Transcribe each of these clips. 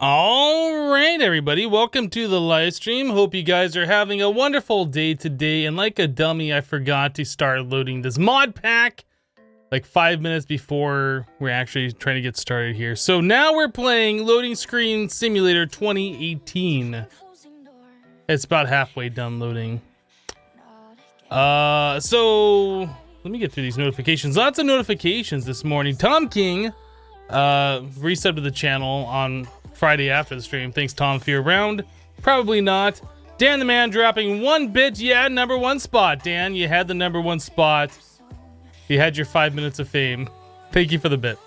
All right, everybody, welcome to the live stream. Hope you guys are having a wonderful day today. And like a dummy, I forgot to start loading this mod pack like 5 minutes before we're actually trying to get started here. So now we're playing Loading Screen Simulator 2018. It's about halfway done loading. So let me get through these notifications. Lots of notifications this morning. Tom King resubbed to the channel on Friday after the stream. Thanks, Tom, if you're around. Probably not. Dan the Man dropping 1 bit. Yeah, #1 spot. Dan, you had the #1 spot. You had your 5 minutes of fame. Thank you for the bit.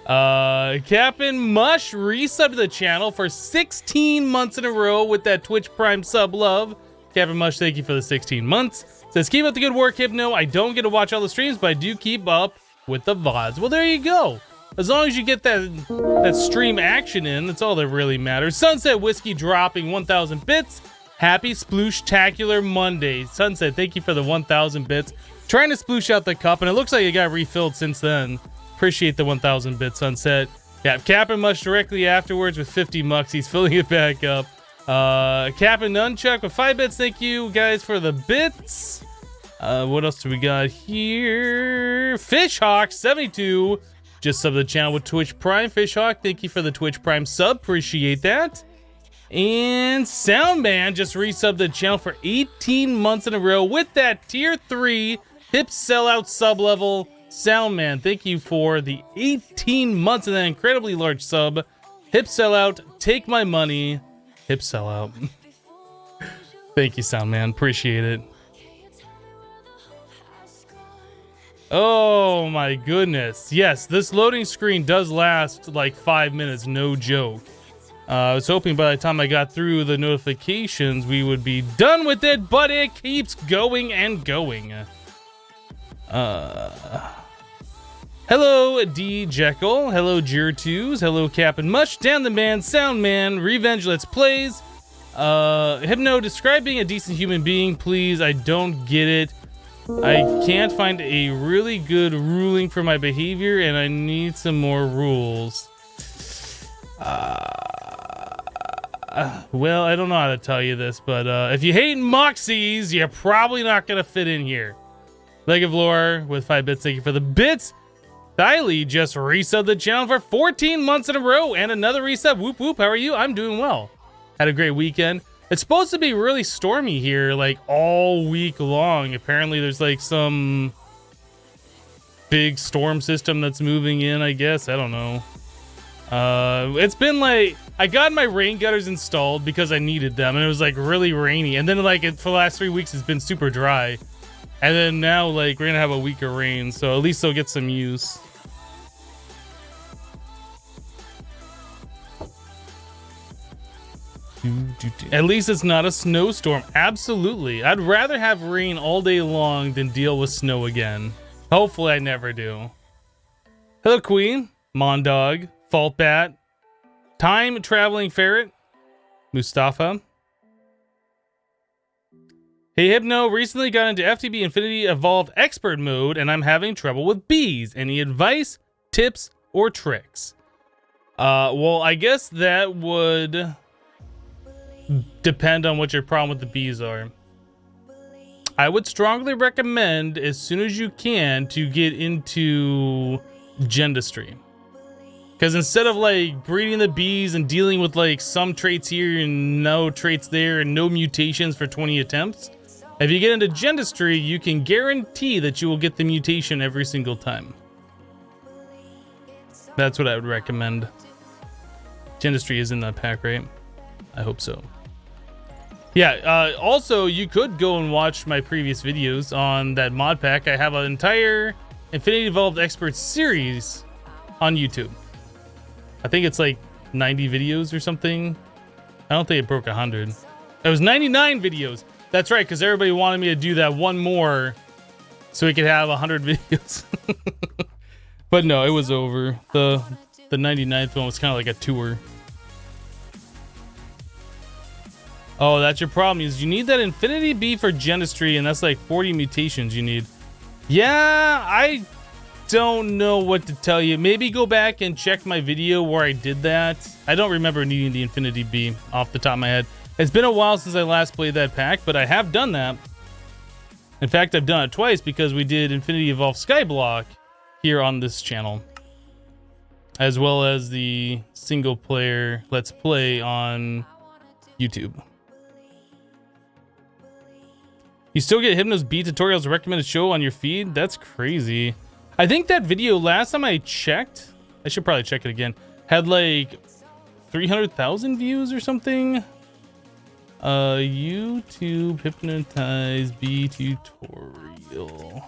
Captain Mush resubbed to the channel for 16 months in a row with that Twitch Prime sub love. Captain Mush, thank you for the 16 months. Says, keep up the good work, Hypno. I don't get to watch all the streams, but I do keep up with the VODs. Well, there you go. As long as you get that stream action in, that's all that really matters. Sunset Whiskey dropping 1,000 bits. Happy Sploosh-tacular Monday. Sunset, thank you for the 1,000 bits. Trying to sploosh out the cup, and it looks like it got refilled since then. Appreciate the 1,000 bits, Sunset. Yeah, Captain Mush directly afterwards with 50 mucks. He's filling it back up. Captain Nunchuck with 5 bits. Thank you guys for the bits. What else do we got here? Fishhawk 72 just subbed the channel with Twitch Prime. Fishhawk, thank you for the Twitch Prime sub. Appreciate that. And Soundman just resubbed the channel for 18 months in a row with that tier 3 hip sellout sub level. Soundman, thank you for the 18 months and that incredibly large sub. Hip sellout, take my money. Hip sellout. Thank you, Soundman. Appreciate it. Oh my goodness. Yes, this loading screen does last like 5 minutes, no joke. I was hoping by the time I got through the notifications we would be done with it, but it keeps going and going. Hello, D. Jekyll. Hello, Jir2s. Hello, Captain Mush. Dan the Man, Soundman, Revenge Let's Plays. Hypno, describe being a decent human being, please. I don't get it. I can't find a really good ruling for my behavior, and I need some more rules. Well, I don't know how to tell you this, but if you hate Moxies, you're probably not going to fit in here. Leg of Lore with 5 bits. Thank you for the bits. Thiley just resubbed the channel for 14 months in a row, and another resub. Whoop, whoop. How are you? I'm doing well. Had a great weekend. It's supposed to be really stormy here, like all week long. Apparently there's like some big storm system that's moving in, I guess. I don't know. It's been like, I got my rain gutters installed because I needed them, and it was like really rainy. And then like for the last 3 weeks, it's been super dry. And then now like we're gonna have a week of rain, so at least they'll get some use. At least it's not a snowstorm. Absolutely. I'd rather have rain all day long than deal with snow again. Hopefully I never do. Hello, Queen. Mondog. Faultbat. Time Traveling Ferret. Mustafa. Hey, Hypno. Recently got into FTB Infinity Evolved Expert mode, and I'm having trouble with bees. Any advice, tips, or tricks? Well, I guess that would depend on what your problem with the bees are. I would strongly recommend as soon as you can to get into Gendustry, because instead of like breeding the bees and dealing with like some traits here and no traits there and no mutations for 20 attempts, if you get into Gendustry, you can guarantee that you will get the mutation every single time. That's what I would recommend. Gendustry is in that pack, right? I hope so. Yeah, also, you could go and watch my previous videos on that mod pack. I have an entire Infinity Evolved Experts series on YouTube. I think it's like 90 videos or something. I don't think it broke 100. It was 99 videos. That's right, because everybody wanted me to do that one more so we could have 100 videos. But no, it was over. The 99th one was kind of like a tour. Oh, that's your problem, is you need that Infinity Bee for Gendustry, and that's like 40 mutations you need. Yeah, don't know what to tell you. Maybe go back and check my video where I did that. I don't remember needing the Infinity Bee off the top of my head. It's been a while since I last played that pack, but I have done that. In fact, I've done it twice because we did Infinity Evolve Skyblock here on this channel, as well as the single player Let's Play on YouTube. You still get Hypno's B tutorials recommended show on your feed? That's crazy. I think that video, last time I checked, I should probably check it again, had like 300,000 views or something. YouTube Hypnotize B tutorial.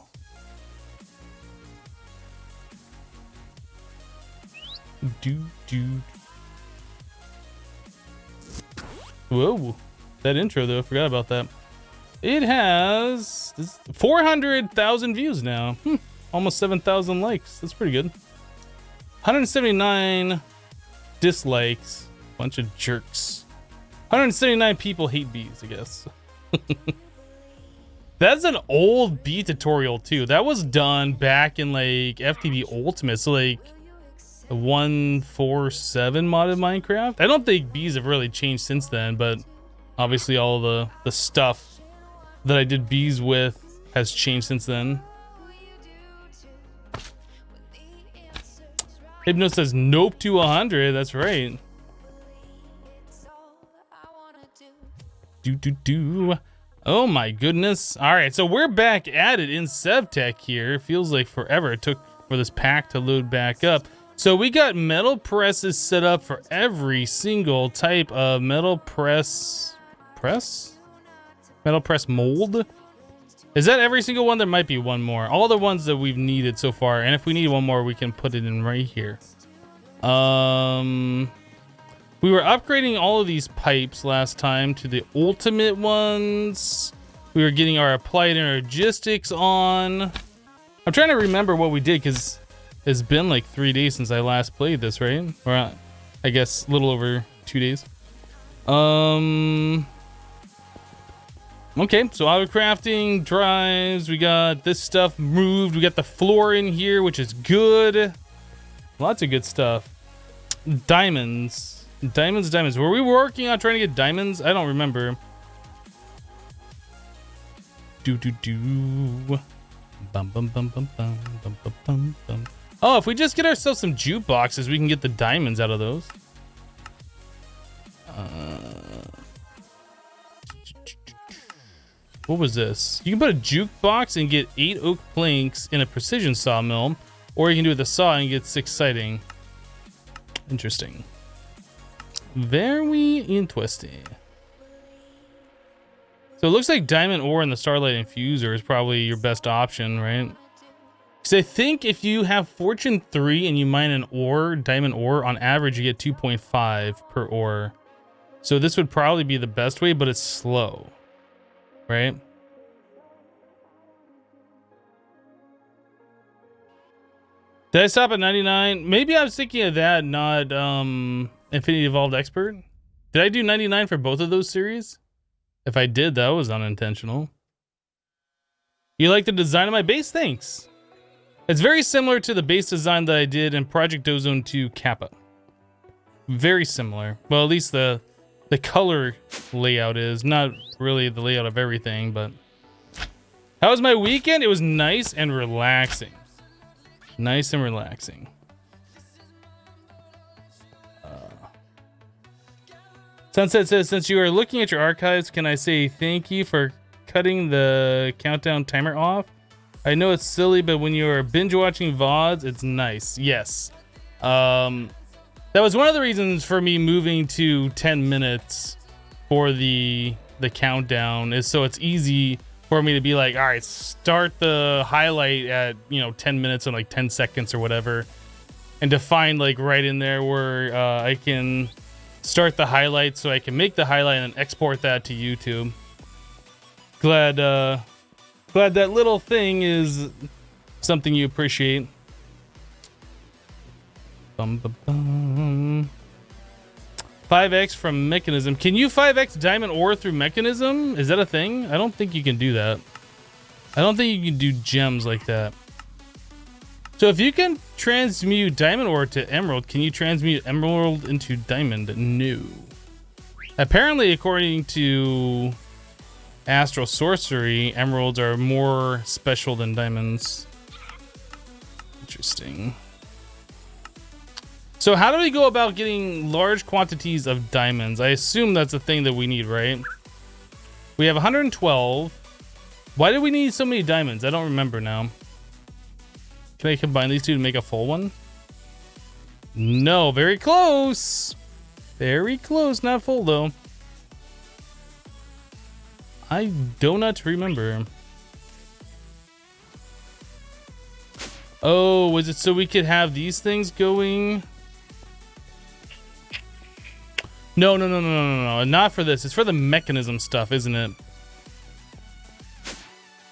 Whoa, that intro though, I forgot about that. It has 400,000 views now. Almost 7,000 likes. That's pretty good. 179 dislikes. Bunch of jerks. 179 people hate bees, I guess. That's an old bee tutorial too. That was done back in like FTB Ultimate, so like 1.47 modded Minecraft. I don't think bees have really changed since then, but obviously all the stuff that I did bees with has changed since then. Hypno says nope to 100. That's right. Oh my goodness. All right, so we're back at it in SevTech here. It feels like forever it took for this pack to load back up. So we got metal presses set up for every single type of metal press mold. Is that every single one? There might be one more. All the ones that we've needed so far, and if we need one more, we can put it in right here. We were upgrading all of these pipes last time to the ultimate ones. We were getting our applied energistics on. I'm trying to remember what we did because it's been like 3 days since I last played this, right? Or I guess a little over 2 days. Okay, so autocrafting drives, we got this stuff moved, we got the floor in here, which is good. Lots of good stuff. Diamonds. Were we working on trying to get diamonds? I don't remember. Oh, if we just get ourselves some jukeboxes, we can get the diamonds out of those. What was this? You can put a jukebox and get 8 oak planks in a precision sawmill, or you can do it with a saw and get 6 siding. Interesting. Very interesting. So it looks like diamond ore and the starlight infuser is probably your best option, right? Because I think if you have fortune 3 and you mine an ore, diamond ore, on average you get 2.5 per ore. So this would probably be the best way, but it's slow. Right? Did I stop at 99? Maybe I was thinking of that, not Infinity Evolved Expert. Did I do 99 for both of those series? If I did, that was unintentional. You like the design of my base? Thanks. It's very similar to the base design that I did in Project Ozone 2 Kappa. Very similar. Well, at least the color layout is. Not really the layout of everything, but... How was my weekend? It was nice and relaxing. Nice and relaxing. Sunset says, since you are looking at your archives, can I say thank you for cutting the countdown timer off? I know it's silly, but when you are binge watching VODs, it's nice. Yes. That was one of the reasons for me moving to 10 minutes for the countdown, is so it's easy for me to be like, all right, start the highlight at, 10 minutes and like 10 seconds or whatever, and to find like right in there where I can start the highlight so I can make the highlight and export that to YouTube. Glad that little thing is something you appreciate. 5x from Mechanism. Can you 5x diamond ore through Mechanism? Is that a thing? I don't think you can do that. I don't think you can do gems like that. So if you can transmute diamond ore to emerald, can you transmute emerald into diamond? No. Apparently, according to Astral Sorcery, emeralds are more special than diamonds. Interesting. So how do we go about getting large quantities of diamonds? I assume that's a thing that we need, right? We have 112. Why do we need so many diamonds? I don't remember now. Can I combine these two to make a full one? No, very close. Very close, not full though. I do not remember. Oh, was it so we could have these things going? No, not for this. It's for the mechanism stuff, isn't it?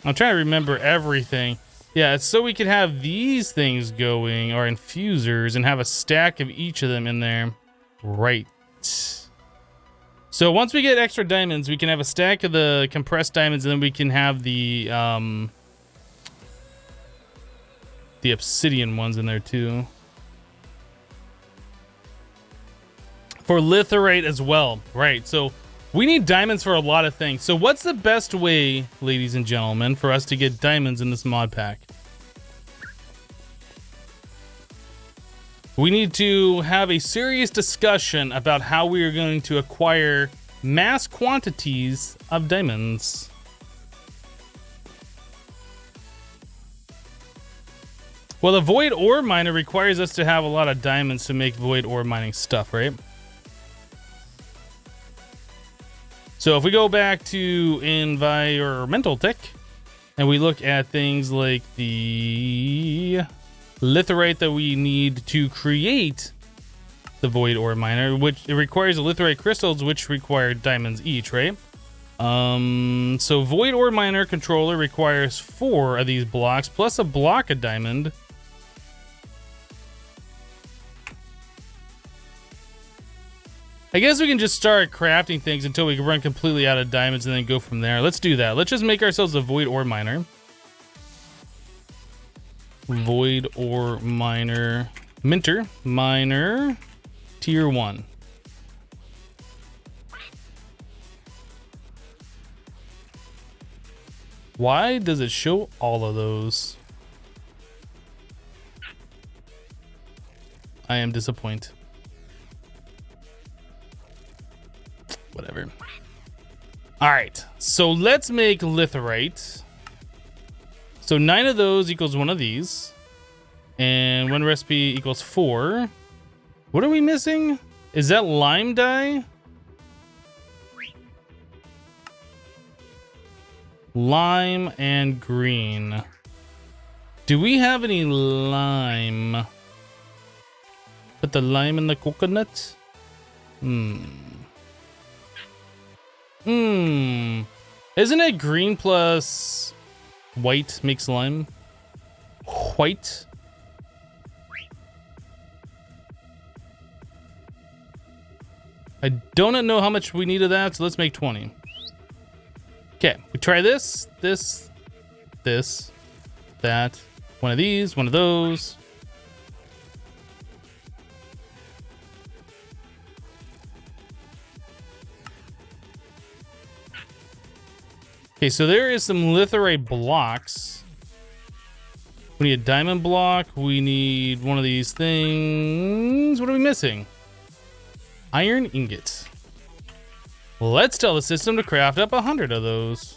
I'm trying to remember everything. Yeah, it's so we could have these things going, or infusers, and have a stack of each of them in there. Right. So once we get extra diamonds, we can have a stack of the compressed diamonds, and then we can have the obsidian ones in there too. For litherite as well. Right, so we need diamonds for a lot of things. So what's the best way, ladies and gentlemen, for us to get diamonds in this mod pack? We need to have a serious discussion about how we are going to acquire mass quantities of diamonds. Well, the void ore miner requires us to have a lot of diamonds to make void ore mining stuff, right? So if we go back to environmental tech and we look at things like the litherite that we need to create the void ore miner, which it requires litherite crystals, which require diamonds each, right? So void ore miner controller requires 4 of these blocks plus a block of diamond. I guess we can just start crafting things until we run completely out of diamonds and then go from there. Let's do that. Let's just make ourselves a void ore miner. Void ore miner. Minter. Miner. Tier 1. Why does it show all of those? I am disappointed. Whatever. All right, so let's make litherite. So 9 of those equals 1 of these, and 1 recipe equals 4. What are we missing? Is that lime dye? Lime and green. Do we have any lime? Put the lime in the coconut? Isn't it green plus white makes lime? White? I do not know how much we need of that, so let's make 20. Okay, we try this, that, one of these, one of those. Okay, so there is some litherite blocks. We need a diamond block. We need one of these things. What are we missing? Iron ingots. Let's tell the system to craft up 100 of those.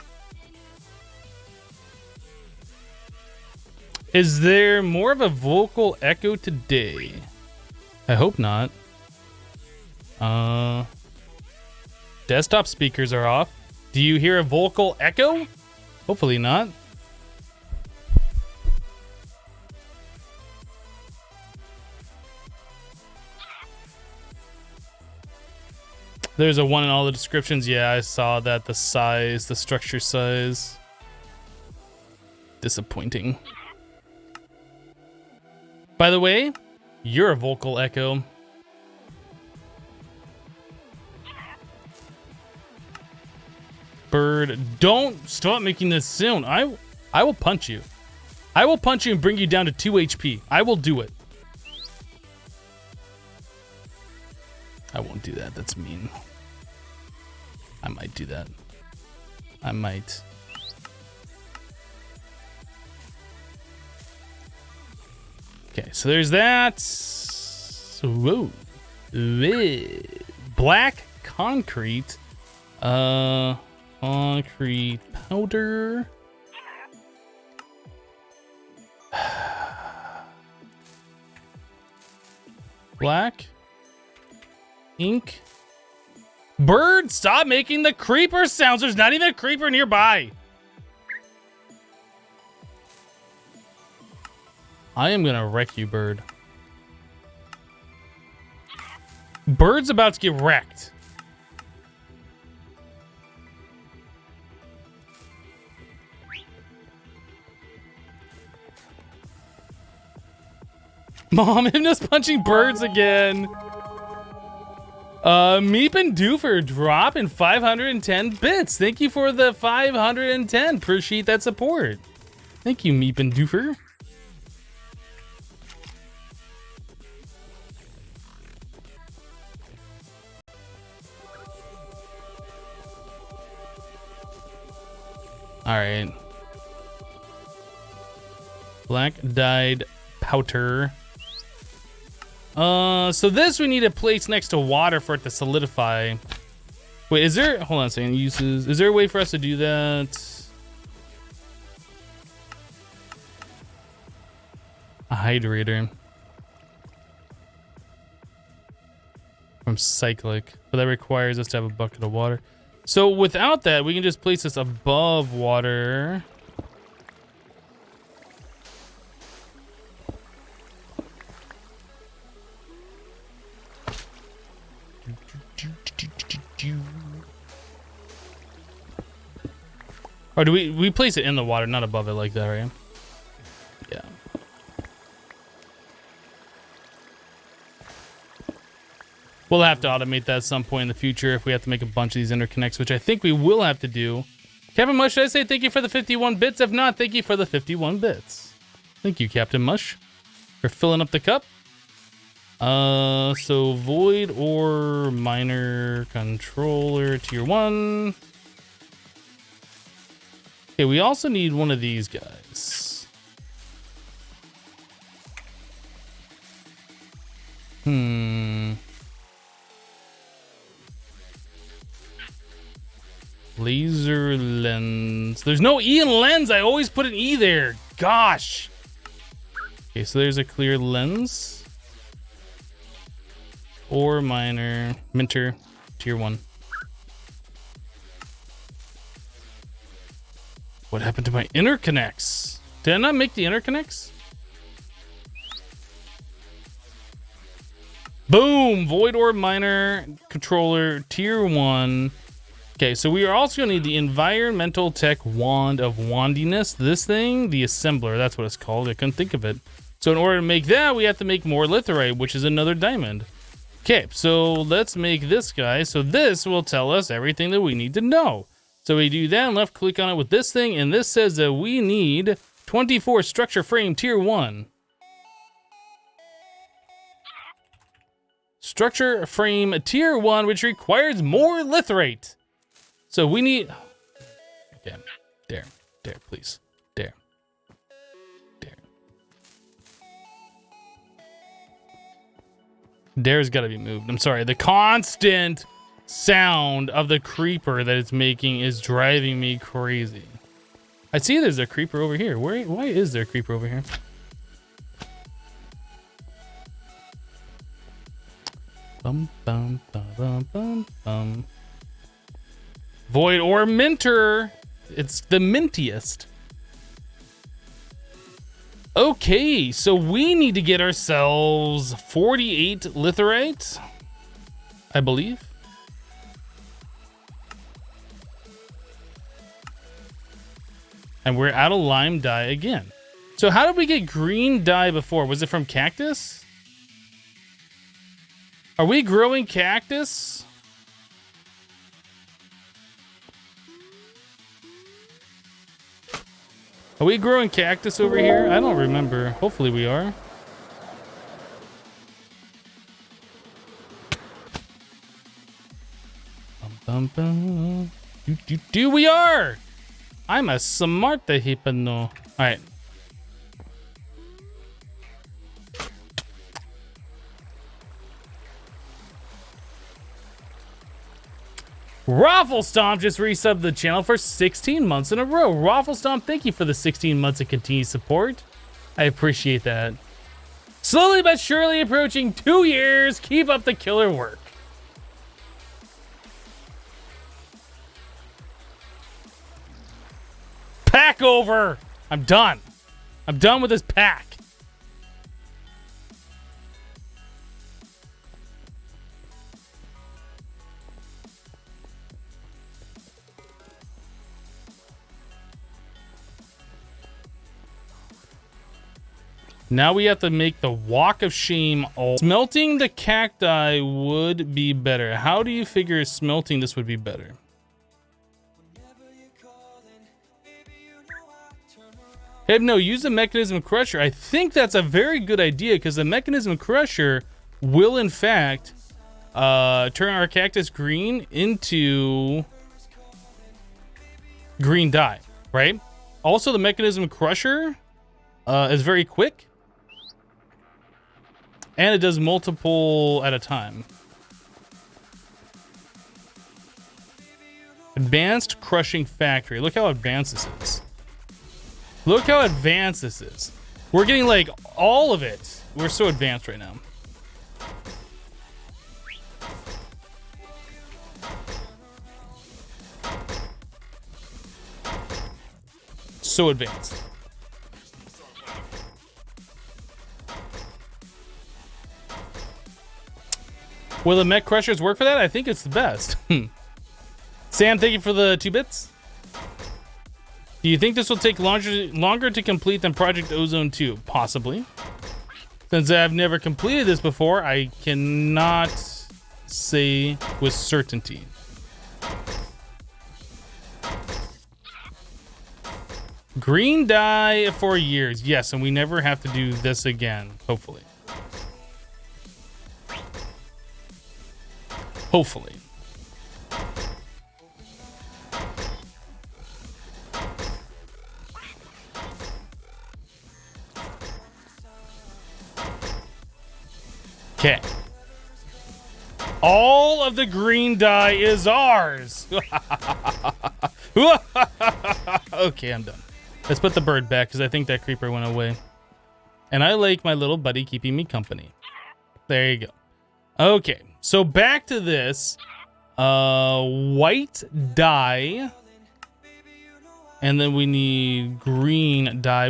Is there more of a vocal echo today? I hope not. Desktop speakers are off. Do you hear a vocal echo? Hopefully not. There's a 1 in all the descriptions. Yeah, I saw that. The size, the structure size. Disappointing. By the way, you're a vocal echo. Bird, don't stop making this sound. I will punch you. I will punch you and bring you down to 2 HP. I will do it. I won't do that. That's mean. I might do that. I might. Okay, so there's that. Whoa. Black concrete. Concrete powder. Black ink. Bird, stop making the creeper sounds. There's not even a creeper nearby. I am gonna wreck you, bird. Bird's about to get wrecked. Mom, I'm just punching birds again. Meep and Doofer dropping 510 bits. Thank you for the 510. Appreciate that support. Thank you, Meep and Doofer. All right. Black dyed powder. So this we need to place next to water for it to solidify. Wait, is there, hold on a second, uses, is there a way for us to do that? A hydrator. From Cyclic, but that requires us to have a bucket of water. So without that, we can just place this above water. Or do we place it in the water, not above it like that, right? Yeah. We'll have to automate that at some point in the future if we have to make a bunch of these interconnects, which I think we will have to do. Captain Mush, should I say thank you for the 51 bits? If not, thank you for the 51 bits. Thank you, Captain Mush, for filling up the cup. So void or miner controller tier 1. Okay, we also need one of these guys. Laser lens. There's no E in lens. I always put an E there. Gosh. Okay, so there's a clear lens. Or miner. Minter. Tier 1. What happened to my interconnects? Did I not make the interconnects? Boom! Void Orb Miner Controller Tier 1. Okay, so we are also going to need the Environmental Tech Wand of Wandiness. This thing, the Assembler, that's what it's called. I couldn't think of it. So in order to make that, we have to make more Litherite, which is another diamond. Okay, so let's make this guy. So this will tell us everything that we need to know. So we do that and left click on it with this thing, and this says that we need 24 structure frame tier 1. Structure frame tier 1, which requires more litherite. So we need, okay, there, please, there. There's got to be moved. I'm sorry, the constant sound of the creeper that it's making is driving me crazy. I see there's a creeper over here. Why is there a creeper over here? Bum, bum, bum, bum, bum, bum. Void or Minter. It's the mintiest. Okay, so we need to get ourselves 48 litherite, I believe. And we're out of lime dye again. So how did we get green dye before? Was it from cactus? Are we growing cactus? Are we growing cactus over here? I don't remember. Hopefully we are. Bum, bum, bum. Do we are? I'm a smart hypno. All right. Raffle Stomp just resubbed the channel for 16 months in a row. Raffle Stomp, thank you for the 16 months of continued support. I appreciate that. Slowly but surely approaching 2 years. Keep up the killer work. Pack over. I'm done. I'm done with this pack. Now we have to make the walk of shame. Smelting the cacti would be better. How do you figure smelting this would be better? Hypno, use the mechanism crusher. I think that's a very good idea because the mechanism crusher will in fact turn our cactus green into green dye, right? Also, the mechanism crusher is very quick. And it does multiple at a time. Advanced crushing factory. Look how advanced this is. Look how advanced this is. We're getting like all of it. We're so advanced right now. So advanced. Will the mech crushers work for that? I think it's the best. Sam, thank you for the 2 bits. Do you think this will take longer to complete than Project Ozone 2? Possibly. Since I've never completed this before, I cannot say with certainty. Green dye for years. Yes, and we never have to do this again, hopefully. Hopefully. Okay. All of the green dye is ours. Okay, I'm done. Let's put the bird back because I think that creeper went away. And I like my little buddy keeping me company. There you go. Okay. So back to this, white dye, and then we need green dye.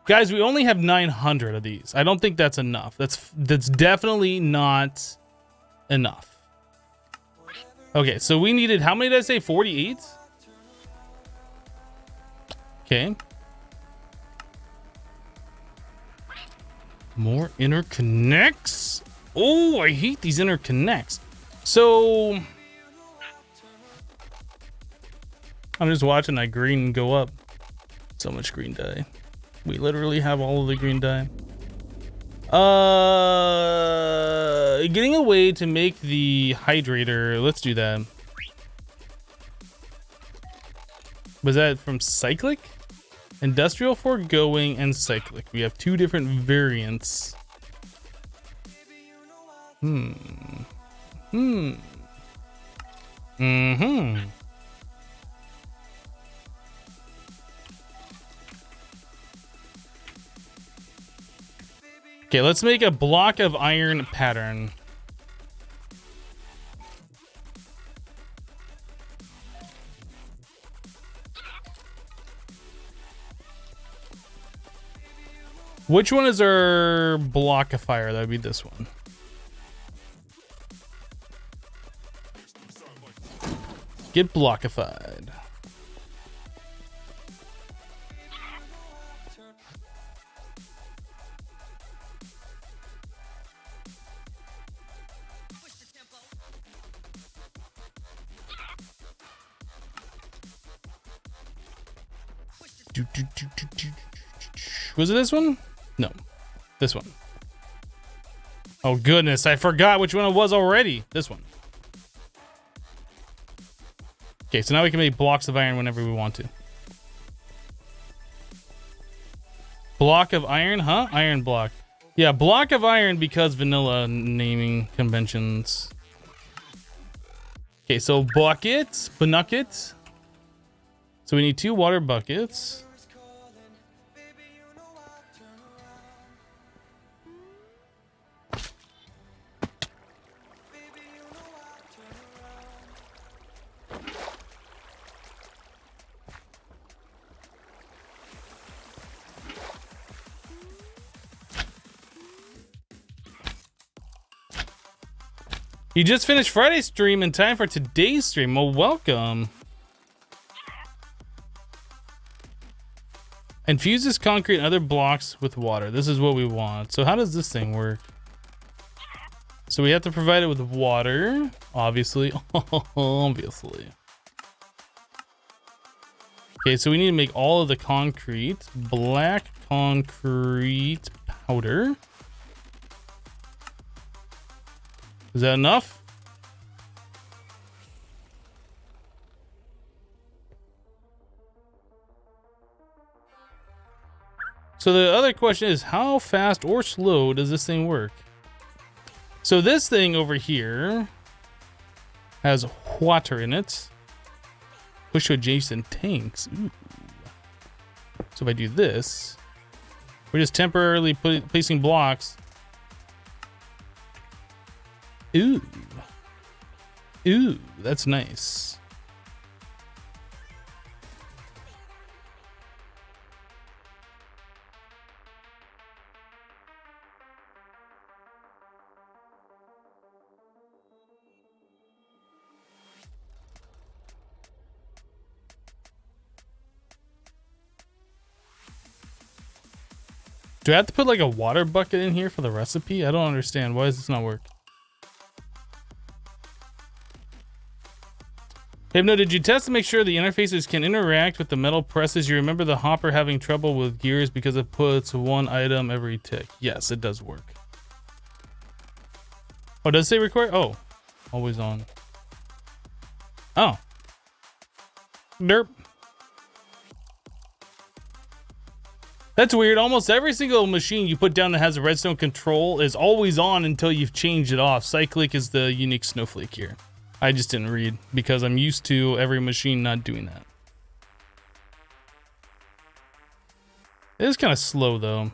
Guys, we only have 900 of these. I don't think that's enough. That's definitely not enough. Okay, so we needed, how many did I say? 48? Okay. More interconnects. Oh, I hate these interconnects. So I'm just watching that green go up. So much green dye. We literally have all of the green dye. Getting a way to make the hydrator. Let's do that. Was that from cyclic? Industrial foregoing and cyclic. We have 2 different variants. Mm-hmm. Okay, let's make a block of iron pattern. Which one is our blockifier? That would be this one. Get blockified. Was it this one? No, this one. Oh goodness, I forgot which one it was already. This one. Okay, so now we can make blocks of iron whenever we want to. Block of iron, huh? Iron block. Yeah, block of iron because vanilla naming conventions. Okay, so buckets, buckets. So we need 2 water buckets. You just finished Friday's stream in time for today's stream. Well, welcome. Infuses concrete and other blocks with water. This is what we want. So how does this thing work? So we have to provide it with water, obviously. Obviously. Okay, so we need to make all of the concrete. Black concrete powder. Is that enough? So the other question is, how fast or slow does this thing work? So this thing over here has water in it. Push to adjacent tanks. Ooh. So if I do this, we're just temporarily placing blocks. Ooh. Ooh, that's nice. Do I have to put like a water bucket in here for the recipe? I don't understand. Why does this not work? Hey, no, did you test to make sure the interfaces can interact with the metal presses? You remember the hopper having trouble with gears because it puts 1 item every tick. Yes, it does work. Oh, does it say record? Oh, always on. Oh. Derp. That's weird. Almost every single machine you put down that has a redstone control is always on until you've changed it off. Cyclic is the unique snowflake here. I just didn't read because I'm used to every machine not doing that. It is kind of slow though.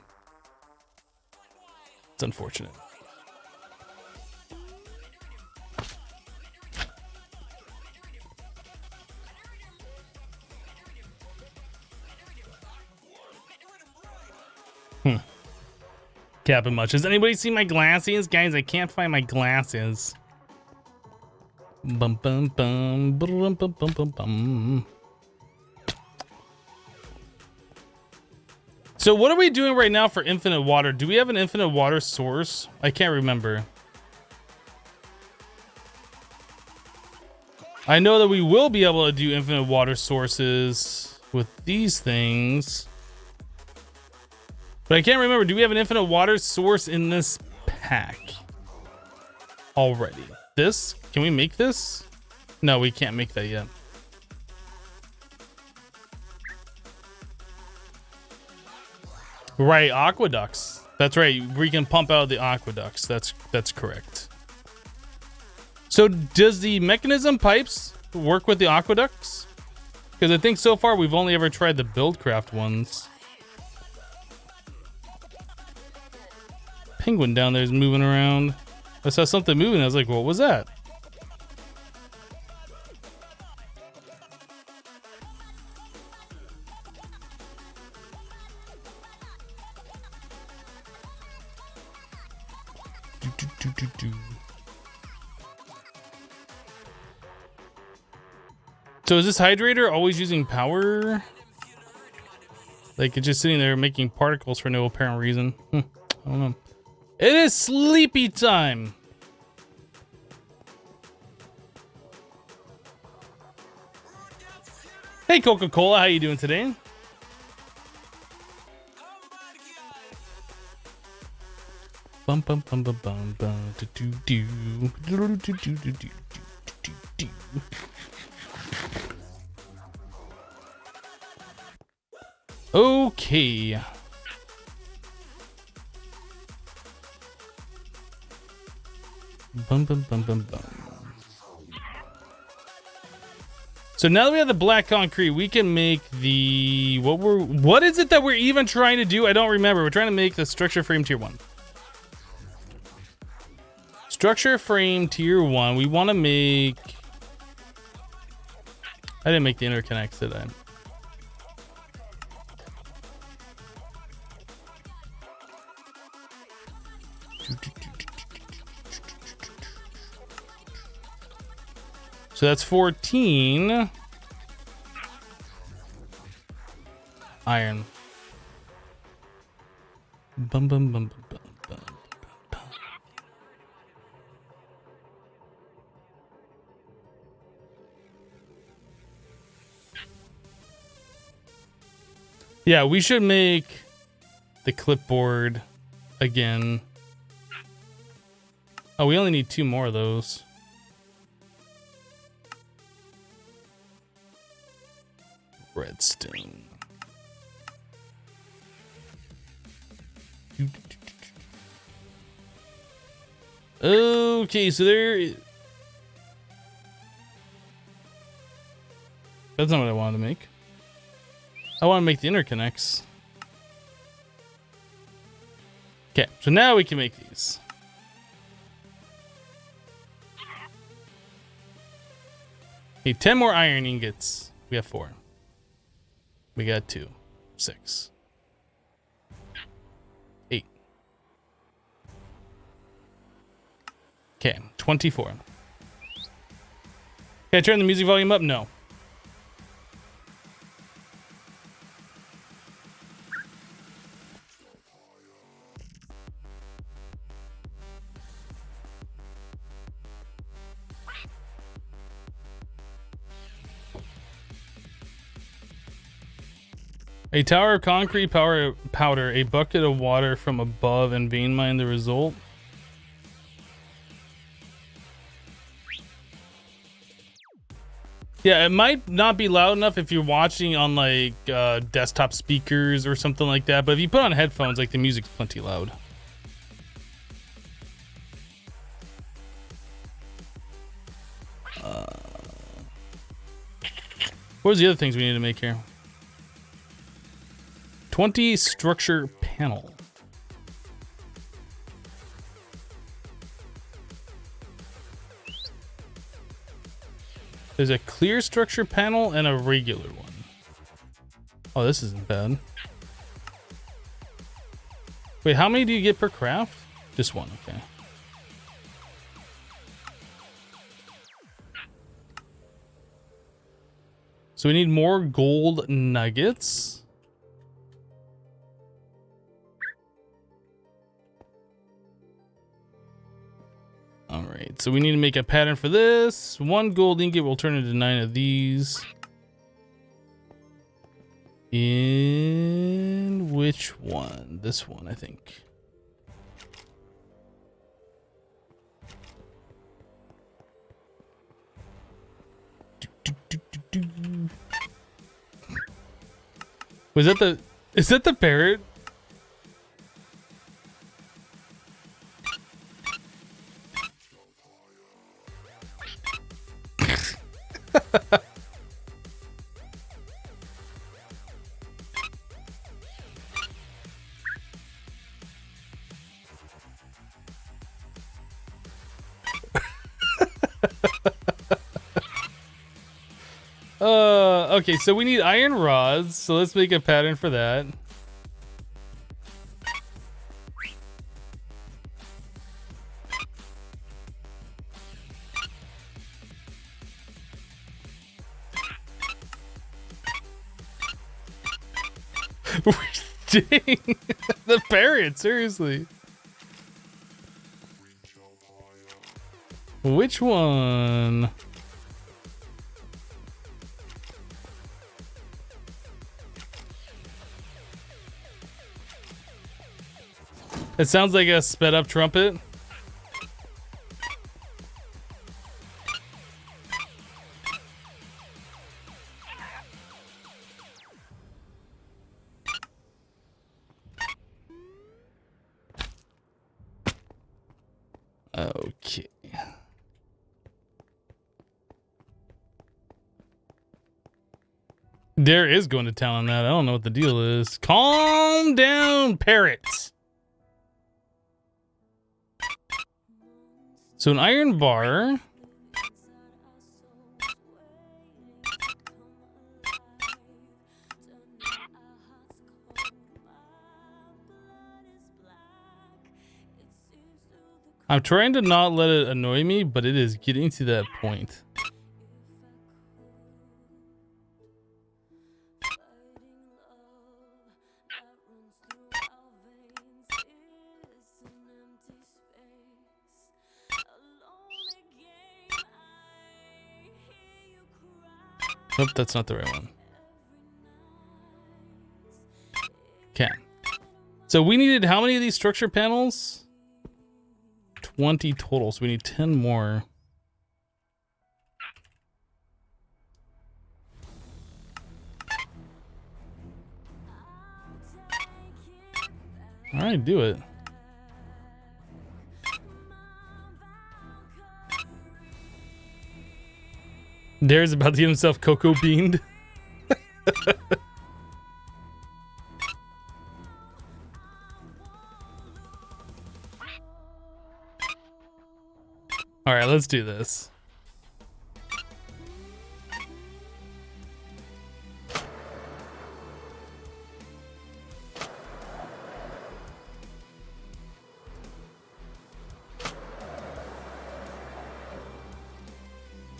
It's unfortunate. Capping much. Has anybody seen my glasses? Guys, I can't find my glasses. Bum, bum, bum, bum, bum, bum, bum, bum. So what are we doing right now for infinite water? Do we have an infinite water source? I can't remember. I know that we will be able to do infinite water sources with these things. But I can't remember. Do we have an infinite water source in this pack already? This? Can we make this? No, we can't make that yet. Right, aqueducts. That's right. We can pump out the aqueducts. That's correct. So does the mechanism pipes work with the aqueducts? Because I think so far we've only ever tried the Buildcraft ones. Penguin down there is moving around. I saw something moving. I was like, what was that? So is this hydrator always using power? Like it's just sitting there making particles for no apparent reason. I don't know. It is sleepy time. Hey Coca-Cola, how you doing today? Bum bum bum bum bum bum do do do do do do do do do. Okay. Bum bum bum bum bum. So now that we have the black concrete, we can make the what is it that we're even trying to do? I don't remember. We're trying to make the structure frame tier 1. Structure frame tier 1. We want to make. I didn't make the interconnects, did I? So that's 14 iron. Bum bum bum bum bum bum. Yeah, we should make the clipboard again. Oh, we only need 2 more of those. Redstone. Okay, so there. That's not what I wanted to make. I want to make the interconnects. Okay, so now we can make these. Okay, 10 more iron ingots. We have 4. We got 2. 6. 8. Okay, 24. Can I turn the music volume up? No. A tower of concrete powder, a bucket of water from above, and vein mine the result. Yeah, it might not be loud enough if you're watching on like desktop speakers or something like that, but if you put on headphones, like the music's plenty loud. What was the other things we need to make here? 20 structure panel. There's a clear structure panel and a regular one. Oh, this isn't bad. Wait, how many do you get per craft? Just 1, okay. So we need more gold nuggets. All right, so we need to make a pattern for this. 1 gold ingot will turn into 9 of these. In which one? This one, I think. Was that the? Is that the parrot? Okay, so we need iron rods, so let's make a pattern for that. Dang, the parrot, seriously. Which one? It sounds like a sped up trumpet. Okay. Dare is going to town on that. I don't know what the deal is. Calm down, parrots. So an iron bar. I'm trying to not let it annoy me, but it is getting to that point. Nope, that's not the right one. Okay. So we needed how many of these structure panels? 20 total, so we need 10 more. All right, do it. Dare's about to get himself cocoa beaned. All right, let's do this.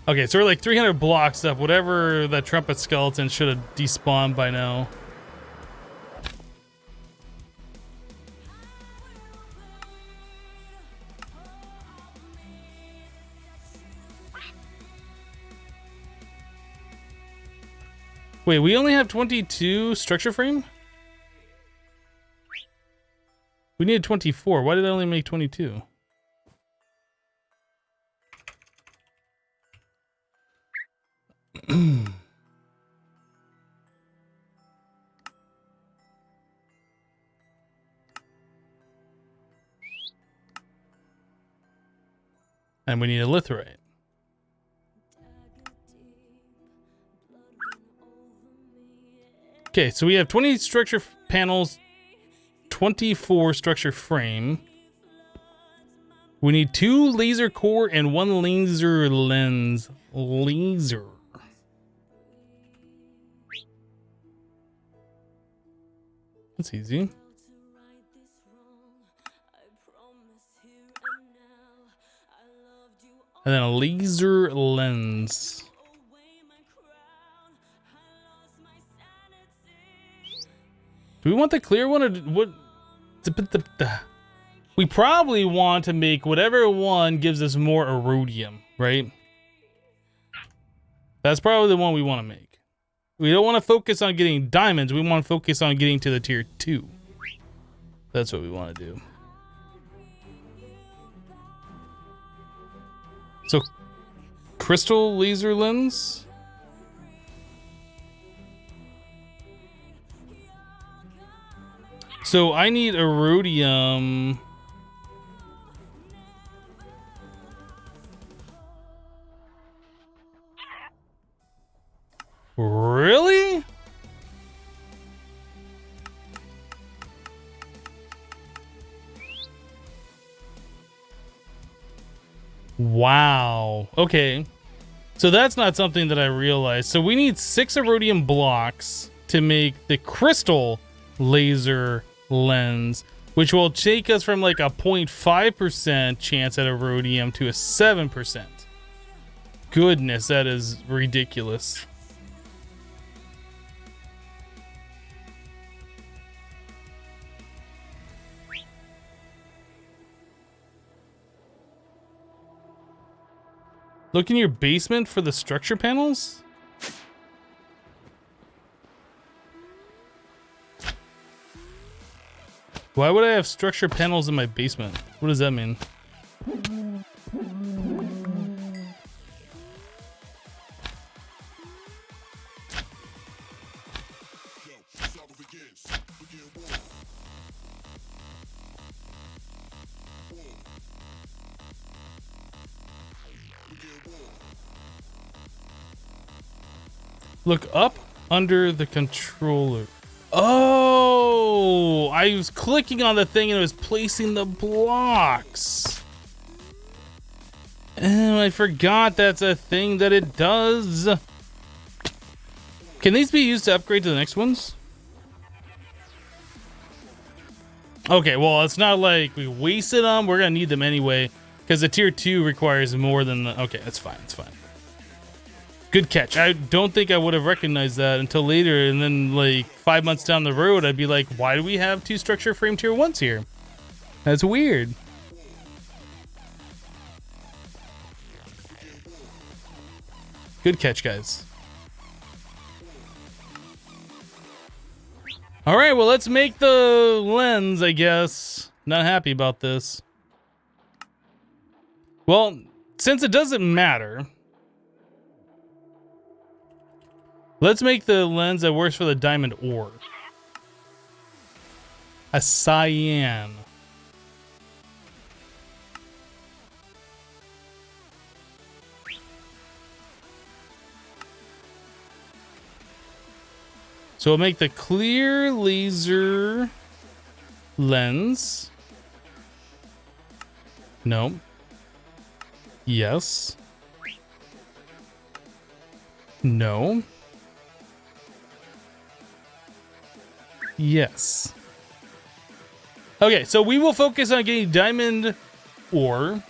Okay, so we're like 300 blocks up. Whatever that trumpet skeleton should have despawned by now. Wait, we only have 22 structure frame? We needed 24. Why did I only make 22? And we need a litherite. Okay, so we have 20 structure panels, 24 structure frame. We need 2 laser core and 1 laser lens. Laser. That's easy. And then a laser lens. Do we want the clear one or what? We probably want to make whatever one gives us more erodium, right? That's probably the one we want to make. We don't want to focus on getting diamonds. We want to focus on getting to the tier 2. That's what we want to do. So, crystal laser lens. So I need erodium. Really? Wow. Okay. So that's not something that I realized. So we need 6 erodium blocks to make the crystal laser lens, which will take us from like a 0.5% chance at erodium to a 7%. Goodness, that is ridiculous. Look in your basement for the structure panels? Why would I have structure panels in my basement? What does that mean? Look up under the controller. Oh, I was clicking on the thing and it was placing the blocks. Oh, I forgot that's a thing that it does. Can these be used to upgrade to the next ones? Okay, well, it's not like we wasted them. We're gonna need them anyway because the tier 2 requires more than the... Okay, that's fine, it's fine. Good catch. I don't think I would have recognized that until later, and then like 5 months down the road, I'd be like, why do we have 2 structure frame tier 1s here? That's weird. Good catch, guys. All right, well, let's make the lens, I guess. Not happy about this. Well, since it doesn't matter, let's make the lens that works for the diamond ore. A cyan. So we'll make the clear laser lens. No. Yes. No. Yes. Okay, so we will focus on getting diamond ore.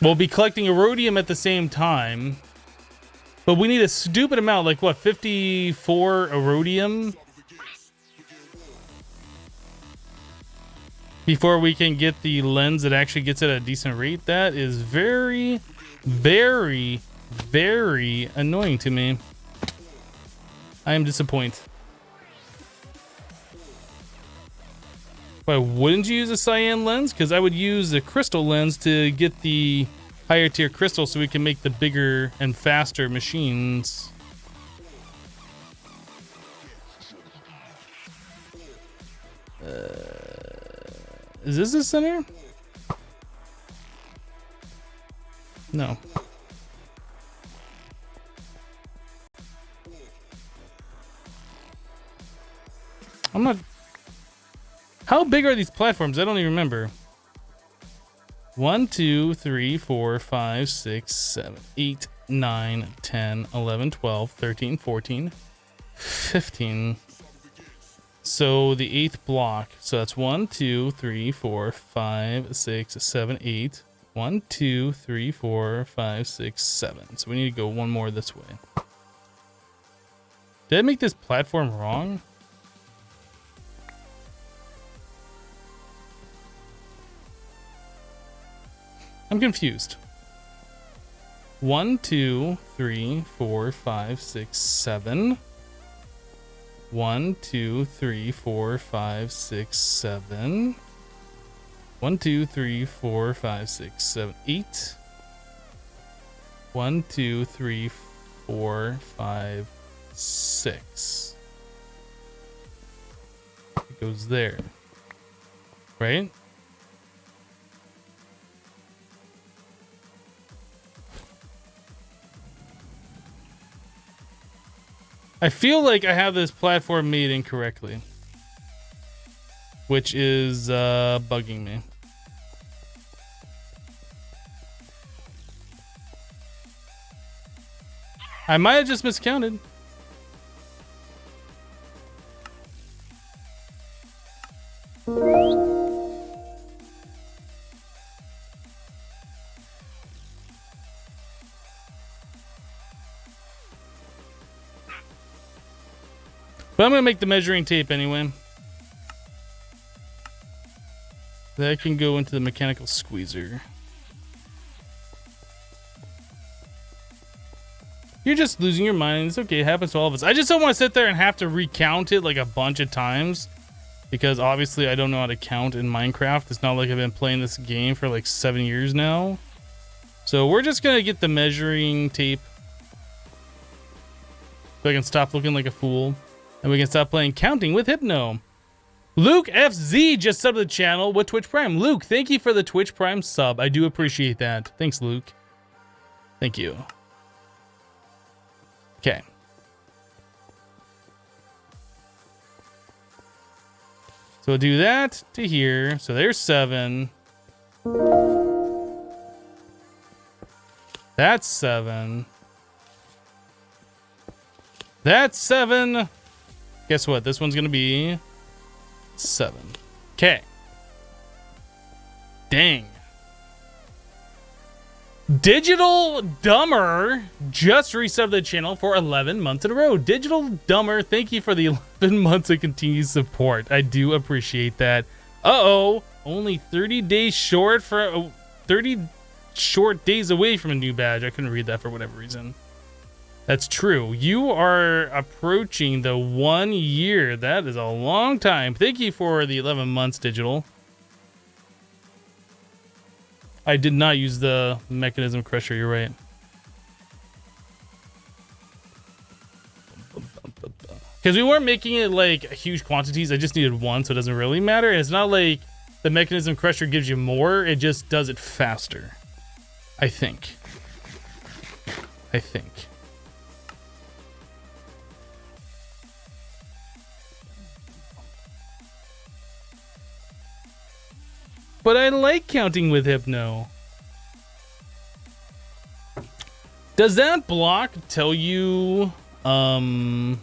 We'll be collecting erodium at the same time. But we need a stupid amount, like what, 54 erodium? Before we can get the lens that actually gets at a decent rate. That is very, very, very annoying to me. I am disappointed. Why wouldn't you use a cyan lens? Because I would use the crystal lens to get the higher tier crystal so we can make the bigger and faster machines. Is this the center? No. I'm not... How big are these platforms? I don't even remember. 1, 2, 3, 4, 5, 6, 7, 8, 9, 10, 11, 12, 13, 14, 15. So the 8th block. So that's 1, 2, 3, 4, 5, 6, 7, 8. 1, 2, 3, 4, 5, 6, 7. So we need to go one more this way. Did I make this platform wrong? I'm confused. 1, 2, 3, 4, 5, 6, 7. 1, 2, 3, 4, 5, 6, 7. 1, 2, 3, 4, 5, 6, 7, 8. 1, 2, 3, 4, 5, 6. It goes there. Right? I feel like I have this platform made incorrectly, which is bugging me. I might have just miscounted. But I'm going to make the measuring tape anyway. That can go into the mechanical squeezer. You're just losing your mind. It's okay. It happens to all of us. I just don't want to sit there and have to recount it like a bunch of times. because obviously I don't know how to count in Minecraft. It's not like I've been playing this game for like 7 years now. So we're just gonna get the measuring tape so I can stop looking like a fool, and we can stop playing counting with Hypno. Luke FZ just subbed to the channel with Twitch Prime. Luke, thank you for the Twitch Prime sub. I do appreciate that. Thanks, Luke. Thank you. Okay. So we'll do that to here. So there's 7. That's 7. That's 7. Guess what? This one's gonna be 7. Okay. Dang. Digital Dumber just resubbed the channel for 11 months in a row. Digital Dumber, thank you for the 11 months of continued support. I do appreciate that. Uh-oh. Only 30 days short for 30 short days away from a new badge. I couldn't read that for whatever reason. That's true. You are approaching the 1 year. That is a long time. Thank you for the 11 months, Digital. I did not use the mechanism crusher. You're right. Because we weren't making it like huge quantities. I just needed 1, so it doesn't really matter. And it's not like the mechanism crusher gives you more. It just does it faster. I think. But I like counting with Hypno. Does that block tell you, put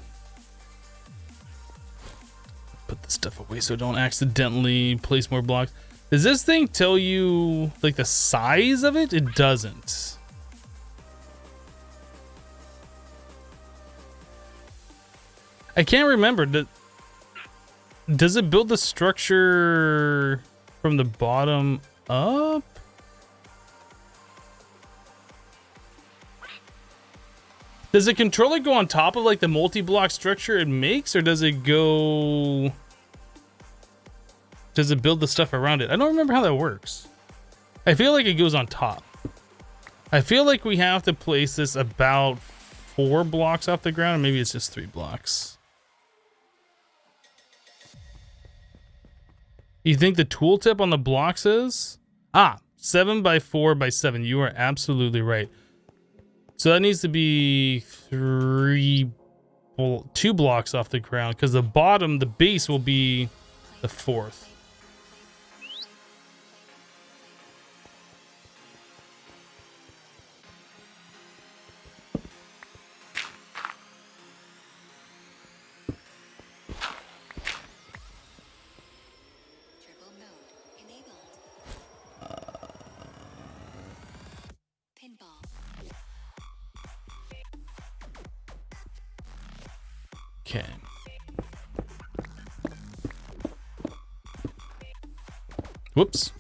this stuff away so don't accidentally place more blocks. Does this thing tell you like the size of it? It doesn't. I can't remember. Does it build the structure from the bottom up? Does the controller go on top of like the multi-block structure it makes, or does it go... Does it build the stuff around it? I don't remember how that works. I feel like it goes on top. I feel like we have to place this about 4 blocks off the ground, or maybe it's just 3 blocks. You think the tooltip on the blocks is? 7 by 4 by 7. You are absolutely right. So that needs to be 2 blocks off the ground, because the bottom, the base will be the 4th. Okay. Whoops.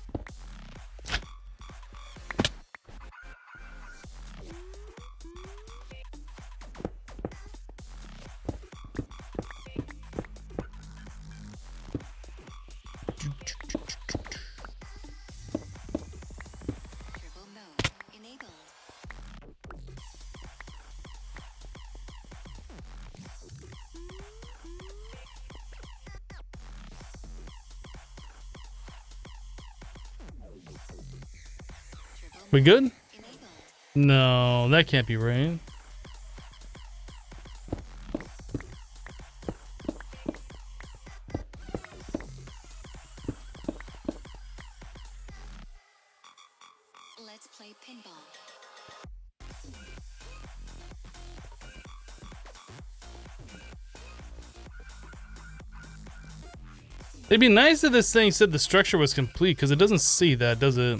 We good? No, that can't be right. Let's play pinball. It'd be nice if this thing said the structure was complete, because it doesn't see that, does it?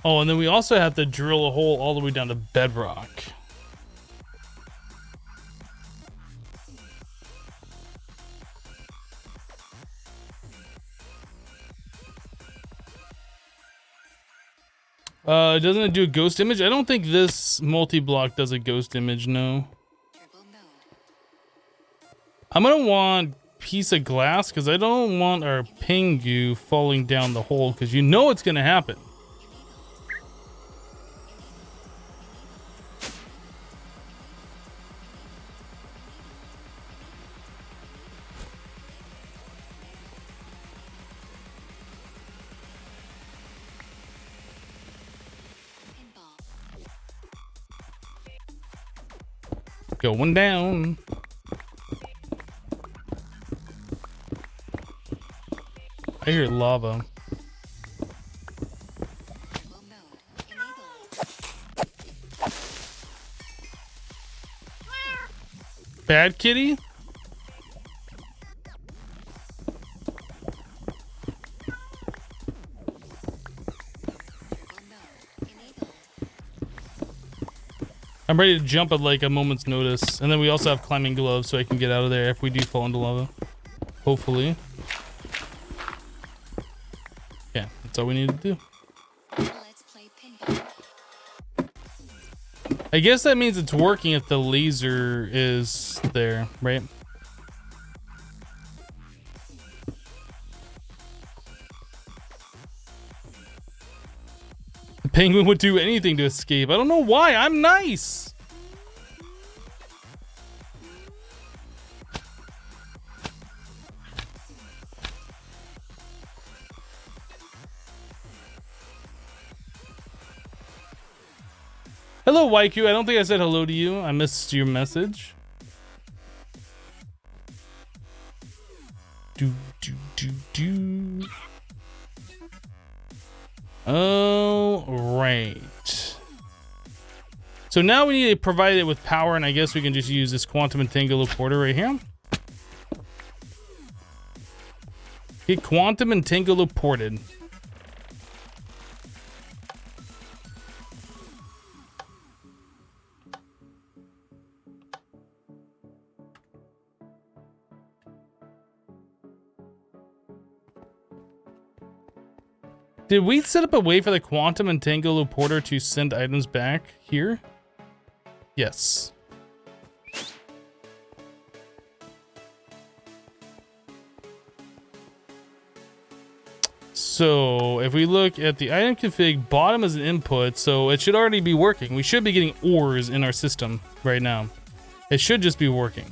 Oh, and then we also have to drill a hole all the way down to bedrock. Doesn't it do a ghost image? I don't think this multi-block does a ghost image, no. I'm gonna want piece of glass because I don't want our pingu falling down the hole because you know it's gonna happen. Going down. I hear lava. Bad kitty? I'm ready to jump at like a moment's notice. And then we also have climbing gloves so I can get out of there if we do fall into lava. Hopefully. Yeah, that's all we need to do. Let's play pinball. I guess that means it's working if the laser is there, right? The penguin would do anything to escape. I don't know why. I'm nice. Hello, YQ. I don't think I said hello to you. I missed your message. Do. All right. So now we need to provide it with power, and I guess we can just use this quantum entangle porter right here. Get quantum entangle ported. Did we set up a way for the quantum entangle porter to send items back here? Yes. So if we look at the item config, bottom is an input, so it should already be working. We should be getting ores in our system right now. It should just be working.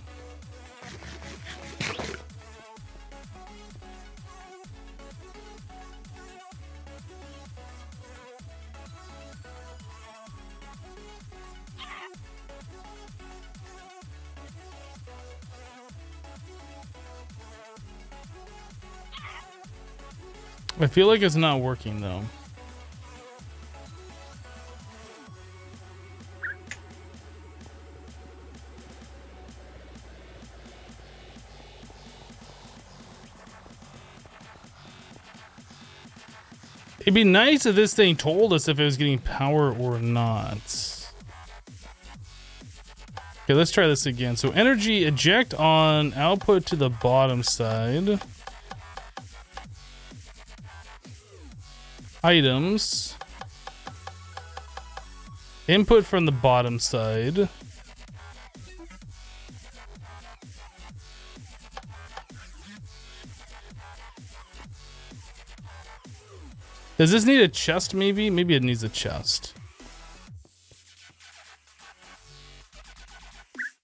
I feel like it's not working though. It'd be nice if this thing told us if it was getting power or not. Okay, let's try this again. So energy eject on output to the bottom side. Items. Input from the bottom side. Does this need a chest maybe? Maybe it needs a chest.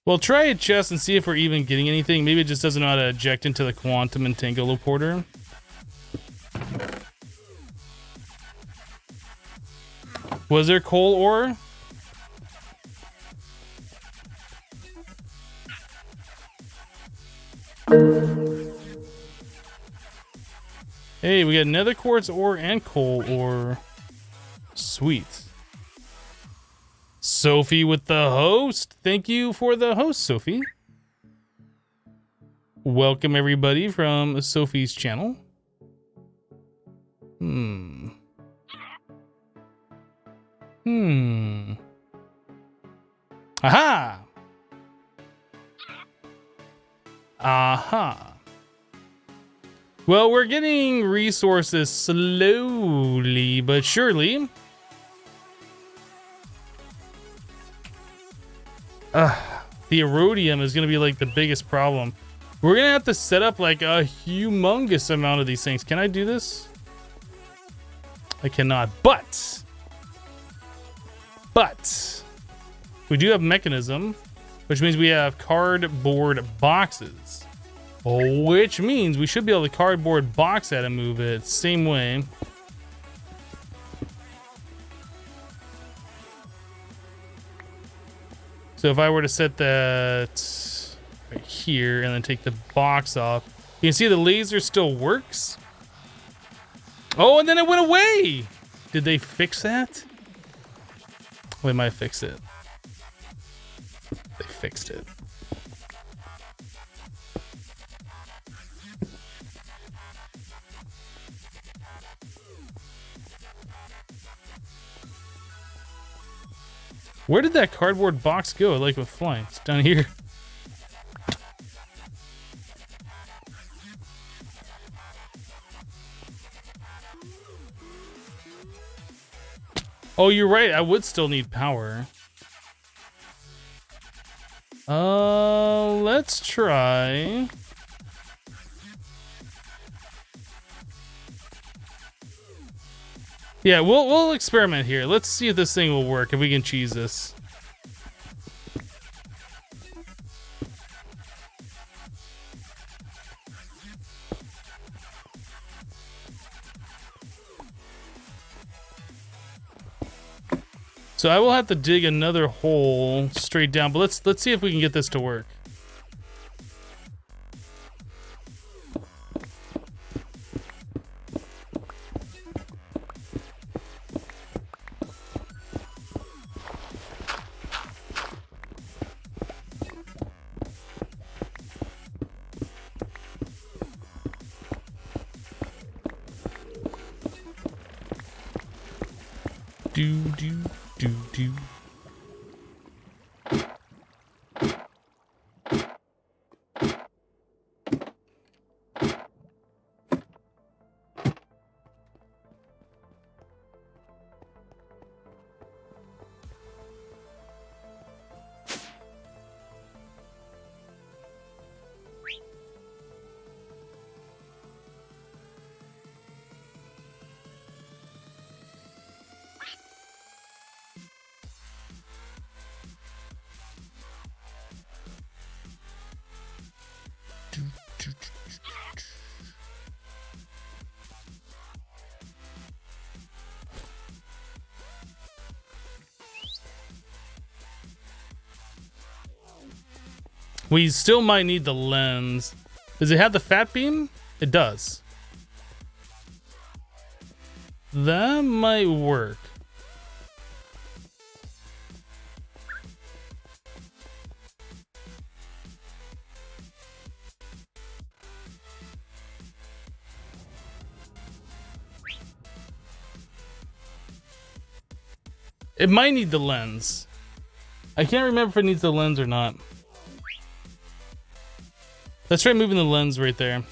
Well, try a chest and see if we're even getting anything. Maybe it just doesn't know how to eject into the quantum entangle porter. Was there coal ore? Hey, we got nether quartz ore and coal ore. Sweet. Sophie with the host. Thank you for the host, Sophie. Welcome everybody from Sophie's channel. Aha! Aha. Well, we're getting resources slowly but surely. The erodium is going to be like the biggest problem. We're gonna have to set up like a humongous amount of these things. Can I do this? I cannot, but we do have mechanism, which means we have cardboard boxes, which means we should be able to cardboard box that and move it same way. So if I were to set that right here and then take the box off, you can see the laser still works. Oh, and then it went away. Did they fix that? They might fix it. They fixed it. Where did that cardboard box go? Like with flying. It's down here. Oh, you're right. I would still need power. Let's try. Yeah, we'll experiment here. Let's see if this thing will work, if we can cheese this. So I will have to dig another hole straight down, but let's see if we can get this to work. Do. We still might need the lens. Does it have the fat beam? It does. That might work. It might need the lens. I can't remember if it needs the lens or not. Let's try moving the lens right there.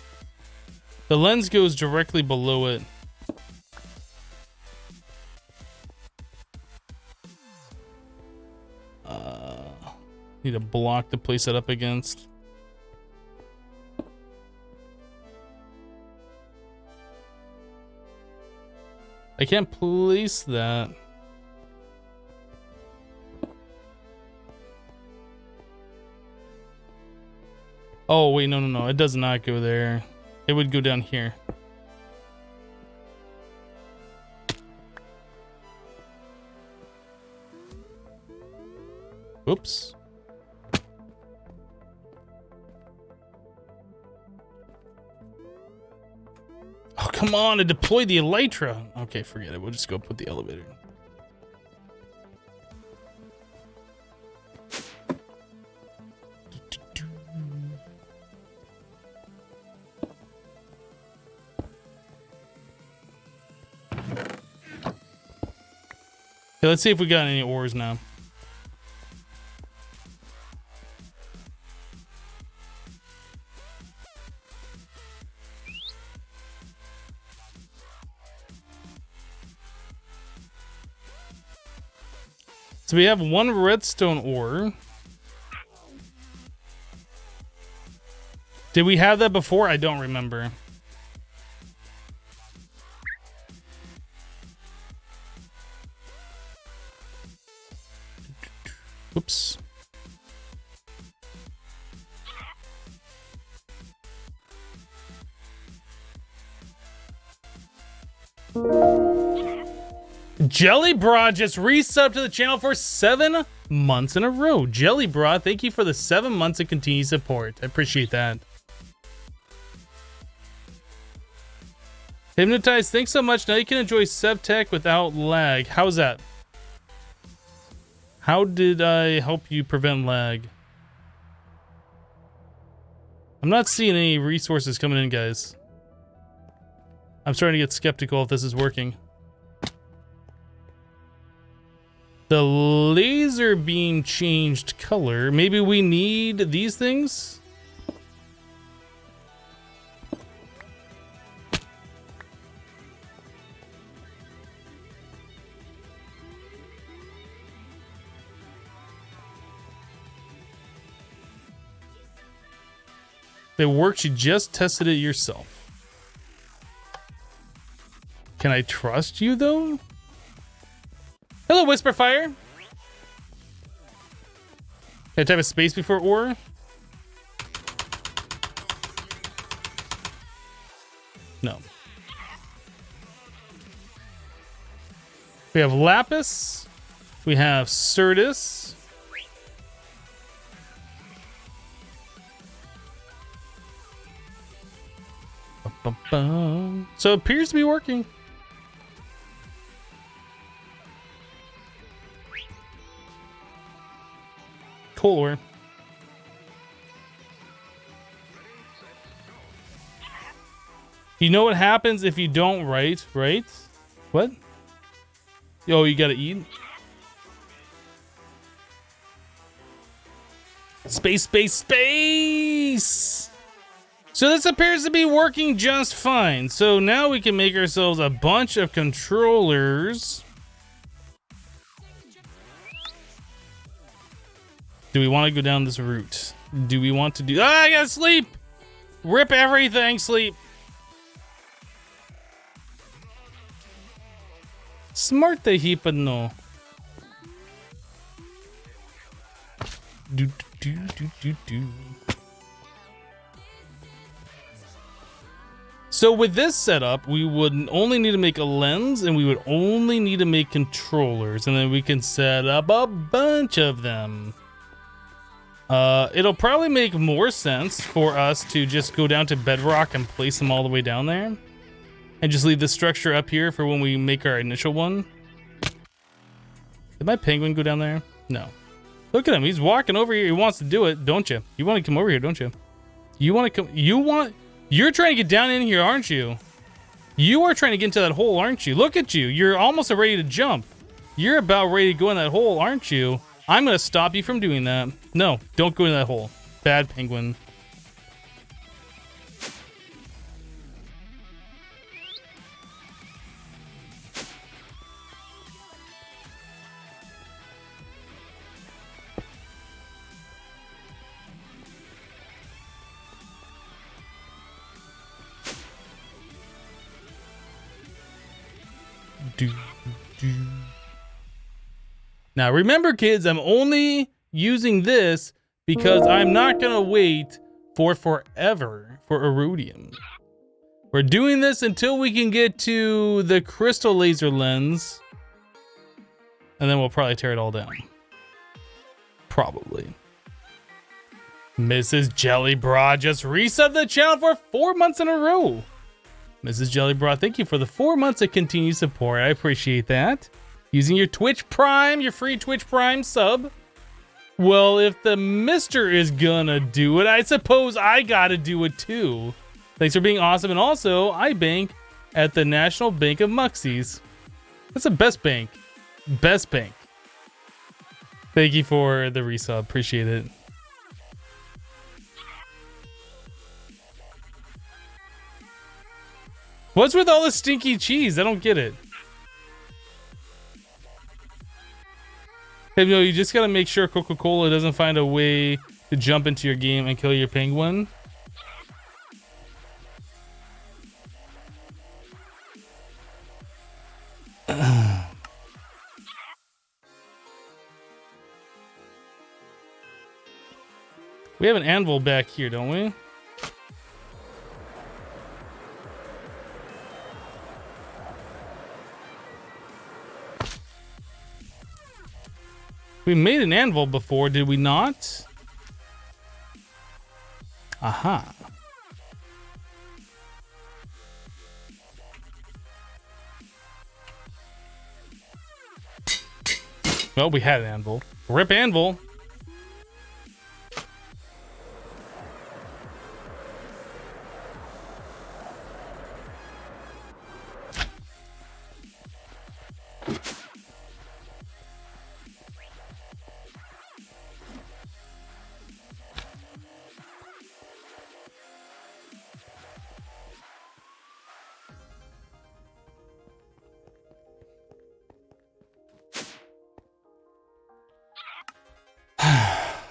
The lens goes directly below it. Need a block to place it up against. I can't place that. Oh, wait, no. It does not go there. It would go down here. Oops. Oh, come on, to deploy the elytra. Okay, forget it. We'll just go put the elevator. Okay, let's see if we got any ores now. So we have one redstone ore. Did we have that before? I don't remember. Oops. Jelly Bra just resubbed to the channel for 7 months in a row. Jelly Bra, thank you for the 7 months of continued support. I appreciate that. Hypnotized, thanks so much. Now you can enjoy SevTech without lag. How's that? How did I help you prevent lag? I'm not seeing any resources coming in, guys. I'm starting to get skeptical if this is working. The laser beam changed color. Maybe we need these things? If it works, you just tested it yourself. Can I trust you, though? Hello, Whisperfire. Can I type a space before or? No. We have Lapis. We have Certus. So it appears to be working. Cool. You know what happens if you don't write, right? What? Oh, you gotta eat? Space, space, space! So this appears to be working just fine. So now we can make ourselves a bunch of controllers. Do we want to go down this route? Do we want to do... Ah, I gotta sleep! Rip everything, sleep! Smart the heap, but no. Do, do, do, do, do. So with this setup, we would only need to make a lens, and we would only need to make controllers, and then we can set up a bunch of them. It'll probably make more sense for us to just go down to bedrock and place them all the way down there. And just leave the structure up here for when we make our initial one. Did my penguin go down there? No. Look at him, he's walking over here. He wants to do it, don't you? You want to come over here, don't you? You want to come, you're trying to get down in here, aren't you? You are trying to get into that hole, aren't you? Look at you, you're almost ready to jump. You're about ready to go in that hole, aren't you? I'm gonna stop you from doing that. No, don't go in that hole. Bad penguin. Now remember, kids, I'm only using this because I'm not gonna wait for forever for Iridium. We're doing this until we can get to the crystal laser lens, and then we'll probably tear it all down. Probably. Mrs. Jellybra just resubbed the channel for 4 months in a row. Mrs. Jellybra, thank you for the 4 months of continued support. I appreciate that. Using your Twitch Prime, your free Twitch Prime sub. Well, if the mister is gonna do it, I suppose I gotta do it too. Thanks for being awesome. And also, I bank at the National Bank of Muxies. That's the best bank. Best bank. Thank you for the resub. Appreciate it. What's with all the stinky cheese? I don't get it. Hey, no, you just gotta make sure Coca-Cola doesn't find a way to jump into your game and kill your penguin. We have an anvil back here, don't we? We made an anvil before, did we not? Aha. Well, we had an anvil. Rip anvil.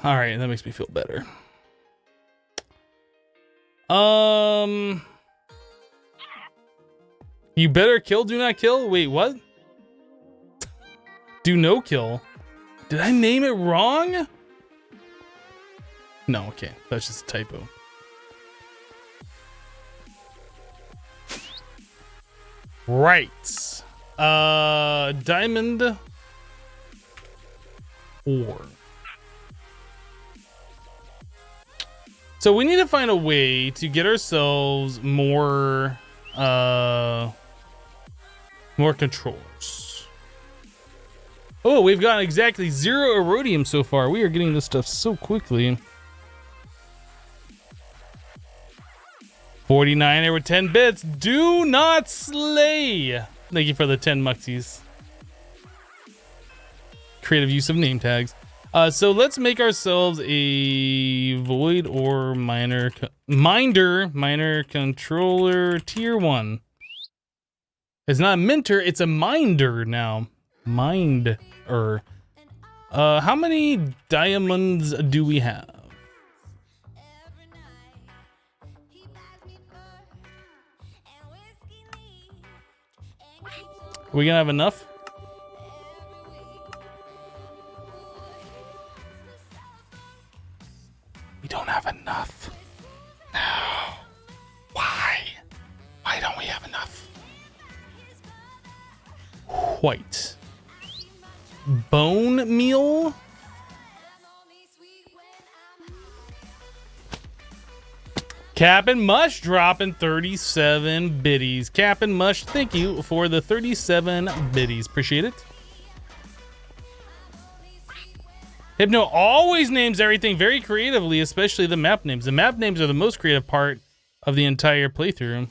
All right, that makes me feel better. You better kill, do not kill? Wait, what? Do no kill. Did I name it wrong? No, okay. That's just a typo. Right. Diamond ore. So we need to find a way to get ourselves more controllers. Oh, we've got exactly 0 erodium so far. We are getting this stuff so quickly. 49 over 10 bits. Do not slay. Thank you for the 10 muxies. Creative use of name tags. So let's make ourselves a void or minor controller tier 1. It's not a minter, it's a minder now. Minder. How many diamonds do we have? Are we gonna have enough? We don't have enough. No. Why? Why don't we have enough? White. Bone meal? Cap and Mush dropping 37 biddies. Cap and Mush, thank you for the 37 biddies. Appreciate it. Hypno always names everything very creatively, especially the map names. The map names are the most creative part of the entire playthrough.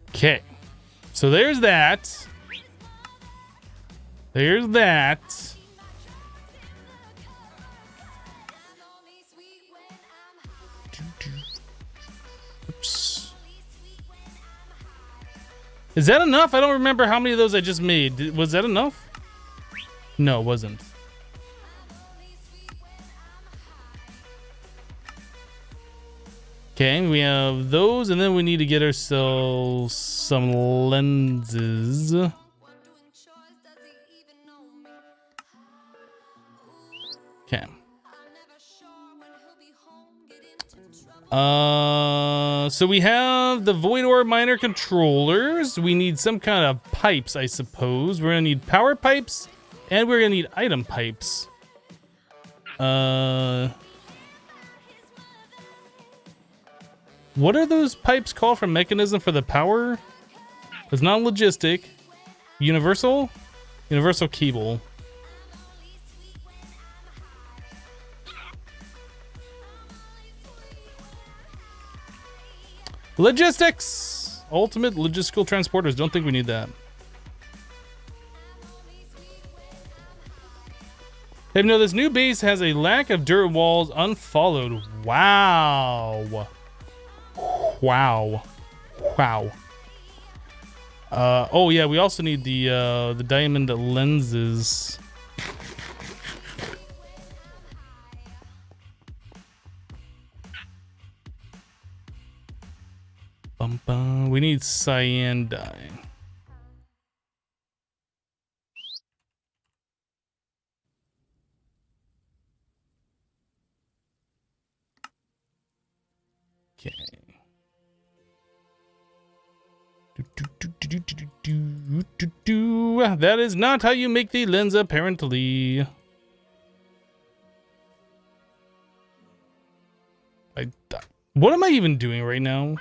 Okay, so there's that. There's that. Oops. Is that enough? I don't remember how many of those I just made. Was that enough? No, it wasn't. Okay, we have those, and then we need to get ourselves some lenses. Okay. So we have the Void Orb Miner controllers. We need some kind of pipes, I suppose. We're gonna need power pipes, and we're gonna need item pipes. What are those pipes called for mechanism for the power? It's not logistic. Universal? Universal cable. Logistics! Ultimate logistical transporters. Don't think we need that. Hey, no, this new base has a lack of dirt walls unfollowed. Wow. Wow. Wow. Oh yeah, we also need the diamond lenses. Bum, bum. We need cyan dye. Okay. That is not how you make the lens, apparently. What am I even doing right now?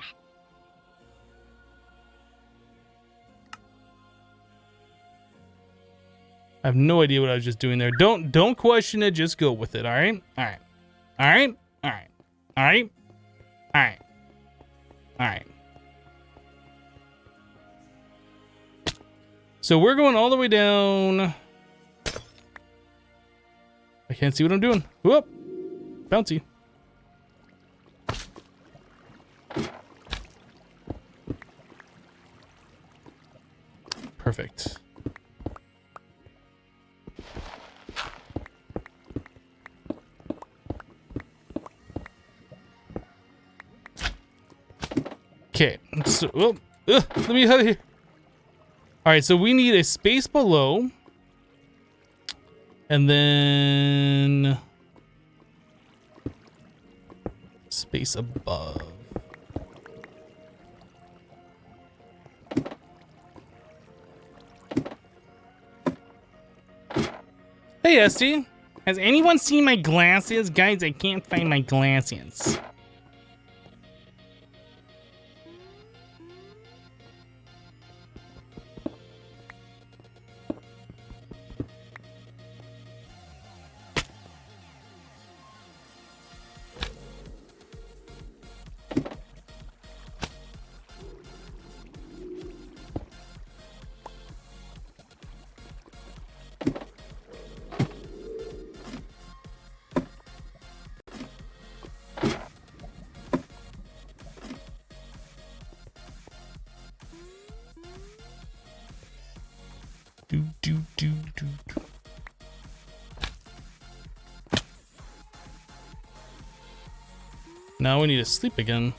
I have no idea what I was just doing there. Don't question it, just go with it, alright? Alright. Alright? Alright. Alright? Alright. Alright. So we're going all the way down. I can't see what I'm doing. Whoop. Bouncy. Perfect. Okay. So, let me out of here. All right, so we need a space below, and then space above. Hey, Esty. Has anyone seen my glasses? Guys, I can't find my glasses. Now we need to sleep again.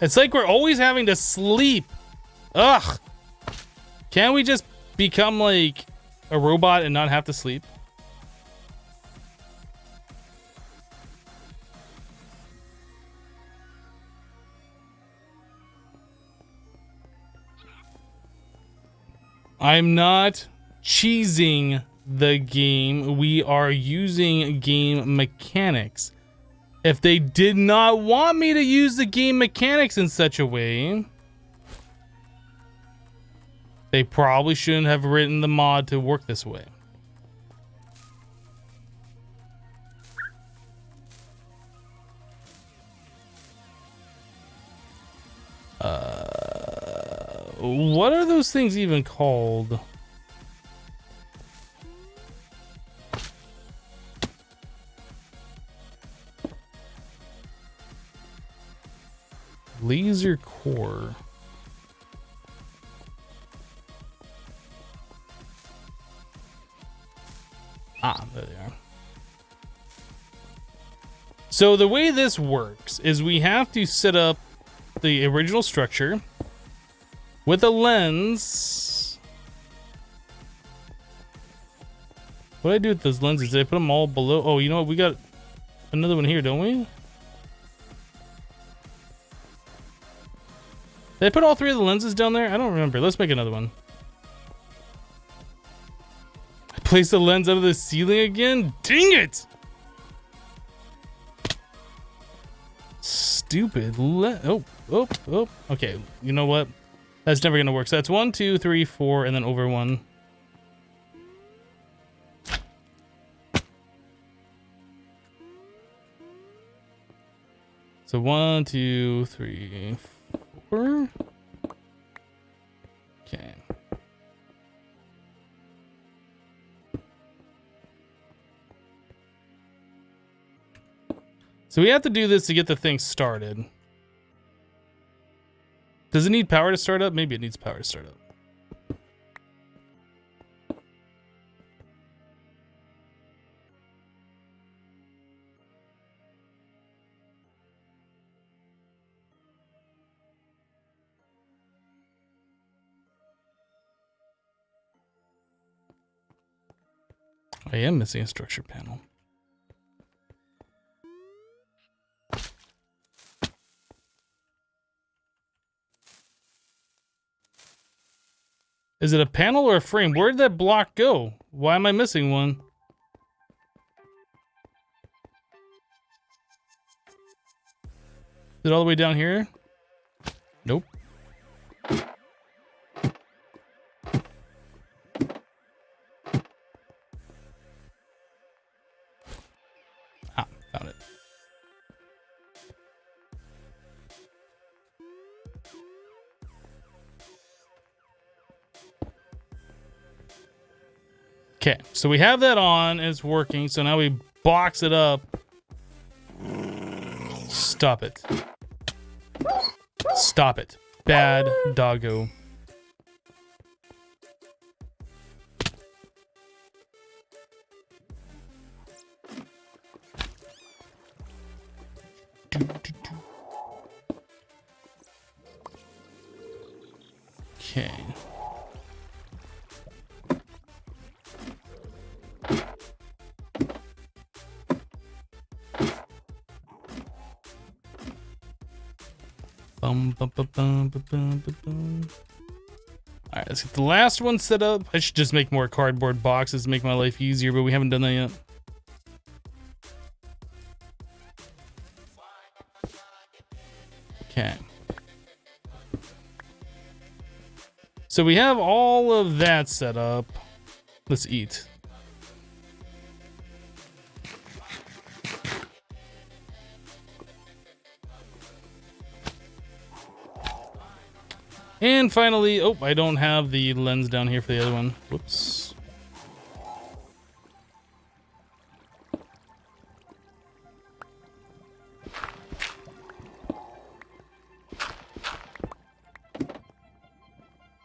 It's like we're always having to sleep. Ugh. Can't we just become like a robot and not have to sleep? I'm not cheesing the game. We are using game mechanics. If they did not want me to use the game mechanics in such a way, they probably shouldn't have written the mod to work this way. What are those things even called? Laser core. Ah, there they are. So the way this works is we have to set up the original structure with a lens. What do I do with those lenses? Did I put them all below? Oh, you know what? We got another one here, don't we? Did I put all three of the lenses down there? I don't remember. Let's make another one. I placed the lens out of the ceiling again? Dang it! Stupid. Oh. Okay, you know what? That's never gonna work. So that's 1, 2, 3, 4, and then over 1. So 1, 2, 3, 4. Okay. So we have to do this to get the thing started. Does it need power to start up? Maybe it needs power to start up. I am missing a structure panel. Is it a panel or a frame? Where did that block go? Why am I missing one? Is it all the way down here? Nope. Ah, found it. Okay, so we have that on, it's working, so now we box it up. Stop it. Stop it. Bad doggo. Okay. Bum, bum, bum, bum, bum, bum, bum, bum. All right, let's get the last one set up. I should just make more cardboard boxes to make my life easier, but we haven't done that yet. Okay. So we have all of that set up. Let's eat. And finally, oh, I don't have the lens down here for the other one. Whoops.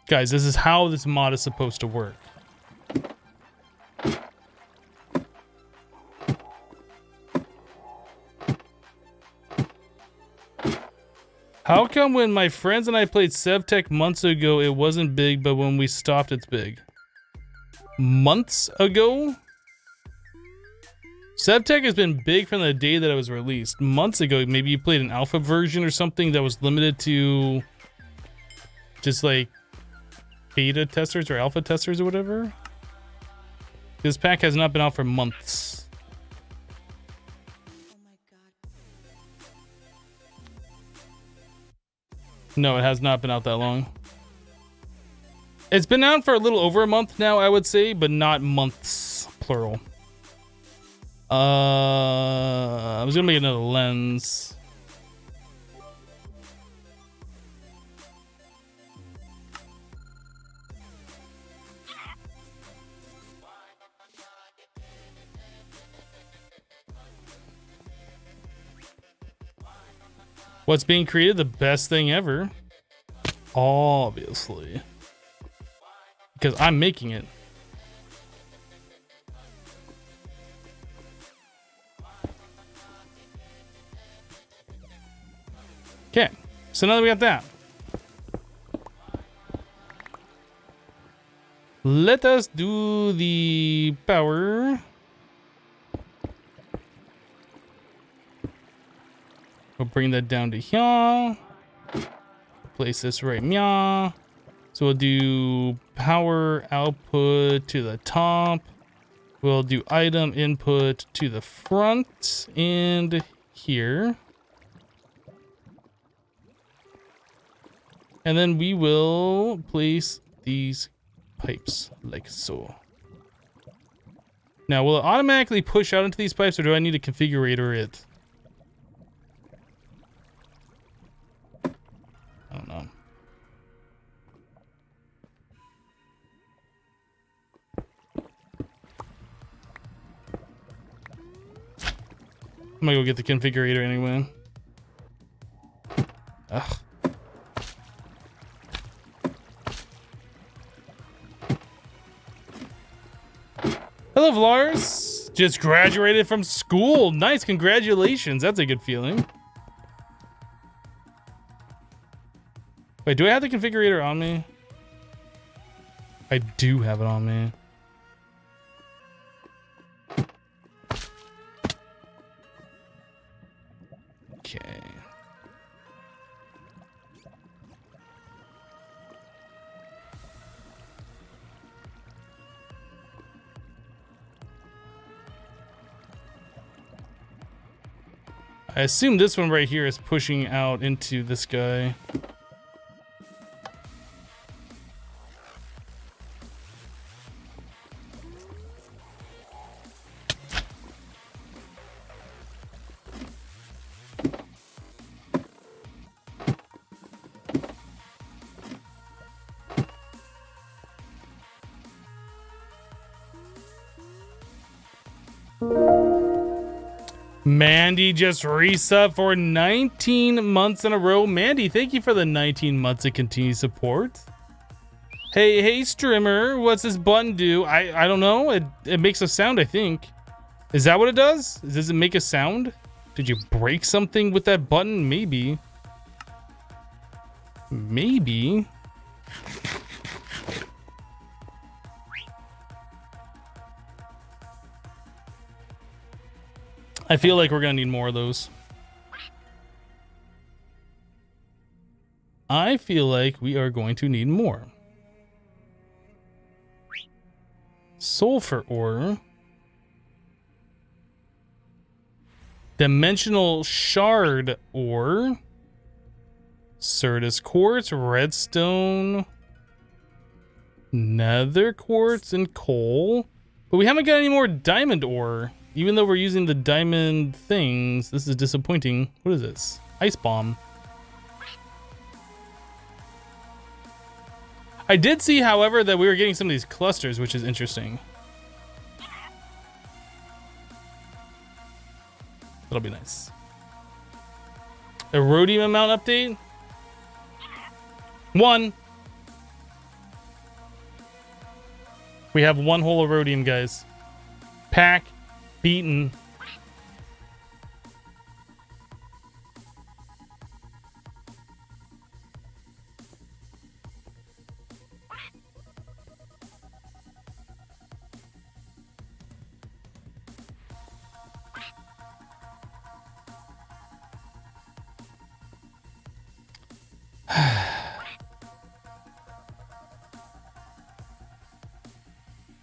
Guys, this is how this mod is supposed to work. How come when my friends and I played SevTech months ago, it wasn't big, but when we stopped, it's big? Months ago? SevTech has been big from the day that it was released. Months ago, maybe you played an alpha version or something that was limited to just like beta testers or alpha testers or whatever. This pack has not been out for months. No, it has not been out that long. It's been out for a little over a month now, I would say, but not months, plural. I was gonna make another lens. What's being created? The best thing ever. Obviously. Because I'm making it. Okay. So now that we got that, let us do the power. We'll bring that down to here. Place this right here. So we'll do power output to the top. We'll do item input to the front and here. And then we will place these pipes like so. Now, will it automatically push out into these pipes, or do I need a configurator it? I don't know. I'm gonna go get the configurator anyway. Ugh. Hello, Lars. Just graduated from school. Nice, congratulations. That's a good feeling. Wait, do I have the configurator on me? I do have it on me. I assume this one right here is pushing out into this guy. Mandy just resub for 19 months in a row. Mandy, thank you for the 19 months of continued support. Hey, streamer, what's this button do? I don't know. It makes a sound, I think. Is that what it does? Does it make a sound? Did you break something with that button? Maybe. Maybe. I feel like we're gonna need more of those. I feel like we are going to need more. Sulfur ore. Dimensional shard ore. Certus quartz, redstone, nether quartz, and coal. But we haven't got any more diamond ore. Even though we're using the diamond things, this is disappointing. What is this? Ice bomb. I did see, however, that we were getting some of these clusters, which is interesting. That'll be nice. Erodium amount update? 1. We have 1 whole erodium, guys. Pack. Beaten.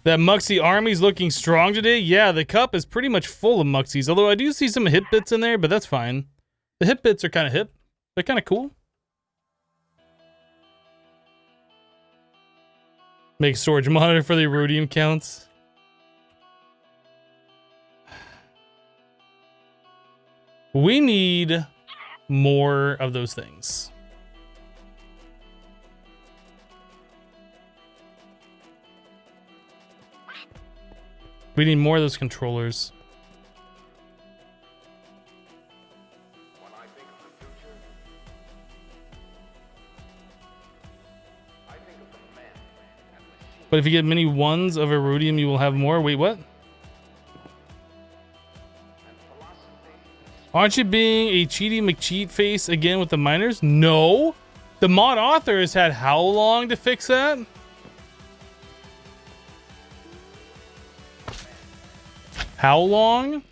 That Muxie army's looking strong today. Yeah, the cup is pretty much full of Muxies. Although I do see some hip bits in there, but that's fine. The hip bits are kind of hip. They're kind of cool. Make storage monitor for the erodium counts. We need more of those things. We need more of those controllers. But if you get many ones of erodium, you will have more. Wait, what? Aren't you being a cheaty McCheat face again with the miners? No. The mod author has had how long to fix that? How long?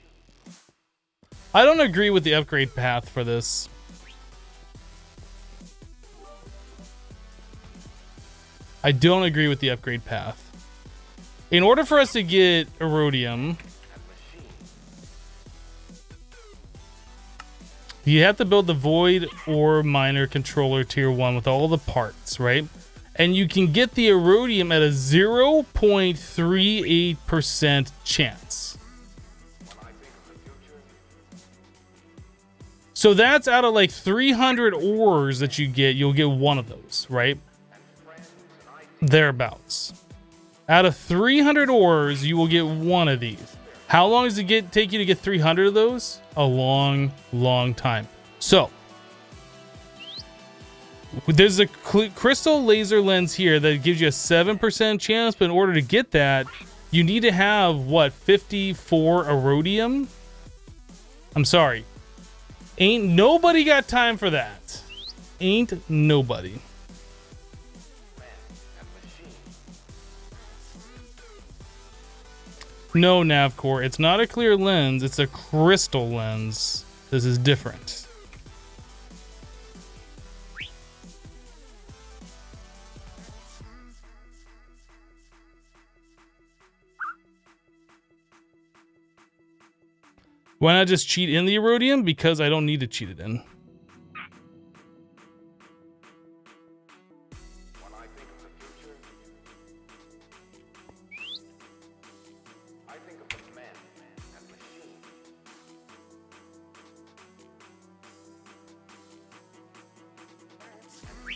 I don't agree with the upgrade path for this. I don't agree with the upgrade path. In order for us to get erodium, you have to build the void ore miner controller tier 1 with all the parts, right? And you can get the erodium at a 0.38% chance. So that's out of like 300 ores that you get, you'll get 1 of those, right? Thereabouts. Out of 300 ores, you will get 1 of these. How long does it take you to get 300 of those? A long, long time. So, there's a crystal laser lens here that gives you a 7% chance, but in order to get that, you need to have, what, 54 erodium? I'm sorry. Ain't nobody got time for that. Ain't nobody. No, Navcore, it's not a clear lens, it's a crystal lens. This is different. Why not just cheat in the Erodium? Because I don't need to cheat it in. When I think of the future, I think of the man and machine.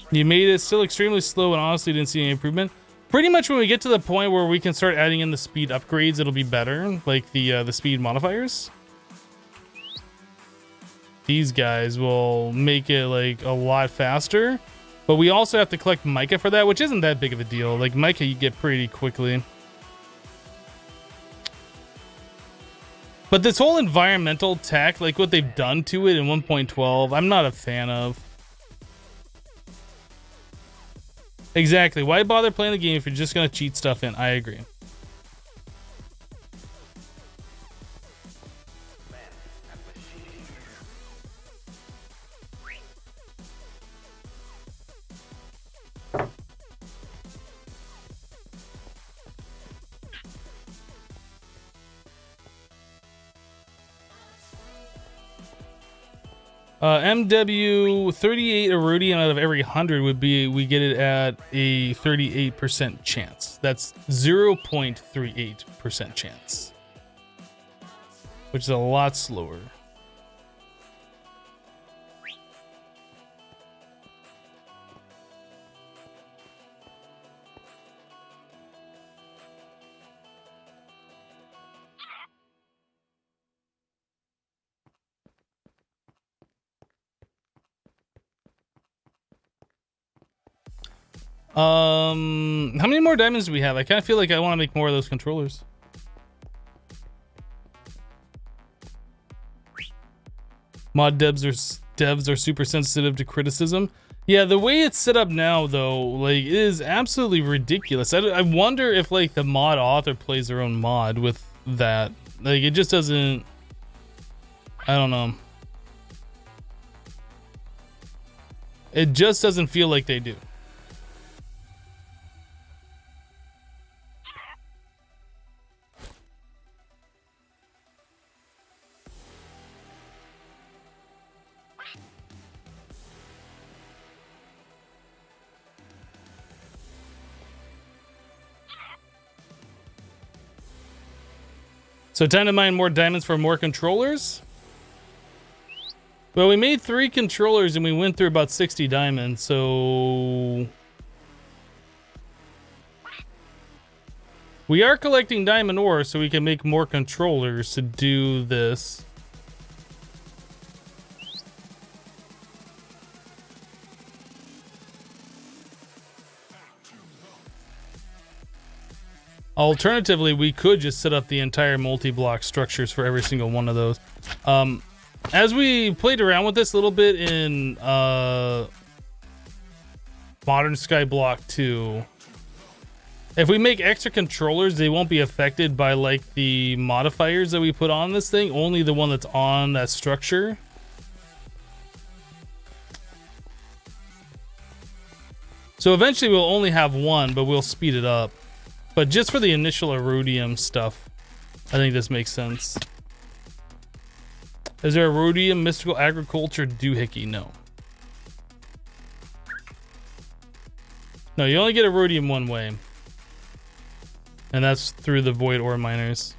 You made it still extremely slow and honestly didn't see any improvement. Pretty much when we get to the point where we can start adding in the speed upgrades, it'll be better, like the speed modifiers. These guys will make it like a lot faster, but we also have to collect mica for that, which isn't that big of a deal. Like mica you get pretty quickly. But this whole environmental tech, like what they've done to it in 1.12, I'm not a fan of. Exactly. Why bother playing the game if you're just going to cheat stuff in? I agree. MW 38 Erodium out of every 100 would be, we get it at a 38% chance. That's 0.38% chance, which is a lot slower. How many more diamonds do we have? I kind of feel like I want to make more of those controllers. Mod devs are super sensitive to criticism. Yeah, the way it's set up now, though, like, it is absolutely ridiculous. I wonder if, like, the mod author plays their own mod with that. Like, it just doesn't... I don't know. It just doesn't feel like they do. So time to mine more diamonds for more controllers. Well, we made 3 controllers and we went through about 60 diamonds, so... We are collecting diamond ore so we can make more controllers to do this. Alternatively, we could just set up the entire multi-block structures for every single one of those. As we played around with this a little bit in Modern Skyblock 2, if we make extra controllers, they won't be affected by like the modifiers that we put on this thing, only the one that's on that structure. So eventually we'll only have one, but we'll speed it up. But just for the initial Erodium stuff, I think this makes sense. Is there Erodium mystical agriculture doohickey? No. No, you only get Erodium one way. And that's through the void ore miners.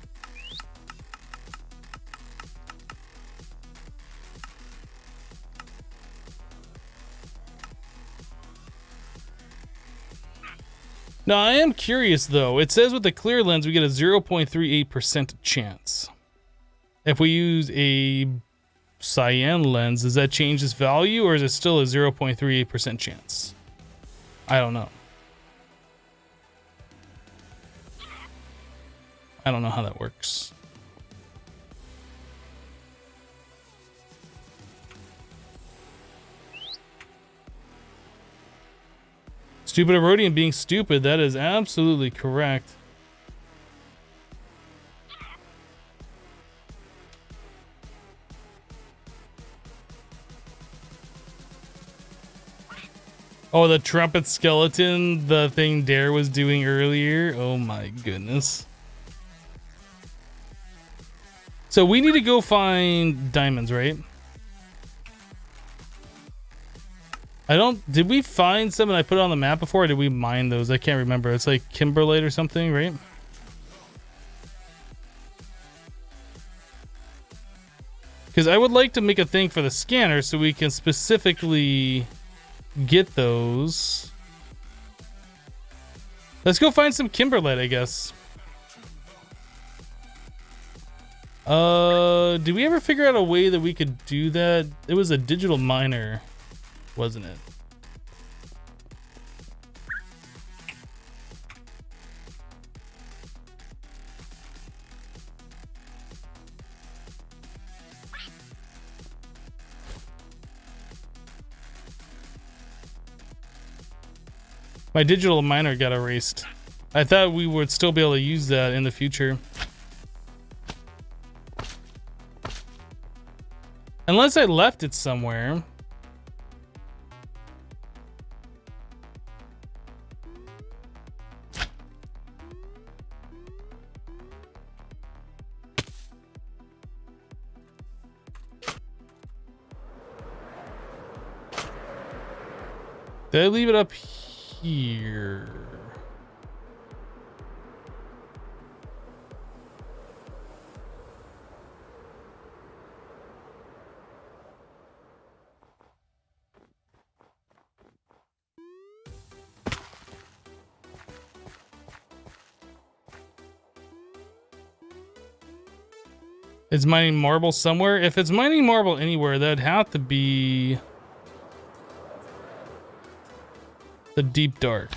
Now, I am curious, though. It says with the clear lens, we get a 0.38% chance. If we use a cyan lens, does that change this value, or is it still a 0.38% chance? I don't know. I don't know how that works. Stupid Erodium being stupid, that is absolutely correct. Oh, the trumpet skeleton, the thing Dare was doing earlier. Oh my goodness. So we need to go find diamonds, right? Did we find some and I put it on the map before, or did we mine those? I can't remember. It's like kimberlite or something, right? Because I would like to make a thing for the scanner so we can specifically get those. Let's go find some kimberlite, I guess. Did we ever figure out a way that we could do that? It was a digital miner, wasn't it? My digital miner got erased. I thought we would still be able to use that in the future. Unless I left it somewhere. Did I leave it up here? Is mining marble somewhere? If it's mining marble anywhere, that'd have to be the deep dark.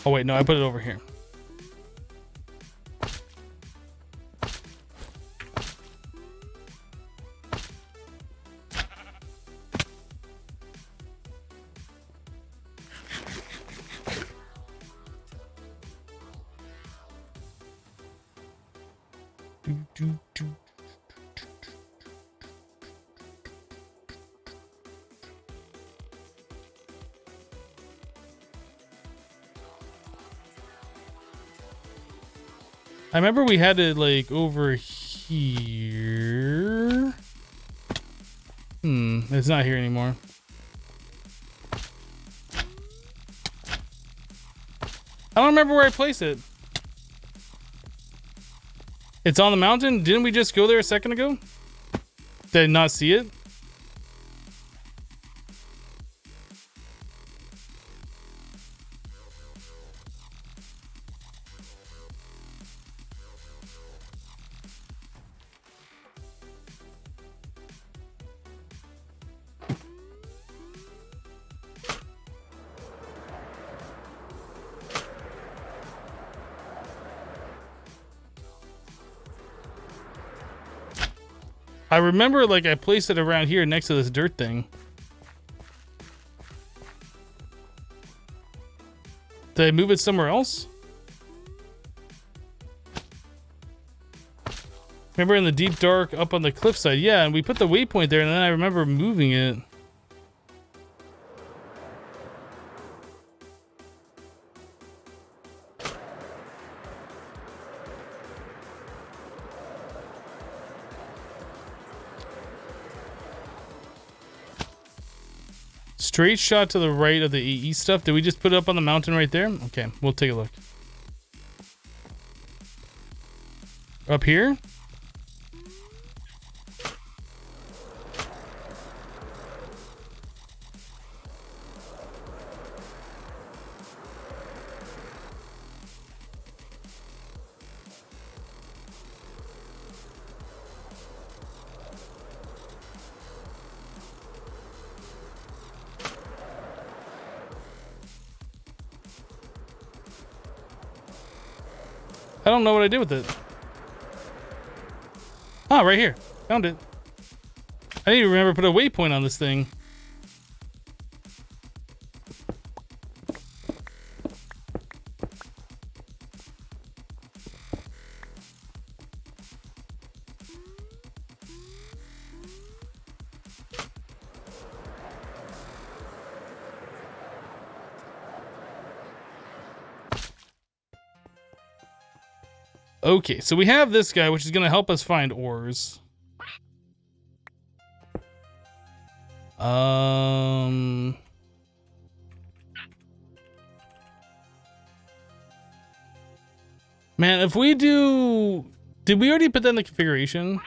Oh wait, no, I put it over here. I remember we had it like over here. It's not here anymore. I don't remember where I placed it. It's on the mountain? Didn't we just go there a second ago? Did I not see it? I remember like I placed it around here next to this dirt thing. Did I move it somewhere else? Remember in the deep dark up on the cliffside? Yeah, and we put the waypoint there and then I remember moving it. Straight shot to the right of the AE stuff. Did we just put it up on the mountain right there? Okay, we'll take a look. Up here? I don't know what I did with it. Ah, right here. Found it. I need to remember to put a waypoint on this thing. Okay, so we have this guy, which is going to help us find ores. Man, if we do... Did we already put that in the configuration?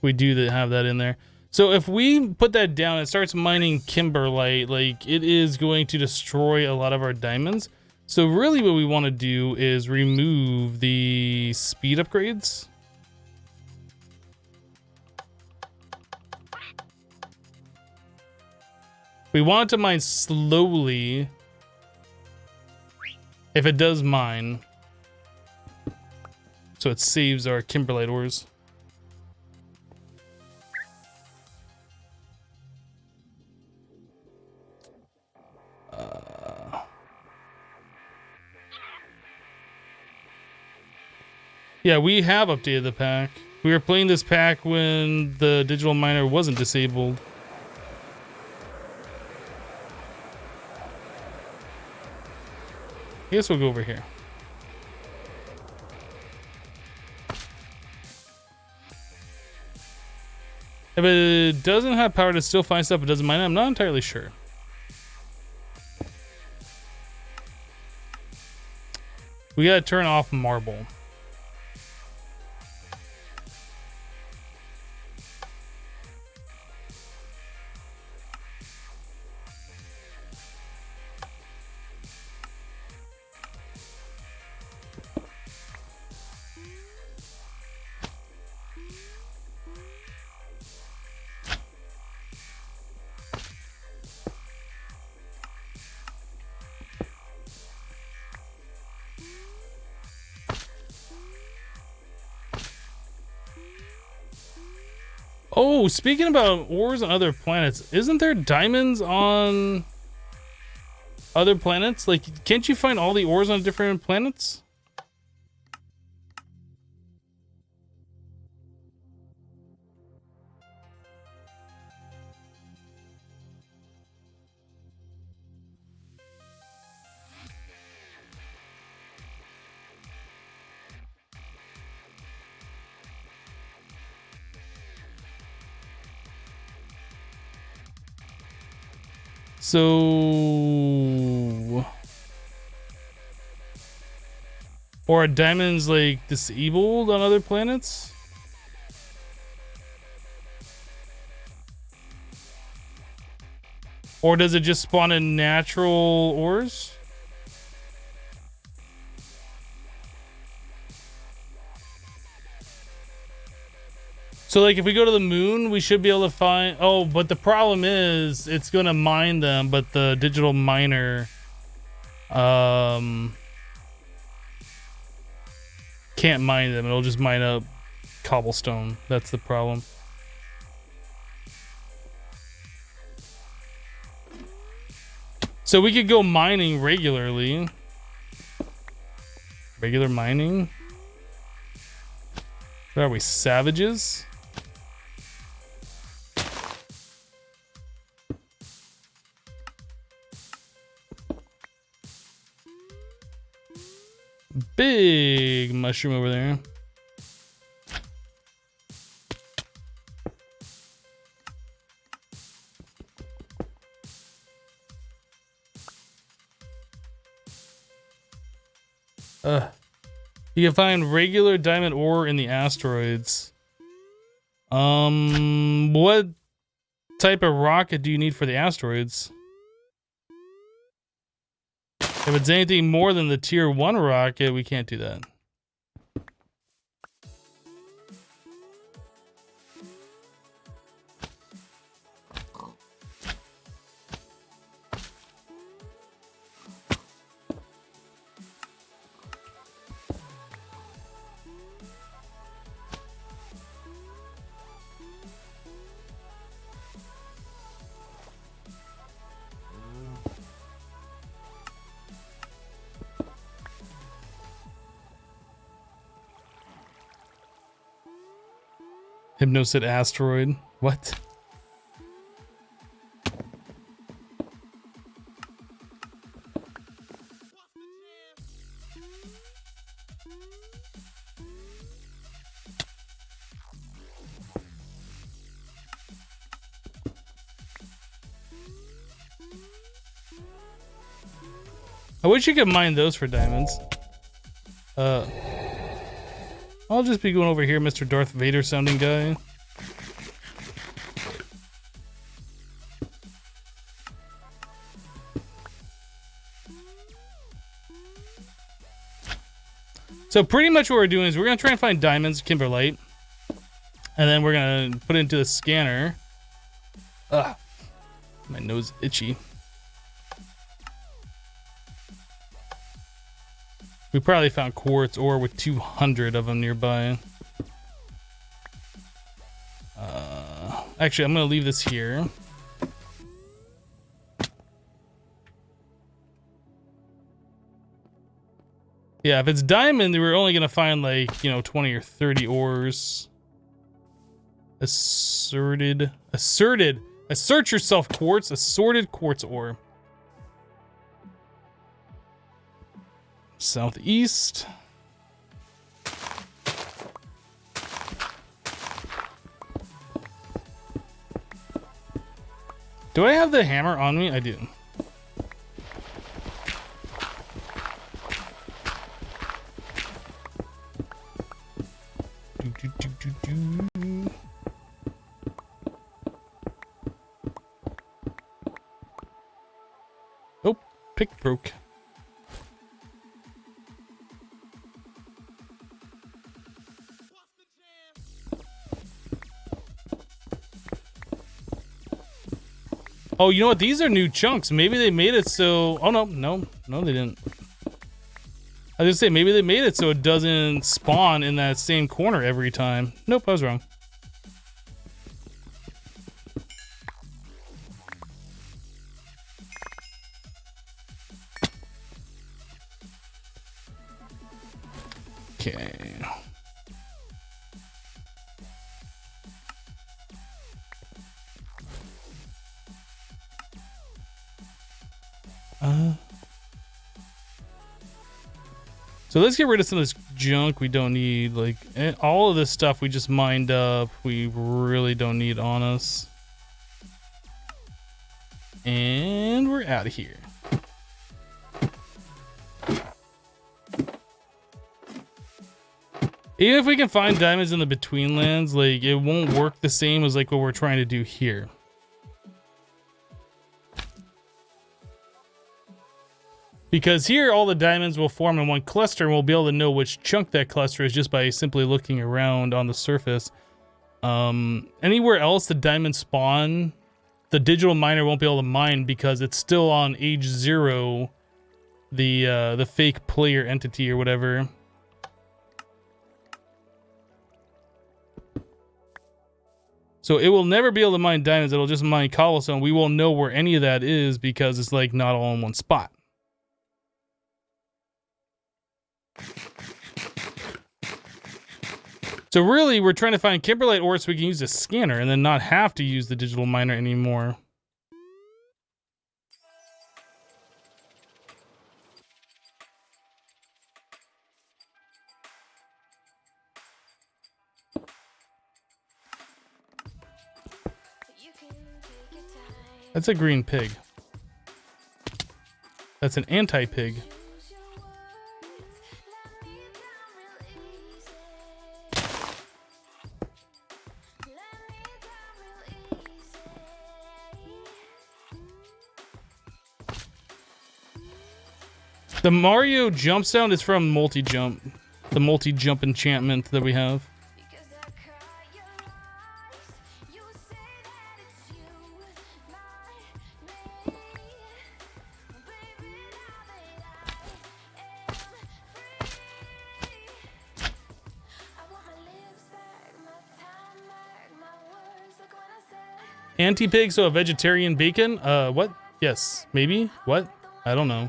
We do have that in there. So if we put that down, it starts mining kimberlite. Like, it is going to destroy a lot of our diamonds. So really what we want to do is remove the speed upgrades. We want it to mine slowly. If it does mine. So it saves our kimberlite ores. Yeah, we have updated the pack. We were playing this pack when the digital miner wasn't disabled. I guess we'll go over here. If it doesn't have power to still find stuff, it doesn't mine. I'm not entirely sure. We gotta turn off marble. Oh, speaking about ores on other planets, isn't there diamonds on other planets? Like, can't you find all the ores on different planets? So, or are diamonds like disabled on other planets? Or does it just spawn in natural ores? So like if we go to the moon, we should be able to find... Oh, but the problem is it's going to mine them, but the digital miner can't mine them. It'll just mine up cobblestone. That's the problem. So we could go mining regularly. Regular mining? What are we, savages? Big mushroom over there. You can find regular diamond ore in the asteroids. What type of rocket do you need for the asteroids? If it's anything more than the tier 1 rocket, we can't do that. Hypnosid asteroid. What? I wish you could mine those for diamonds. I'll just be going over here, Mr. Darth Vader sounding guy. So pretty much what we're doing is we're gonna try and find diamonds, kimberlite, and then we're gonna put it into the scanner. Ugh, my nose is itchy. We probably found quartz ore with 200 of them nearby. Actually, I'm gonna leave this here. Yeah, if it's diamond, we're only gonna find like, 20 or 30 ores. Assert yourself, quartz. Assorted quartz ore. Southeast. Do I have the hammer on me? I do. Oh, pick broke. Oh, you know what? These are new chunks. Maybe they made it so... Oh, no, they didn't. I was gonna say, maybe they made it so it doesn't spawn in that same corner every time. Nope, I was wrong. Okay. So let's get rid of some of this junk we don't need. Like, all of this stuff we just mined up, we really don't need on us. And we're out of here. Even if we can find diamonds in the between lands, like, it won't work the same as like what we're trying to do here. Because here, all the diamonds will form in one cluster, and we'll be able to know which chunk that cluster is just by simply looking around on the surface. Anywhere else the diamonds spawn, the digital miner won't be able to mine because it's still on age 0, the fake player entity or whatever. So it will never be able to mine diamonds. It'll just mine cobblestone. We won't know where any of that is because it's like not all in one spot. So really, we're trying to find kimberlite ore so we can use a scanner and then not have to use the digital miner anymore. That's a green pig. That's an anti-pig. The Mario jump sound is from multi-jump. The multi-jump enchantment that we have. Anti-pig, so a vegetarian bacon? What? Yes, maybe? What? I don't know.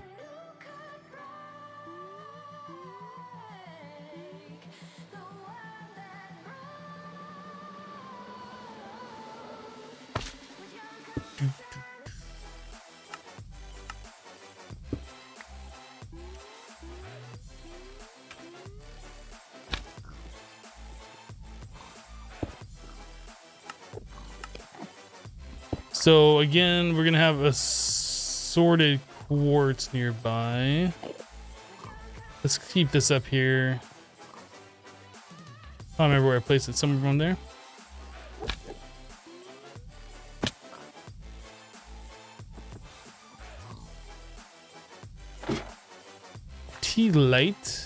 So again, we're gonna have assorted quartz nearby. Let's keep this up here. I don't remember where I placed it. Somewhere around there. Tea light.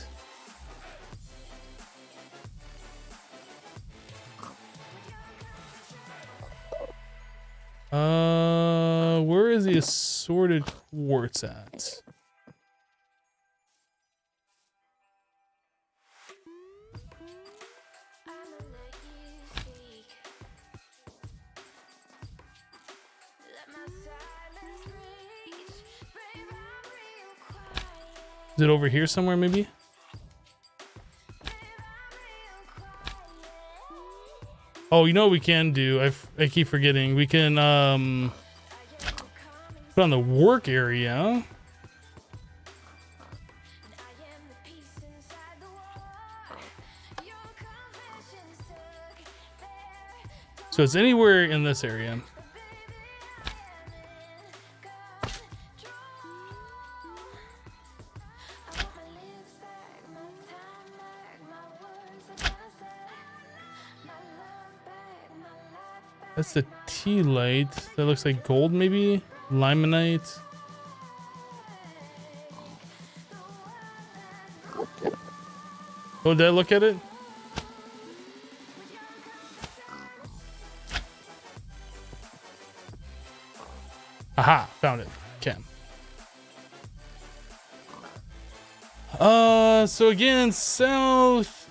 Where is the assorted quartz at? Is it over here somewhere, maybe? Oh, you know what we can do? I keep forgetting. We can put on the work area. So it's anywhere in this area. That's the tea light. That looks like gold, maybe? Limonite. Oh, did I look at it? Aha, found it. Okay. So again, southeast.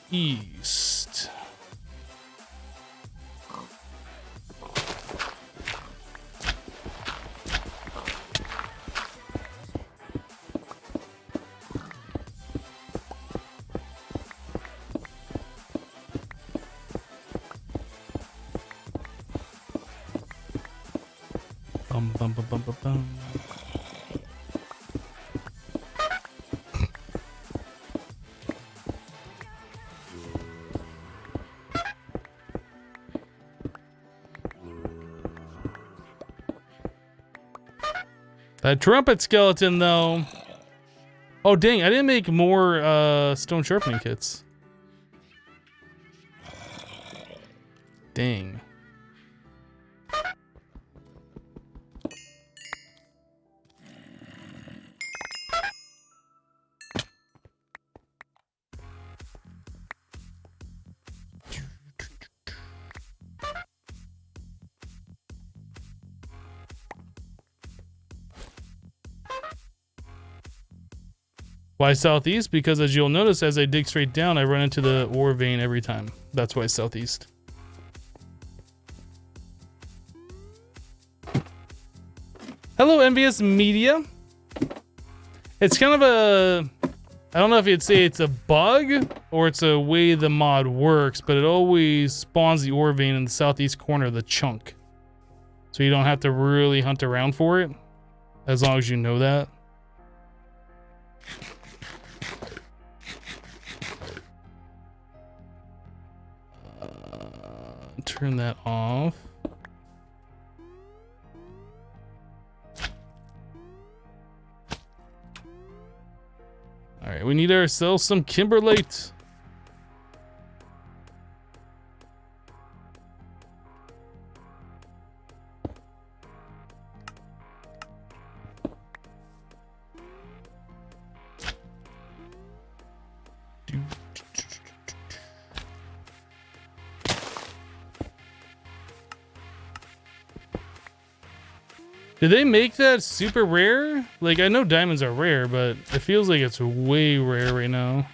Bum, bum, bum, bum, bum, bum. That trumpet skeleton, though. Oh, dang. I didn't make more stone sharpening kits. Dang. Why southeast? Because as you'll notice, as I dig straight down, I run into the ore vein every time. That's why southeast. Hello, Envious Media. It's kind of a... I don't know if you'd say it's a bug or it's a way the mod works, but it always spawns the ore vein in the southeast corner of the chunk. So you don't have to really hunt around for it, as long as you know that. Turn that off. All right, we need ourselves some kimberlite. Did they make that super rare? Like, I know diamonds are rare, but it feels like it's way rare right now.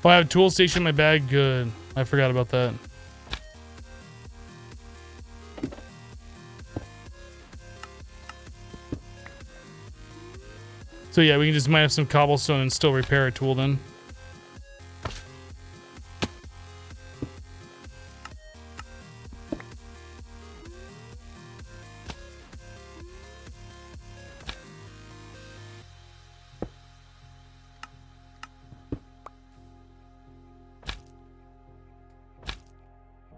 Oh, I have a tool station in my bag. Good. I forgot about that. So yeah, we can just might have some cobblestone and still repair a tool then.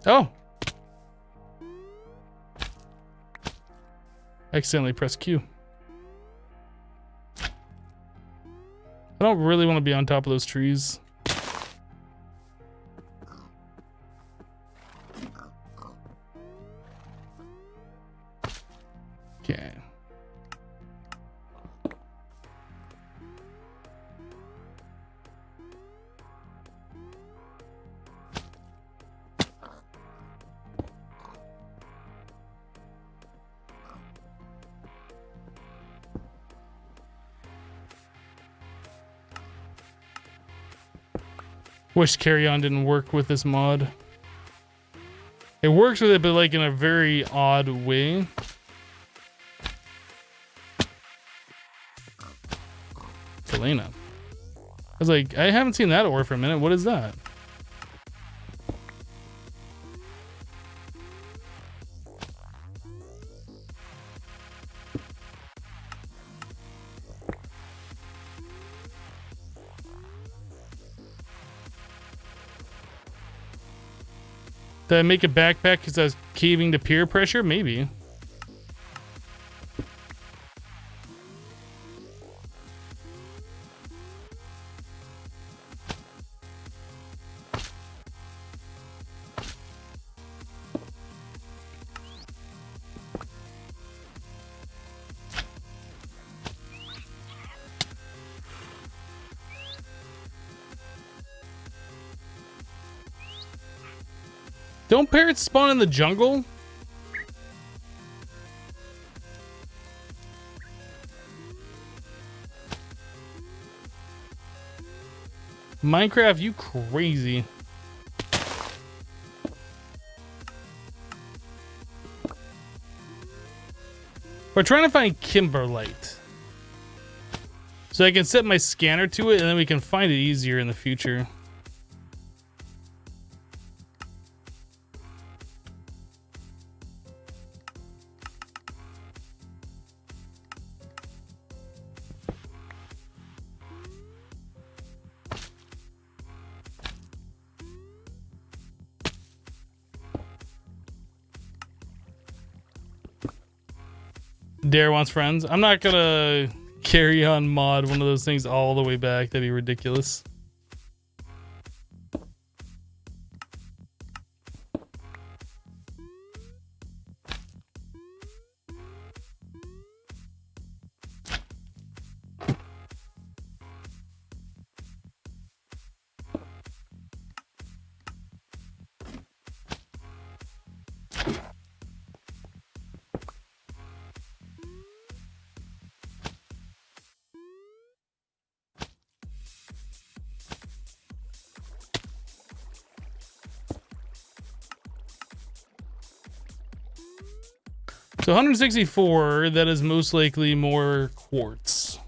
Oh! Accidentally pressed Q. I don't really want to be on top of those trees. Okay. Wish carry on didn't work with this mod. It works with it, but like in a very odd way. Selena. I was like, I haven't seen that ore for a minute. What is that? Did I make a backpack because I was caving to peer pressure? Maybe. Don't parrots spawn in the jungle? Minecraft, you crazy. We're trying to find kimberlite. So I can set my scanner to it and then we can find it easier in the future. Dare wants friends. I'm not gonna carry on mod one of those things all the way back. That'd be ridiculous. So 164, that is most likely more quartz.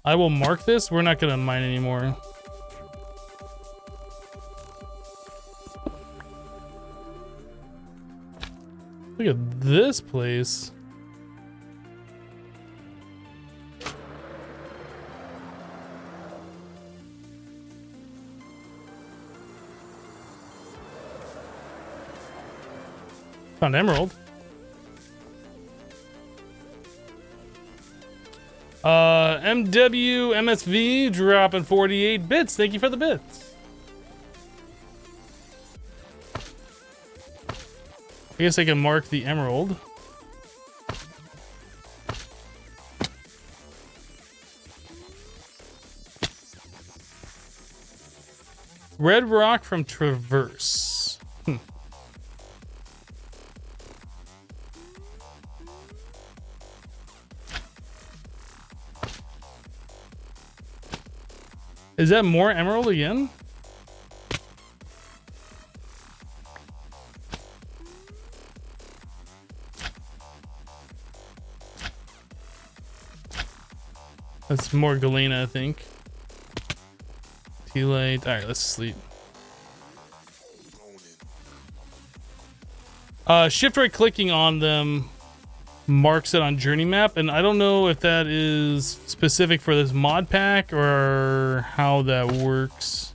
I will mark this. We're not gonna mine anymore. Look at this place. Found emerald. MW MSV dropping 48 bits. Thank you for the bits. I guess I can mark the emerald. Red rock from Traverse. Is that more emerald again? That's more galena, I think. Too late. All right, let's sleep. Shift right clicking on them marks it on journey map, and I don't know if that is specific for this mod pack or how that works.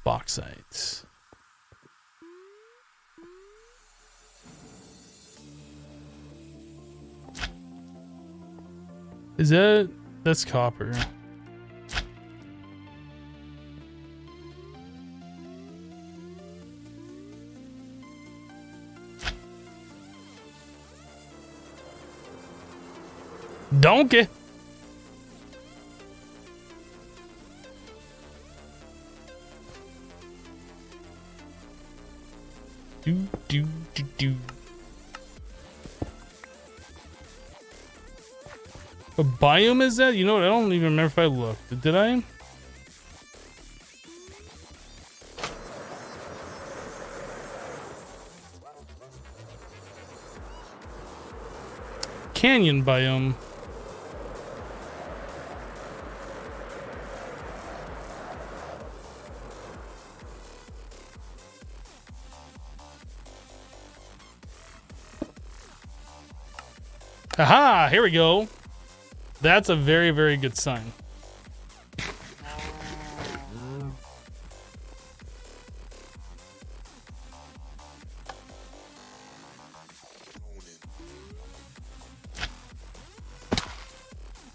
Bauxite. Is that's copper. Donkey. Do. What biome is that? You know what? I don't even remember if I looked. Did I? Canyon biome. Aha! Here we go. That's a very, very good sign.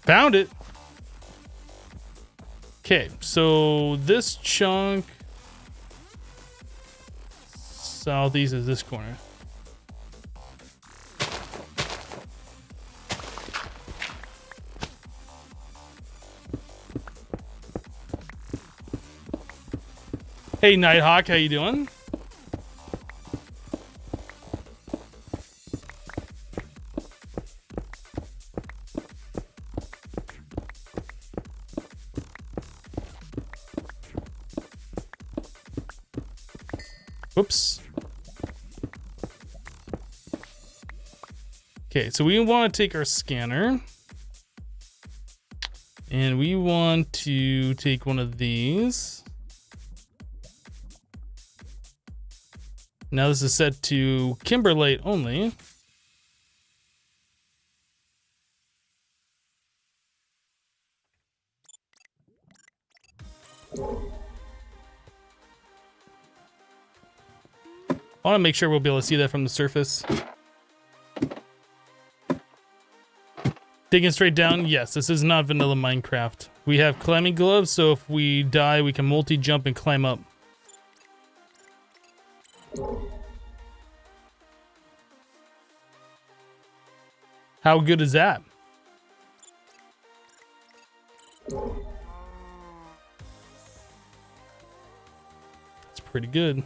Found it. Okay, so this chunk southeast is this corner. Hey Nighthawk, how you doing? Whoops. Okay, so we want to take our scanner and we want to take one of these. Now this is set to kimberlite only. I want to make sure we'll be able to see that from the surface. Digging straight down, yes, this is not vanilla Minecraft. We have climbing gloves, so if we die, we can multi-jump and climb up. How good is that? It's pretty good.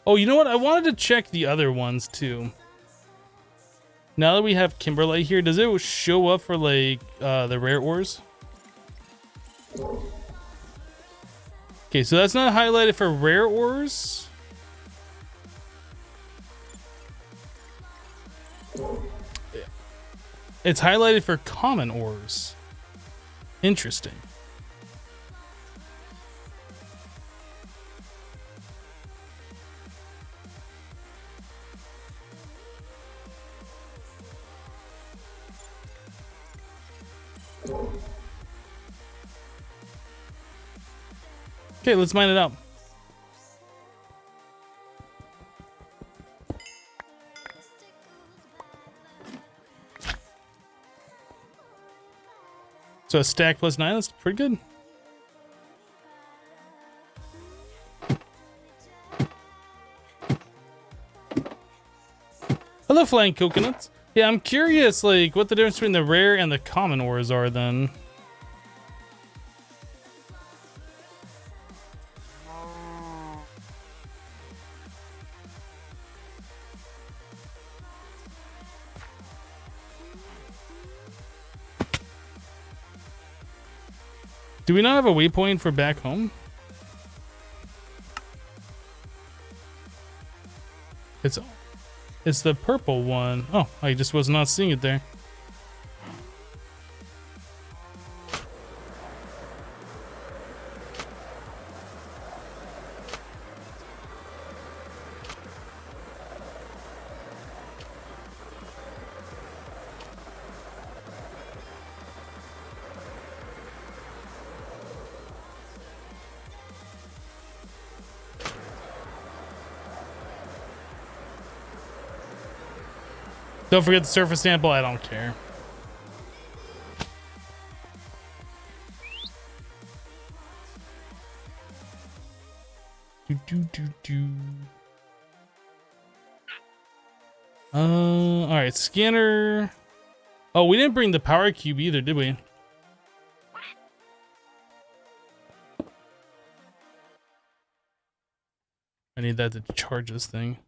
Oh, you know what? I wanted to check the other ones too. Now that we have kimberlite here, does it show up for like the rare ores? Okay, so that's not highlighted for rare ores. It's highlighted for common ores. Interesting. Okay, let's mine it out. So a stack plus 9, that's pretty good. Hello, flying coconuts. Yeah, I'm curious, like, what the difference between the rare and the common ores are then. Do we not have a waypoint for back home? It's the purple one. Oh, I just was not seeing it there. Don't forget the surface sample. I don't care. All right, scanner. Oh, we didn't bring the power cube either, did we? I need that to charge this thing.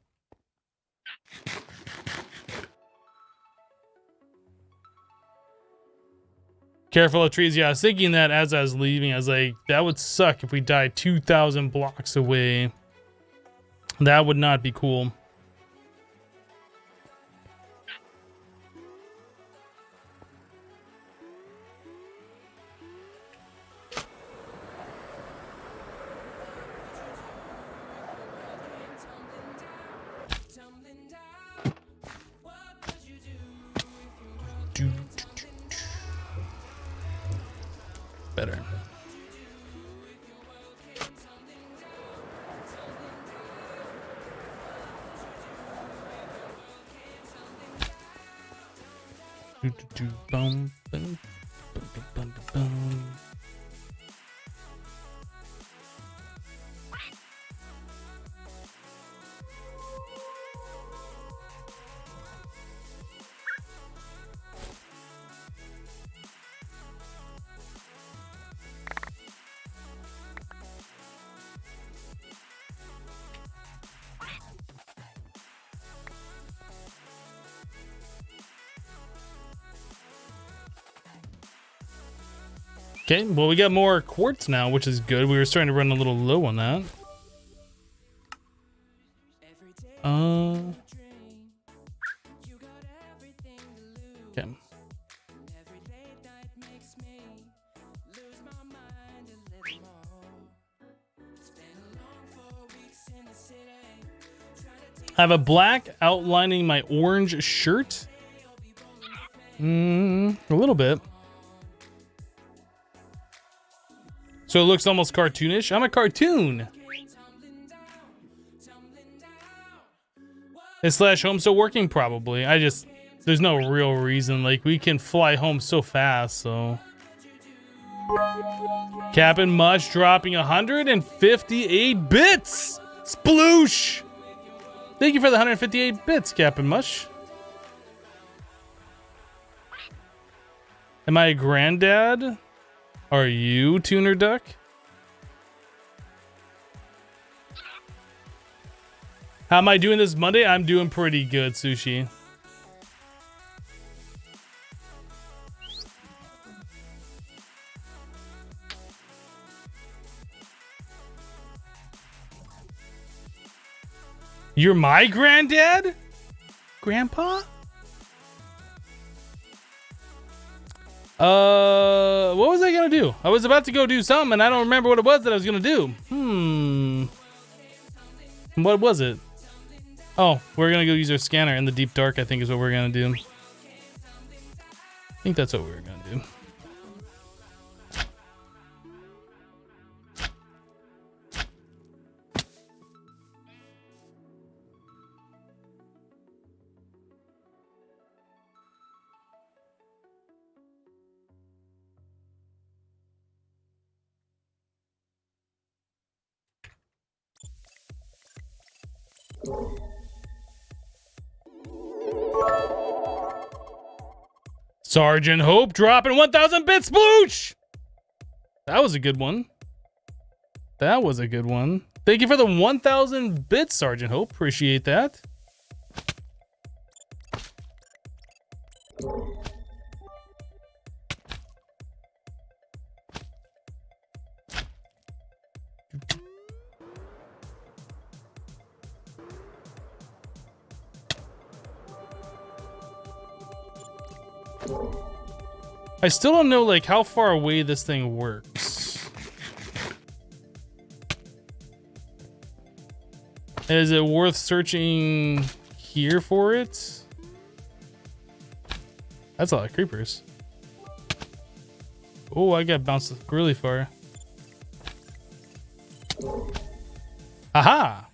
Careful of trees. Yeah, I was thinking that as I was leaving. I was like, that would suck if we died 2,000 blocks away. That would not be cool. Better. Bum, bum, bum, bum, bum. Okay, well, we got more quartz now, which is good. We were starting to run a little low on that. Okay. I have a black outlining my orange shirt. A little bit. So it looks almost cartoonish. I'm a cartoon. Is Slash home still working? Probably. There's no real reason. Like, we can fly home so fast, so. Captain Mush dropping 158 bits. Sploosh. Thank you for the 158 bits, Captain Mush. Am I a granddad? Are you, Tuner Duck? How am I doing this Monday? I'm doing pretty good, Sushi. You're my granddad? Grandpa? What was I gonna do? I was about to go do something and I don't remember what it was that I was gonna do. What was it? Oh, we're gonna go use our scanner in the deep dark, I think is what we're gonna do. I think that's what we were gonna do. Sergeant Hope dropping 1,000 bits, sploosh! That was a good one. That was a good one. Thank you for the 1,000 bits, Sergeant Hope. Appreciate that. I still don't know like how far away this thing works. Is it worth searching here for it? That's a lot of creepers. Oh, I got bounced really far. Aha!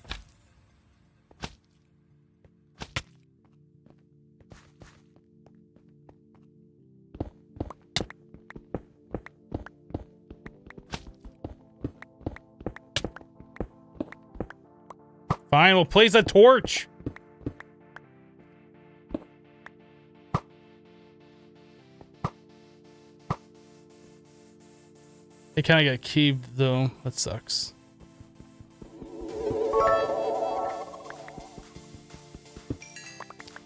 Fine, we'll place a torch. It kind of got caved though. That sucks.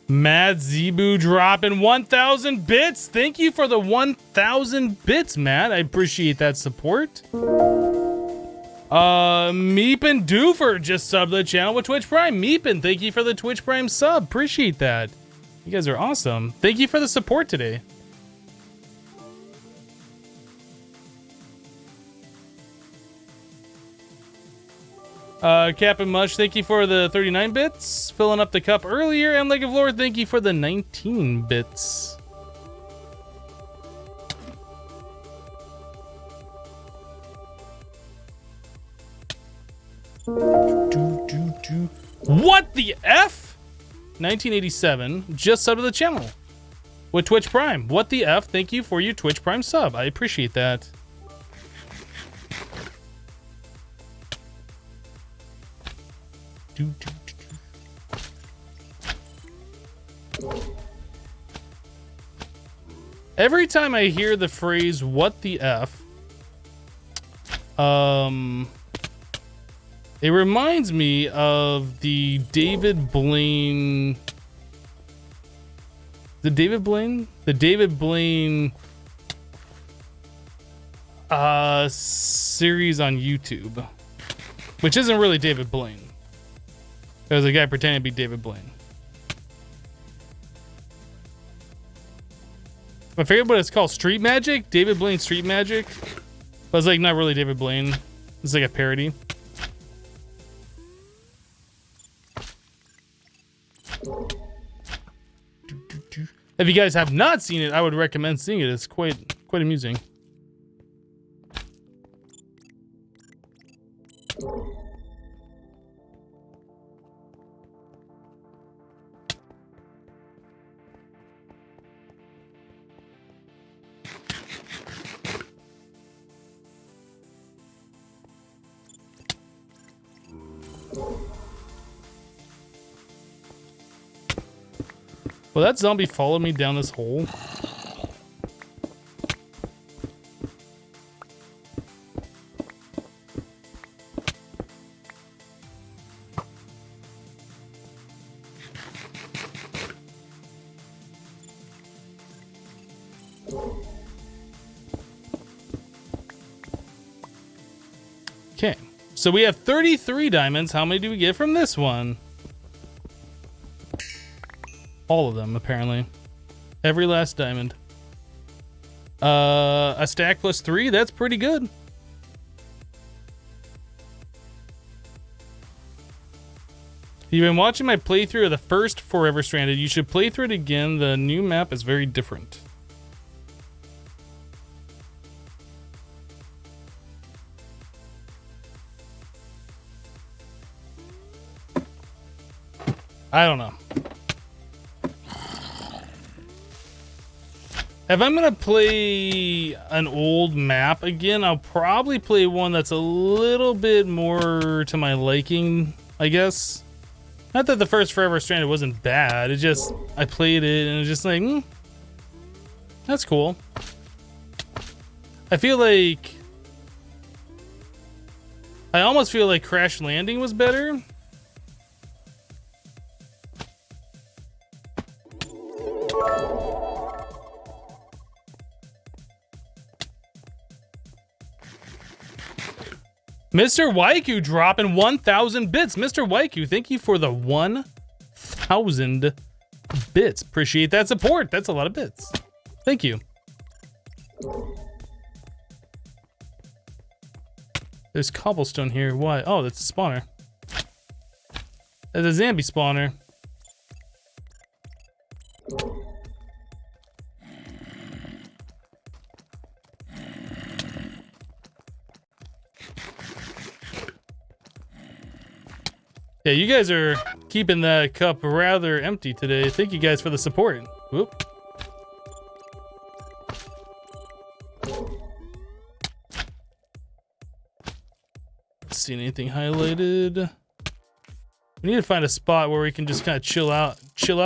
Mad Zebu dropping 1,000 bits. Thank you for the 1,000 bits, Matt. I appreciate that support. Meepin Doofer just subbed the channel with Twitch Prime. Meepin, thank you for the Twitch Prime sub. Appreciate that. You guys are awesome. Thank you for the support today. Captain Mush, thank you for the 39 bits. Filling up the cup earlier. And Leg of Lore, thank you for the 19 bits. What the F? 1987 just subbed to the channel with Twitch Prime. What the F? Thank you for your Twitch Prime sub. I appreciate that. Every time I hear the phrase "what the F," it reminds me of the David Blaine series on YouTube, which isn't really David Blaine. There's a guy pretending to be David Blaine. I forget what it's called. Street Magic? David Blaine Street Magic? But it's like not really David Blaine. It's like a parody. If you guys have not seen it, I would recommend seeing it. It's quite amusing. Well, that zombie followed me down this hole. Okay, so we have 33 diamonds. How many do we get from this one? All of them, apparently. Every last diamond. A stack plus 3, that's pretty good. You've been watching my playthrough of the first Forever Stranded. You should play through it again. The new map is very different. I don't know. If I'm gonna play an old map again, I'll probably play one that's a little bit more to my liking, I guess. Not that the first Forever Stranded wasn't bad. It just, I played it and it was just like, that's cool. I feel like, I almost feel like Crash Landing was better. Mr. Waiku dropping 1,000 bits. Mr. Waiku, thank you for the 1,000 bits. Appreciate that support. That's a lot of bits. Thank you. There's cobblestone here. Why? Oh, that's a spawner. That's a zombie spawner. Yeah, you guys are keeping that cup rather empty today. Thank you guys for the support. Whoop. See anything highlighted? We need to find a spot where we can just kind of chill out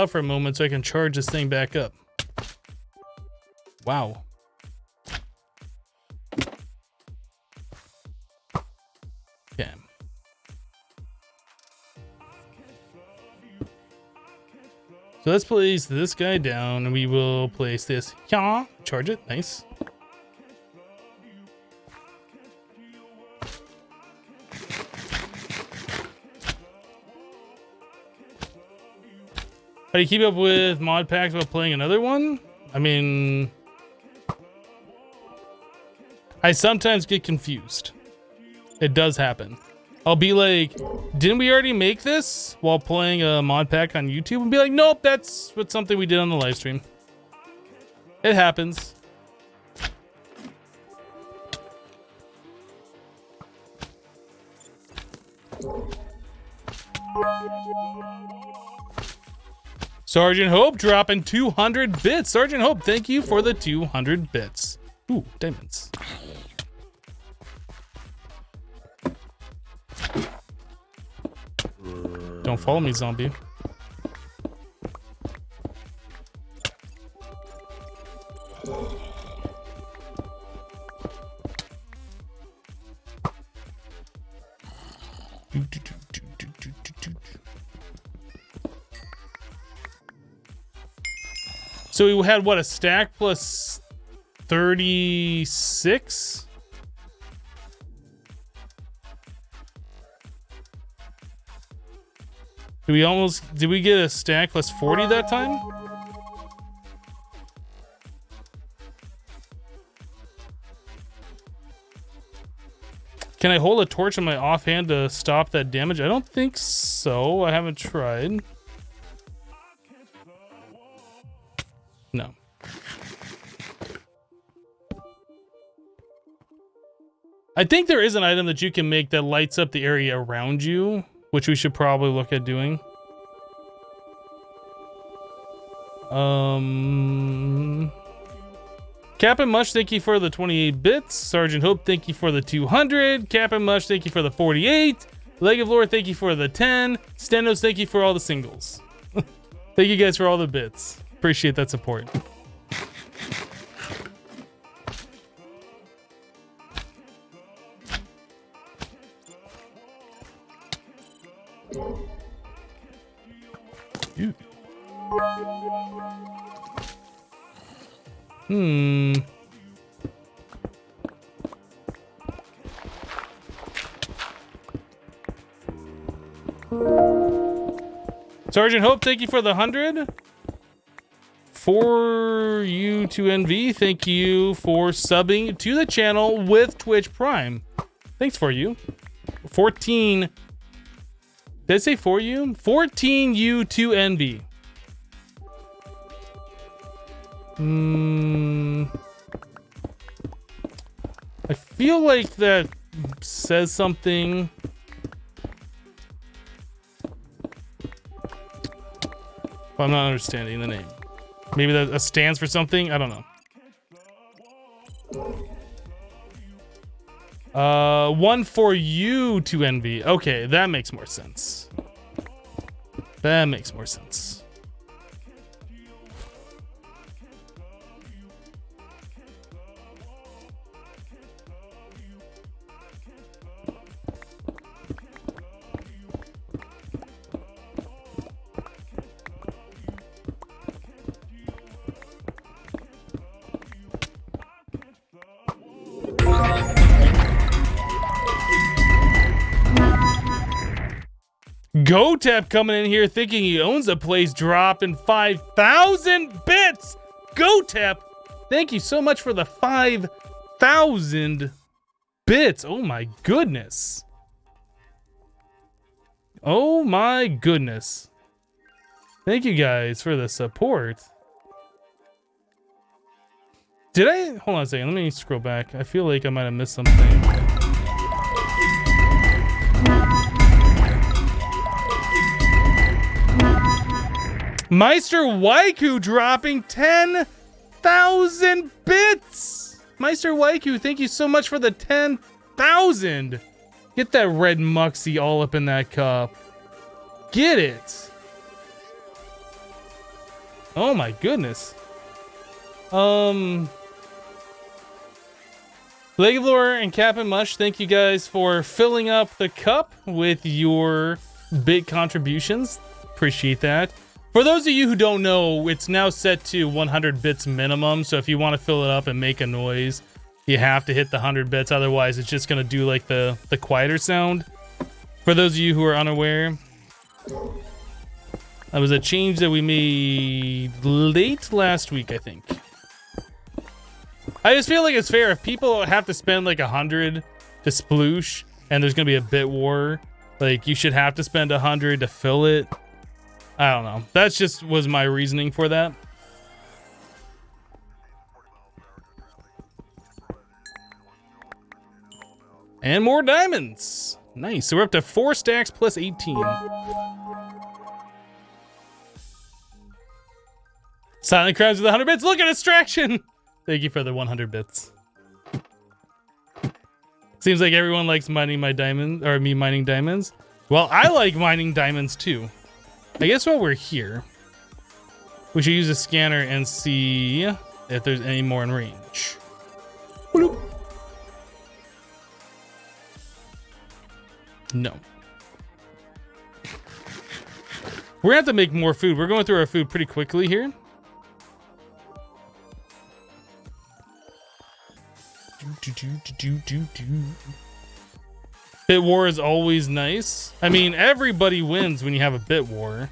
for a moment so I can charge this thing back up. Wow. Okay. So let's place this guy down and we will place this. Yeah, charge it. Nice. How do you keep up with mod packs while playing another one? I mean, I sometimes get confused. It does happen. I'll be like, didn't we already make this while playing a mod pack on YouTube? And be like, nope, that's something we did on the live stream. It happens. Sergeant Hope dropping 200 bits. Sergeant Hope, thank you for the 200 bits. Ooh, diamonds. Don't follow me, zombie. So we had what, a stack plus 36? Did we get a stack plus 40 that time? Can I hold a torch in my offhand to stop that damage? I don't think so. I haven't tried. No. I think there is an item that you can make that lights up the area around you, which we should probably look at doing. Captain Mush, thank you for the 28 bits. Sergeant Hope, thank you for the 200. Captain Mush, thank you for the 48. Leg of Lore, thank you for the 10. Stenos, thank you for all the singles. Thank you guys for all the bits. Appreciate that support. Dude. Sergeant Hope, thank you for the 100. For you to NV, thank you for subbing to the channel with Twitch Prime. Thanks for you. 14. Did I say for you? 14 you to NV. I feel like that says something. But I'm not understanding the name. Maybe that stands for something? I don't know. One for you to envy. Okay, that makes more sense. That makes more sense. GoTap coming in here thinking he owns a place, dropping 5,000 bits. GoTap, thank you so much for the 5,000 bits. Oh my goodness. Oh my goodness. Thank you guys for the support. Did I? Hold on a second. Let me scroll back. I feel like I might have missed something. Meister Waiku dropping 10,000 bits. Meister Waiku, thank you so much for the 10,000. Get that red muxie all up in that cup. Get it. Oh my goodness. Legivlor and Cap'n Mush, thank you guys for filling up the cup with your big contributions. Appreciate that. For those of you who don't know, it's now set to 100 bits minimum. So if you want to fill it up and make a noise, you have to hit the 100 bits. Otherwise, it's just going to do like the quieter sound. For those of you who are unaware, that was a change that we made late last week, I think. I just feel like it's fair if people have to spend like 100 to sploosh and there's going to be a bit war, like you should have to spend 100 to fill it. I don't know. That's just was my reasoning for that. And more diamonds. Nice. So we're up to 4 stacks plus 18. Silent Crowns with 100 bits. Look at distraction. Thank you for the 100 bits. Seems like everyone likes mining my diamonds, or me mining diamonds. Well, I like mining diamonds too. I guess while we're here, we should use a scanner and see if there's any more in range. Bloop. No. We're gonna have to make more food. We're going through our food pretty quickly here. Bit war is always nice. I mean, everybody wins when you have a bit war.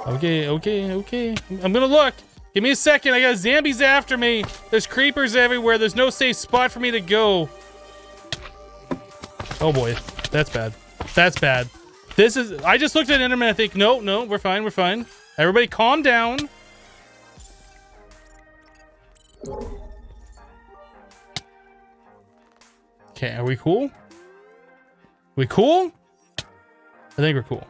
Okay. I'm gonna look. Give me a second. I got zombies after me. There's creepers everywhere. There's no safe spot for me to go. Oh boy, that's bad. That's bad. This is, I just looked at Enderman. I think, no, we're fine. We're fine. Everybody calm down. Okay, are we cool? We cool? I think we're cool.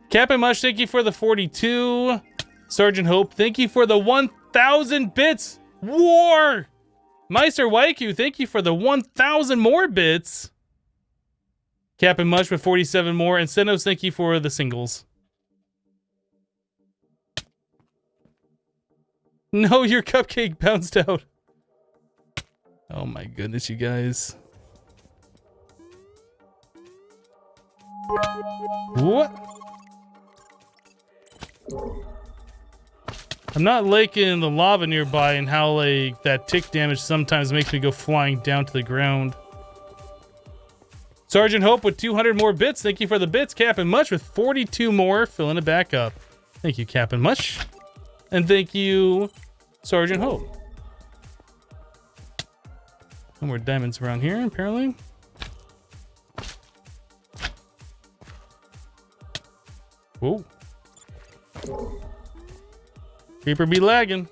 Captain Mush, thank you for the 42. Sergeant Hope, thank you for the 1,000 bits. War! Meister Waiku, thank you for the 1,000 more bits. Captain Mush with 47 more. And Senos, thank you for the singles. No, your cupcake bounced out. Oh my goodness, you guys. What? I'm not liking the lava nearby and how like that tick damage sometimes makes me go flying down to the ground. Sergeant Hope with 200 more bits. Thank you for the bits. Cap'n Much with 42 more, filling it back up. Thank you, Cap'n Much. And thank you, Sergeant Hope. No more diamonds around here, apparently. Whoa. Creeper be lagging.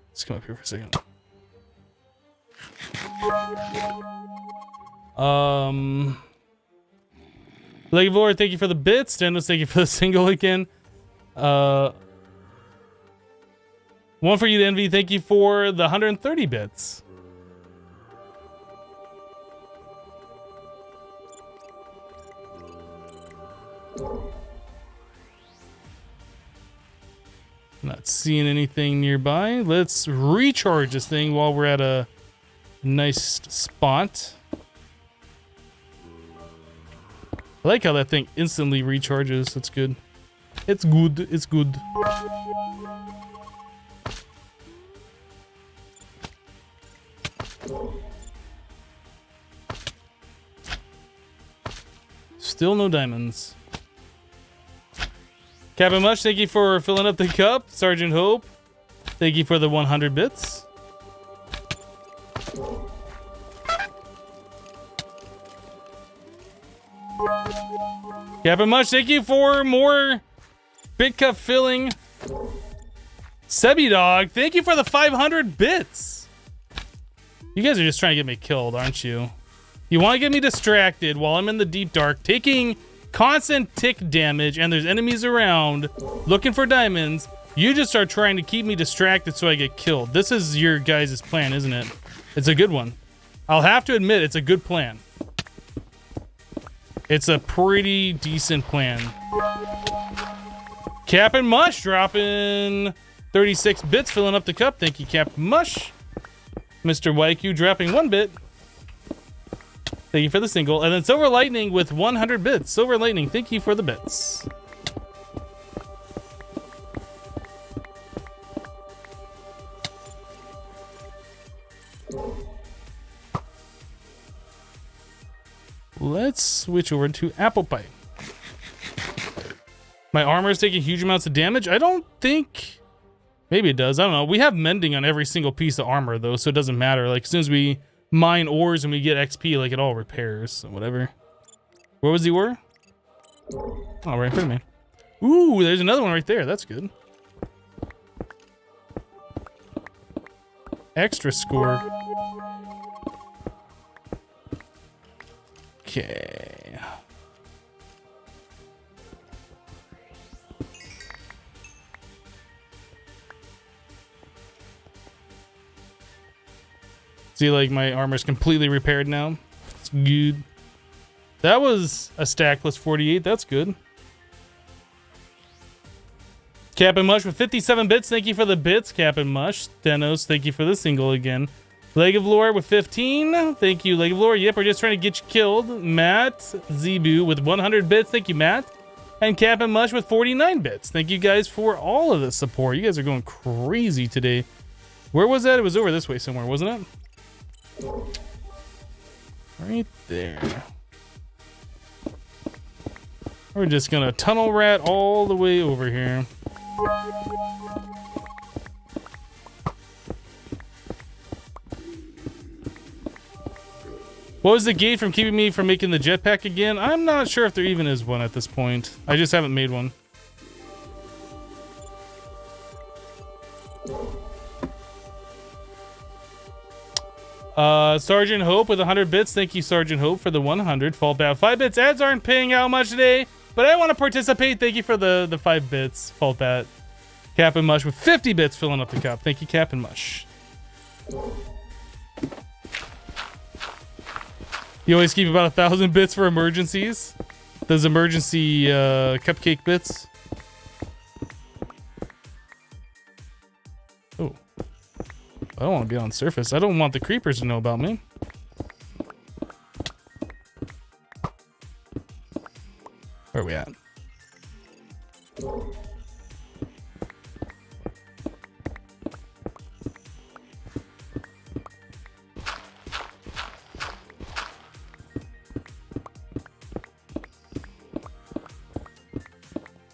Let's come up here for a second. Leg of Lord, thank you for the bits. Stanos, thank you for the single again. One for you to envy. Thank you for the 130 bits. Not seeing anything nearby. Let's recharge this thing while we're at a nice spot. I like how that thing instantly recharges. That's good. It's good. It's good. Still no diamonds. Captain Mush, thank you for filling up the cup. Sergeant Hope, thank you for the 100 bits. Captain Mush, thank you for more bit cup filling. Sebi Dog, thank you for the 500 bits. You guys are just trying to get me killed, aren't you? You want to get me distracted while I'm in the deep dark, taking constant tick damage, and there's enemies around looking for diamonds. You just are trying to keep me distracted so I get killed. This is your guys' plan, isn't it? It's a good one. I'll have to admit, it's a good plan. It's a pretty decent plan. Captain Mush dropping 36 bits, filling up the cup. Thank you, Captain Mush. Mr. YQ dropping 1 bit. Thank you for the single. And then Silver Lightning with 100 bits. Silver Lightning, thank you for the bits. Let's switch over to Apple Pie. My armor is taking huge amounts of damage. I don't think... Maybe it does. I don't know. We have mending on every single piece of armor, though, so it doesn't matter. Like, as soon as we mine ores and we get XP, like, it all repairs. So whatever. Where was the ore? Oh, right in front of me. Ooh, there's another one right there. That's good. Extra score. Okay. See, like, my armor's completely repaired now. It's good. That was a stack plus 48. That's good. Captain Mush with 57 bits. Thank you for the bits, Captain Mush. Denos, thank you for the single again. Leg of Lore with 15. Thank you, Leg of Lore. Yep, we're just trying to get you killed. Matt Zebu with 100 bits. Thank you, Matt. And Captain Mush with 49 bits. Thank you guys for all of the support. You guys are going crazy today. Where was that? It was over this way somewhere, wasn't it? Right there. We're just gonna tunnel rat all the way over here. What was the gate from keeping me from making the jetpack again? I'm not sure if there even is one at this point. I just haven't made one. Sergeant Hope with 100 bits. Thank you, Sergeant Hope, for the 100. Fall back. 5 bits. Ads aren't paying out much today, but I want to participate. Thank you for the 5 bits. Fall back. Captain Mush with 50 bits filling up the cup. Thank you, Captain Mush. You always keep about 1,000 bits for emergencies. Those emergency cupcake bits. Oh. I don't want to be on surface. I don't want the creepers to know about me. Where are we at?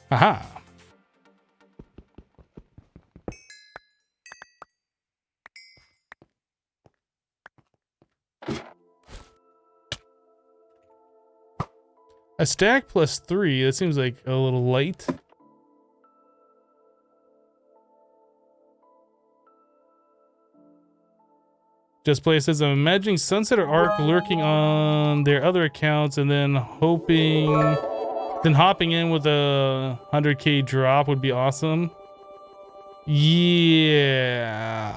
Aha. A stack plus 3, that seems like a little light. Just Play says, I'm imagining Sunset or Arc lurking on their other accounts and then hopping in with a 100k drop would be awesome. Yeah.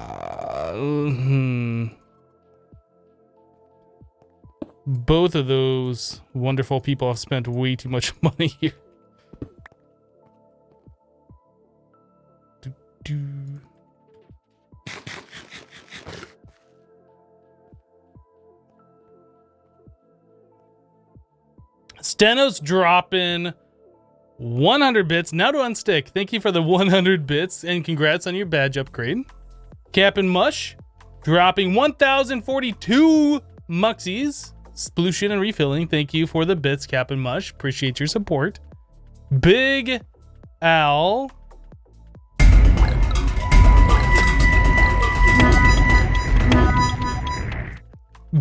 Both of those wonderful people have spent way too much money here. Stenos dropping 100 bits. Now to Unstick. Thank you for the 100 bits and congrats on your badge upgrade. Cap'n Mush dropping 1,042 muxies. Splooshin and refilling. Thank you for the bits, Cap'n Mush. Appreciate your support. Big Al.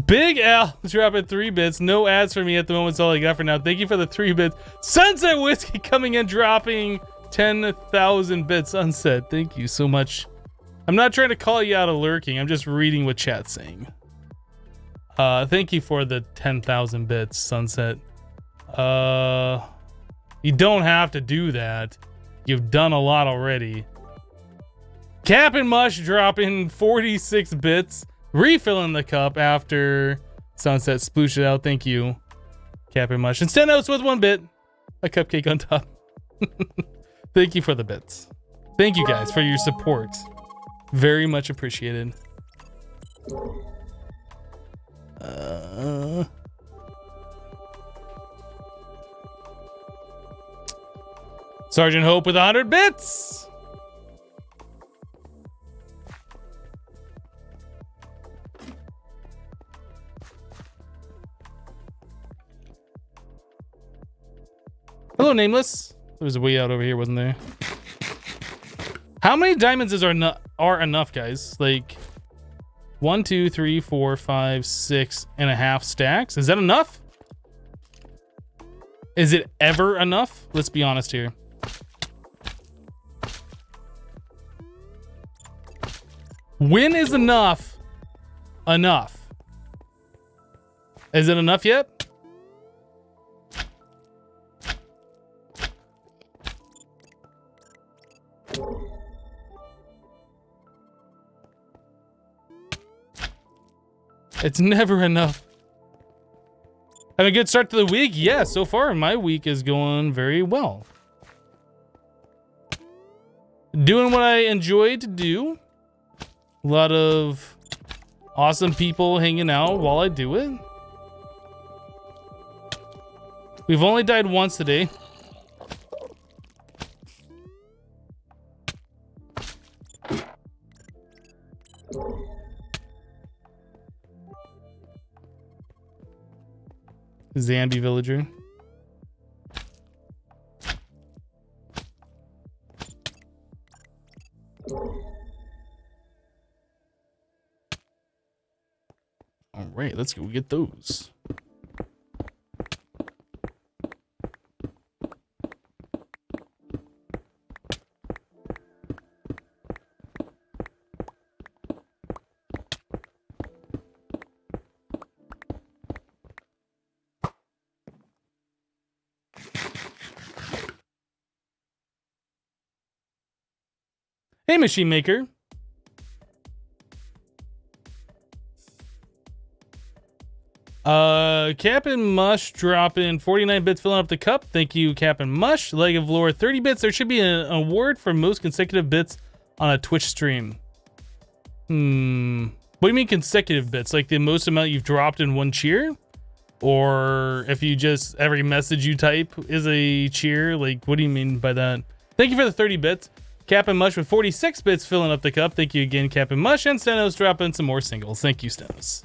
Big Al dropping 3 bits. No ads for me at the moment. That's all I got for now. Thank you for the 3 bits. Sunset Whiskey coming in, dropping 10,000 bits. Sunset, thank you so much. I'm not trying to call you out of lurking. I'm just reading what chat's saying. Thank you for the 10,000 bits, Sunset. You don't have to do that. You've done a lot already. Cap'n Mush dropping 46 bits. Refilling the cup after Sunset splooshed it out. Thank you, Cap'n Mush. And Stenos with 1 bit. A cupcake on top. Thank you for the bits. Thank you guys for your support. Very much appreciated. Sergeant Hope with 100 bits. Hello, Nameless. There was a way out over here, wasn't there? How many diamonds are enough, guys? Like 1, 2, 3, 4, 5, 6.5 stacks. Is that enough? Is it ever enough? Let's be honest here. When is enough? Enough. Is it enough yet? It's never enough. Have a good start to the week? Yeah, so far my week is going very well. Doing what I enjoy to do. A lot of awesome people hanging out while I do it. We've only died once today. Zambi villager. All right, let's go get those. Hey, Machine Maker. Cap'n Mush dropping 49 bits, filling up the cup. Thank you, Cap'n Mush. Leg of Lore, 30 bits. There should be an award for most consecutive bits on a Twitch stream. What do you mean consecutive bits? Like the most amount you've dropped in one cheer? Or if you just, every message you type is a cheer? Like, what do you mean by that? Thank you for the 30 bits. Cap'n Mush with 46 bits filling up the cup. Thank you again, Cap'n Mush. And Stenos dropping some more singles. Thank you, Stenos.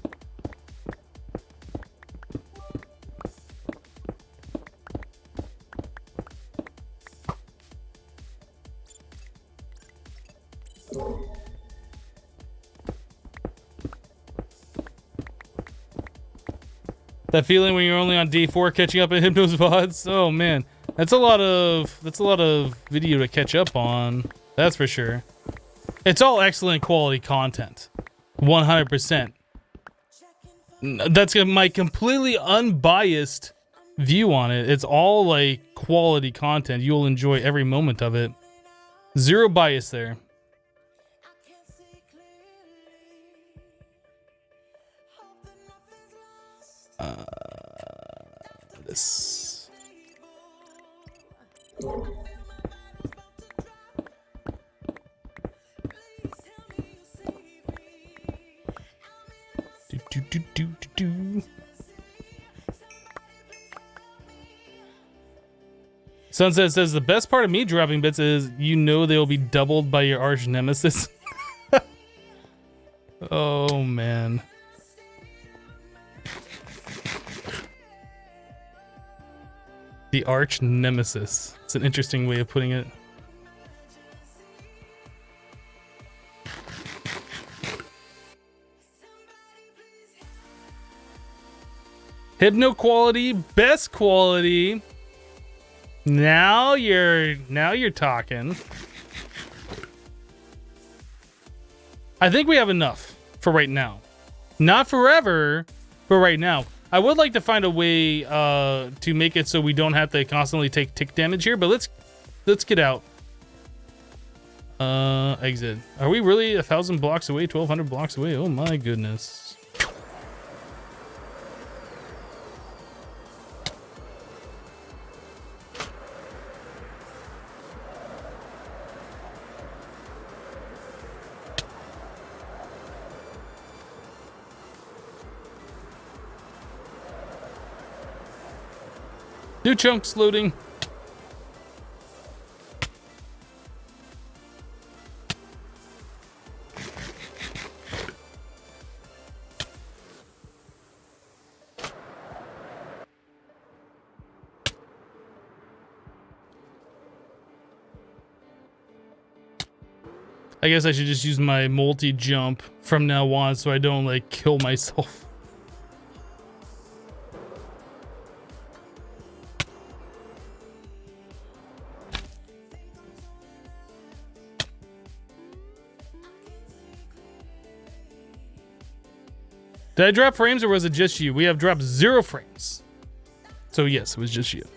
That feeling when you're only on day 4 catching up in Hypno's VODs. Oh man. That's a lot of video to catch up on. That's for sure. It's all excellent quality content. 100%. That's my completely unbiased view on it. It's all like quality content. You'll enjoy every moment of it. Zero bias there. This. Do. Sunset says the best part of me dropping bits is you know they will be doubled by your arch nemesis. Oh man. The arch nemesis. It's an interesting way of putting it. Hypno quality, best quality. Now you're talking. I think we have enough for right now. Not forever, but right now. I would like to find a way to make it so we don't have to constantly take tick damage here, but let's get out. Exit. Are we really 1,000 blocks away, 1,200 blocks away? Oh my goodness. New chunks loading. I guess I should just use my multi-jump from now on so I don't like kill myself. Did I drop frames or was it just you? We have dropped 0 frames. So yes, it was just you.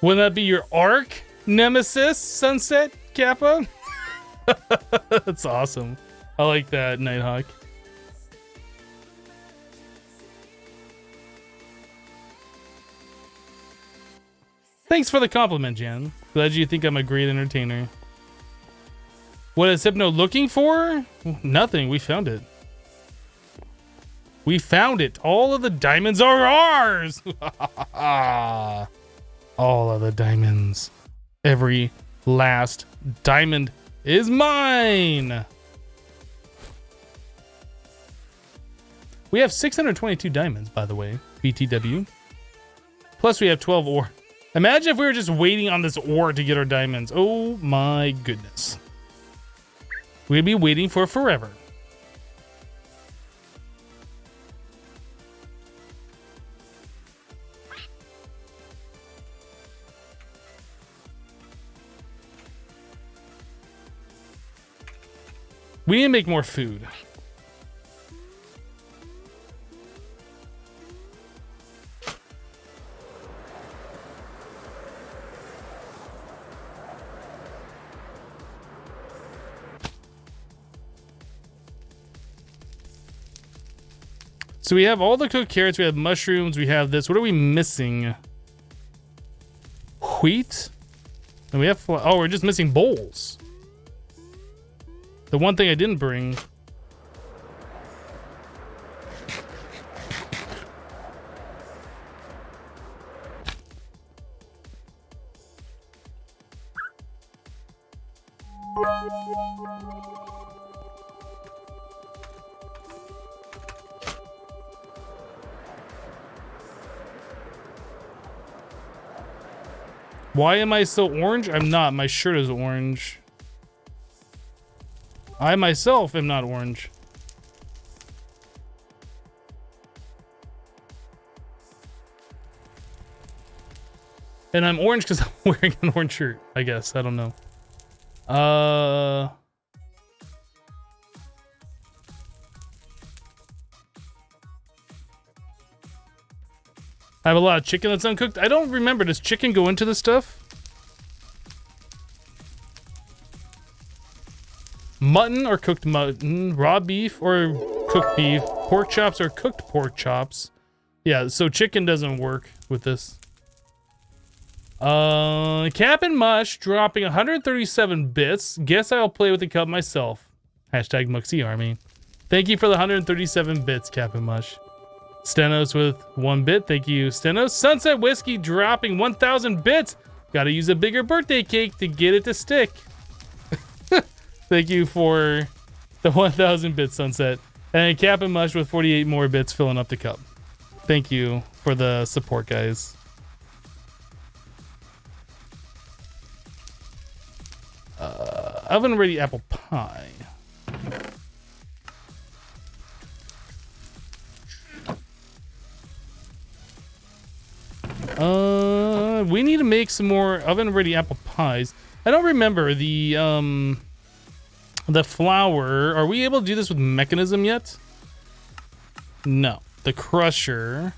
Wouldn't that be your arc nemesis, Sunset Kappa? That's awesome. I like that, Nighthawk. Thanks for the compliment, Jan. Glad you think I'm a great entertainer. What is Hypno looking for? Nothing. We found it. We found it. All of the diamonds are ours. All of the diamonds. Every last diamond is mine. We have 622 diamonds, by the way. BTW. Plus we have 12 ore. Imagine if we were just waiting on this ore to get our diamonds. Oh my goodness. We'd be waiting for forever. We need to make more food. So we have all the cooked carrots, we have mushrooms, we have this. What are we missing? Wheat? And we have, oh, we're just missing bowls. The one thing I didn't bring. Why am I so orange? I'm not. My shirt is orange. I myself am not orange. And I'm orange because I'm wearing an orange shirt, I guess. I don't know. I have a lot of chicken that's uncooked. I don't remember. Does chicken go into this stuff? Mutton or cooked mutton, raw beef or cooked beef, pork chops or cooked pork chops. Yeah, so chicken doesn't work with this. Cap'n Mush dropping 137 bits. Guess I'll play with the cup myself. Hashtag Muxy Army. Thank you for the 137 bits, Cap'n Mush. Stenos with 1 bit. Thank you, Stenos. Sunset Whiskey dropping 1,000 bits. Gotta use a bigger birthday cake to get it to stick. Thank you for the 1,000 bits, Sunset. And Cap'n Mush with 48 more bits filling up the cup. Thank you for the support, guys. Oven ready apple pie. We need to make some more oven ready apple pies. I don't remember the flour. Are we able to do this with mechanism yet? No. The crusher.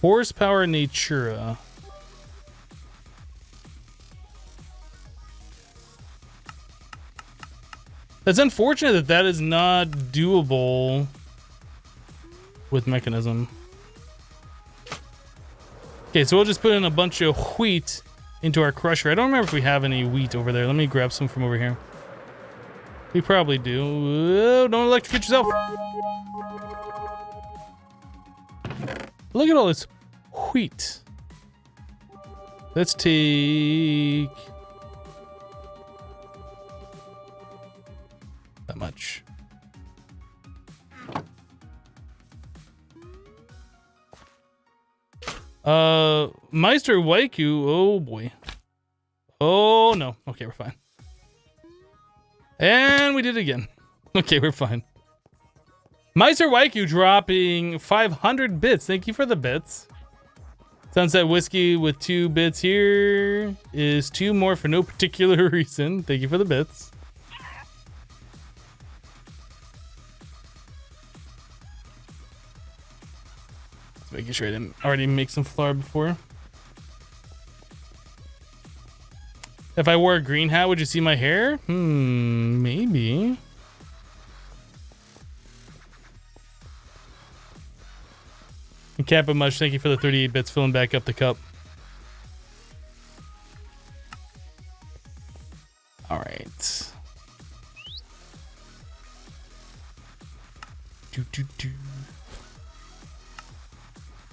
Horsepower Natura. That's unfortunate that that is not doable with mechanism. Okay, so we'll just put in a bunch of wheat into our crusher. I don't remember if we have any wheat over there. Let me grab some from over here. We probably do. Don't electrocute yourself. Look at all this wheat. Let's take that much. Meister Waiku. Oh boy. Oh no. Okay, we're fine. And we did it again. Okay, we're fine. Meister Waiku dropping 500 bits. Thank you for the bits. Sunset Whiskey with 2 bits here is 2 more for no particular reason. Thank you for the bits. Just making sure I didn't already make some flour before. If I wore a green hat, would you see my hair? Maybe. And Cap'n Mush, thank you for the 38 bits filling back up the cup. All right.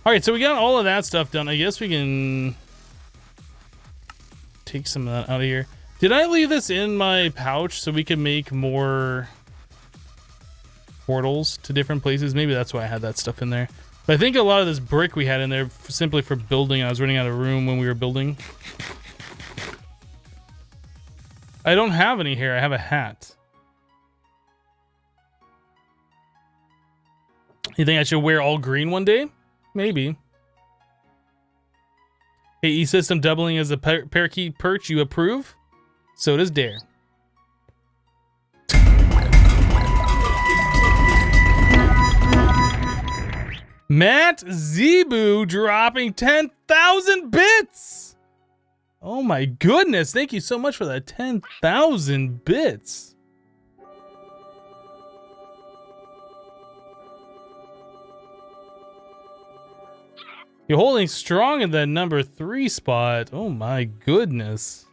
All right, so we got all of that stuff done. I guess we can take some of that out of here. Did I leave this in my pouch so we can make more portals to different places? Maybe that's why I had that stuff in there. But I think a lot of this brick we had in there simply for building. I was running out of room when we were building. I don't have any hair. I have a hat. You think I should wear all green one day? Maybe. Hey, E-System doubling as a parakeet perch, you approve? So does Dare. Matt Zebu dropping 10,000 bits! Oh my goodness, thank you so much for that 10,000 bits. You're holding strong in that number 3 spot. Oh my goodness.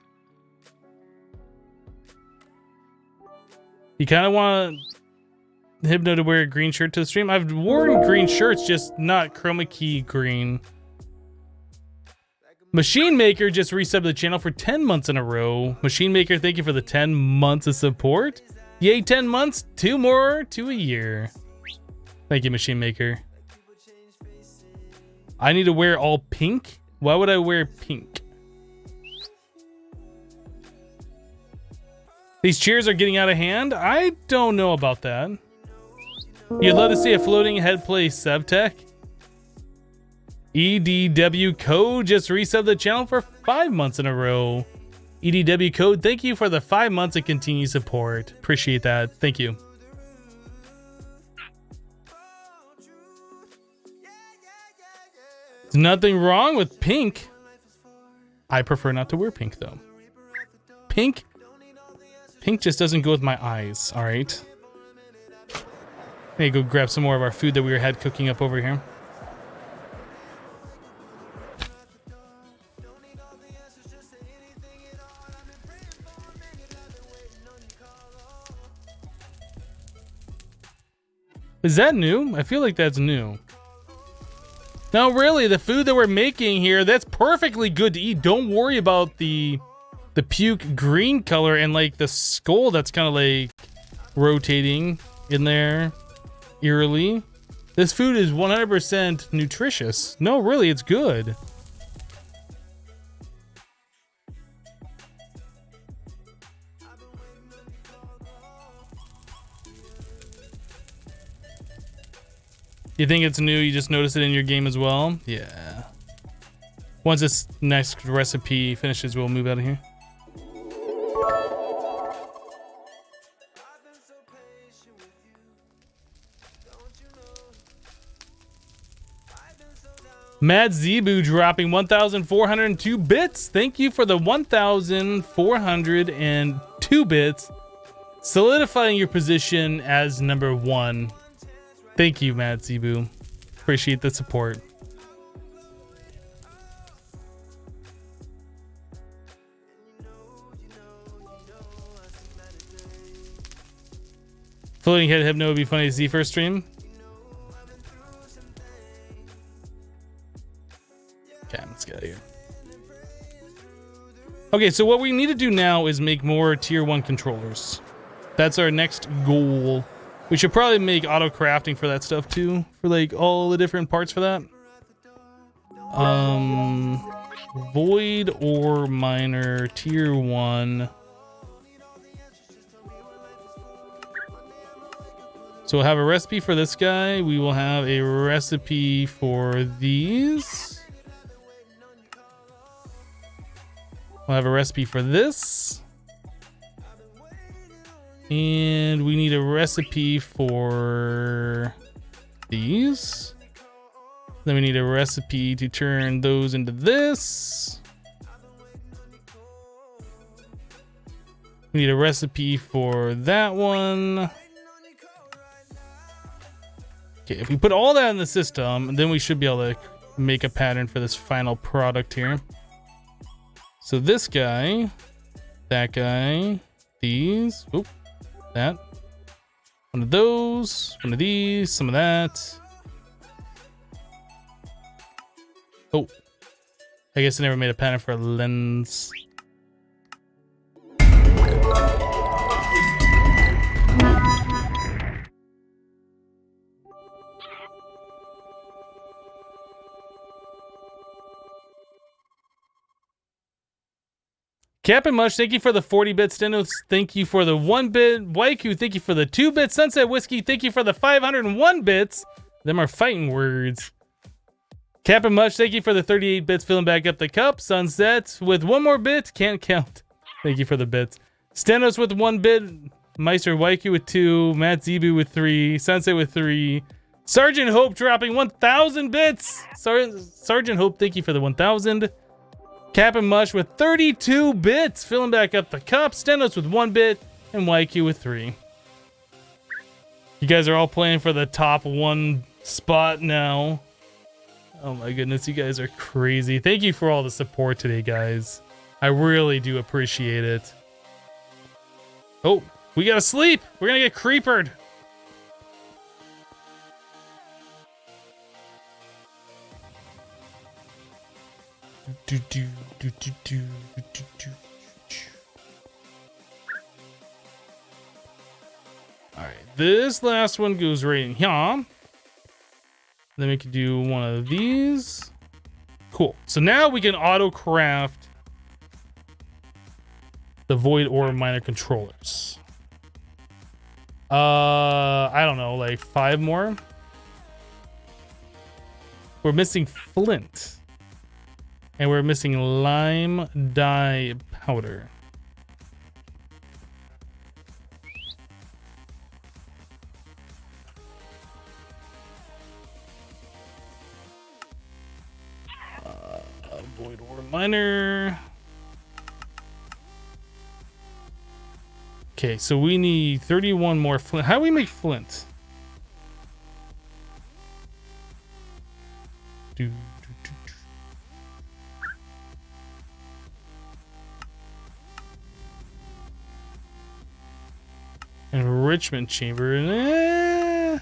You kind of want Hypno to wear a green shirt to the stream? I've worn green shirts, just not chroma key green. Machine Maker just resubbed the channel for 10 months in a row. Machine Maker, thank you for the 10 months of support. Yay, 10 months, 2 more to a year. Thank you, Machine Maker. I need to wear all pink. Why would I wear pink? These chairs are getting out of hand? I don't know about that. You'd love to see a floating head play SevTech? EDW Code just resubbed the channel for 5 months in a row. EDW Code, thank you for the 5 months of continued support. Appreciate that. Thank you. There's nothing wrong with pink. I prefer not to wear pink though. Pink just doesn't go with my eyes, all right? I need to go grab some more of our food that we had cooking up over here. Is that new? I feel like that's new. No, really, the food that we're making here, that's perfectly good to eat. Don't worry about the puke green color and like the skull that's kind of like rotating in there eerily. This food is 100% nutritious. No, really, it's good. You think it's new, you just notice it in your game as well? Yeah. Once this next recipe finishes, we'll move out of here. Mad Zebu dropping 1,402 bits. Thank you for the 1,402 bits. Solidifying your position as number 1. Thank you, Mad Zebu. Appreciate the support. Floating head hypno would be funny to see first stream. Okay, let's get out of here. Okay, so what we need to do now is make more tier 1 controllers. That's our next goal. We should probably make autocrafting for that stuff too, for like all the different parts for that. Void ore miner tier 1. So we'll have a recipe for this guy. We will have a recipe for these. We'll have a recipe for this. And we need a recipe for these. Then we need a recipe to turn those into this. We need a recipe for that one. Okay, if we put all that in the system, then we should be able to make a pattern for this final product here. So this guy, that guy, these, oop, that, one of those, one of these, some of that. Oh, I guess I never made a pattern for a lens. Captain Mush, thank you for the 40-bit Stenos. Thank you for the 1-bit. Waiku, thank you for the 2-bit. Sunset Whiskey, thank you for the 501 bits. Them are fighting words. Captain Mush, thank you for the 38 bits. Filling back up the cup. Sunset with 1 more bit. Can't count. Thank you for the bits. Stenos with 1 bit. Meister Waiku with 2. Matt Zebu with 3. Sunset with 3. Sergeant Hope dropping 1,000 bits. Sergeant Hope, thank you for the 1,000. Captain Mush with 32 bits, filling back up the cup. Stenos with 1 bit, and YQ with 3. You guys are all playing for the top 1 spot now. Oh my goodness, you guys are crazy. Thank you for all the support today, guys. I really do appreciate it. Oh, we gotta sleep. We're gonna get creepered. Alright, this last one goes right in here. Then we can do one of these. Cool. So now we can auto craft the void ore miner controllers. I don't know, like 5 more. We're missing flint. And we're missing lime dye powder. Void ore miner. Okay, so we need 31 more flint. How do we make flint? Do. Enrichment chamber.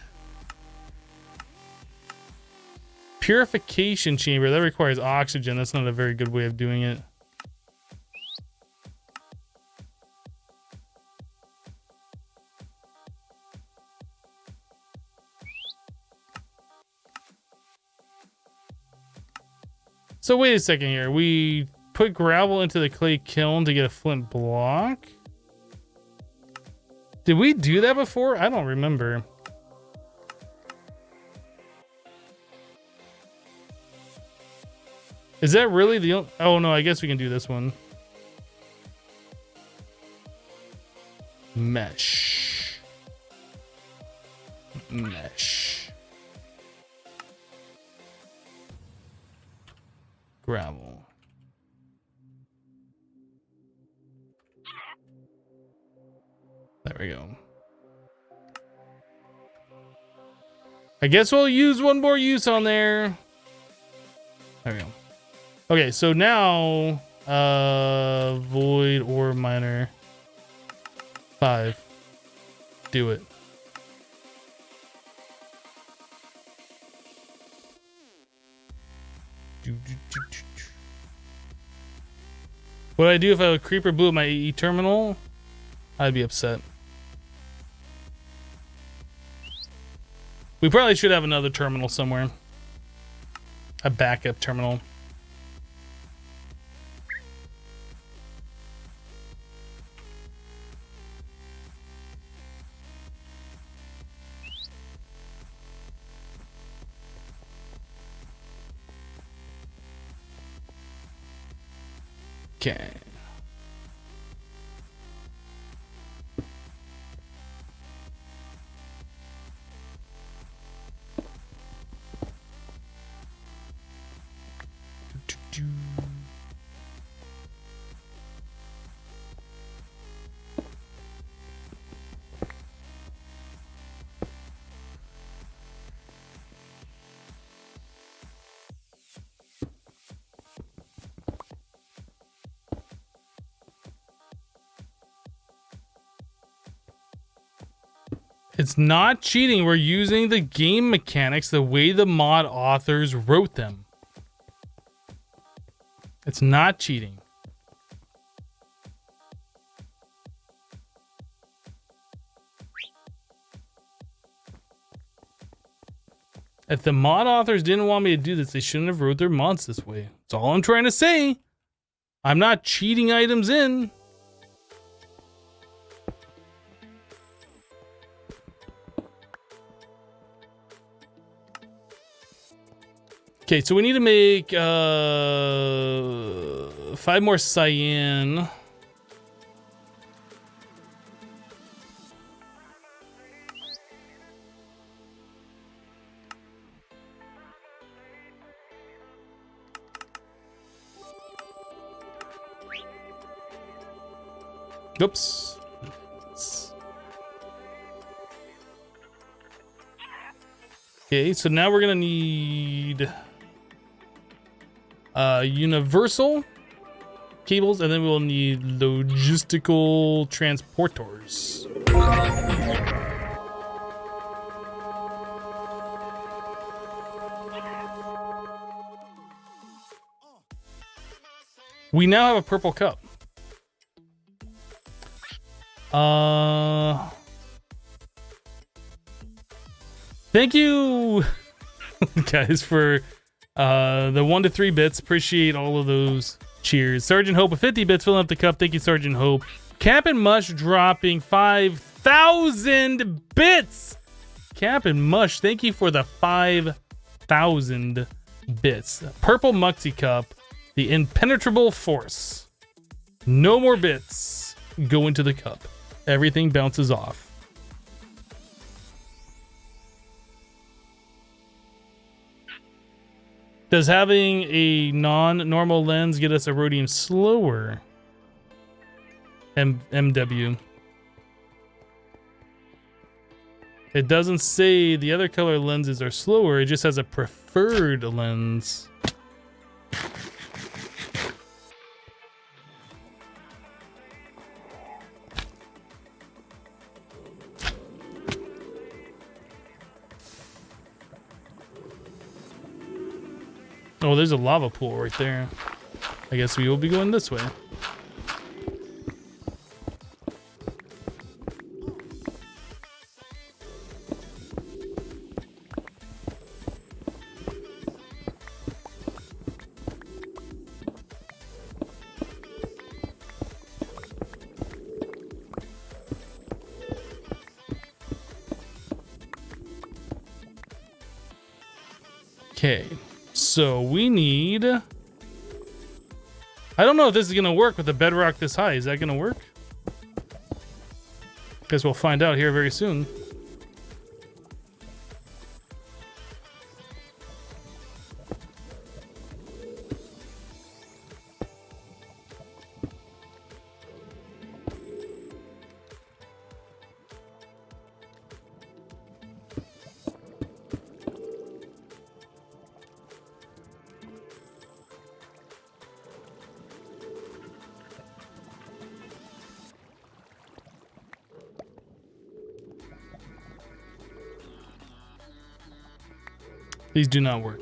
Purification chamber. That requires oxygen. That's not a very good way of doing it. So wait a second here. We put gravel into the clay kiln to get a flint block. Did we do that before? I don't remember. Is that really the only... Oh no, I guess we can do this one. Mesh. Mesh. Gravel. There we go. I guess we'll use one more use on there. There we go. Okay, so now void ore miner 5. Do it. What would I do if a creeper blew up my AE terminal? I'd be upset. We probably should have another terminal somewhere. A backup terminal. Okay. It's not cheating. We're using the game mechanics the way the mod authors wrote them. It's not cheating. If the mod authors didn't want me to do this, they shouldn't have wrote their mods this way. That's all I'm trying to say. I'm not cheating items in. Okay, so we need to make 5 more cyan. Oops. Okay, so now we're gonna need universal cables, and then we'll need logistical transporters. We now have a purple cup. Thank you guys for The 1 to 3 bits. Appreciate all of those. Cheers. Sergeant Hope with 50 bits filling up the cup. Thank you, Sergeant Hope. Captain Mush dropping 5,000 bits. Captain Mush, thank you for the 5,000 bits. Purple Muxie Cup, the impenetrable force. No more bits go into the cup. Everything bounces off. Does having a non-normal lens get us a rhodium slower? MW. It doesn't say the other color lenses are slower, it just has a preferred lens. Oh, there's a lava pool right there. I guess we will be going this way. Okay, so we need... I don't know if this is going to work with the bedrock this high. Is that going to work? Guess we'll find out here very soon. These do not work.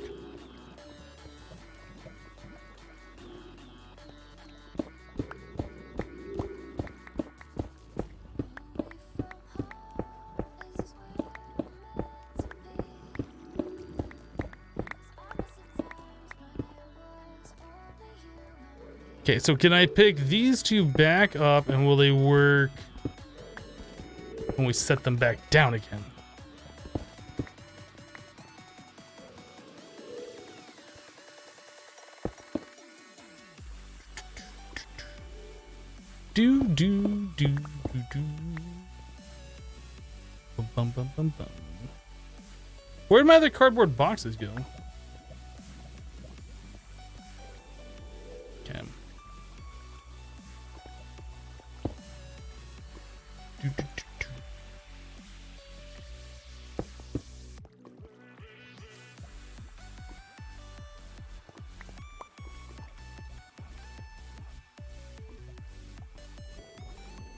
Okay, so can I pick these two back up and will they work when we set them back down again? Do. Bum, bum, bum, bum. Where'd my other cardboard boxes go? Okay. Do.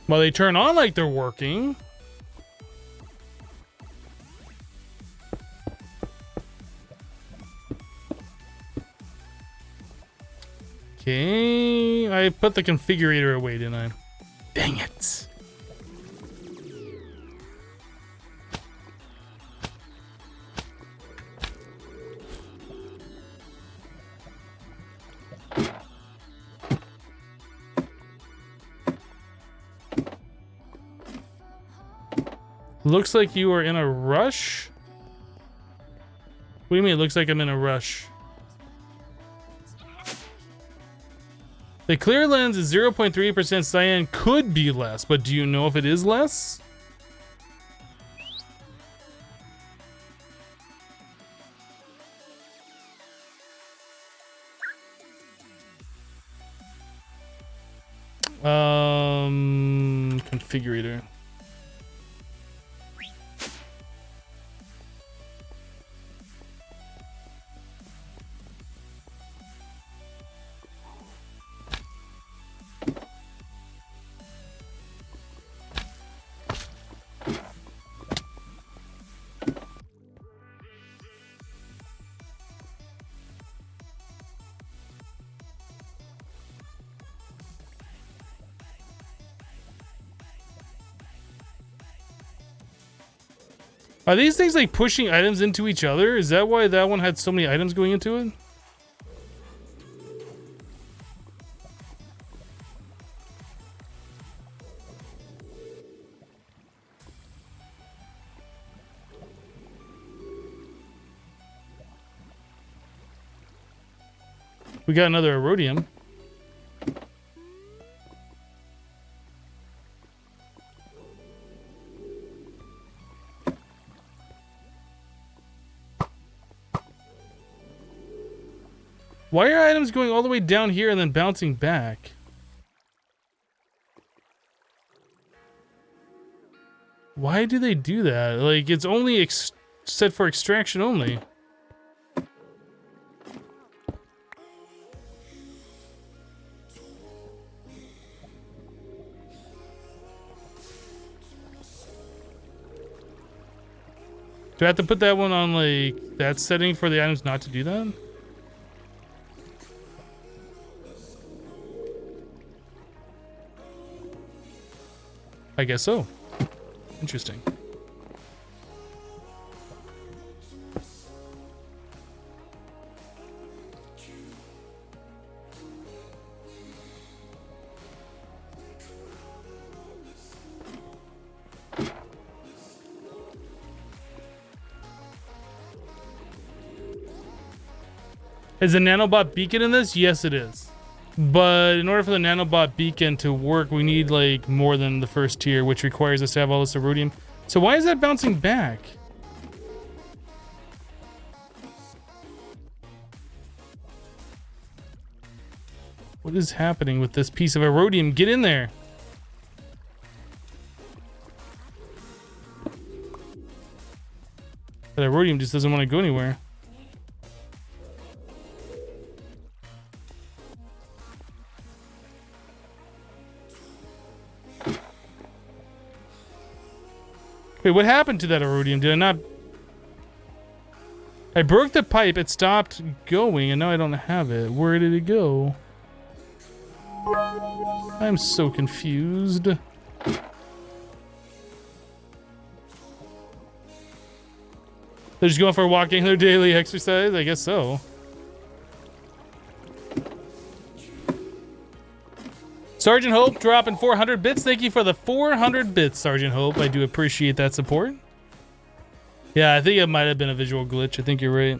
Well, they turn on like they're working. Okay, I put the configurator away, didn't I? Dang it. Looks like you are in a rush. What do you mean it looks like I'm in a rush? The clear lens is 0.3% cyan, could be less, but do you know if it is less? Configurator. Are these things like pushing items into each other? Is that why that one had so many items going into it? We got another Erodium. Why are items going all the way down here and then bouncing back? Why do they do that? Like, it's only set for extraction only. Do I have to put that one on, like, that setting for the items not to do that? I guess so. Interesting. Is the nanobot beacon in this? Yes, it is. But in order for the nanobot beacon to work, we need like more than the first tier, which requires us to have all this Erodium. So why is that bouncing back? What is happening with this piece of Erodium? Get in there. That Erodium just doesn't want to go anywhere. Wait, what happened to that Erodium? Did I not... I broke the pipe, it stopped going, and now I don't have it. Where did it go? I'm so confused. They're just going for a walking their daily exercise? I guess so. Sergeant Hope dropping 400 bits. Thank you for the 400 bits, Sergeant Hope. I do appreciate that support. Yeah, I think it might have been a visual glitch. I think you're right.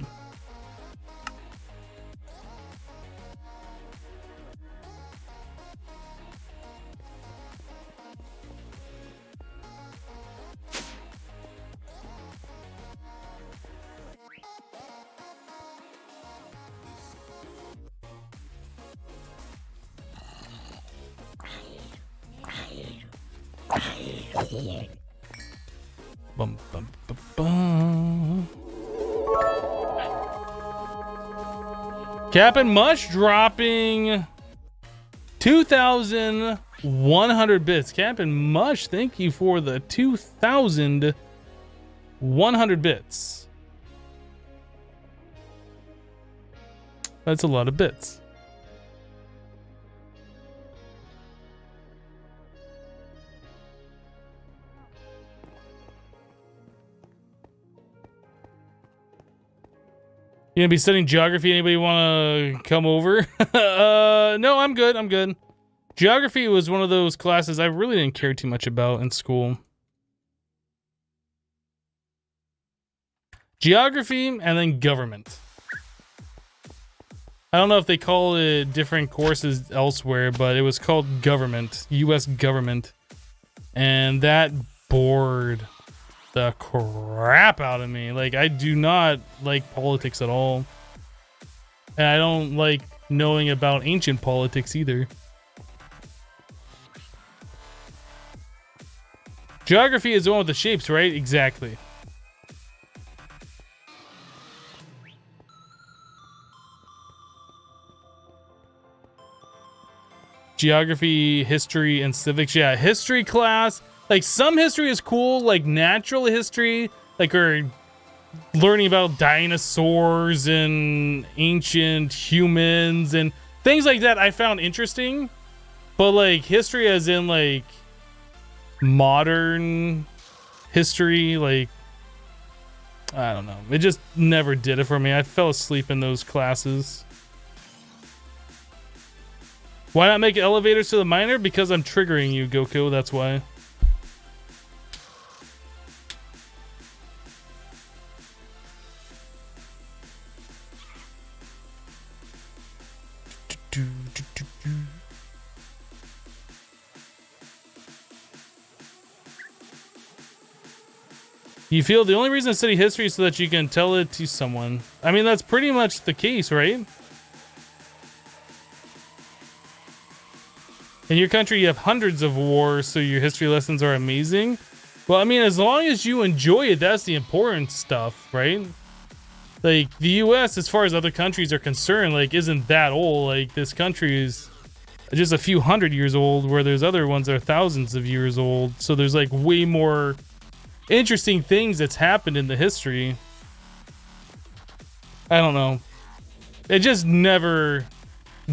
Bum, bum, bum, bum. Cap and Mush dropping 2,100 bits. Cap and Mush, thank you for the 2,100 bits. That's a lot of bits. You gonna be studying geography? Anybody want to come over? No, I'm good. I'm good. Geography was one of those classes I really didn't care too much about in school. Geography and then government. I don't know if they call it different courses elsewhere, but it was called government, U.S. government. And that bored the crap out of me. Like, I do not like politics at all. And I don't like knowing about ancient politics either. Geography is the one with the shapes, right? Exactly. Geography, history, and civics. Yeah, history class. Like, some history is cool, like natural history, like, or learning about dinosaurs and ancient humans and things like that I found interesting. But, like, history as in, like, modern history, like, I don't know. It just never did it for me. I fell asleep in those classes. Why not make elevators to the miner? Because I'm triggering you, Goku, that's why. You feel the only reason to study history is so that you can tell it to someone. I mean, that's pretty much the case, right? In your country, you have hundreds of wars, so your history lessons are amazing. Well, I mean, as long as you enjoy it, that's the important stuff, right? Like, the US, as far as other countries are concerned, like, isn't that old. Like, this country is just a few hundred years old, where there's other ones that are thousands of years old. So there's, like, way more interesting things that's happened in the history. I don't know. It just never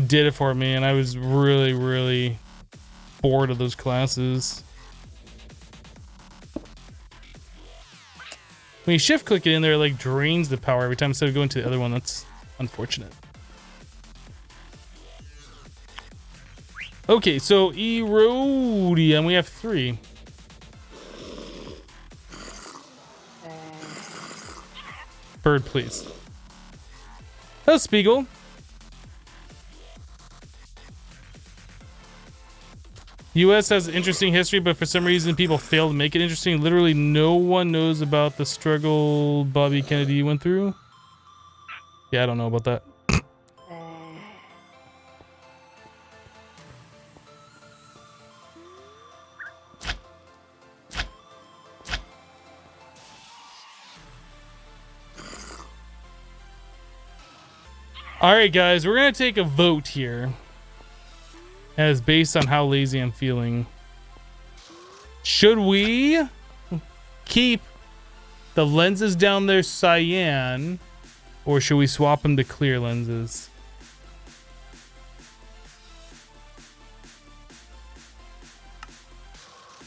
did it for me, and I was really, really bored of those classes. When you shift click it in there, it like drains the power every time instead of going to the other one. That's unfortunate. Okay, so Erodium, we have 3. Bird, please. Hello, Spiegel. US has interesting history, but for some reason people fail to make it interesting. Literally no one knows about the struggle Bobby Kennedy went through. Yeah, I don't know about that. All right, guys, we're going to take a vote here. As based on how lazy I'm feeling. Should we keep the lenses down there cyan, or should we swap them to clear lenses?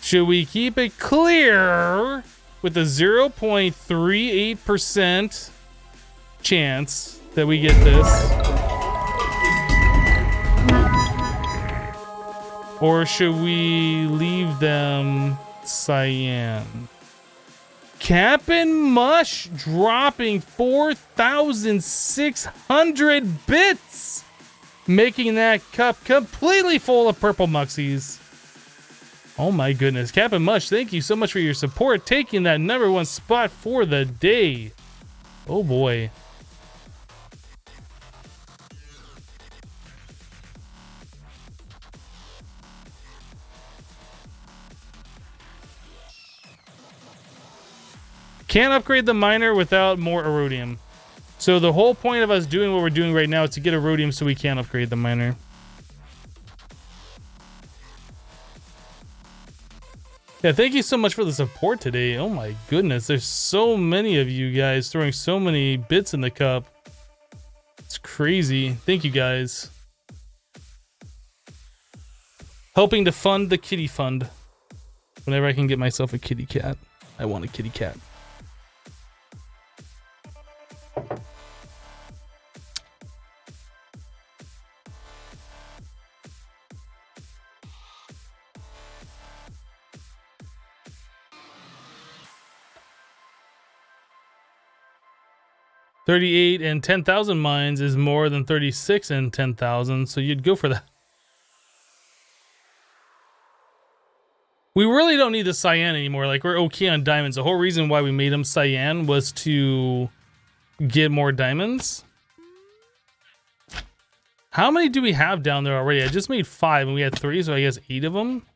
Should we keep it clear with a 0.38% chance that we get this? Or should we leave them cyan? Cap'n Mush dropping 4,600 bits, making that cup completely full of purple muxies. Oh my goodness. Cap'n Mush, thank you so much for your support, taking that #1 spot for the day. Oh boy. Can't upgrade the miner without more Erodium. So the whole point of us doing what we're doing right now is to get Erodium so we can upgrade the miner. Yeah, thank you so much for the support today. Oh my goodness, there's so many of you guys throwing so many bits in the cup. It's crazy. Thank you guys. Helping to fund the kitty fund. Whenever I can get myself a kitty cat, I want a kitty cat. $38 and 10,000 mines is more than 36 and 10,000, so you'd go for that. We really don't need the cyan anymore. Like, we're okay on diamonds. The whole reason why we made them cyan was to get more diamonds. How many do we have down there already? I just made 5 and we had 3, so I guess 8 of them.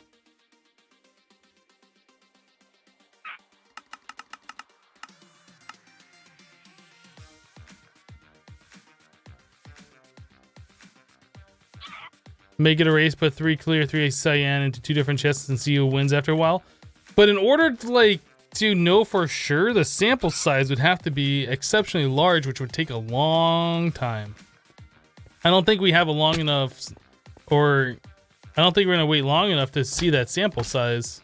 Make it a race, put 3 clear, 3 cyan into 2 different chests and see who wins after a while. But in order to, like, to know for sure, the sample size would have to be exceptionally large, which would take a long time. I don't think we have a long enough, or I don't think we're gonna wait long enough to see that sample size.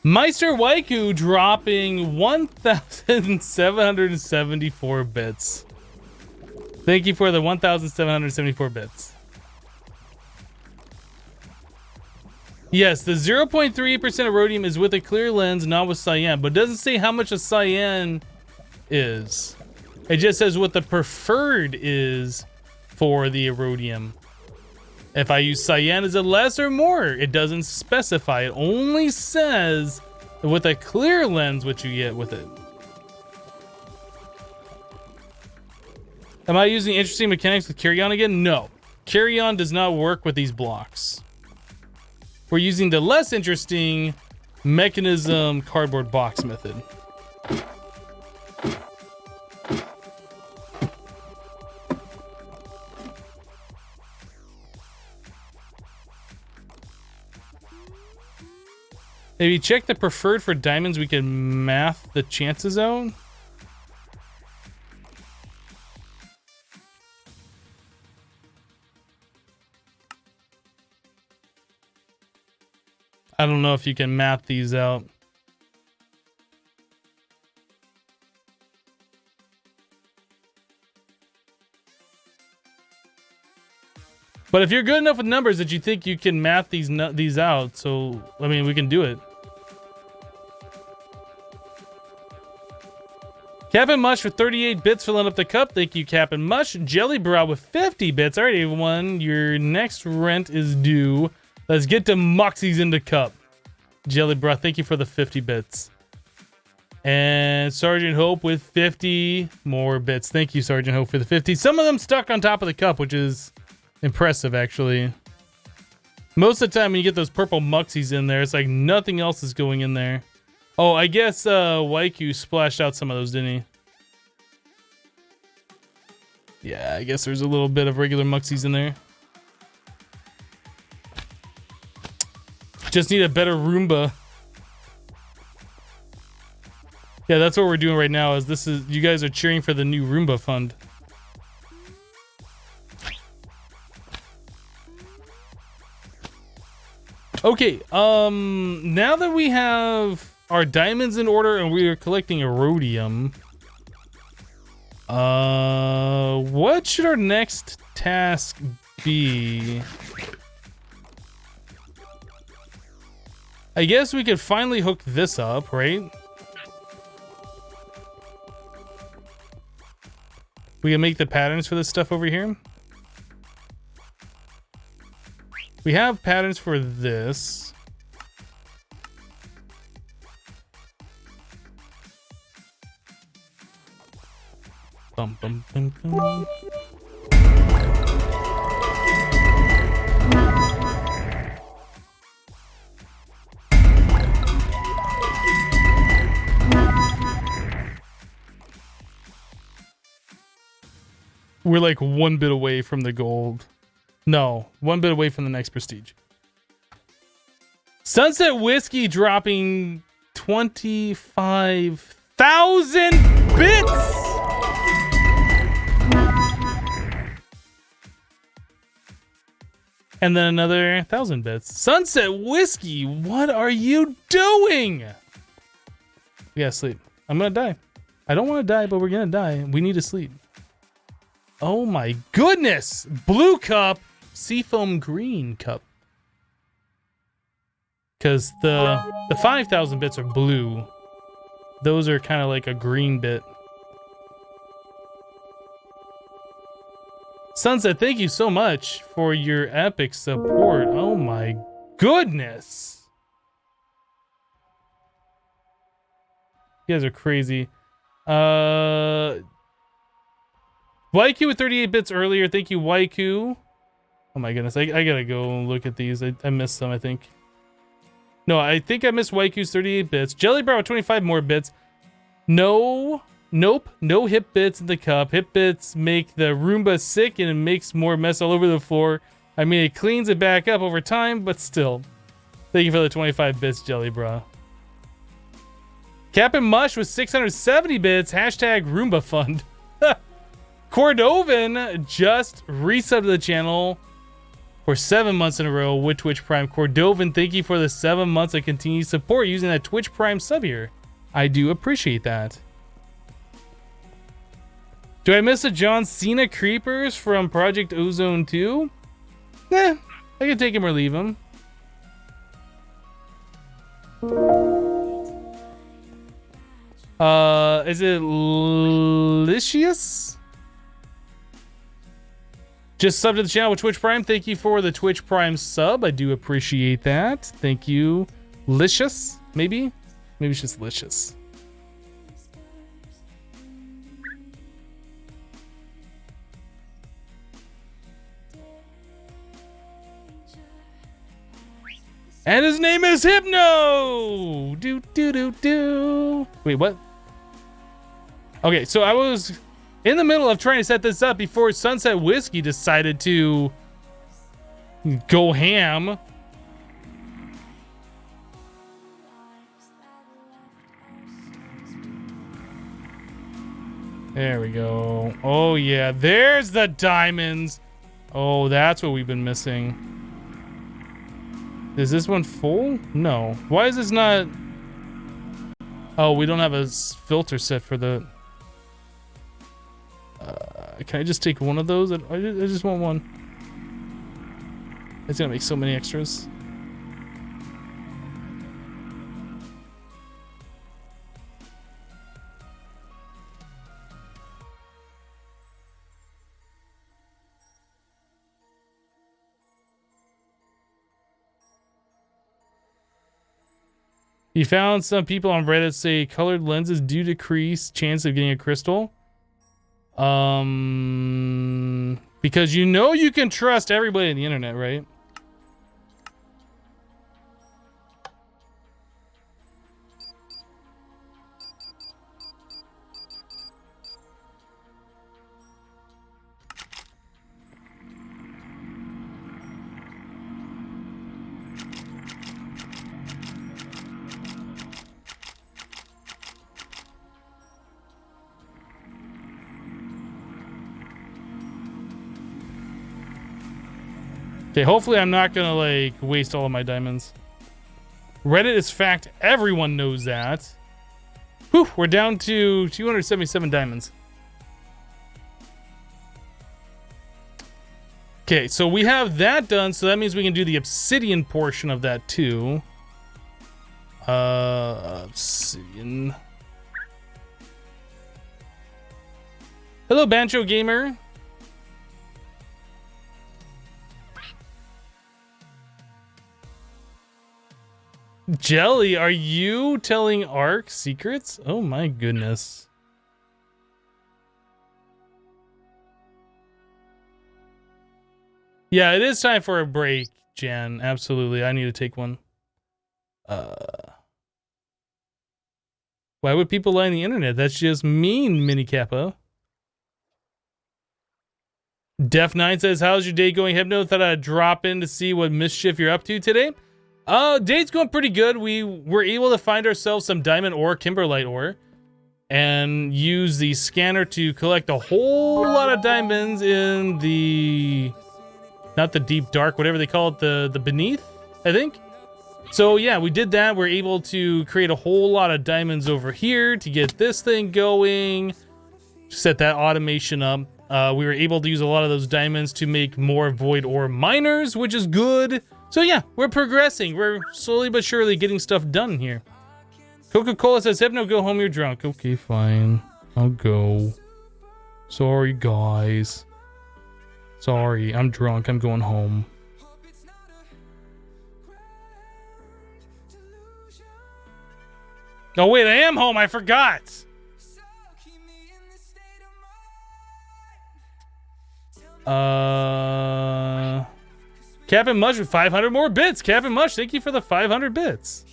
Meister Waiku dropping 1,774 bits. Thank you for the 1,774 bits. Yes, the 0.3% of rhodium is with a clear lens, not with cyan, but it doesn't say how much a cyan is. It just says what the preferred is for the rhodium. If I use cyan, is it less or more? It doesn't specify. It only says with a clear lens what you get with it. Am I using interesting mechanics with carry-on again? No. Carry-on does not work with these blocks. We're using the less interesting mechanism cardboard box method. If you check the preferred for diamonds, we can math the chances out. I don't know if you can map these out. But if you're good enough with numbers that you think you can math these out, so I mean, we can do it. Captain Mush with 38 bits filling up the cup. Thank you, Captain Mush. Jelly Bra with 50 bits. All right, everyone, your next rent is due. Let's get to Moxie's in the cup. Jelly Bra, thank you for the 50 bits. And Sergeant Hope with 50 more bits. Thank you, Sergeant Hope, for the 50. Some of them stuck on top of the cup, which is impressive, actually. Most of the time when you get those purple Muxies in there, it's like nothing else is going in there. Oh, I guess Waiku splashed out some of those, didn't he? Yeah, I guess there's a little bit of regular Muxies in there. Just need a better Roomba. Yeah, that's what we're doing right now. You guys are cheering for the new Roomba fund. Okay, now that we have our diamonds in order and we are collecting a rhodium, what should our next task be? I guess we could finally hook this up, right? We can make the patterns for this stuff over here. We have patterns for this. Bum, bum, bum, bum. We're like 1 bit away from the gold. No, 1 bit away from the next prestige. Sunset Whiskey dropping 25,000 bits! And then another 1,000 bits. Sunset Whiskey, what are you doing? We gotta sleep. I'm gonna die. I don't want to die, but we're gonna die. We need to sleep. Oh my goodness! Blue cup, seafoam green cup. Because the 5,000 bits are blue. Those are kind of like a green bit. Sunset, thank you so much for your epic support. Oh my goodness. You guys are crazy. Waiku with 38 bits earlier. Thank you, Waiku. Oh my goodness. I gotta go look at these. I missed some, I think. No, I think I missed Waiku's 38 bits. Jellybrow with 25 more bits. Nope. No hip bits in the cup. Hip bits make the Roomba sick and it makes more mess all over the floor. I mean, it cleans it back up over time, but still. Thank you for the 25 bits, Jellybrow. Captain Mush with 670 bits. Hashtag Roomba Fund. Cordovan just resubbed the channel for 7 months in a row with Twitch Prime. Cordovan, thank you for the 7 months of continued support using that Twitch Prime sub here. I do appreciate that. Do I miss the John Cena creepers from Project Ozone 2? Nah, I can take him or leave him. Is it Licious? Just sub to the channel with Twitch Prime. Thank you for the Twitch Prime sub. I do appreciate that. Thank you. Licious, maybe? Maybe it's just Licious. And his name is Hypno! Do, do, do, do. Wait, what? Okay, so I was in the middle of trying to set this up before Sunset Whiskey decided to go ham. There we go. Oh, yeah, there's the diamonds. Oh, that's what we've been missing. Is this one full? No. Why is this not? Oh, we don't have a filter set for the. Can I just take one of those? I just want one. It's gonna make so many extras. You found some people on Reddit say colored lenses do decrease chance of getting a crystal. Because you know you can trust everybody on the internet, right? Okay, hopefully I'm not gonna like waste all of my diamonds. Reddit is fact, everyone knows that. Whew, we're down to 277 diamonds. Okay, so we have that done, so that means we can do the obsidian portion of that too. Obsidian. Hello, Bancho Gamer. Jelly, are you telling Ark secrets? Oh my goodness. Yeah, it is time for a break, Jan. Absolutely. I need to take one. Why would people lie on the internet? That's just mean, Mini Kappa. Def9 says, how's your day going, Hypno? Thought I'd drop in to see what mischief you're up to today. Day's going pretty good. We were able to find ourselves some diamond ore, kimberlite ore, and use the scanner to collect a whole lot of diamonds in the, not the deep dark, whatever they call it, the beneath, I think. So yeah, we did that. We're able to create a whole lot of diamonds over here to get this thing going, set that automation up. We were able to use a lot of those diamonds to make more void ore miners, which is good. So yeah, we're progressing. We're slowly but surely getting stuff done here. Coca-Cola says, Hypno, go home, you're drunk. Okay, fine. I'll go. Sorry, guys. Sorry, I'm drunk. I'm going home. Oh, wait, I am home. I forgot. Captain Mush with 500 more bits. Captain Mush, thank you for the 500 bits.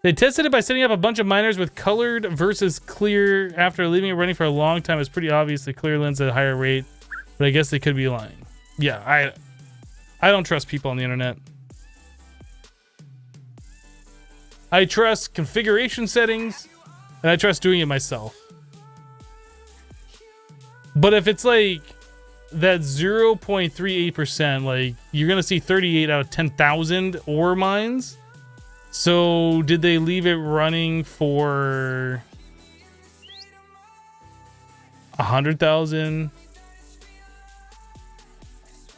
They tested it by setting up a bunch of miners with colored versus clear. After leaving it running for a long time, it's pretty obvious the clear lens at a higher rate, but I guess they could be lying. Yeah, I don't trust people on the internet. I trust configuration settings, and I trust doing it myself. But if it's like that 0.38%, like you're gonna see 38 out of 10,000 ore mines. So did they leave it running for 100,000,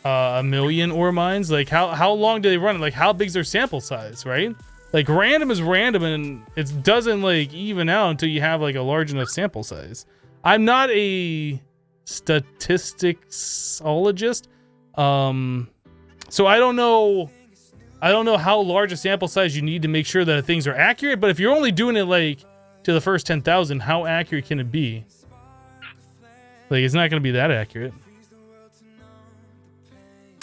a million ore mines? Like how long do they run it? Like how big's their sample size, right? Like random is random, and it doesn't like even out until you have like a large enough sample size. I'm not a statisticsologist, so I don't know how large a sample size you need to make sure that things are accurate. But if you're only doing it like to the first 10,000, how accurate can it be? Like it's not going to be that accurate.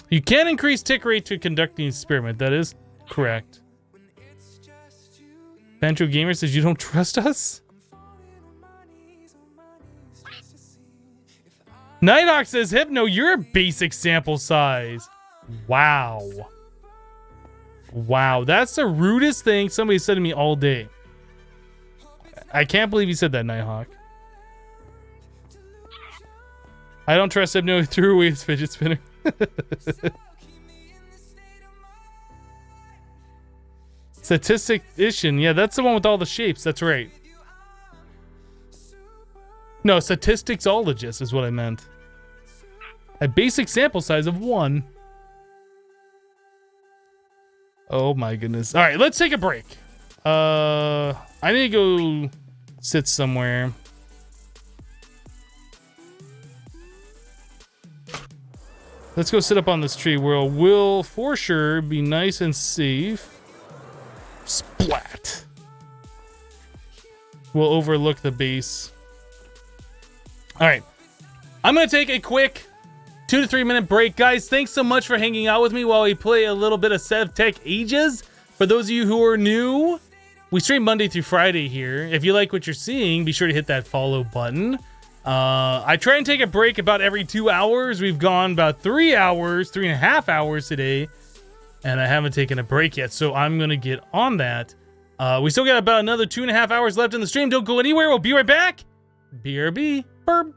You can increase tick rate to conduct the experiment. That is correct. Pancho Gamer says you don't trust us. Nighthawk says, Hypno, you're a basic sample size. Wow. Wow, that's the rudest thing somebody said to me all day. I can't believe you said that, Nighthawk. I don't trust Hypno. He threw away his fidget spinner. Statistician. Yeah, that's the one with all the shapes. That's right. No, statisticsologist is what I meant. A basic sample size of 1. Oh my goodness. All right, let's take a break. I need to go sit somewhere. Let's go sit up on this tree where we'll for sure be nice and safe. Splat. We'll overlook the base. All right, I'm gonna take a quick 2 to 3 minute break. Guys, thanks so much for hanging out with me while we play a little bit of SevTech Ages. For those of you who are new, we stream Monday through Friday here. If you like what you're seeing, be sure to hit that follow button. I try and take a break about every 2 hours. We've gone about 3 hours, 3.5 hours today, and I haven't taken a break yet, so I'm gonna get on that. We still got about another 2.5 hours left in the stream. Don't go anywhere. We'll be right back. BRB. Burp.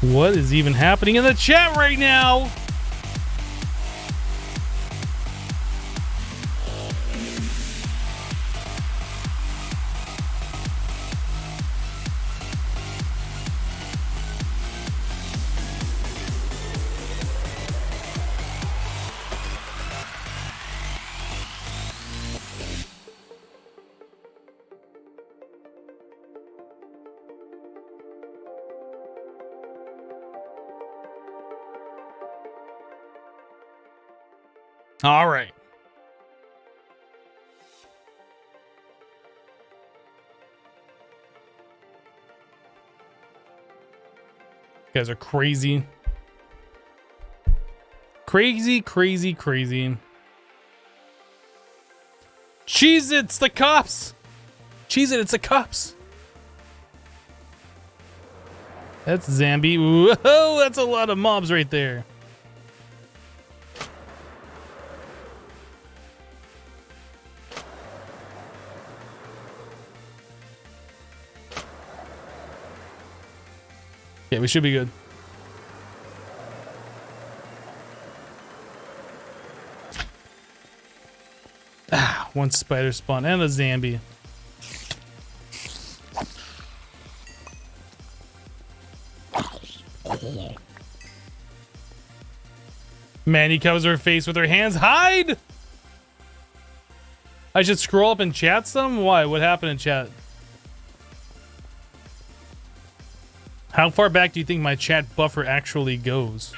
What is even happening in the chat right now? All right. You guys are crazy. Crazy, crazy, crazy. Cheese it's the cops. Cheese it's the cops. That's Zambi. Whoa, that's a lot of mobs right there. Yeah, we should be good. Ah, one spider spawn and a Zambi. Manny covers her face with her hands. Hide! I should scroll up and chat some? Why? What happened in chat? How far back do you think my chat buffer actually goes?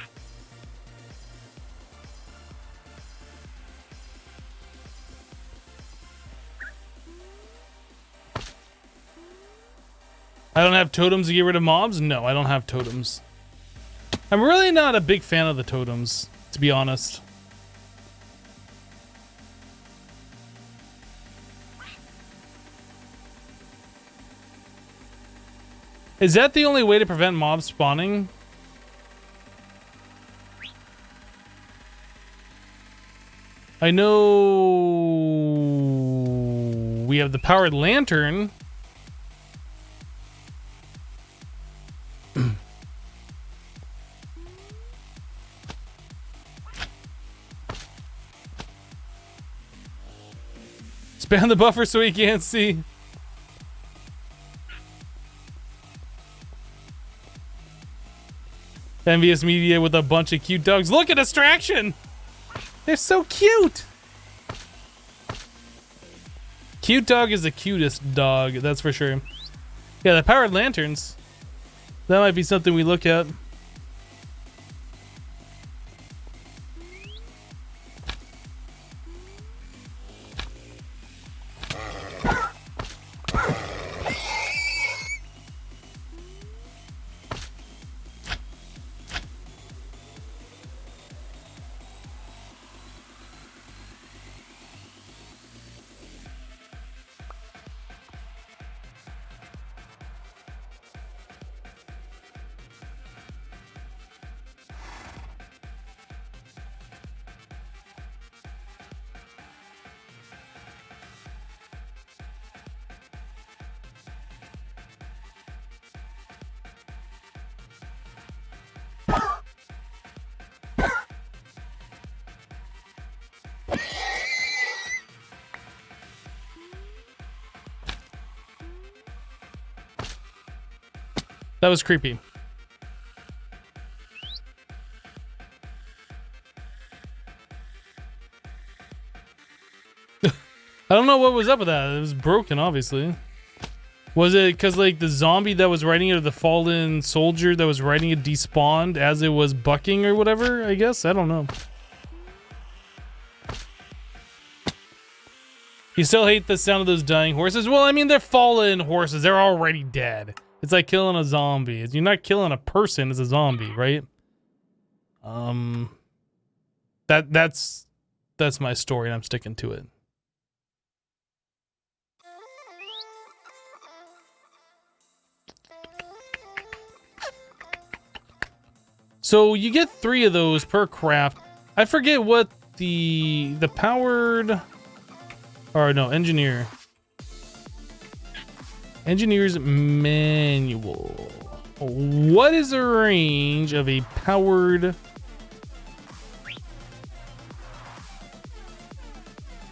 I don't have totems to get rid of mobs? No, I don't have totems. I'm really not a big fan of the totems, to be honest. Is that the only way to prevent mobs spawning? I know we have the powered lantern. Spam the buffer so he can't see. Envious Media with a bunch of cute dogs. Look at Distraction! They're so cute! Cute dog is the cutest dog, that's for sure. Yeah, the powered lanterns. That might be something we look at. That was creepy. I don't know what was up with that. It was broken, obviously. Was it because, like, the zombie that was riding it, or the fallen soldier that was riding it, despawned as it was bucking or whatever? I guess. I don't know. You still hate the sound of those dying horses? Well, I mean, they're fallen horses. They're already dead. It's like killing a zombie. You're not killing a person, it's a zombie, right? That's my story and I'm sticking to it. So you get 3 of those per craft. I forget what the powered Or no, engineer. Engineer's manual. What is the range of a powered...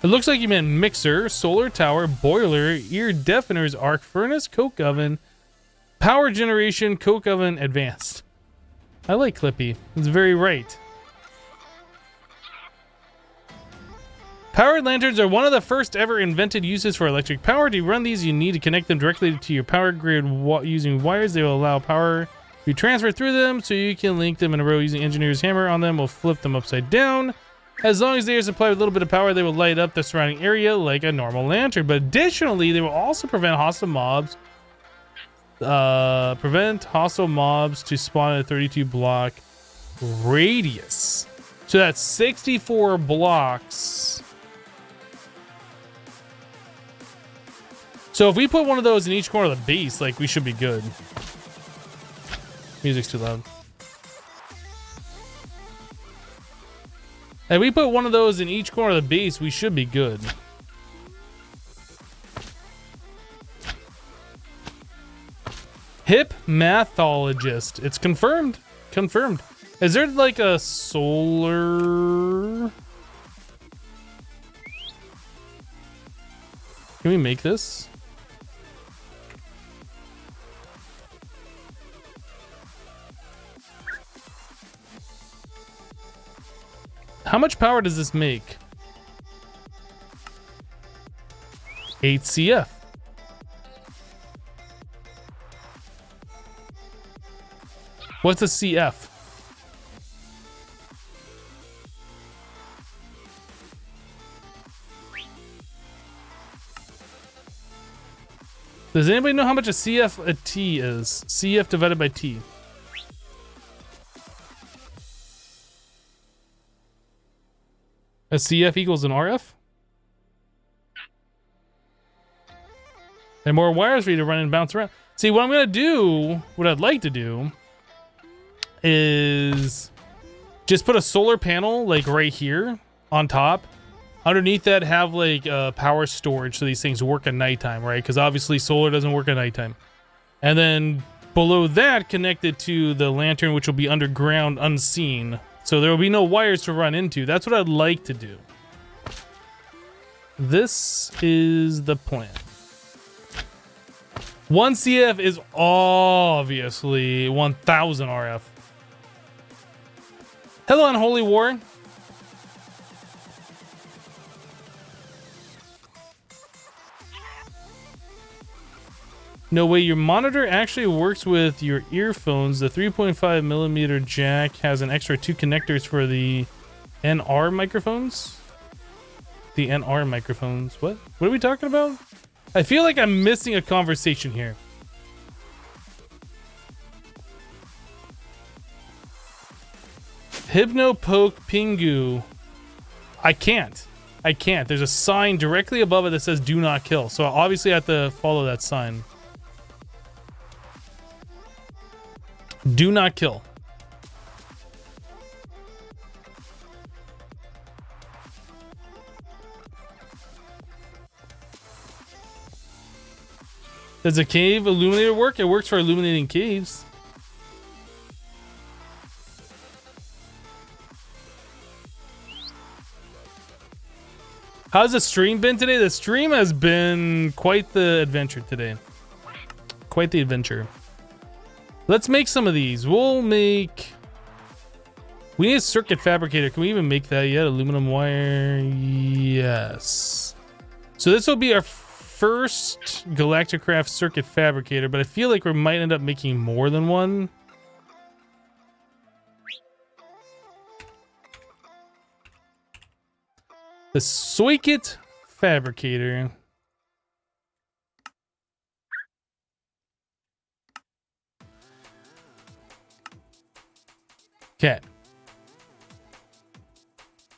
It looks like you meant mixer, solar tower, boiler, ear deafeners, arc furnace, coke oven, power generation, coke oven, advanced. I like Clippy. It's very right. Powered lanterns are one of the first ever invented uses for electric power. To run these, you need to connect them directly to your power grid using wires. They will allow power to be transferred through them, so you can link them in a row using engineer's hammer on them. Will flip them upside down. As long as they are supplied with a little bit of power, they will light up the surrounding area like a normal lantern. But additionally, they will also prevent hostile mobs. Prevent hostile mobs to spawn in a 32 block radius. So that's 64 blocks. So if we put one of those in each corner of the base, like, we should be good. Music's too loud. If we put one of those in each corner of the base, we should be good. Hip mathologist. It's confirmed. Confirmed. Is there like a solar... Can we make this? How much power does this make? 8 CF. What's a CF? Does anybody know how much a CF a T is? CF divided by T. A CF equals an RF? And more wires for you to run and bounce around. See, what I'm going to do, what I'd like to do, is just put a solar panel, like, right here on top. Underneath that, have, like, power storage so these things work at nighttime, right? Because obviously solar doesn't work at nighttime. And then below that, connect it to the lantern, which will be underground, unseen. So there will be no wires to run into. That's what I'd like to do. This is the plan. 1 CF is obviously 1000 RF. Hello, Unholy War. No way, your monitor actually works with your earphones. The 3.5 millimeter jack has an extra 2 connectors for the NR microphones. The NR microphones. What? What are we talking about? I feel like I'm missing a conversation here. Hypno Poke Pingu. I can't. I can't. There's a sign directly above it that says do not kill. So obviously I have to follow that sign. Do not kill. Does a cave illuminator work? It works for illuminating caves. How's the stream been today? The stream has been quite the adventure today. Quite the adventure. Let's make some of these. We'll make... We need a circuit fabricator. Can we even make that yet? Aluminum wire. Yes. So this will be our first Galacticraft circuit fabricator, but I feel like we might end up making more than one. The circuit fabricator. Okay.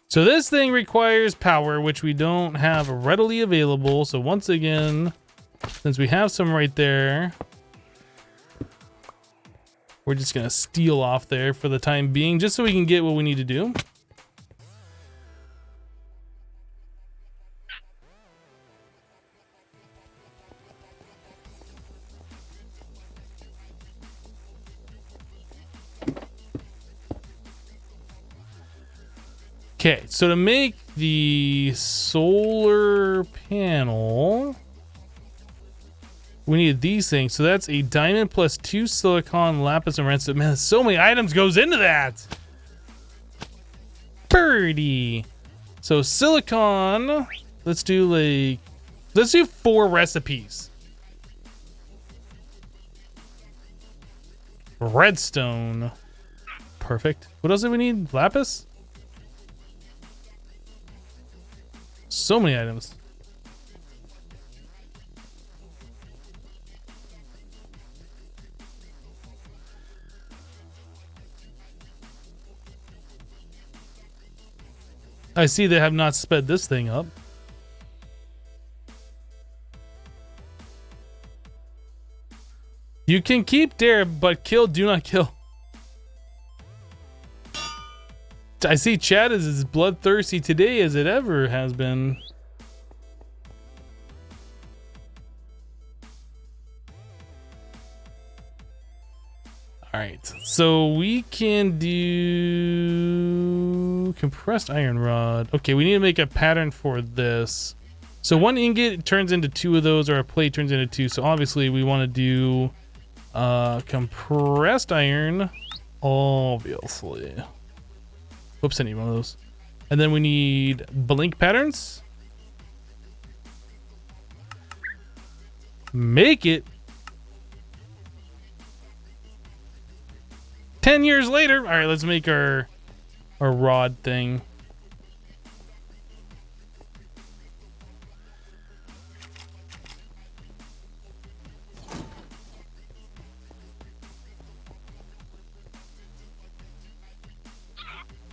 So this thing requires power, which we don't have readily available. So once again, since we have some right there, we're just going to steal off there for the time being, just so we can get what we need to do. Okay, so to make the solar panel, we need these things. So that's a diamond plus 2 silicon, lapis, and redstone. Man, so many items goes into that. Birdie. So silicon, let's do 4 recipes. Redstone. Perfect. What else do we need? Lapis? So many items. I see they have not sped this thing up. You can keep dare, but kill, do not kill. I see chat is as bloodthirsty today as it ever has been. Alright, so we can do compressed iron rod. Okay, we need to make a pattern for this. So 1 ingot turns into 2 of those, or a plate turns into 2. So obviously we want to do compressed iron, obviously. Whoops, I need one of those. And then we need blink patterns. Make it. 10 years later. All right, let's make our rod thing.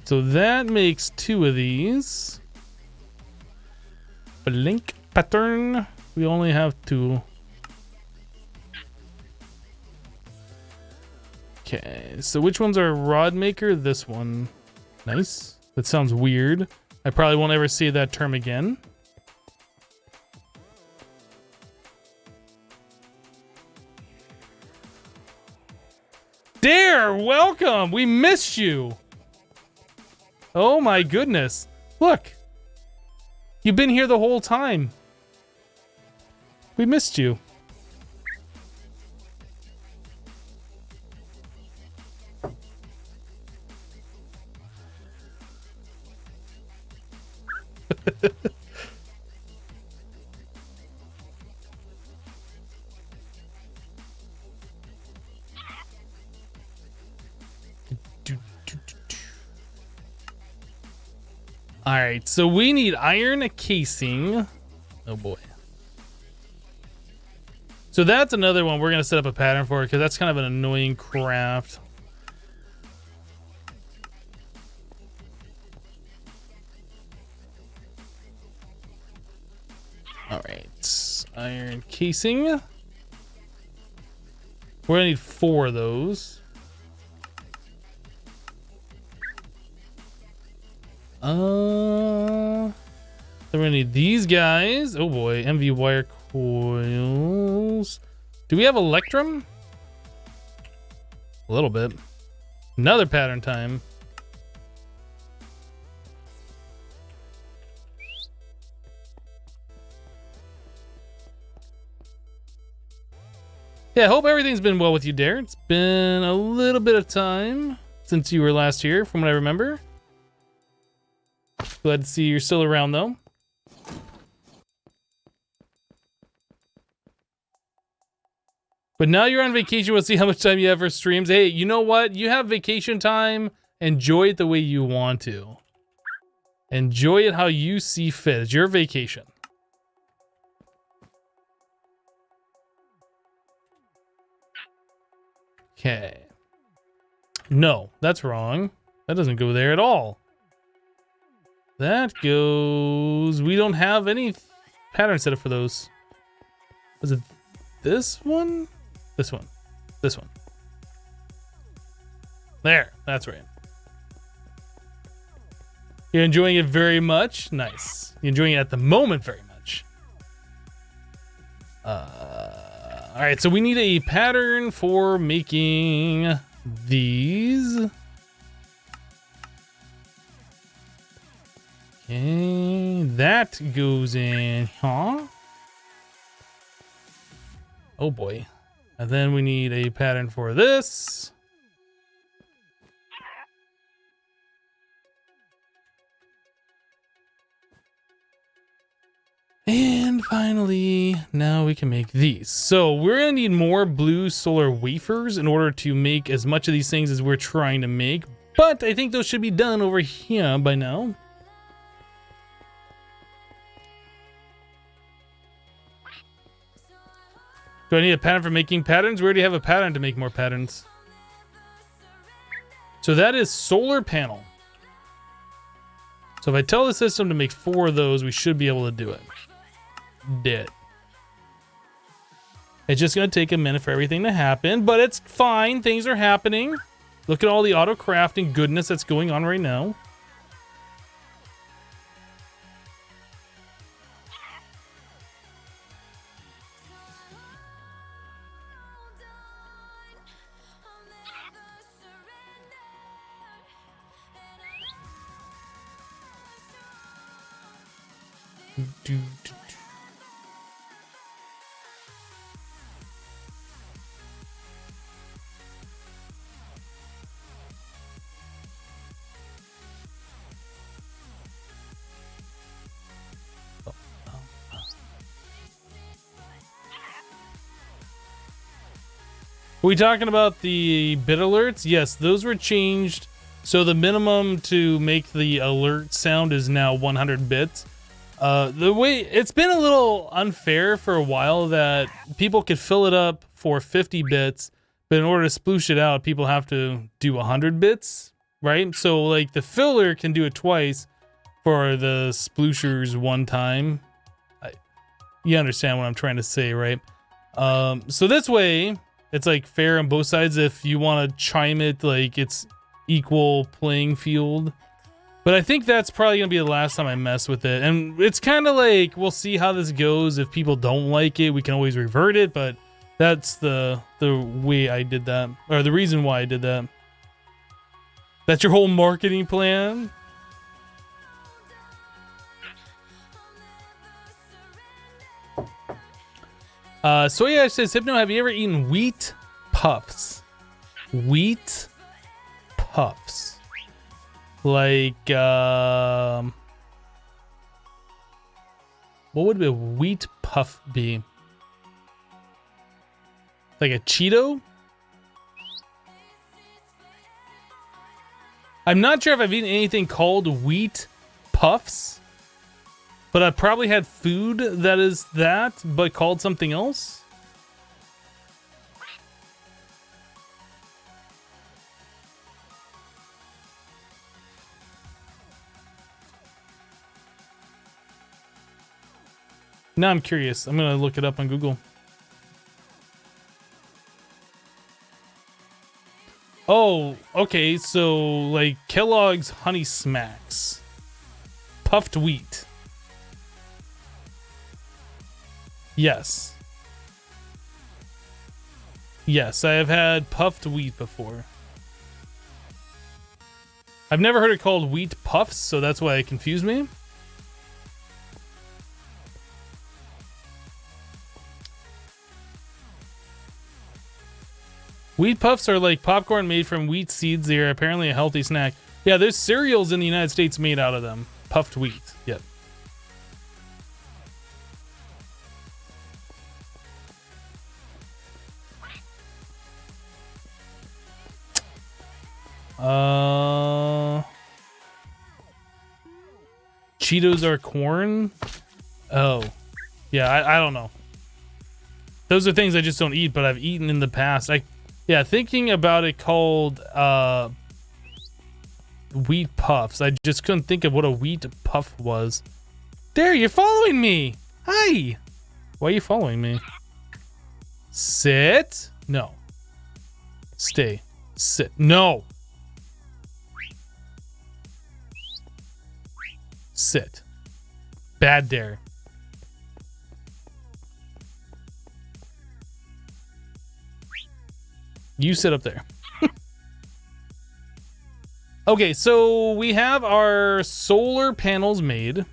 So that makes 2 of these. Blink pattern. We only have 2. Okay, so which one's our rod maker? This one. Nice. That sounds weird. I probably won't ever see that term again. Dare, welcome. We missed you. Oh my goodness. Look. You've been here the whole time. We missed you. All right, so we need iron casing. Oh boy. So that's another one we're gonna set up a pattern for, because that's kind of an annoying craft. All right, iron casing. We're gonna need 4 of those. Then we're gonna need these guys. Oh boy, MV wire coils. Do we have electrum? A little bit. Another pattern time. Yeah, I hope everything's been well with you, Dare. It's been a little bit of time since you were last here, from what I remember. Glad to see you're still around, though. But now you're on vacation. We'll see how much time you have for streams. Hey, you know what? You have vacation time. Enjoy it the way you want to. Enjoy it how you see fit. It's your vacation. Okay. No, that's wrong. That doesn't go there at all. That goes... We don't have any pattern set up for those. Was it this one? This one. This one. There. That's right. You're enjoying it very much? Nice. You're enjoying it at the moment very much. Alright, so we need a pattern for making these. Okay, that goes in, huh? Oh boy. And then we need a pattern for this. And finally, now we can make these. So we're gonna need more blue solar wafers in order to make as much of these things as we're trying to make. But I think those should be done over here by now. Do I need a pattern for making patterns? We already have a pattern to make more patterns. So that is solar panel. So if I tell the system to make 4 of those, we should be able to do it. Did. It's just going to take a minute for everything to happen, but it's fine. Things are happening. Look at all the auto crafting goodness that's going on right now. Are we talking about the bit alerts? Yes, those were changed. So the minimum to make the alert sound is now 100 bits. The way it's been a little unfair for a while that people could fill it up for 50 bits, but in order to sploosh it out, people have to do 100 bits, right? So like the filler can do it twice for the splooshers one time. You understand what I'm trying to say, right? So this way, it's like fair on both sides if you want to chime it like it's equal playing field. But I think that's probably going to be the last time I mess with it. And it's kind of like, we'll see how this goes. If people don't like it, we can always revert it. But that's the way I did that. Or the reason why I did that. That's your whole marketing plan? Soya says, Hypno, have you ever eaten wheat puffs? Wheat puffs. Like, what would a wheat puff be? Like a Cheeto? I'm not sure if I've eaten anything called wheat puffs, but I've probably had food that is that, but called something else. Now I'm curious. I'm gonna look it up on Google. Oh, okay. So like Kellogg's Honey Smacks, puffed wheat. Yes. Yes, I have had puffed wheat before. I've never heard it called wheat puffs, so that's why it confused me. Wheat puffs are like popcorn made from wheat seeds. They are apparently a healthy snack. Yeah, there's cereals in the United States made out of them. Puffed wheat. Yep. Cheetos are corn? Oh. Yeah, I don't know. Those are things I just don't eat, but I've eaten in the past. Yeah, thinking about it called wheat puffs. I just couldn't think of what a wheat puff was. There, you're following me. Hi. Why are you following me? Sit. No. Stay. Sit. No. Sit. Bad dare. You sit up there. Okay, so we have our solar panels made.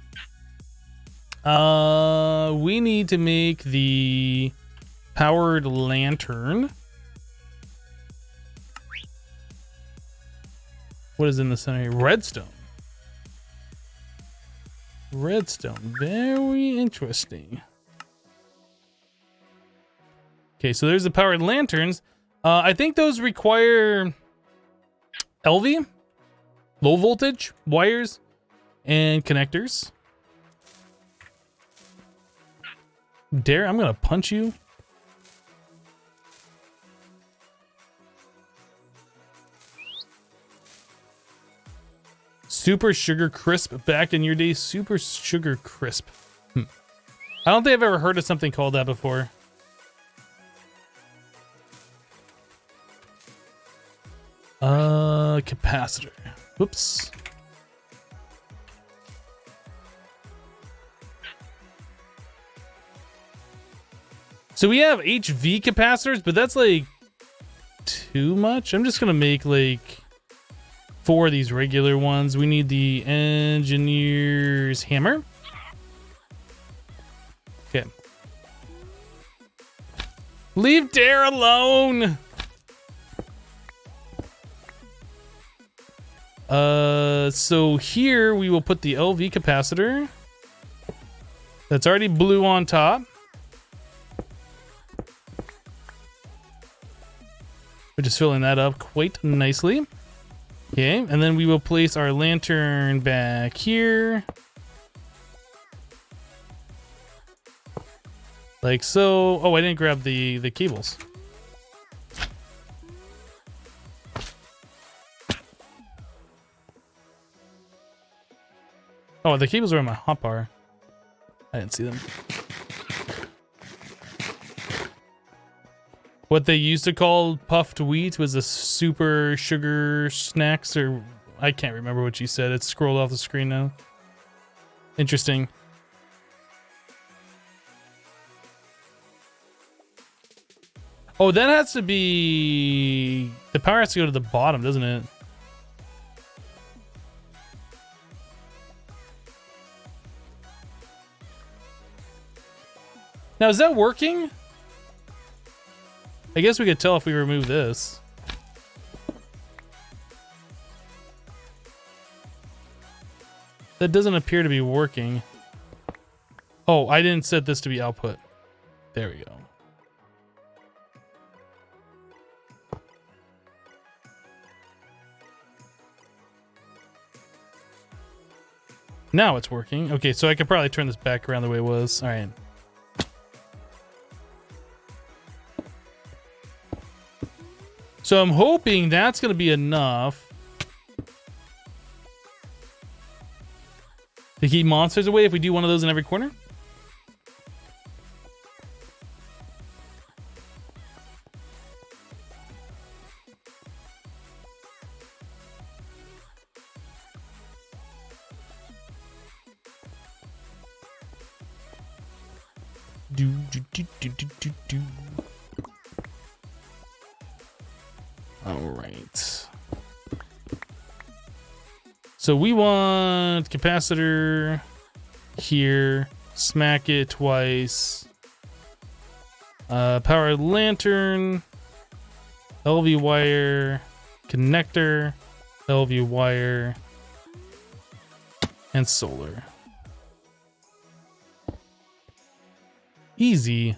We need to make the powered lantern. What is in the center here? Redstone. Redstone. Very interesting. Okay, so there's the powered lanterns. I think those require LV, low voltage wires, and connectors. Dare, I'm gonna punch you. Super Sugar Crisp, back in your day. Super Sugar Crisp. I don't think I've ever heard of something called that before. Capacitor. Whoops. So we have HV capacitors, but that's like too much. I'm just gonna make like 4 of these regular ones. We need the engineer's hammer. Okay. Leave Dare alone. So here we will put the LV capacitor. That's already blue on top. We're just filling that up quite nicely. Okay, and then we will place our lantern back here. Like so. Oh, I didn't grab the cables. Oh, the cables are in my hotbar. I didn't see them. What they used to call puffed wheat was a super sugar snacks, or I can't remember what you said. It's scrolled off the screen now. Interesting. Oh, that has to be... The power has to go to the bottom, doesn't it? Now, is that working? I guess we could tell if we remove this. That doesn't appear to be working. Oh, I didn't set this to be output. There we go. Now it's working. Okay, so I could probably turn this back around the way it was. All right. So I'm hoping that's going to be enough to keep monsters away if we do one of those in every corner. All right. So we want capacitor here, smack it twice. Power lantern, LV wire, connector, LV wire, and solar. Easy.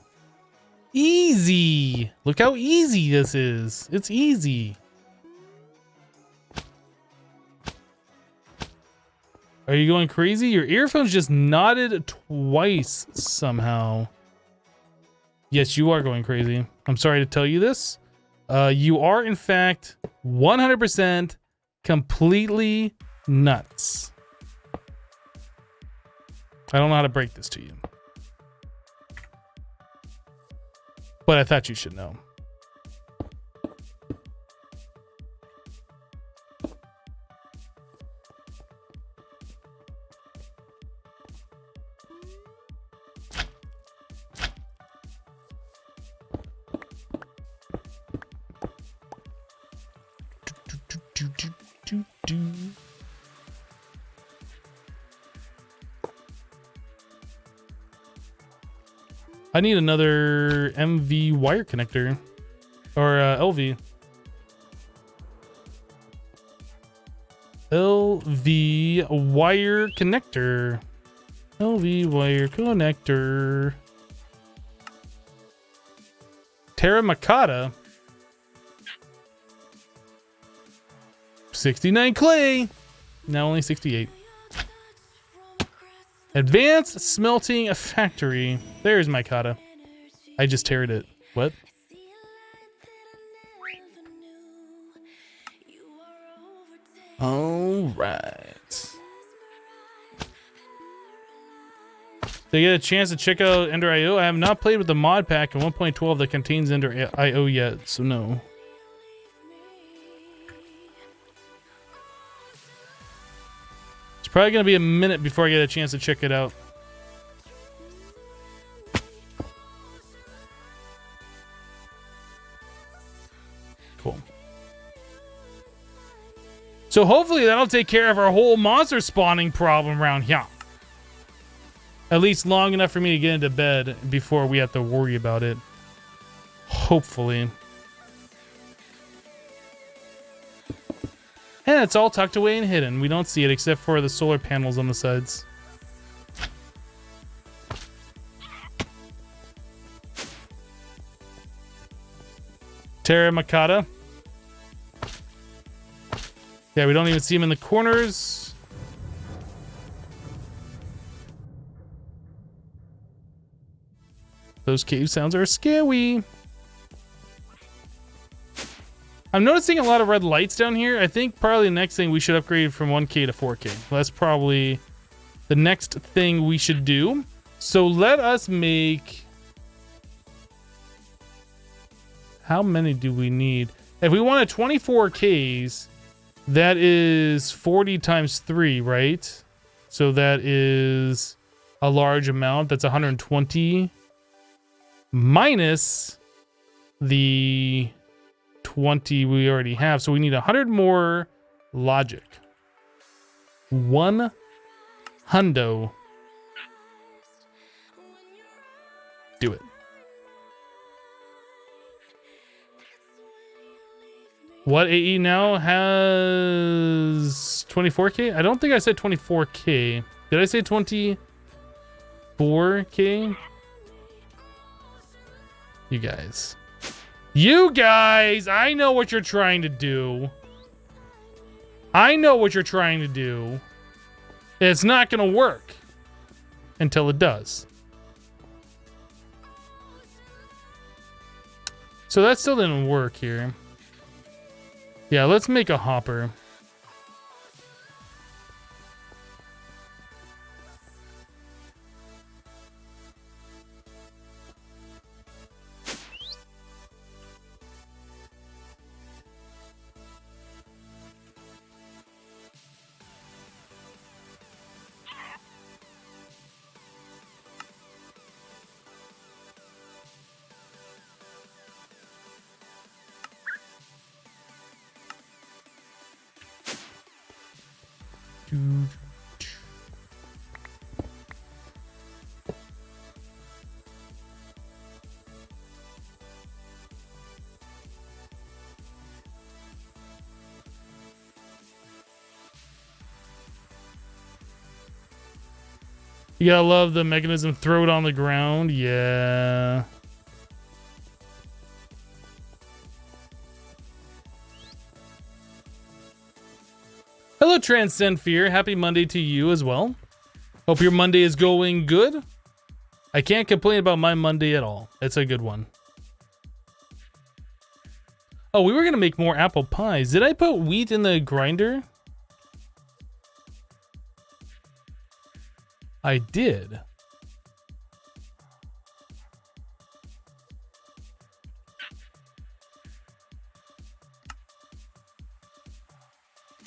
Easy. Look how easy this is. It's easy. Are you going crazy? Your earphones just nodded twice somehow. Yes, you are going crazy. I'm sorry to tell you this. You are, in fact, 100% completely nuts. I don't know how to break this to you. But I thought you should know. I need another MV wire connector. Or LV. LV wire connector. LV wire connector. Terra Makata. 69 clay. Now only 68. Advanced smelting factory. There's my kata. I just teared it. What? All right. So you get a chance to check out Ender IO. I have not played with the mod pack in 1.12 that contains Ender IO yet, so no. It's probably gonna be a minute before I get a chance to check it out. Cool. So hopefully that'll take care of our whole monster spawning problem around here. At least long enough for me to get into bed before we have to worry about it. Hopefully. And it's all tucked away and hidden. We don't see it except for the solar panels on the sides. Terra Makata. Yeah, we don't even see him in the corners. Those cave sounds are scary. I'm noticing a lot of red lights down here. I think probably the next thing we should upgrade from 1K to 4K. That's probably the next thing we should do. So let us make... How many do we need? If we want a 24Ks, that is 40 times 3, right? So that is a large amount. That's 120 minus the 20 we already have. So we need 100 more logic. 1 hundo. Do it. What AE now has 24K? I don't think I said 24K. Did I say 24K? You guys. You guys! I know what you're trying to do. I know what you're trying to do. It's not gonna work. Until it does. So that still didn't work here. Yeah, let's make a hopper. You gotta love the mechanism, throw it on the ground. Yeah. Hello, Transcend Fear. Happy Monday to you as well. Hope your Monday is going good. I can't complain about my Monday at all. It's a good one. Oh, we were going to make more apple pies. Did I put wheat in the grinder? I did.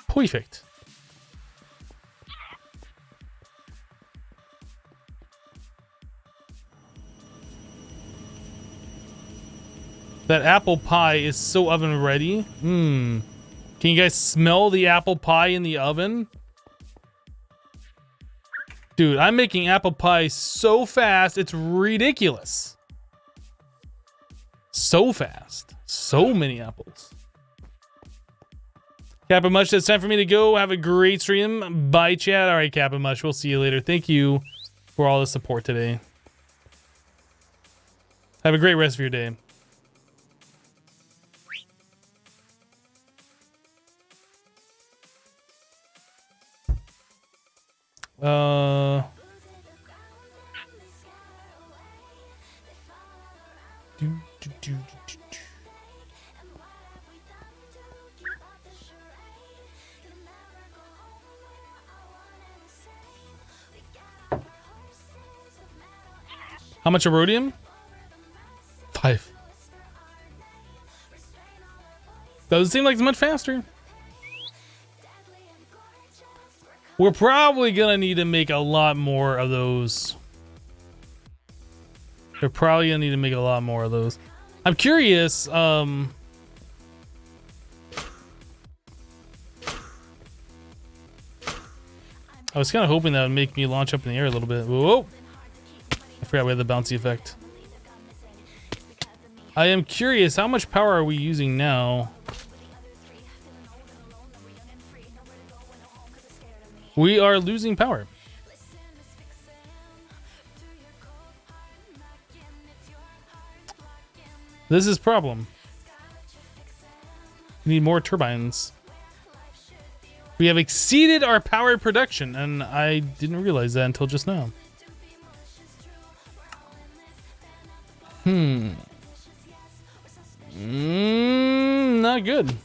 Perfect. That apple pie is so oven ready. Can you guys smell the apple pie in the oven? Dude, I'm making apple pie so fast, it's ridiculous. So fast. So many apples. Captain Mush, it's time for me to go. Have a great stream. Bye, chat. All right, Captain Mush, we'll see you later. Thank you for all the support today. Have a great rest of your day. How much erodium? 5. Doesn't seem like it's much faster. We're probably gonna need to make a lot more of those. We're probably gonna need to make a lot more of those. I'm curious, I was kind of hoping that would make me launch up in the air a little bit. Whoa! I forgot we had the bouncy effect. I am curious, how much power are we using now? We are losing power. This is a problem. We need more turbines. We have exceeded our power production, and I didn't realize that until just now. Not good.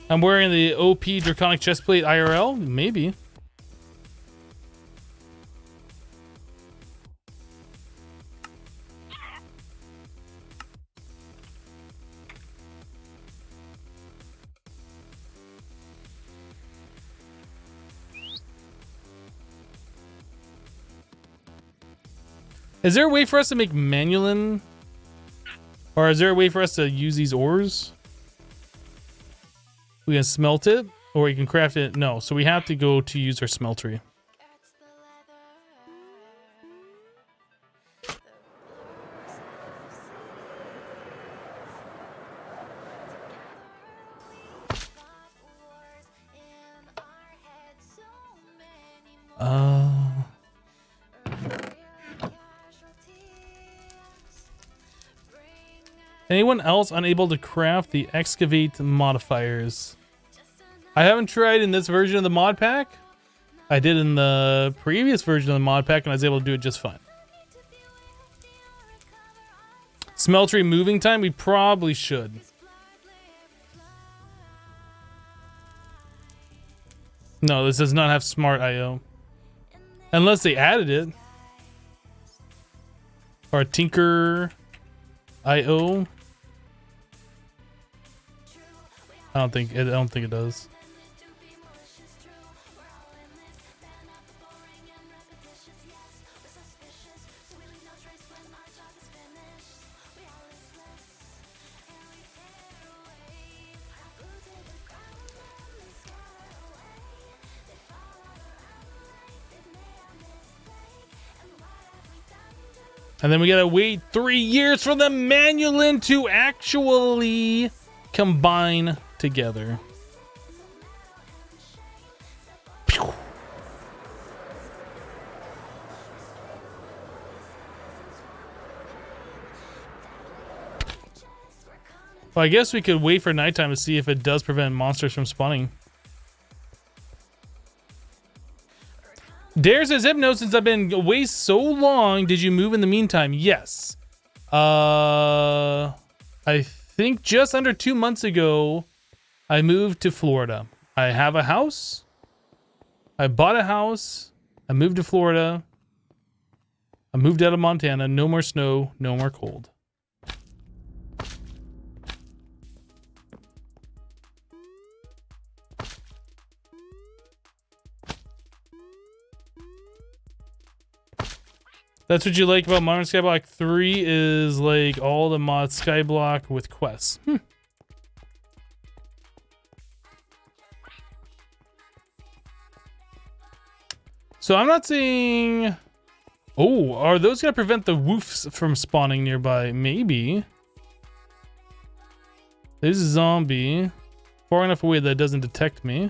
I'm wearing the OP Draconic Chestplate IRL? Maybe. Is there a way for us to make manulin? Or is there a way for us to use these ores? We can smelt it, or we can craft it. No, so we have to go to use our smeltery. Anyone else unable to craft the excavate modifiers? I haven't tried in this version of the mod pack. I did in the previous version of the mod pack, and I was able to do it just fine. Smeltery moving time? We probably should. No, this does not have smart IO. Unless they added it. Or Tinker IO. I don't think it does. And then we gotta wait 3 years for the manulin to actually combine together. Pew. Well, I guess we could wait for nighttime to see if it does prevent monsters from spawning. Dare says, Hypno, since I've been away so long, did you move in the meantime? Yes. I think just under 2 months ago, I moved to Florida. I have a house. I bought a house. I moved to Florida. I moved out of Montana. No more snow. No more cold. That's what you like about Modern Skyblock 3 is like all the mod Skyblock with quests. So I'm not seeing... Oh, are those going to prevent the woofs from spawning nearby? Maybe. There's a zombie. Far enough away that it doesn't detect me.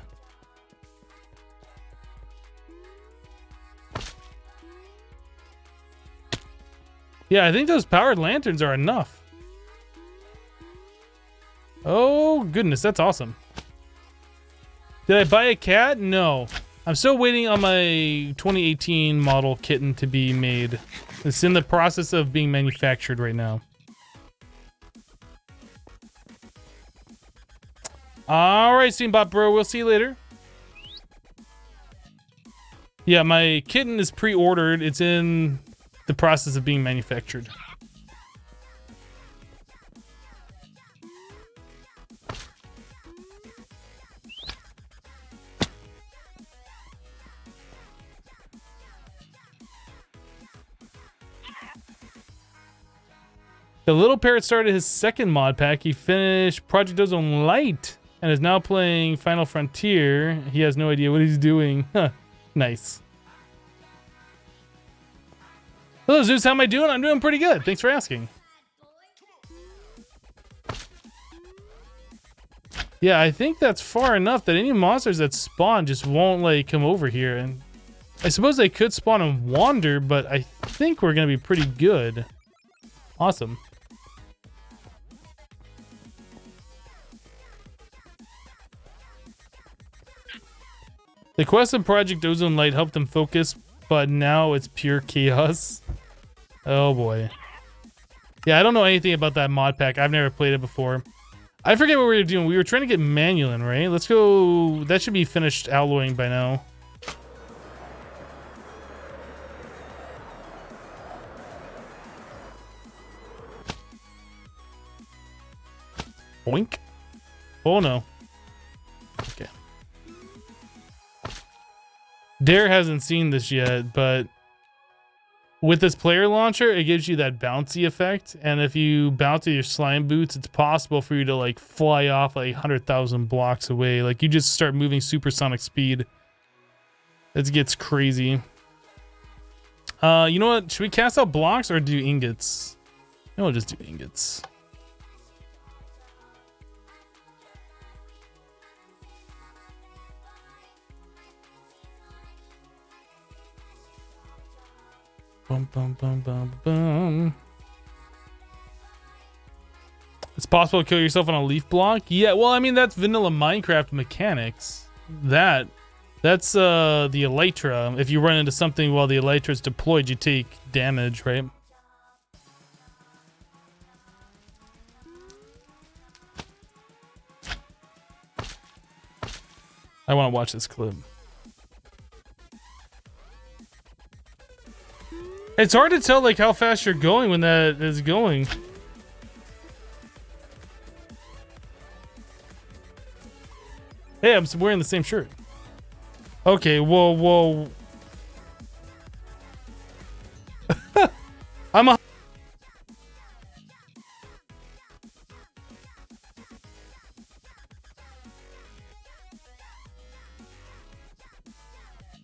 Yeah, I think those powered lanterns are enough. Oh, goodness, that's awesome. Did I buy a cat? No. I'm still waiting on my 2018 model kitten to be made. It's in the process of being manufactured right now. All right, Steambot bro, we'll see you later. Yeah, my kitten is pre-ordered. It's in the process of being manufactured. The little parrot started his second mod pack. He finished Project Ozone Light and is now playing Final Frontier. He has no idea what he's doing. Nice. Hello Zeus, how am I doing? I'm doing pretty good. Thanks for asking. Yeah, I think that's far enough that any monsters that spawn just won't like come over here. And I suppose they could spawn and wander, but I think we're gonna be pretty good. Awesome. The quest of Project Ozone Light helped them focus, but now it's pure chaos. Oh boy. Yeah, I don't know anything about that mod pack. I've never played it before. I forget what we were doing. We were trying to get Manulin, right? Let's go. That should be finished alloying by now. Boink. Oh no. Okay. Dare hasn't seen this yet, but with this player launcher, it gives you that bouncy effect. And if you bounce with your slime boots, it's possible for you to like fly off like 100,000 blocks away. Like you just start moving supersonic speed. It gets crazy. You know what? Should we cast out blocks or do ingots? No, we'll just do ingots. Bum, bum, bum, bum, bum. It's possible to kill yourself on a leaf block? Yeah, well, I mean, that's vanilla Minecraft mechanics. That's the Elytra. If you run into something while the Elytra is deployed, you take damage, right? I want to watch this clip. It's hard to tell like how fast you're going when that is going. Hey, I'm wearing the same shirt. Okay, whoa. I'm a...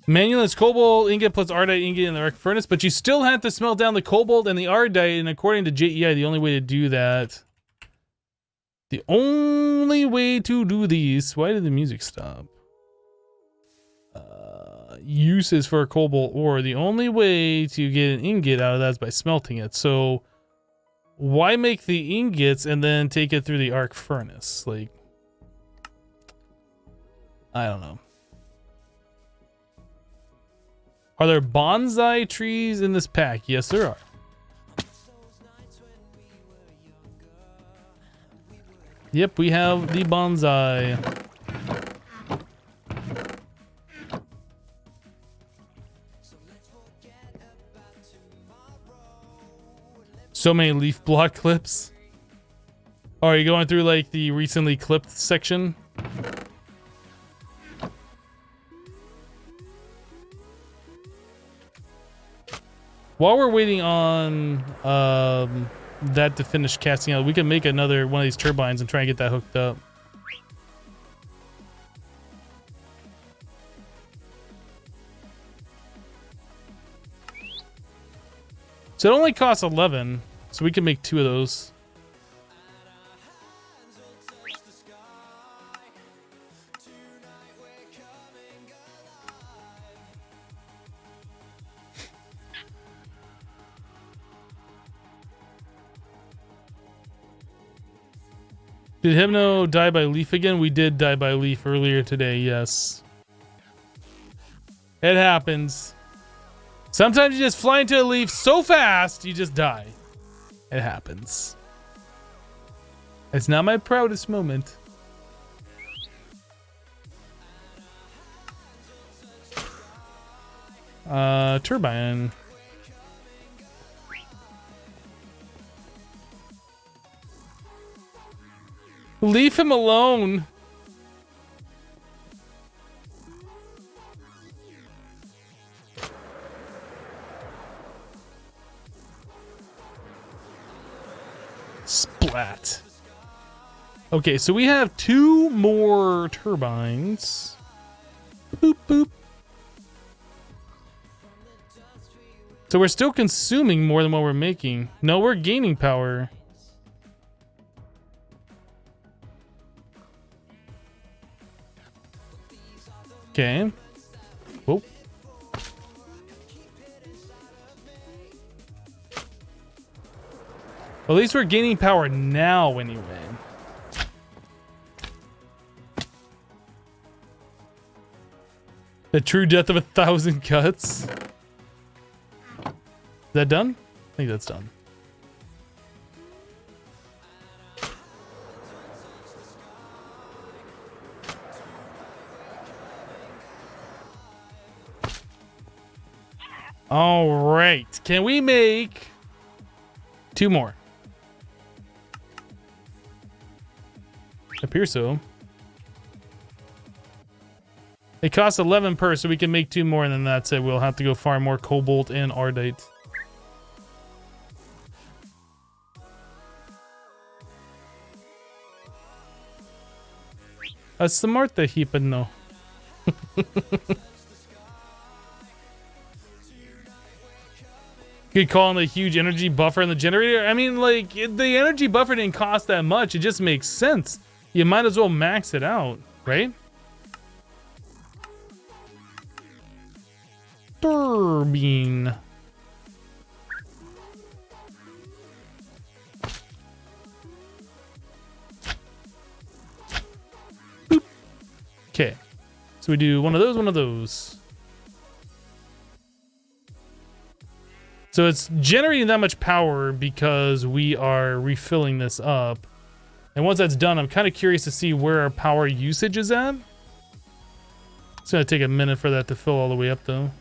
Manual is cobalt ingot plus ardite ingot in the arc furnace, but you still have to smelt down the cobalt and the ardite, and according to JEI, the only way to do that... The only way to do these... Why did the music stop? Uses for a cobalt ore. The only way to get an ingot out of that is by smelting it. So, why make the ingots and then take it through the arc furnace? Like... I don't know. Are there bonsai trees in this pack? Yes, there are. Yep, we have the bonsai. So many leaf block clips. Oh, are you going through like the recently clipped section? While we're waiting on that to finish casting out, we can make another one of these turbines and try and get that hooked up. So it only costs 11, so we can make 2 of those. Did Hypno die by leaf again? We did die by leaf earlier today, yes. It happens. Sometimes you just fly into a leaf so fast, you just die. It happens. It's not my proudest moment. Turbine. Leave him alone. Splat. Okay, so we have 2 more turbines. Boop, boop. So we're still consuming more than what we're making. No, we're gaining power. Okay. Oh. At least we're gaining power now anyway. The true death of 1,000 cuts. Is that done? I think that's done. All right. Can we make 2 more? Appears so. It costs 11 per, so we can make 2 more, and then that's it. We'll have to go farm more cobalt and ardite. Smart the heap, no. Could call in the huge energy buffer in the generator. I mean, like, the energy buffer didn't cost that much. It just makes sense. You might as well max it out, right? Turbine. Boop. Okay. So we do one of those, one of those. So it's generating that much power because we are refilling this up. And once that's done, I'm kind of curious to see where our power usage is at. It's going to take a minute for that to fill all the way up, though.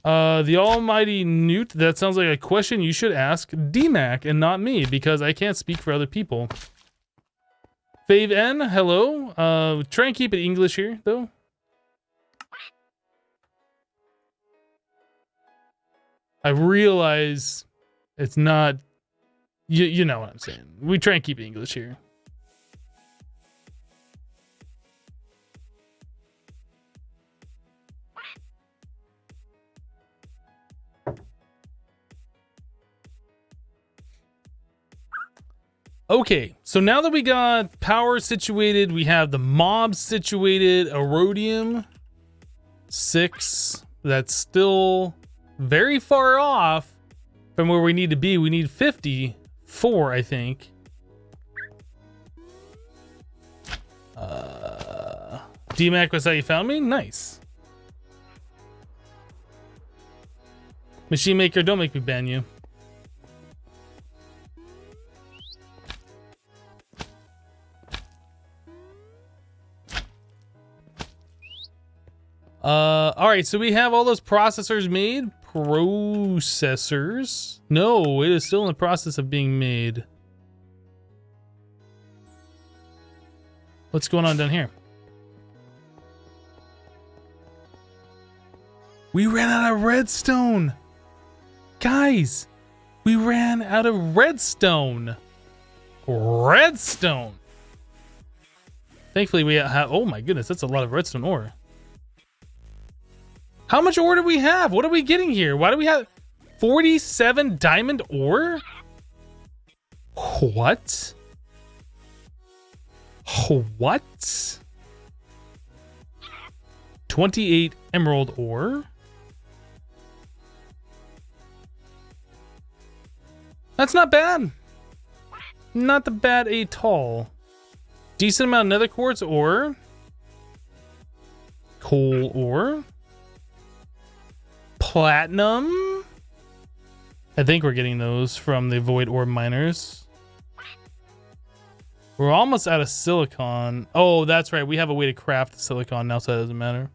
The almighty Newt, that sounds like a question you should ask DMAC and not me, because I can't speak for other people. Fave N, hello. Try and keep it English here, though. I realize it's not, you know what I'm saying. We try and keep it English here. Okay, so now that we got power situated, we have the mobs situated, Erodium 6, that's still very far off from where we need to be. We need 54, I think. DMAC was how you found me? Nice. Machine Maker, don't make me ban you. All right, so we have all those processors made. Processors? No, it is still in the process of being made. What's going on down here? We ran out of redstone. Guys, we ran out of redstone. Redstone. Thankfully, we have... Oh my goodness, that's a lot of redstone ore. How much ore do we have? What are we getting here? Why do we have 47 diamond ore? What? What? 28 emerald ore? That's not bad. Not the bad at all. Decent amount of nether quartz ore. Coal ore. Platinum. I think we're getting those from the void ore miners. We're almost out of silicon. Oh, that's right. We have a way to craft the silicon now, so that doesn't matter.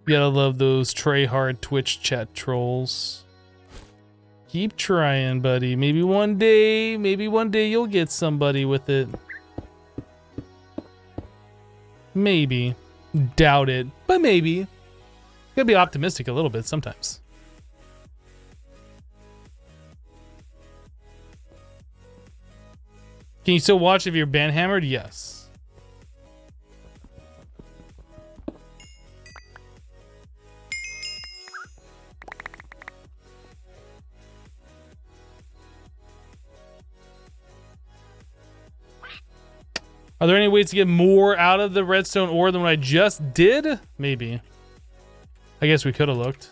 You gotta love those try-hard Twitch chat trolls. Keep trying, buddy. Maybe one day you'll get somebody with it. Maybe. Doubt it, but maybe. Gotta be optimistic a little bit sometimes. Can you still watch if you're banhammered? Yes. Are there any ways to get more out of the redstone ore than what I just did? Maybe. I guess we could have looked.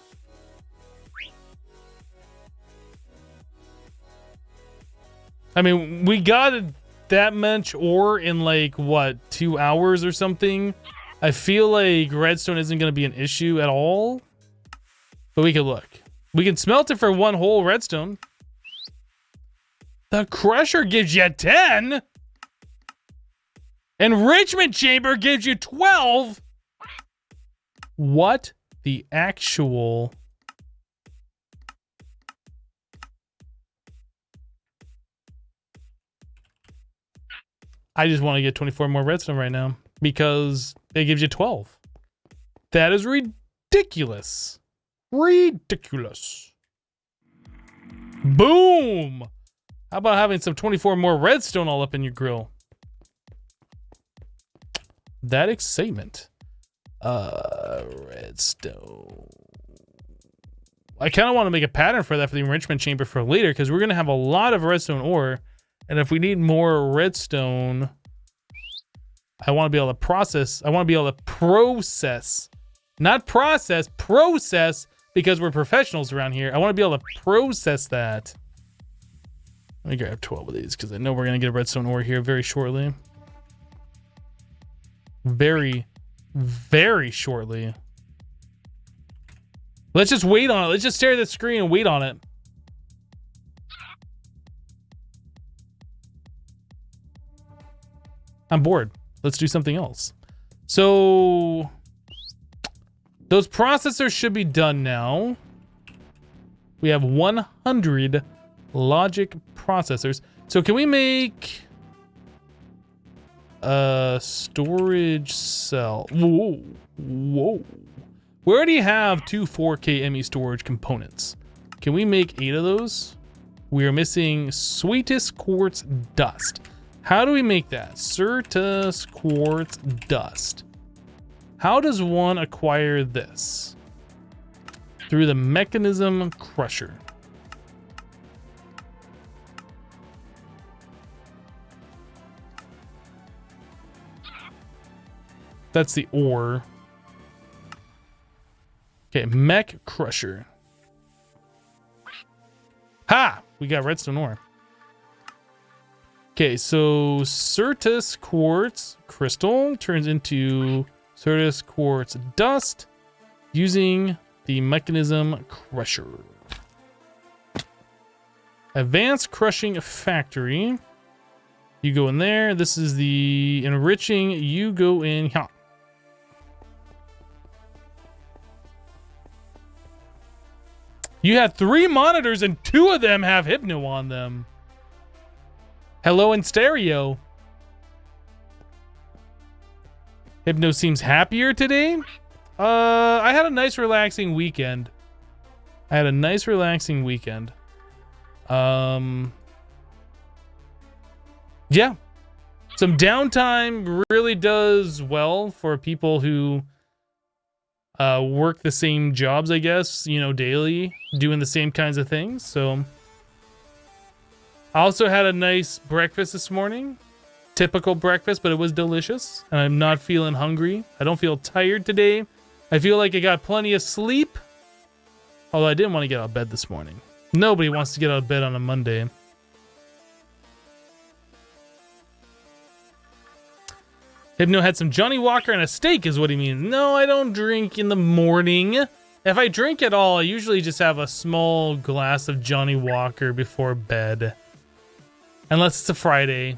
I mean, we got that much ore in like, what, 2 hours or something? I feel like redstone isn't going to be an issue at all. But we could look. We can smelt it for 1 whole redstone. The crusher gives you 10. Enrichment chamber gives you 12. What the actual... I just want to get 24 more redstone right now because it gives you 12. That is ridiculous. Ridiculous. Boom. How about having some 24 more redstone all up in your grill? That excitement. Redstone. I kind of want to make a pattern for that for the enrichment chamber for later because we're going to have a lot of redstone ore. And if we need more redstone, I want to be able to process. I want to be able to process. Not process, process, because we're professionals around here. I want to be able to process that. Let me grab 12 of these because I know we're going to get a redstone ore here very shortly. Very, very shortly. Let's just wait on it. Let's just stare at the screen and wait on it. I'm bored. Let's do something else. So those processors should be done now. We have 100 logic processors. So can we make a storage cell? Whoa, whoa. We already have 2 4K ME storage components. Can we make 8 of those? We are missing sweetest quartz dust. How do we make that? Certus quartz dust. How does one acquire this? Through the mechanism crusher. That's the ore. Okay, mech crusher. Ha! We got redstone ore. Okay, so Certus quartz crystal turns into Certus quartz dust using the mechanism crusher. Advanced crushing factory. You go in there. This is the enriching. You go in here. You have 3 monitors and 2 of them have Hypno on them. Hello in stereo. Hypno seems happier today. I had a nice relaxing weekend. Yeah. Some downtime really does well for people who work the same jobs, I guess, you know, daily, doing the same kinds of things. So I also had a nice breakfast this morning. Typical breakfast, but it was delicious. And I'm not feeling hungry. I don't feel tired today. I feel like I got plenty of sleep. Although I didn't want to get out of bed this morning. Nobody wants to get out of bed on a Monday. Hypno had some Johnny Walker and a steak is what he means. No, I don't drink in the morning. If I drink at all, I usually just have a small glass of Johnny Walker before bed. Unless it's a Friday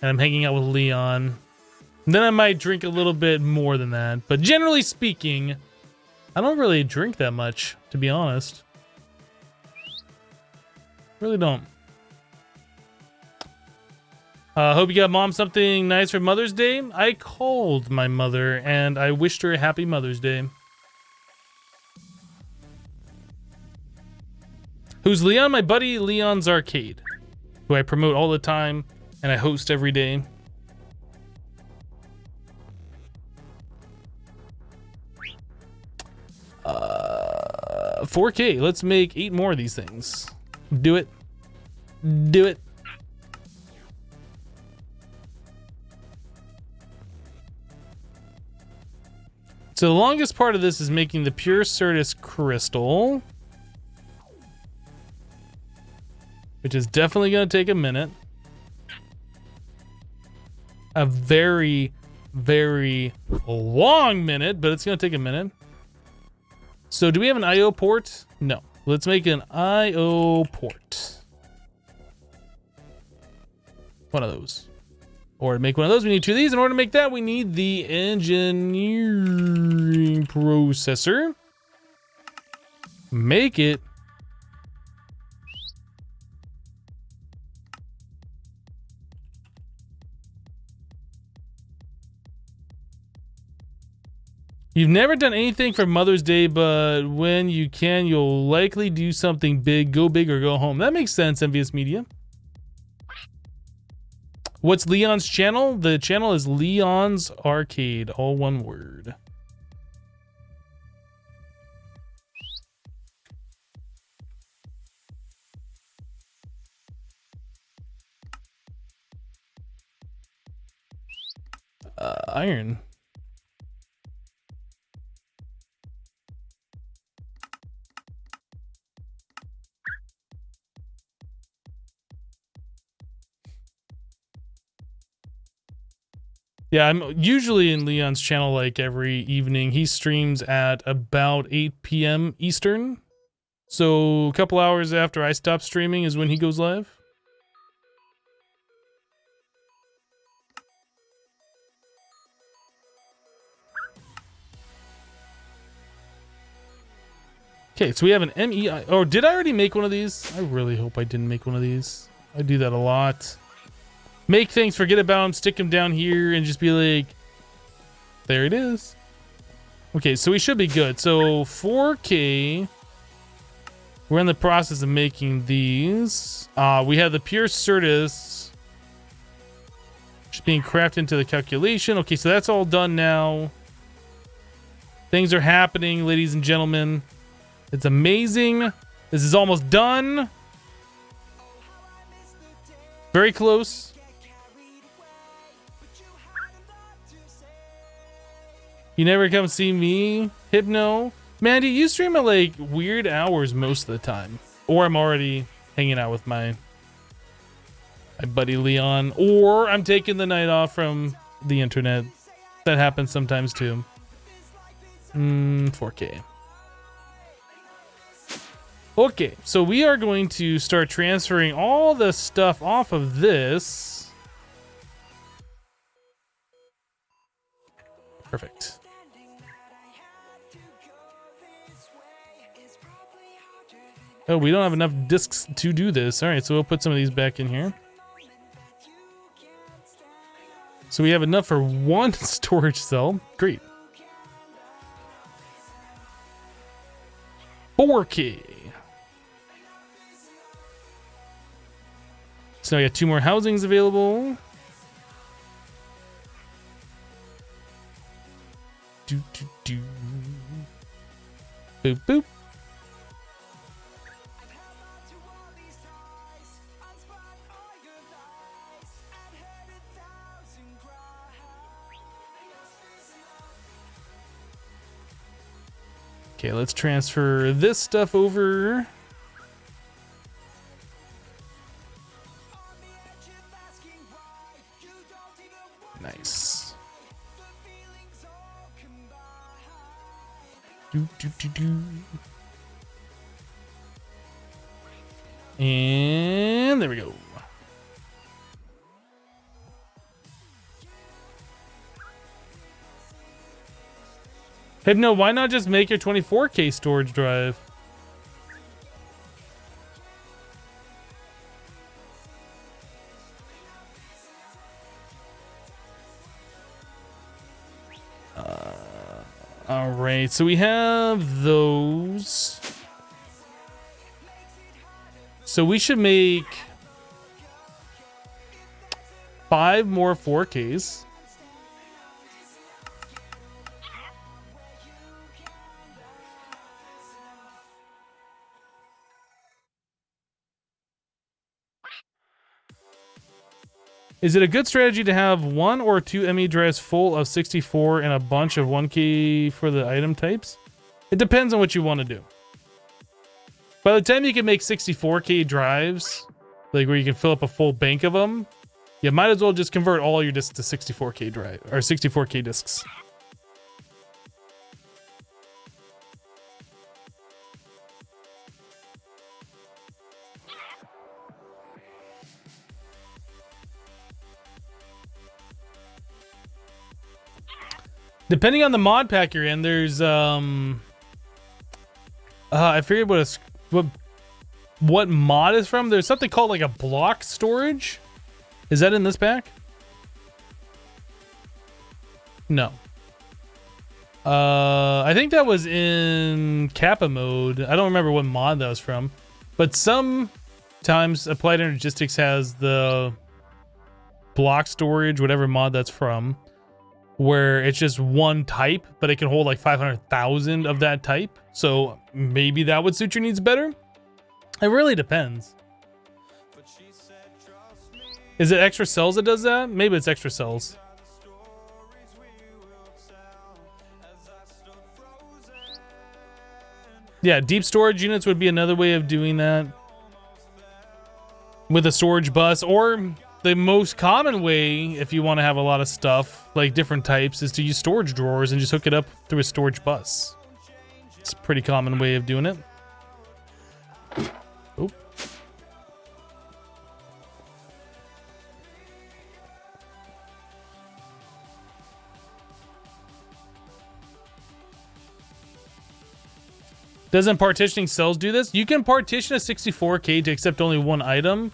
and I'm hanging out with Leon. Then I might drink a little bit more than that. But generally speaking, I don't really drink that much, to be honest. Really don't. Hope you got mom something nice for Mother's Day. I called my mother and I wished her a happy Mother's Day. Who's Leon? My buddy Leon's Arcade, who I promote all the time and I host every day. Uh, 4K. Let's make 8 more of these things. Do it. Do it. So the longest part of this is making the pure Certus crystal, which is definitely going to take a minute. A very, very long minute, but it's going to take a minute. So do we have an IO port? No. Let's make an IO port. One of those. Or to make one of those, we need 2 of these. In order to make that, we need the engineering processor. Make it. You've never done anything for Mother's Day, but when you can, you'll likely do something big. Go big or go home. That makes sense, Envious Media. What's Leon's channel? The channel is Leon's Arcade, all one word. Iron. Yeah, I'm usually in Leon's channel like every evening. He streams at about 8 p.m. Eastern. So a couple hours after I stop streaming is when he goes live. Okay, so we have an MEI. Oh, did I already make one of these? I really hope I didn't make one of these. I do that a lot. Make things, forget about them, stick them down here, and just be like, there it is. Okay, so we should be good. So 4K. We're in the process of making these. We have the pure Certus just being crafted into the calculation. Okay, so that's all done now. Things are happening, ladies and gentlemen. It's amazing. This is almost done. Very close. You never come see me, Hypno? Mandy, you stream at like weird hours most of the time. Or I'm already hanging out with my buddy Leon. Or I'm taking the night off from the internet. That happens sometimes too. 4K. Okay, so we are going to start transferring all the stuff off of this. Perfect. Oh, we don't have enough discs to do this. All right, so we'll put some of these back in here. So we have enough for one storage cell. Great. 4K. So now we got 2 more housings available. Do, do, do. Boop, boop. Okay, let's transfer this stuff over. Nice. Do, do, do, do. And there we go. Hey, no, why not just make your 24K storage drive? All right, so we have those. So we should make 5 more 4Ks. Is it a good strategy to have 1 or 2 ME drives full of 64 and a bunch of 1K for the item types? It depends on what you want to do. By the time you can make 64K drives, like where you can fill up a full bank of them, you might as well just convert all your disks to 64K drive or 64K disks. Depending on the mod pack you're in, there's I forget what mod is from. There's something called like a block storage. Is that in this pack? No. I think that was in Kappa mode. I don't remember what mod that was from, but sometimes Applied Energistics has the block storage, whatever mod that's from, where it's just one type, but it can hold like 500,000 of that type. So maybe that would suit your needs better. It really depends. Is it extra cells that does that? Maybe it's extra cells. Yeah, deep storage units would be another way of doing that with a storage bus, or the most common way, if you want to have a lot of stuff, like different types, is to use storage drawers and just hook it up through a storage bus. It's a pretty common way of doing it. Oop. Doesn't partitioning cells do this? You can partition a 64K to accept only one item,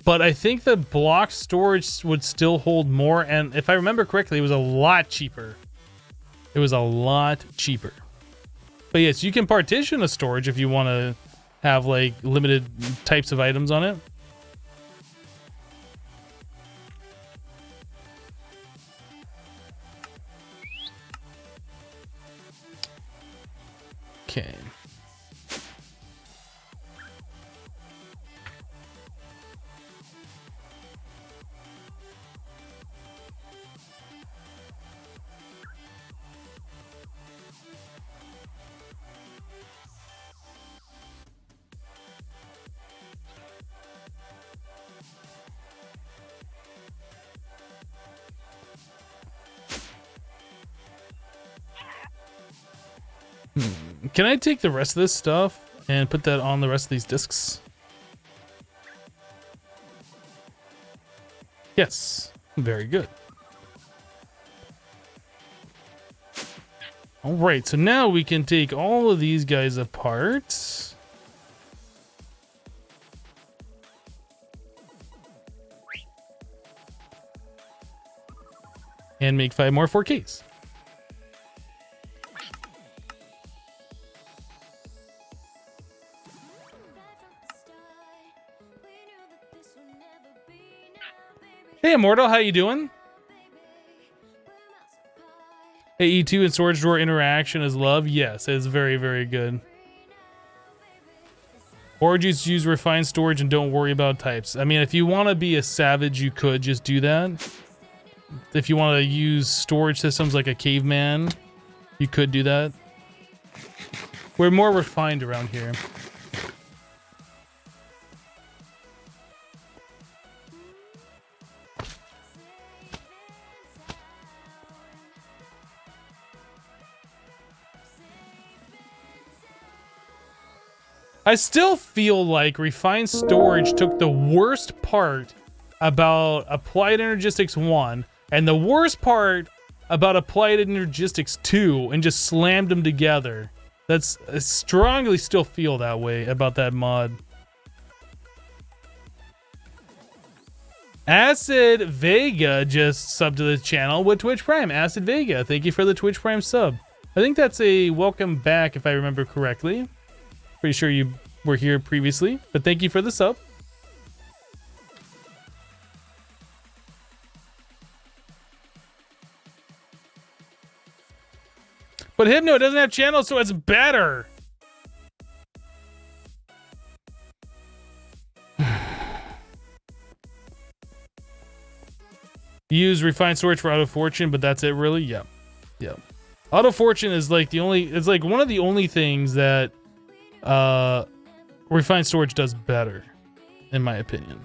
but I think the block storage would still hold more, and if I remember correctly, it was a lot cheaper. It was a lot cheaper. But yes, you can partition a storage if you want to have like limited types of items on it. Okay. Can I take the rest of this stuff and put that on the rest of these discs? Yes, very good. All right, so now we can take all of these guys apart. and make 5 more 4Ks. Hey Immortal, how you doing? AE2 and storage drawer interaction is love. Yes, it's very, very good. Or just use refined storage and don't worry about types. I mean, if you want to be a savage, you could just do that. If you want to use storage systems like a caveman, you could do that. We're more refined around here. I still feel like refined storage took the worst part about applied energistics 1 and the worst part about applied energistics 2 and just slammed them together. I strongly still feel that way about that mod. Acid Vega just subbed to the channel with Twitch Prime. Acid Vega, thank you for the Twitch Prime sub. I think that's a welcome back if I remember correctly. Pretty sure you were here previously, but thank you for the sub. But Hypno doesn't have channels, so it's better. Use refined storage for Auto Fortune, but that's it really? Yep. Yep. Auto Fortune is like it's like one of the only things that refined storage does better, in my opinion.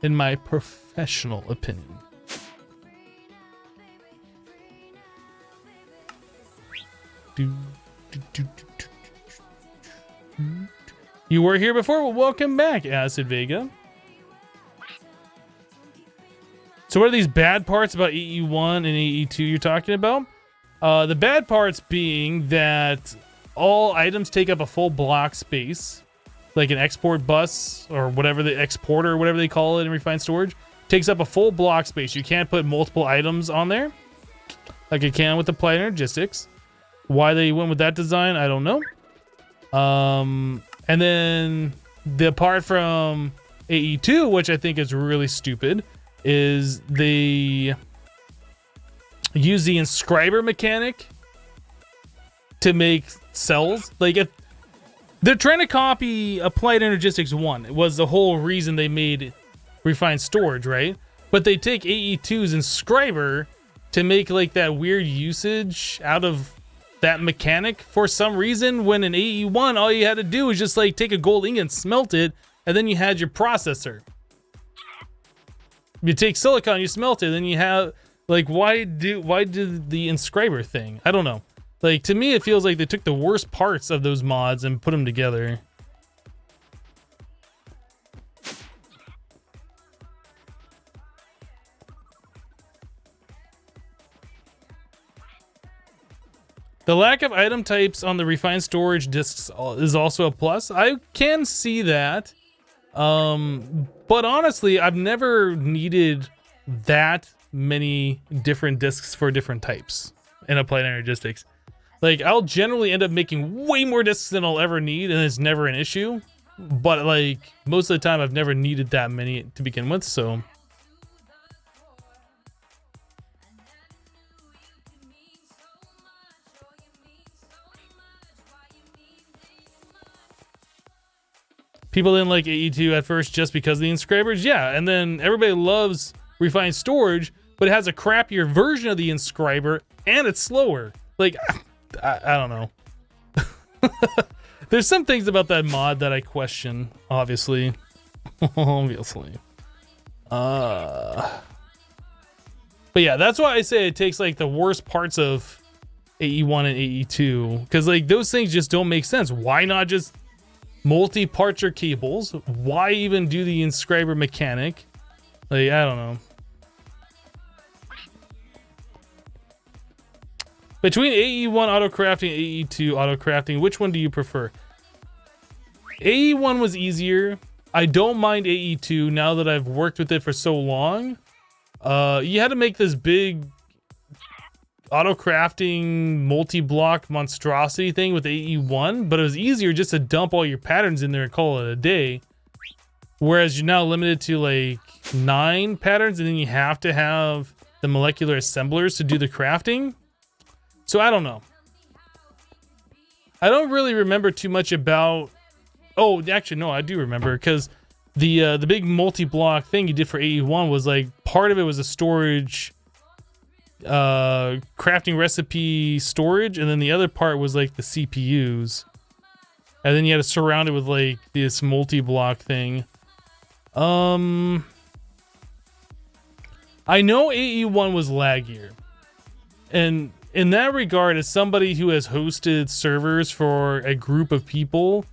In my professional opinion. You were here before? Well, welcome back, Acid Vega. So what are these bad parts about AE1 and AE2 you're talking about? The bad parts being that all items take up a full block space, like an export bus or whatever, the exporter, whatever they call it in refined storage, takes up a full block space. You can't put multiple items on there like you can with applied energistics. Why they went with that design, I don't know. And then the part from AE2, which I think is really stupid, is they use the inscriber mechanic to make cells. Like, if they're trying to copy applied energistics 1, it was the whole reason they made refined storage, right? But they take AE2's inscriber to make like that weird usage out of that mechanic for some reason, when in AE1 all you had to do was just like take a gold ingot and smelt it, and then you had your processor. You take silicon, you smelt it, then you have like, why do the inscriber thing? I don't know. Like, to me it feels like they took the worst parts of those mods and put them together. The lack of item types on the refined storage disks is also a plus. I can see that. But honestly, I've never needed that many different disks for different types in applied energistics. Like, I'll generally end up making way more disks than I'll ever need, and it's never an issue. But like, most of the time I've never needed that many to begin with, so... People didn't like AE2 at first just because of the inscribers. Yeah, and then everybody loves refined storage, but it has a crappier version of the inscriber, and it's slower. Like, I don't know. There's some things about that mod that I question, obviously. Obviously. But yeah, that's why I say it takes like the worst parts of AE1 and AE2. Because like, those things just don't make sense. Why not just multi-part your cables? Why even do the inscriber mechanic? Like, I don't know. Between AE1 autocrafting and AE2 autocrafting, which one do you prefer? AE1 was easier. I don't mind AE2 now that I've worked with it for so long. You had to make this big auto-crafting multi-block monstrosity thing with AE1, but it was easier just to dump all your patterns in there and call it a day. Whereas you're now limited to like 9 patterns, and then you have to have the molecular assemblers to do the crafting. So I don't know. I don't really remember too much about... Oh, actually, no, I do remember, because the big multi-block thing you did for AE1 was like, part of it was a storage, crafting recipe storage, and then the other part was like the CPUs. And then you had to surround it with like this multi-block thing. I know AE1 was laggier. And in that regard, as somebody who has hosted servers for a group of people,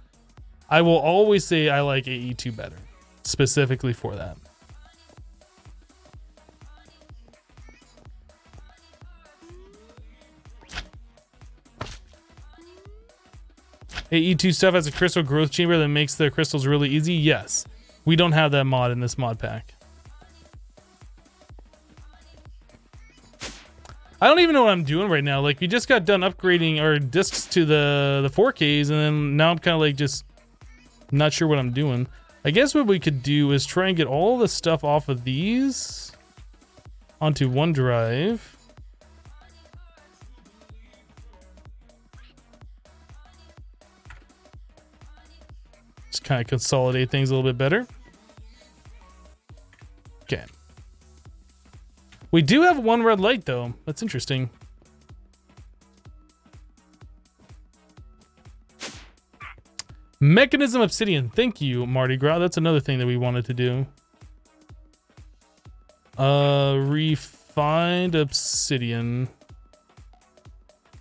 I will always say I like AE2 better, specifically for that. AE2 stuff has a crystal growth chamber that makes the crystals really easy. Yes, we don't have that mod in this mod pack. I don't even know what I'm doing right now. Like, we just got done upgrading our discs to the 4Ks, and then now I'm kind of like just not sure what I'm doing. I guess what we could do is try and get all the stuff off of these onto OneDrive. Just kind of consolidate things a little bit better. Okay. We do have one red light though. That's interesting. Mechanism obsidian. Thank you, Mardi Gras. That's another thing that we wanted to do. Refined obsidian.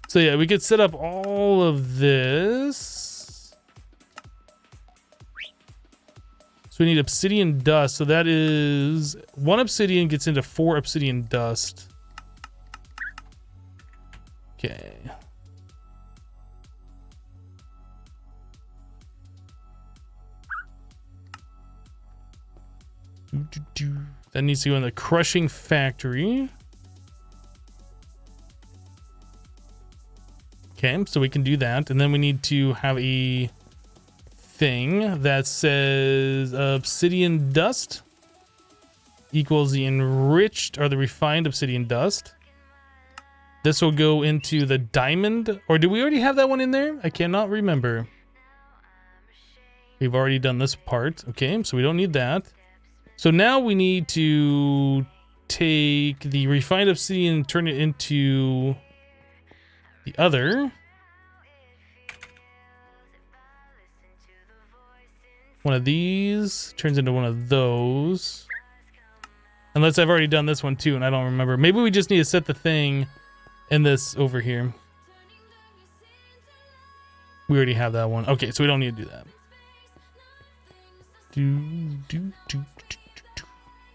So yeah, we could set up all of this. So we need obsidian dust. So that is 1 obsidian gets into 4 obsidian dust. Okay. That needs to go in the crushing factory. Okay, so we can do that. And then we need to have a thing that says obsidian dust equals the enriched or the refined obsidian dust. This will go into the diamond, or do we already have that one in there? I cannot remember. We've already done this part. Okay, so we don't need that. So now we need to take the refined obsidian and turn it into the other. One of these turns into one of those. Unless I've already done this one too and I don't remember. Maybe we just need to set the thing in this over here. We already have that one. Okay, so we don't need to do that.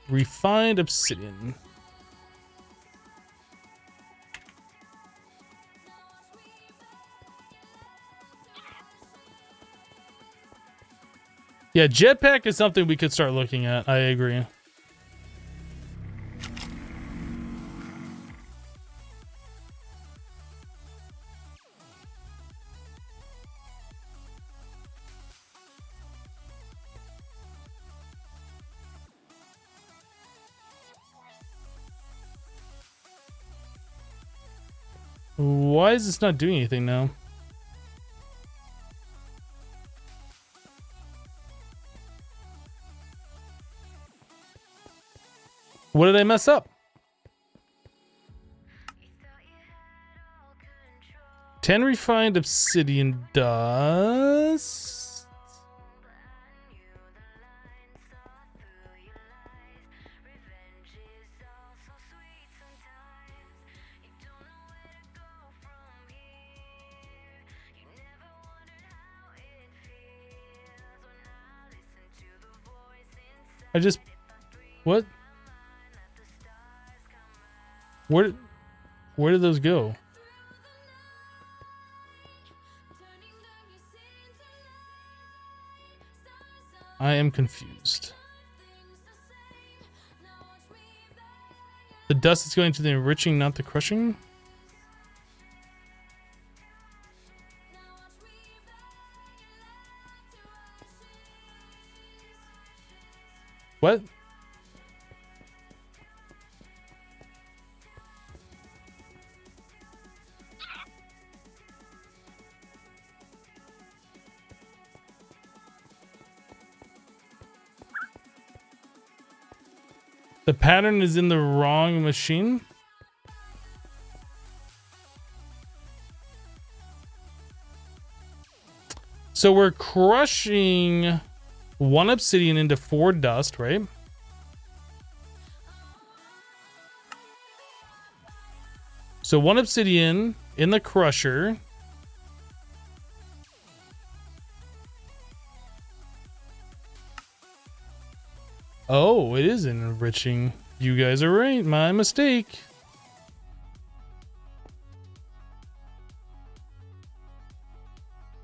Refined obsidian. Yeah, jetpack is something we could start looking at. I agree. Why is this not doing anything now? What did I mess up? 10 refined obsidian dust. What? Where did those go? I am confused. The dust is going to the enriching, not the crushing. What? The pattern is in the wrong machine. So we're crushing 1 obsidian into 4 dust, right? So 1 obsidian in the crusher. Oh, it is enriching. You guys are right. My mistake.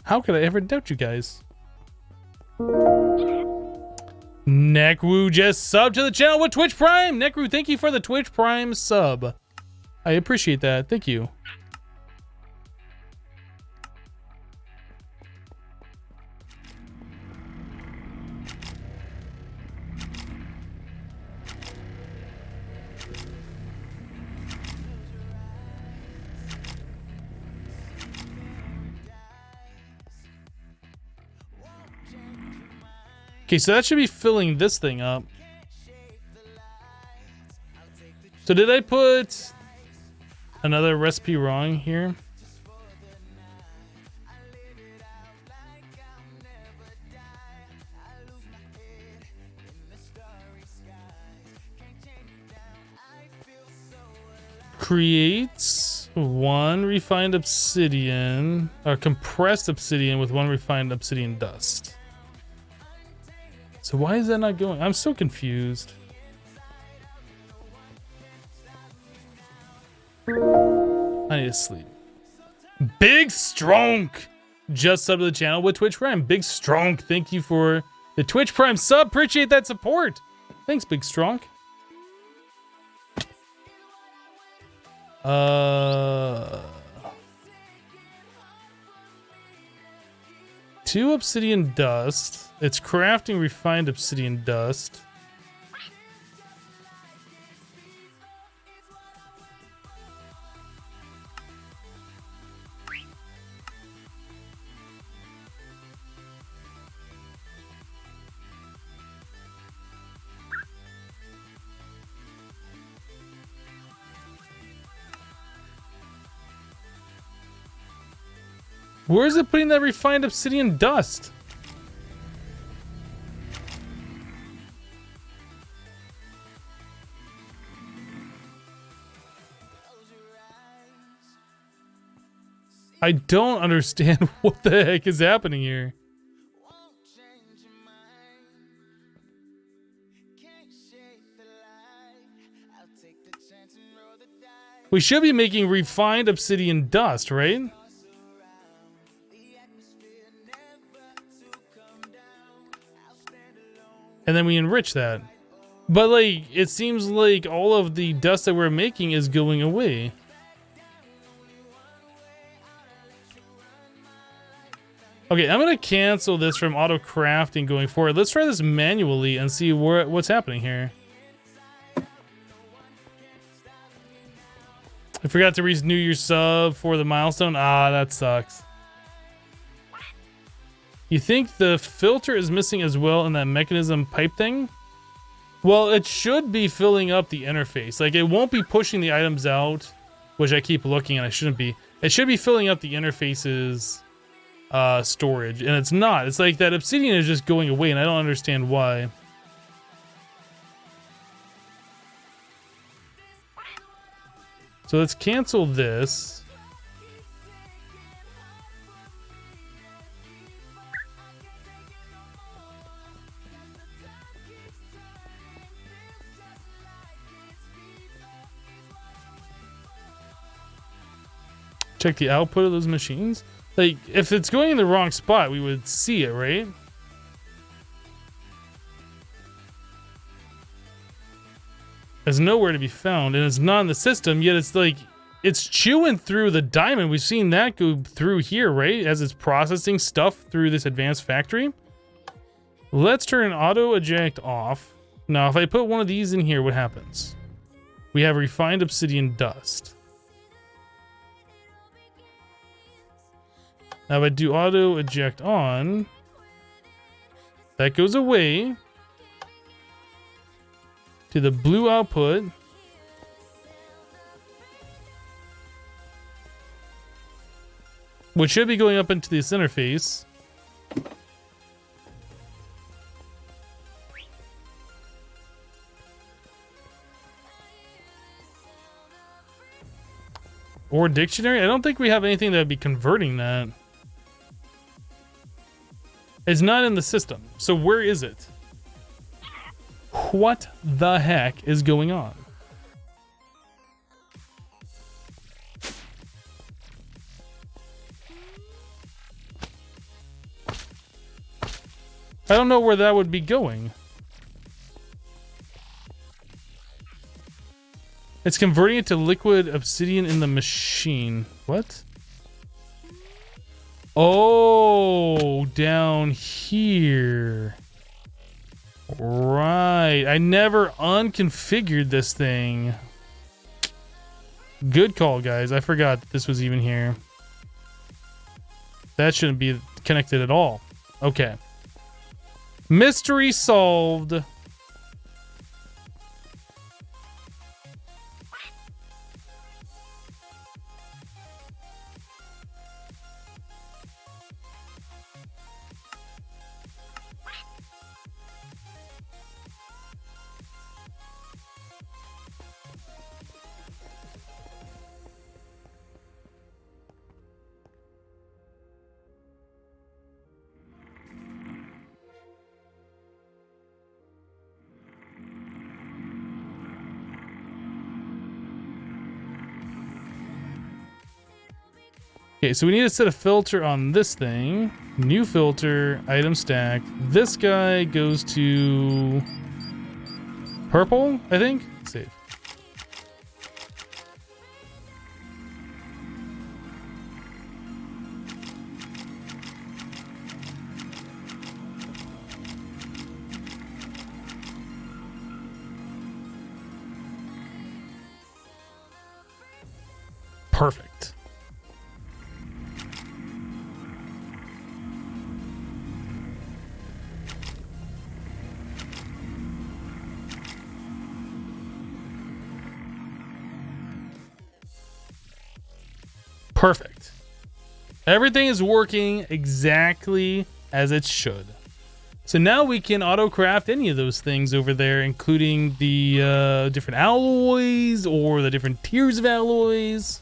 How could I ever doubt you guys? Nekru just subbed to the channel with Twitch Prime. Nekru, thank you for the Twitch Prime sub. I appreciate that. Thank you. Okay, so that should be filling this thing up. So did I put another recipe wrong here? Creates 1 refined obsidian, or compressed obsidian with 1 refined obsidian dust. So why is that not going? I'm so confused. I need to sleep. Big Strong just subbed to the channel with Twitch Prime. Big Strong, thank you for the Twitch Prime sub. Appreciate that support. Thanks, Big Strong. 2 obsidian dust. It's crafting refined obsidian dust. Where is it putting that refined obsidian dust? I don't understand what the heck is happening here. We should be making refined obsidian dust, right? And then we enrich that. But like, it seems like all of the dust that we're making is going away. Okay, I'm gonna cancel this from autocrafting going forward. Let's try this manually and see what's happening here. I forgot to renew your sub for the milestone. Ah, that sucks. You think the filter is missing as well in that mechanism pipe thing? Well, it should be filling up the interface. Like, it won't be pushing the items out, which I keep looking and I shouldn't be. It should be filling up the interface's storage, and it's not. It's like that obsidian is just going away, and I don't understand why. So let's cancel this. Check the output of those machines. Like, if it's going in the wrong spot, we would see it, right? is nowhere to be found, and it's not in the system, yet it's like, it's chewing through the diamond. We've seen that go through here, right? As it's processing stuff through this advanced factory. Let's turn auto eject off. Now, if I put one of these in here, what happens? We have refined obsidian dust. Now, if I do auto eject on, that goes away to the blue output. Which should be going up into this interface. Or dictionary? I don't think we have anything that would be converting that. It's not in the system. So where is it? What the heck is going on? I don't know where that would be going. It's converting it to liquid obsidian in the machine. What? Oh, down here. Right. I never unconfigured this thing. Good call, guys. I forgot that this was even here. That shouldn't be connected at all. Okay. Mystery solved. Okay, so we need to set a filter on this thing. New filter, item stack. This guy goes to purple, I think. Save. Perfect. Perfect. Everything is working exactly as it should. So now we can auto-craft any of those things over there, including the different alloys or the different tiers of alloys.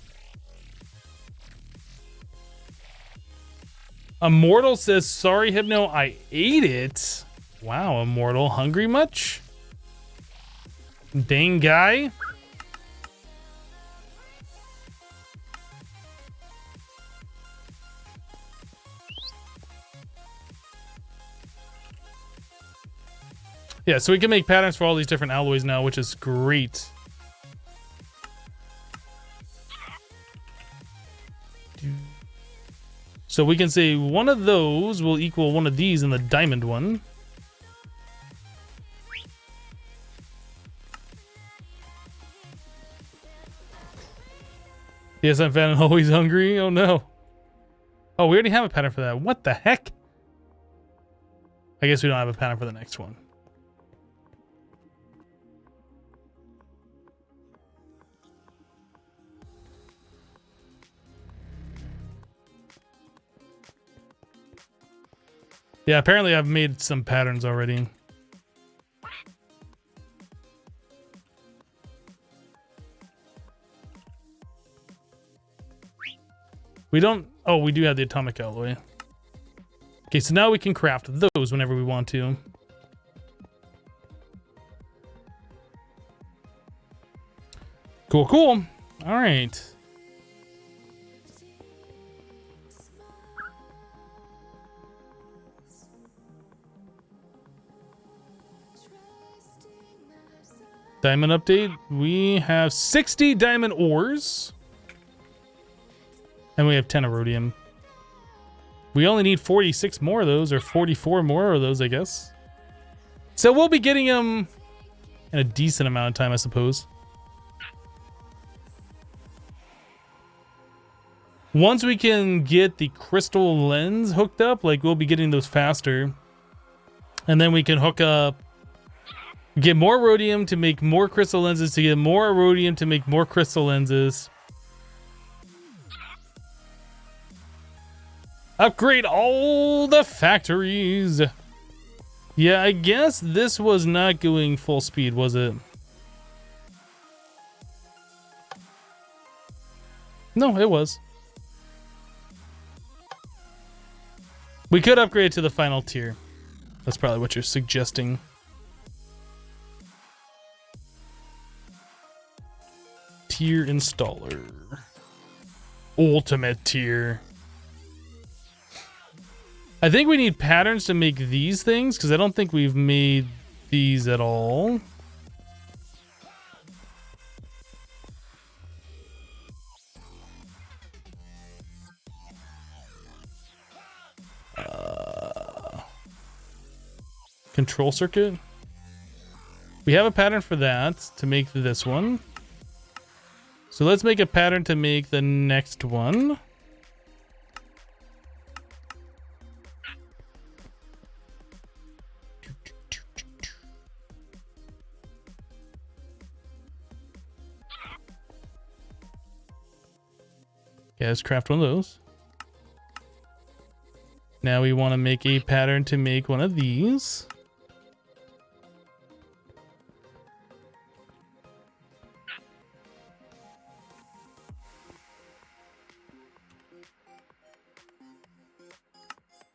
Immortal says, sorry, Hypno, I ate it. Wow, Immortal. Hungry much? Dang guy. Yeah, so we can make patterns for all these different alloys now, which is great. So we can say one of those will equal one of these in the diamond one. Yes, I'm fat and always hungry. Oh no. Oh, we already have a pattern for that. What the heck? I guess we don't have a pattern for the next one. Yeah, apparently I've made some patterns already. We don't... Oh, we do have the atomic alloy. Okay, so now we can craft those whenever we want to. Cool, cool. All right. Diamond update. We have 60 diamond ores. And we have 10 erodium. We only need 46 more of those, or 44 more of those, I guess. So we'll be getting them in a decent amount of time, I suppose. Once we can get the crystal lens hooked up, like we'll be getting those faster. And then we can hook up, get more rhodium to make more crystal lenses, to get more rhodium to make more crystal lenses. Upgrade all the factories. Yeah, I guess this was not going full speed, was it? No, it was. We could upgrade to the final tier. That's probably what you're suggesting. Tier installer. Ultimate tier. I think we need patterns to make these things, because I don't think we've made these at all. Control circuit. We have a pattern for that to make this one. So let's make a pattern to make the next one. Okay, let's craft one of those. Now we want to make a pattern to make one of these.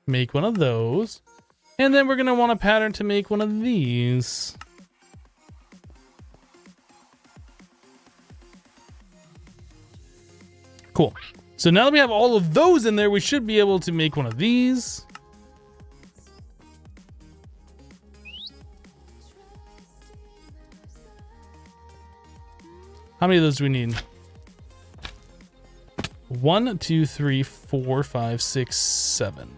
Make one of those. And then we're going to want a pattern to make one of these. Cool. So now that we have all of those in there, we should be able to make one of these. How many of those do we need? 1, 2, 3, 4, 5, 6, 7.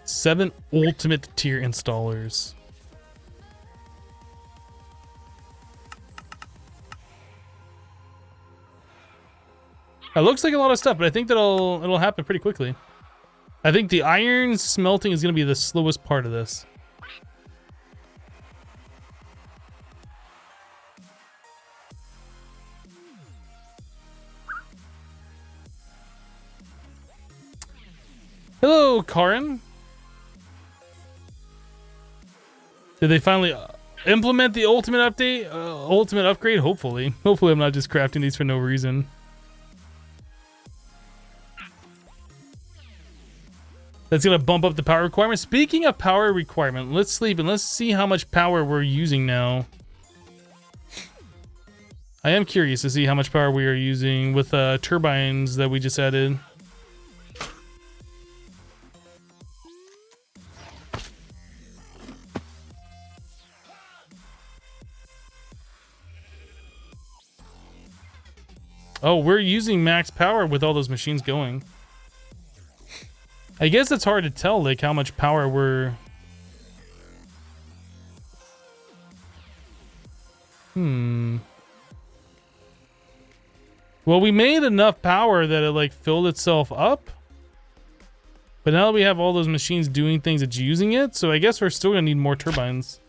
7 ultimate tier installers. It looks like a lot of stuff, but I think it'll happen pretty quickly. I think the iron smelting is going to be the slowest part of this. Hello, Karin. Did they finally implement the ultimate update? Ultimate upgrade? Hopefully. Hopefully I'm not just crafting these for no reason. That's going to bump up the power requirement. Speaking of power requirement, let's sleep and let's see how much power we're using now. I am curious to see how much power we are using with turbines that we just added. Oh, we're using max power with all those machines going. I guess it's hard to tell, like, how much power we're... Well, we made enough power that it, like, filled itself up. But now that we have all those machines doing things, it's using it. So I guess we're still gonna need more turbines.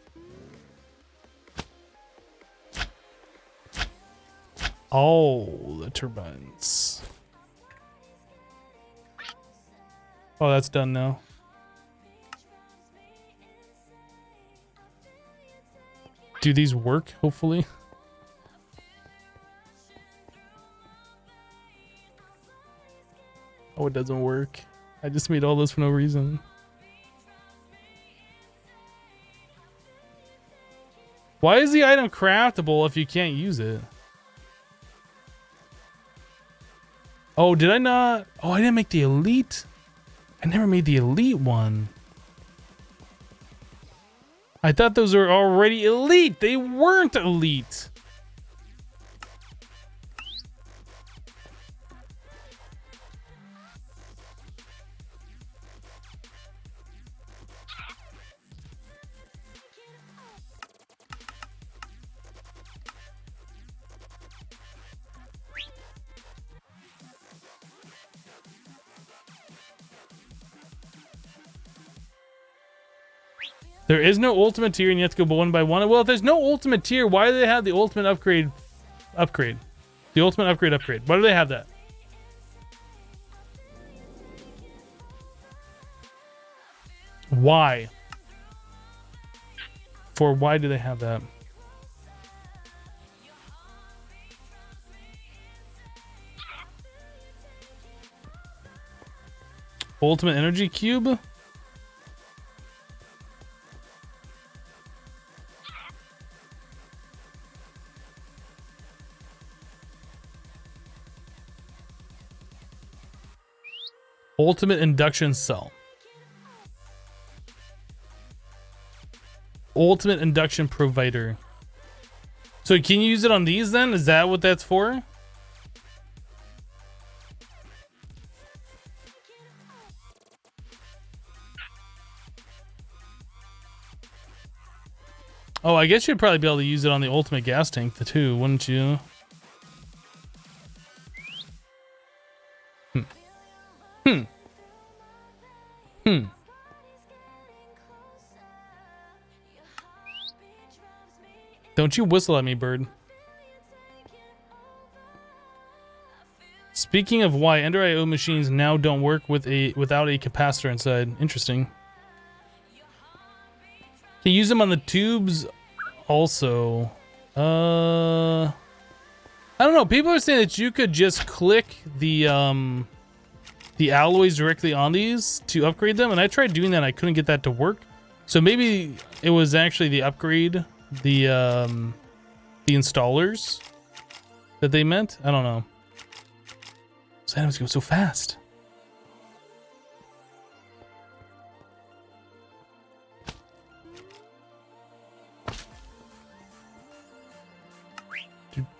All the turbines. Oh, that's done now. Do these work, hopefully? Oh, it doesn't work. I just made all this for no reason. Why is the item craftable if you can't use it? Oh, did I not? Oh, I didn't make the elite. I never made the elite one. I thought those were already elite. They weren't elite. There is no ultimate tier and you have to go one by one. Well, if there's no ultimate tier, why do they have the ultimate upgrade? The ultimate upgrade. Why do they have that? Why? Why do they have that? Ultimate energy cube? Ultimate induction cell. Ultimate induction provider. So can you use it on these then? Is that what that's for? Oh, I guess you'd probably be able to use it on the ultimate gas tank too, wouldn't you? Don't you whistle at me, bird. Speaking of why, Ender IO machines now don't work without a capacitor inside. Interesting. Can you use them on the tubes also? I don't know. People are saying that you could just click the alloys directly on these to upgrade them, and I tried doing that and I couldn't get that to work. So maybe it was actually the upgrade, the installers that they meant. I don't know. Those items go so fast.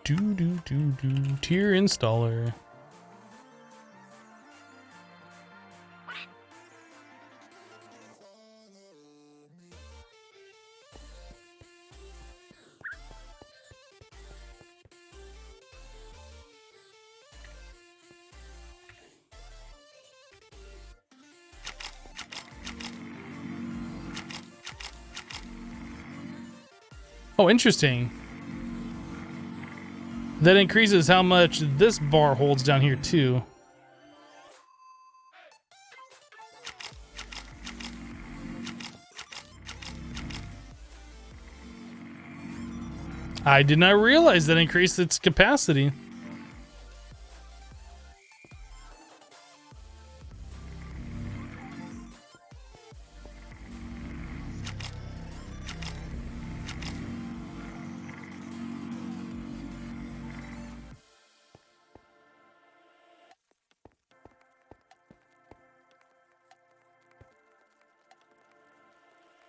Tier installer. Oh, interesting. That increases how much this bar holds down here too. I did not realize that increased its capacity.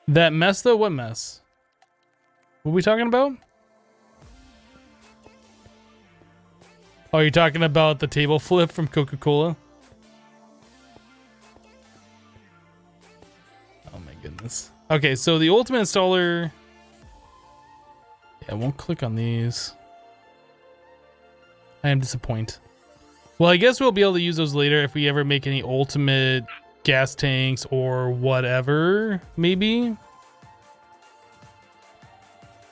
That mess though? What mess? What are we talking about? Oh, you're talking about the table flip from Coca-Cola? Oh my goodness. Okay, so the ultimate installer... Yeah, I won't click on these. I am disappointed. Well, I guess we'll be able to use those later if we ever make any ultimate gas tanks or whatever, maybe.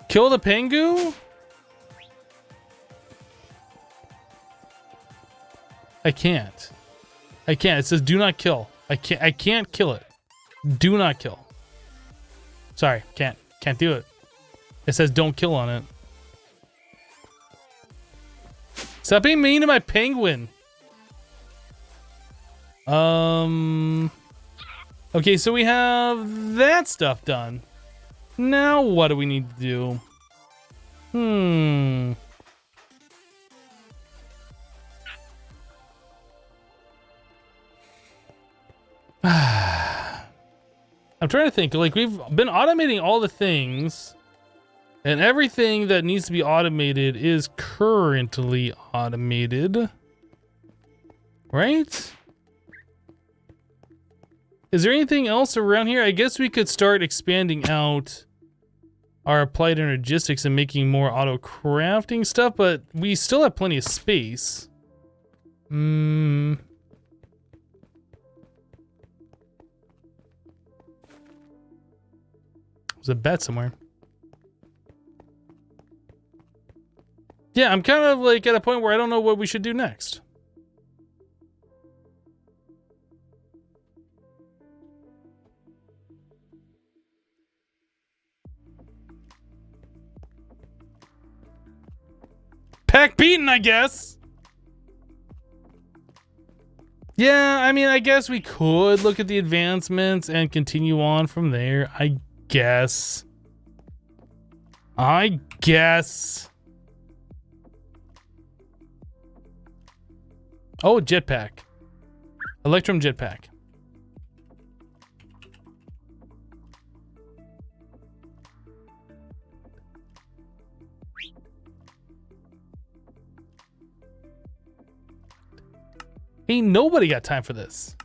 Kill the Pengu? I can't. It says do not kill. I can't kill it. Do not kill. Sorry, can't do it. It says don't kill on it. Stop being mean to my penguin. Okay, so we have that stuff done. Now what do we need to do? I'm trying to think. Like, we've been automating all the things, and everything that needs to be automated is currently automated. Right? Is there anything else around here? I guess we could start expanding out our applied energistics and making more auto crafting stuff, but we still have plenty of space. There's a bet somewhere. Yeah, I'm kind of like at a point where I don't know what we should do next. Pack beaten, I guess. Yeah, I mean, I guess we could look at the advancements and continue on from there. I guess. Oh, jetpack. Electrum jetpack. Ain't nobody got time for this.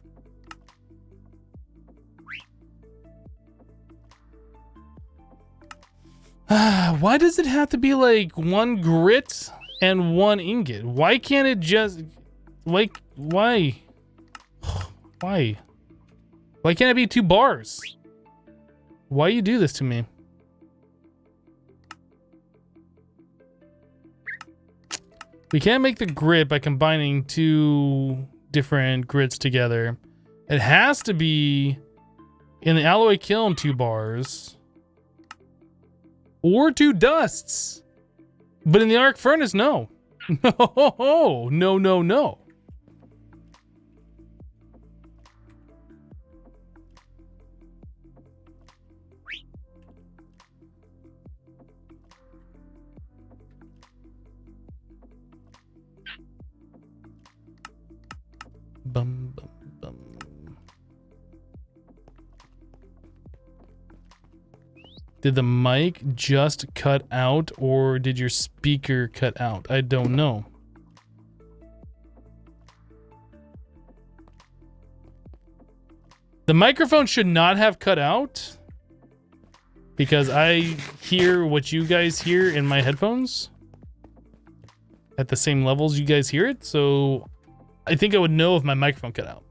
Why does it have to be like one grit and one ingot? Why can't it just like why? Why? Why can't it be 2 bars? Why you do this to me? We can't make the grit by combining 2 different grits together. It has to be in the alloy kiln 2 bars. Or 2 dusts. But in the arc furnace, no. No. Bum, bum, bum. Did the mic just cut out, or did your speaker cut out? I don't know. The microphone should not have cut out because I hear what you guys hear in my headphones at the same levels you guys hear it, so I think I would know if my microphone cut out.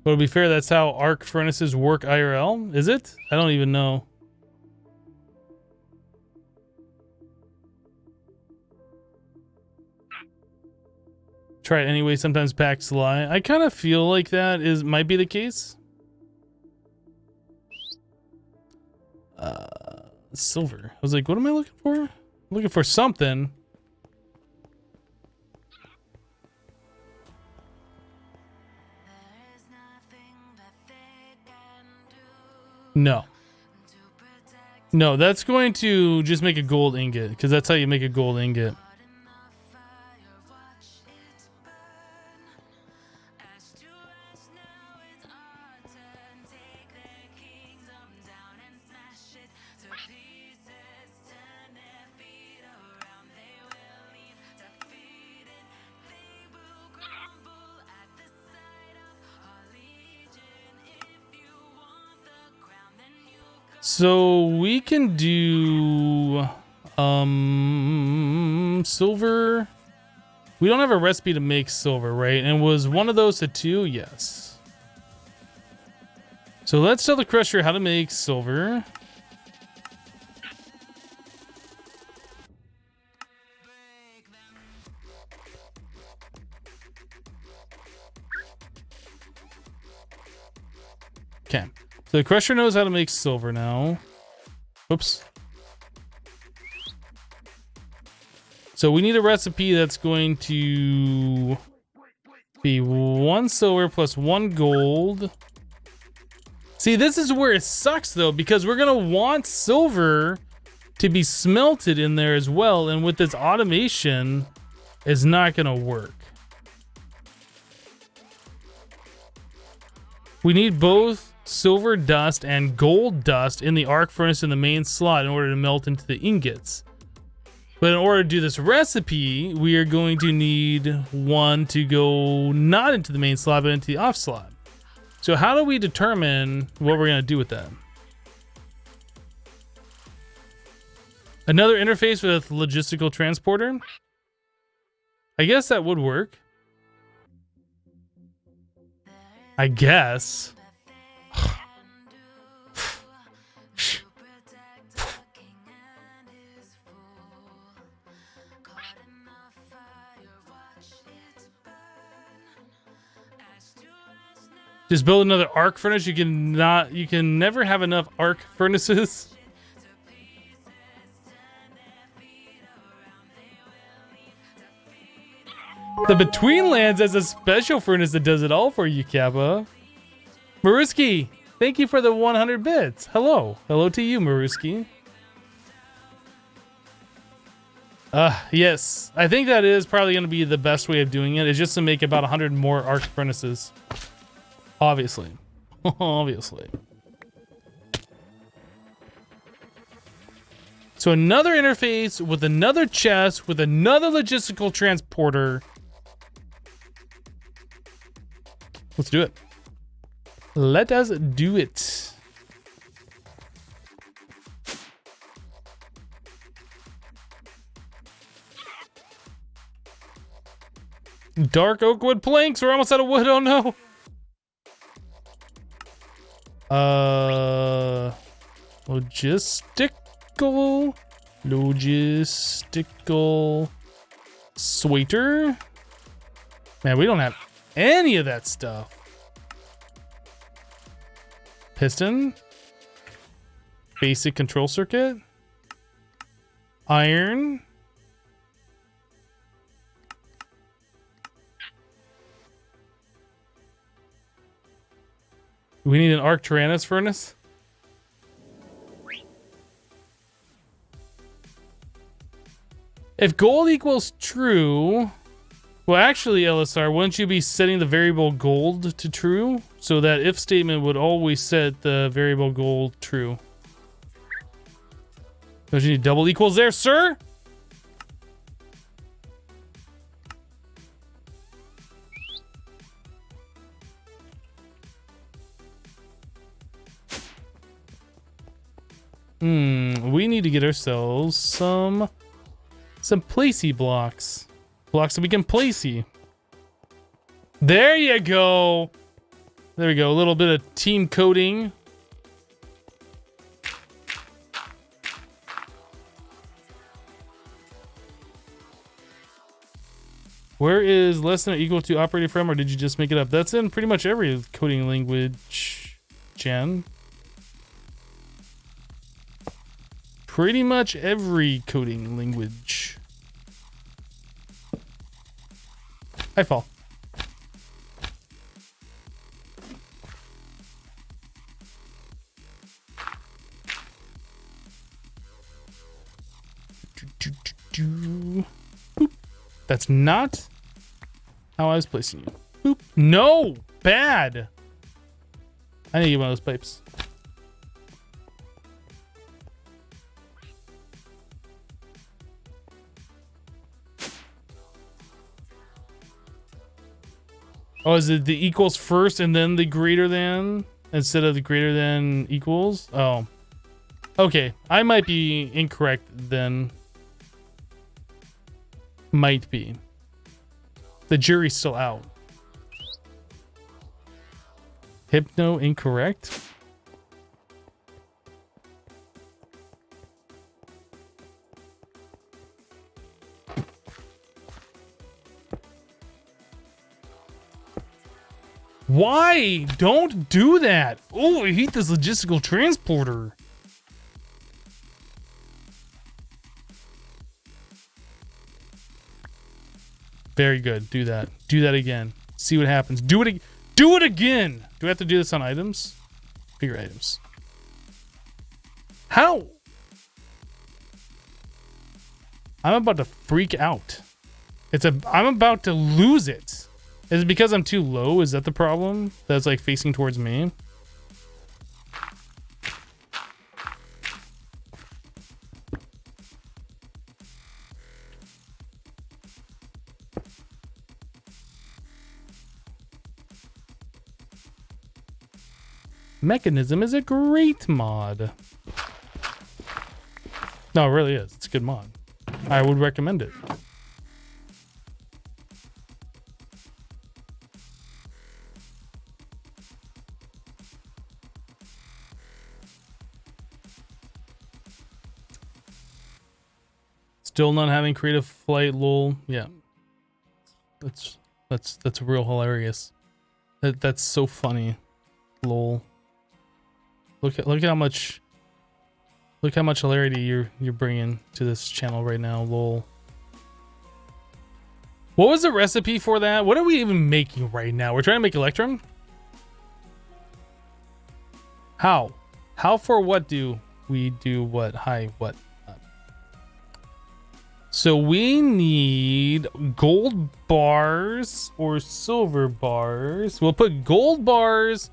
But to be fair, that's how arc furnaces work IRL, is it? I don't even know. Try it anyway, sometimes packs lie. I kind of feel like that might be the case. Silver. I was like, what am I looking for? I'm looking for something. No. No, that's going to just make a gold ingot, because that's how you make a gold ingot. So we can do silver. We don't have a recipe to make silver, right? And was one of those a 2? Yes. So let's tell the crusher how to make silver. Okay. So the crusher knows how to make silver now. Oops. So we need a recipe that's going to be 1 silver plus 1 gold. See, this is where it sucks though, because we're gonna want silver to be smelted in there as well, and with this automation, it's not gonna work. We need both silver dust and gold dust in the arc furnace in the main slot in order to melt into the ingots. But in order to do this recipe, we are going to need one to go not into the main slot, but into the off slot. So how do we determine what we're going to do with that? Another interface with logistical transporter? I guess that would work. I guess. Just build another arc furnace. You can never have enough arc furnaces. The Betweenlands has a special furnace that does it all for you, Kappa. Maruski, thank you for the 100 bits. Hello. Hello to you, Maruski. Yes. I think that is probably going to be the best way of doing it, is just to make about 100 more arc furnaces. Obviously. Obviously. So another interface with another chest with another logistical transporter. Let's do it. Let us do it. Dark oak wood planks. We're almost out of wood. Oh no. Logistical sweater. Man, we don't have any of that stuff. Piston. Basic control circuit. Iron. We need an arc Tyrannus furnace. If gold equals true, well, actually, LSR, wouldn't you be setting the variable gold to true? So that if statement would always set the variable gold true. Don't you need double equals there, sir? We need to get ourselves some placey blocks. Blocks that we can placey. There you go. There we go. A little bit of team coding. Where is less than or equal to operated from, or did you just make it up? That's in pretty much every coding language, Jen. Pretty much every coding language. I fall. Boop. That's not how I was placing you. Boop. No! Bad! I need to get one of those pipes. Oh, is it the equals first and then the greater than instead of the greater than equals? Oh. Okay, I might be incorrect then. Might be. The jury's still out. Hypno incorrect? Why? Don't do that. Oh, I hate this logistical transporter. Very good. Do that. Do that again. See what happens. Do it. Do it again. Do I have to do this on items? Figure items. How? I'm about to freak out. I'm about to lose it. Is it because I'm too low? Is that the problem? That's like facing towards me? Mechanism is a great mod. No, it really is. It's a good mod. I would recommend it. Still not having creative flight, lol. Yeah. That's real hilarious. That's so funny. Lol. Look how much hilarity you're bringing to this channel right now, lol. What was the recipe for that? What are we even making right now? We're trying to make Electrum? How? How for what do we do what? Hi, what? So we need gold bars or silver bars. We'll put gold bars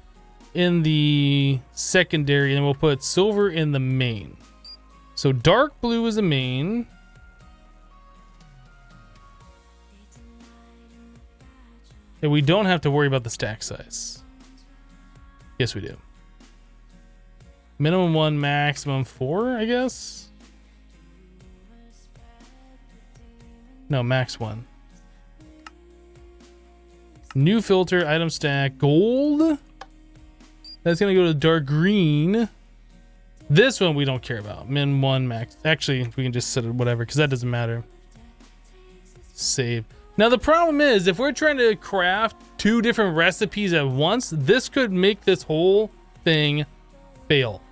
in the secondary and we'll put silver in the main. So dark blue is the main. And we don't have to worry about the stack size. Yes, we do. Minimum 1, maximum 4, I guess. No, max 1. New filter, item stack, gold. That's gonna go to dark green. This one we don't care about. Min 1, max. Actually, we can just set it whatever, because that doesn't matter. Save. Now the problem is, if we're trying to craft 2 different recipes at once, this could make this whole thing fail.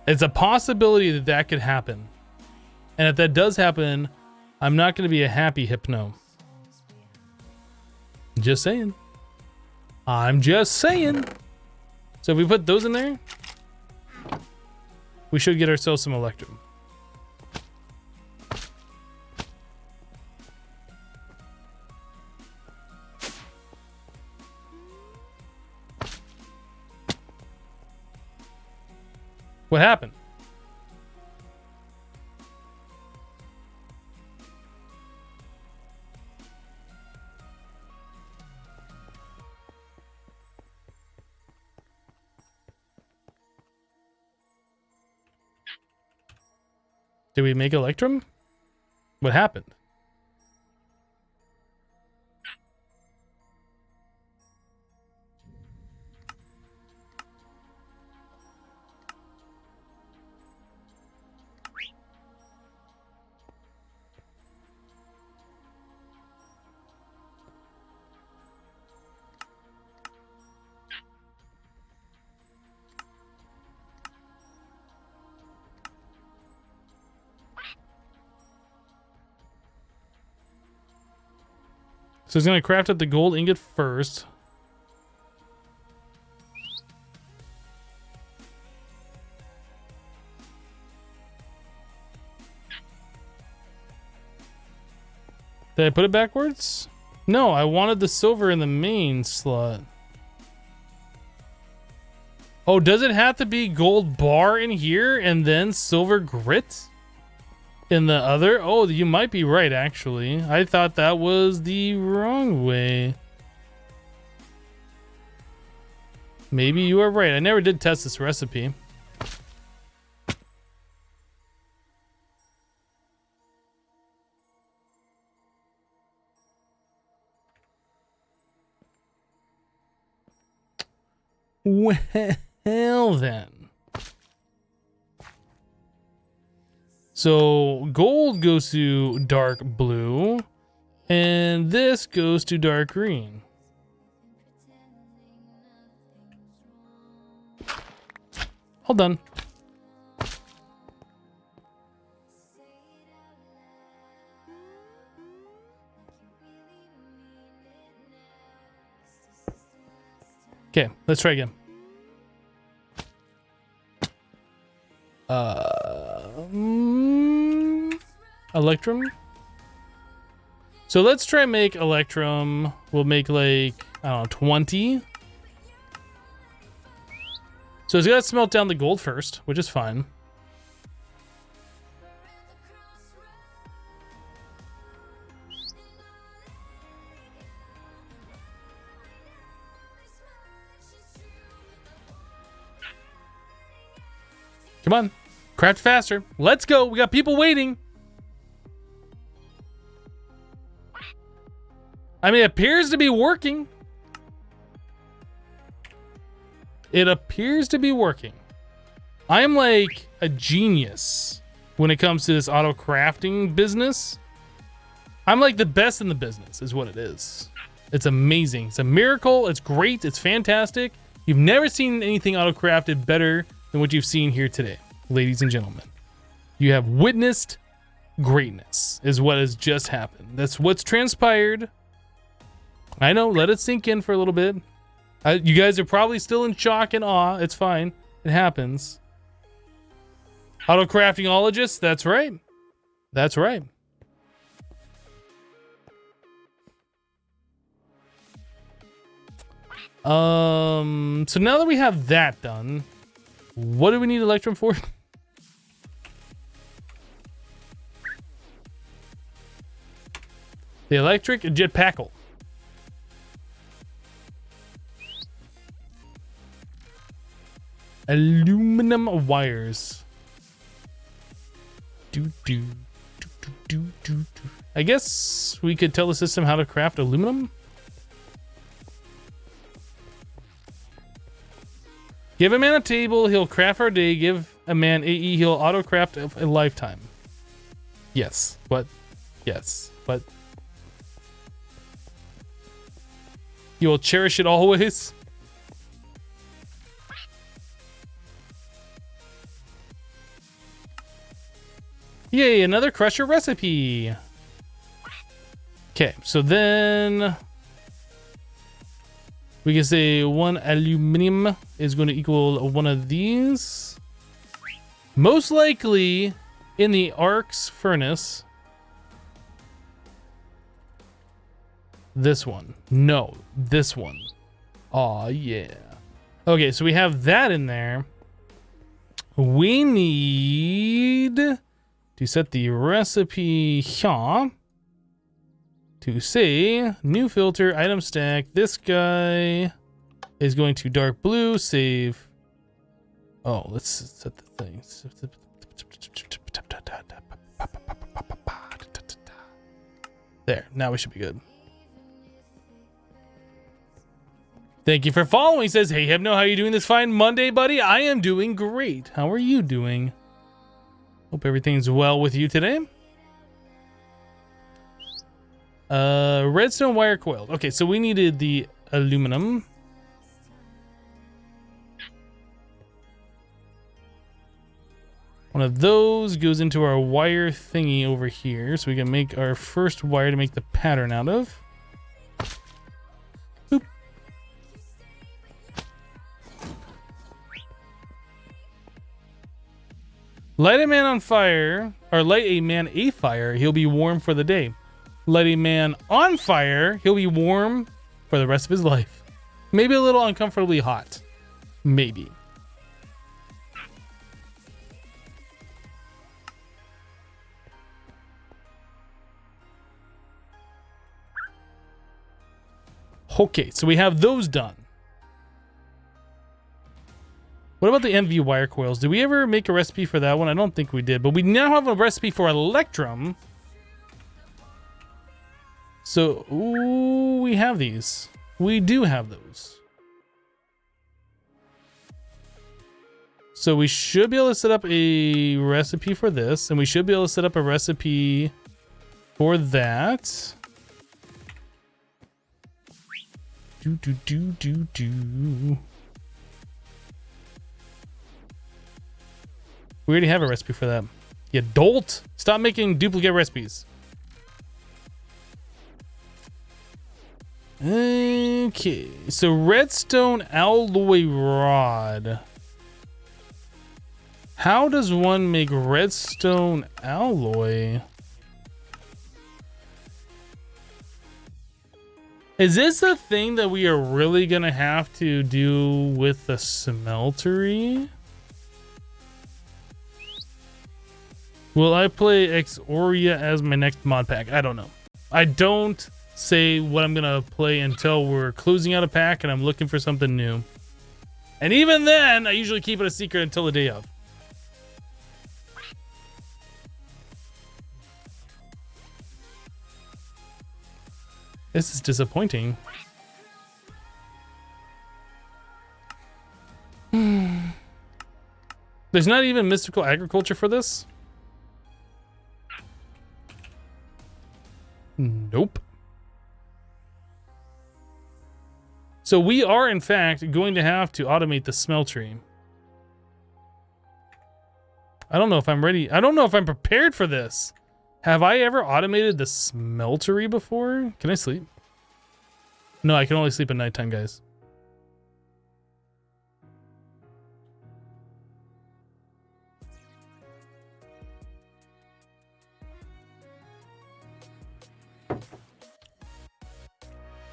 It's a possibility that that could happen. And if that does happen, I'm not going to be a happy hypno. Just saying. I'm just saying. So if we put those in there, we should get ourselves some Electrum. What happened? Did we make Electrum? What happened? So he's going to craft up the gold ingot first. Did I put it backwards? No, I wanted the silver in the main slot. Oh, does it have to be gold bar in here and then silver grit in the other? Oh, you might be right, actually. I thought that was the wrong way. Maybe you are right. I never did test this recipe. Well then. So gold goes to dark blue and this goes to dark green. Hold on. Okay, let's try again. Electrum. So let's try and make electrum. We'll make like, I don't know, 20. So it's got to smelt down the gold first, which is fine. Come on, craft faster. Let's go. We got people waiting. I mean, it appears to be working. It appears to be working. I'm like a genius when it comes to this auto crafting business. I'm like the best in the business is what it is. It's amazing. It's a miracle. It's great. It's fantastic. You've never seen anything auto crafted better than what you've seen here today, ladies and gentlemen. You have witnessed greatness is what has just happened. That's what's transpired. I know, let it sink in for a little bit. You guys are probably still in shock and awe. It's fine. It happens. Auto craftingologist, that's right. That's right. So now that we have that done, what do we need electrum for? The electric jetpackle. Aluminum wires. I guess we could tell the system how to craft aluminum. Give a man a table, he'll craft our day. Give a man AE, he'll auto craft a lifetime. Yes, but yes, but you will cherish it always. Yay, another crusher recipe. Okay, so then we can say one aluminum is going to equal one of these. Most likely in the arc's furnace. This one. No, this one. Aw, yeah. Okay, so we have that in there. We need to set the recipe here to say new filter item stack. This guy is going to dark blue, save. Oh, let's set the things. There, now we should be good. Thank you for following. He says, hey, Hebno, how you doing this fine Monday, buddy? I am doing great. How are you doing? Hope everything's well with you today. Redstone wire coiled. Okay, so we needed the aluminum. One of those goes into our wire thingy over here, so we can make our first wire to make the pattern out of. Boop. Light a man on fire, or light a man a fire, he'll be warm for the day. Light a man on fire, he'll be warm for the rest of his life. Maybe a little uncomfortably hot. Maybe. Okay, so we have those done. What about the MV wire coils? Did we ever make a recipe for that one? I don't think we did, but we now have a recipe for electrum. So, ooh, we have these. We do have those. So we should be able to set up a recipe for this, and we should be able to set up a recipe for that. We already have a recipe for that. You dolt! Stop making duplicate recipes. Okay, so redstone alloy rod. How does one make redstone alloy? Is this the thing that we are really gonna have to do with the smeltery? Will I play Exoria as my next mod pack? I don't know. I don't say what I'm gonna play until we're closing out a pack and I'm looking for something new. And even then, I usually keep it a secret until the day of. This is disappointing. There's not even mystical agriculture for this? Nope. So we are, in fact, going to have to automate the smeltery. I don't know if I'm ready. I don't know if I'm prepared for this. Have I ever automated the smeltery before? Can I sleep? No, I can only sleep at nighttime, guys.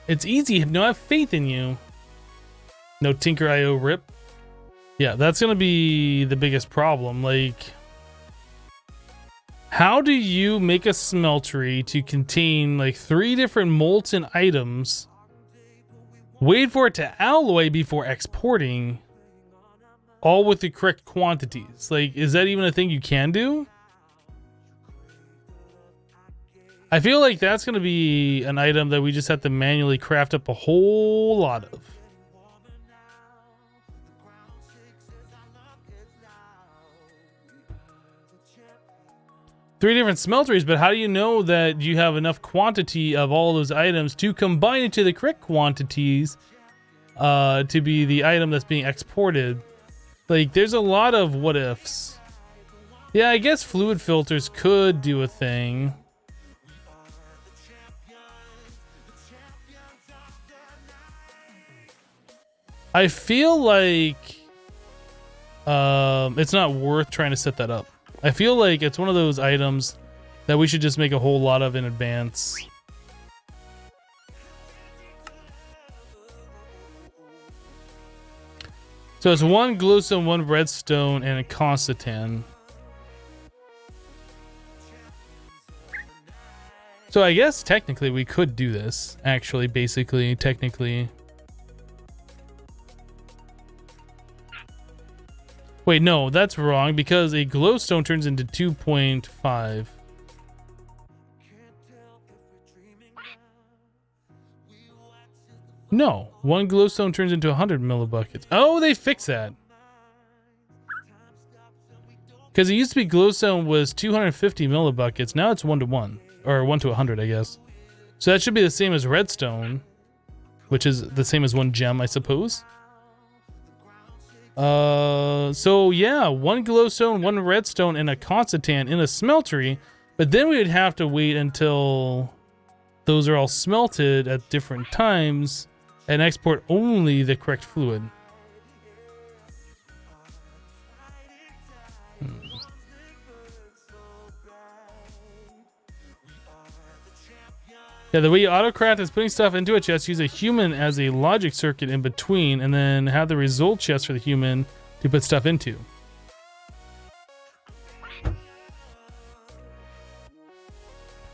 It's easy. No, I have faith in you. No Tinker IO rip. Yeah, that's gonna be the biggest problem. Like, how do you make a smeltery to contain like 3 different molten items? Wait for it to alloy before exporting, all with the correct quantities. Like, is that even a thing you can do? I feel like that's going to be an item that we just have to manually craft up a whole lot of. Three different smelteries, but how do you know that you have enough quantity of all those items to combine into the correct quantities to be the item that's being exported? Like, there's a lot of what ifs. Yeah, I guess fluid filters could do a thing. I feel like it's not worth trying to set that up. I feel like it's one of those items that we should just make a whole lot of in advance. So it's 1 glowstone, 1 redstone, and a Constantan. So I guess technically we could do this. Actually, basically, technically. Wait, no, that's wrong because a glowstone turns into 2.5. No, 1 glowstone turns into 100 millibuckets. Oh, they fixed that. Because it used to be glowstone was 250 millibuckets. Now it's 1 to 1. Or 1 to 100, I guess. So that should be the same as redstone, which is the same as 1 gem, I suppose. So yeah, 1 glowstone, 1 redstone, and a Constantan in a smeltery, but then we would have to wait until those are all smelted at different times and export only the correct fluid. Yeah, the way you autocraft is putting stuff into a chest, use a human as a logic circuit in between, and then have the result chest for the human to put stuff into.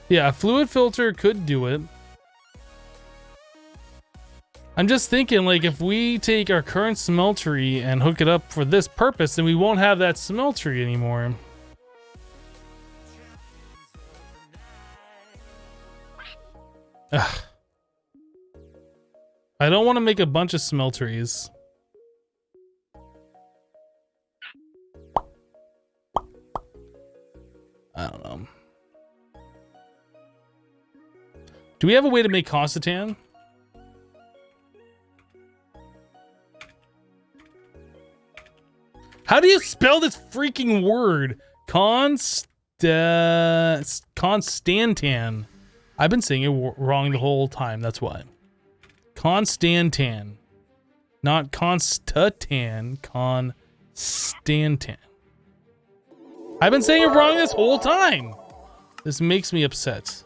Yeah, a fluid filter could do it. I'm just thinking, like, if we take our current smeltery and hook it up for this purpose, then we won't have that smeltery anymore. Ugh. I don't want to make a bunch of smelteries. I don't know. Do we have a way to make Constantan? How do you spell this freaking word? Constantan. I've been saying it wrong the whole time. That's why. Constantan. Not Constantan. Constantan. I've been saying it wrong this whole time. This makes me upset.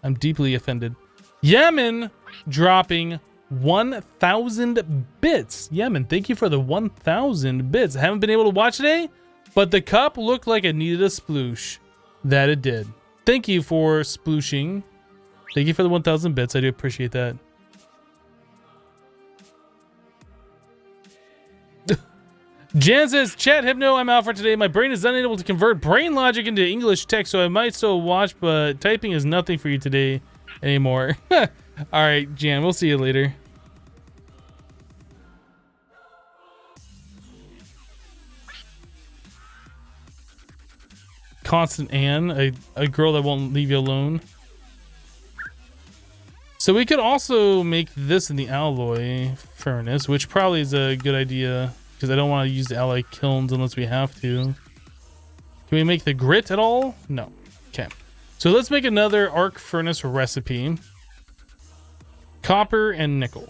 I'm deeply offended. Yemen dropping 1,000 bits. Yemen, thank you for the 1,000 bits. I haven't been able to watch today, but the cup looked like it needed a sploosh. That it did. Thank you for splooshing. Thank you for the 1,000 bits. I do appreciate that. Jan says, chat Hypno, I'm out for today. My brain is unable to convert brain logic into English text, so I might still watch, but typing is nothing for you today anymore. All right, Jan, we'll see you later. Constantan, a girl that won't leave you alone. So we could also make this in the alloy furnace, which probably is a good idea. Because I don't want to use the alloy kilns unless we have to. Can we make the grit at all? No. Okay. So let's make another arc furnace recipe. Copper and nickel.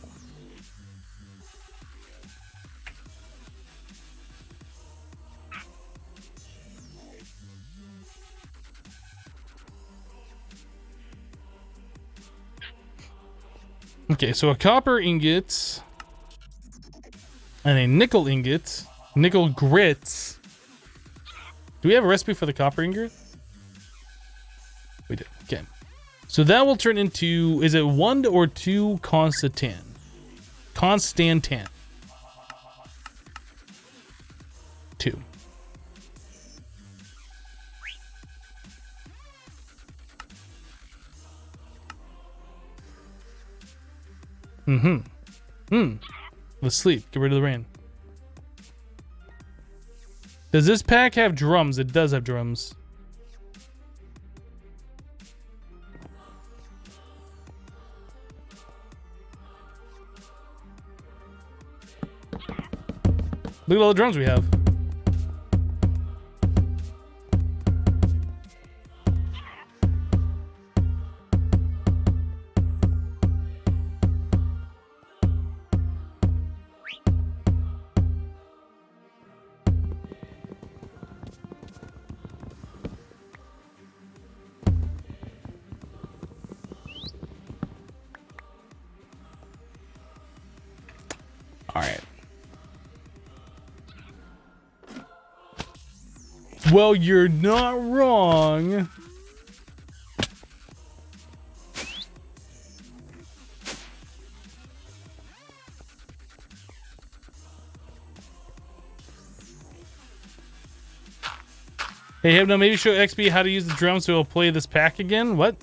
Okay, so a copper ingot. And a nickel ingot. Nickel grits. Do we have a recipe for the copper ingot? We do. Okay. So that will turn into, is it 1 or 2 Constantan? Constantan. 2. Let's sleep. Get rid of the rain. Does this pack have drums? It does have drums. Look at all the drums we have. All right. Well, you're not wrong. Hey, Hypno, maybe show XP how to use the drums so he'll play this pack again? What?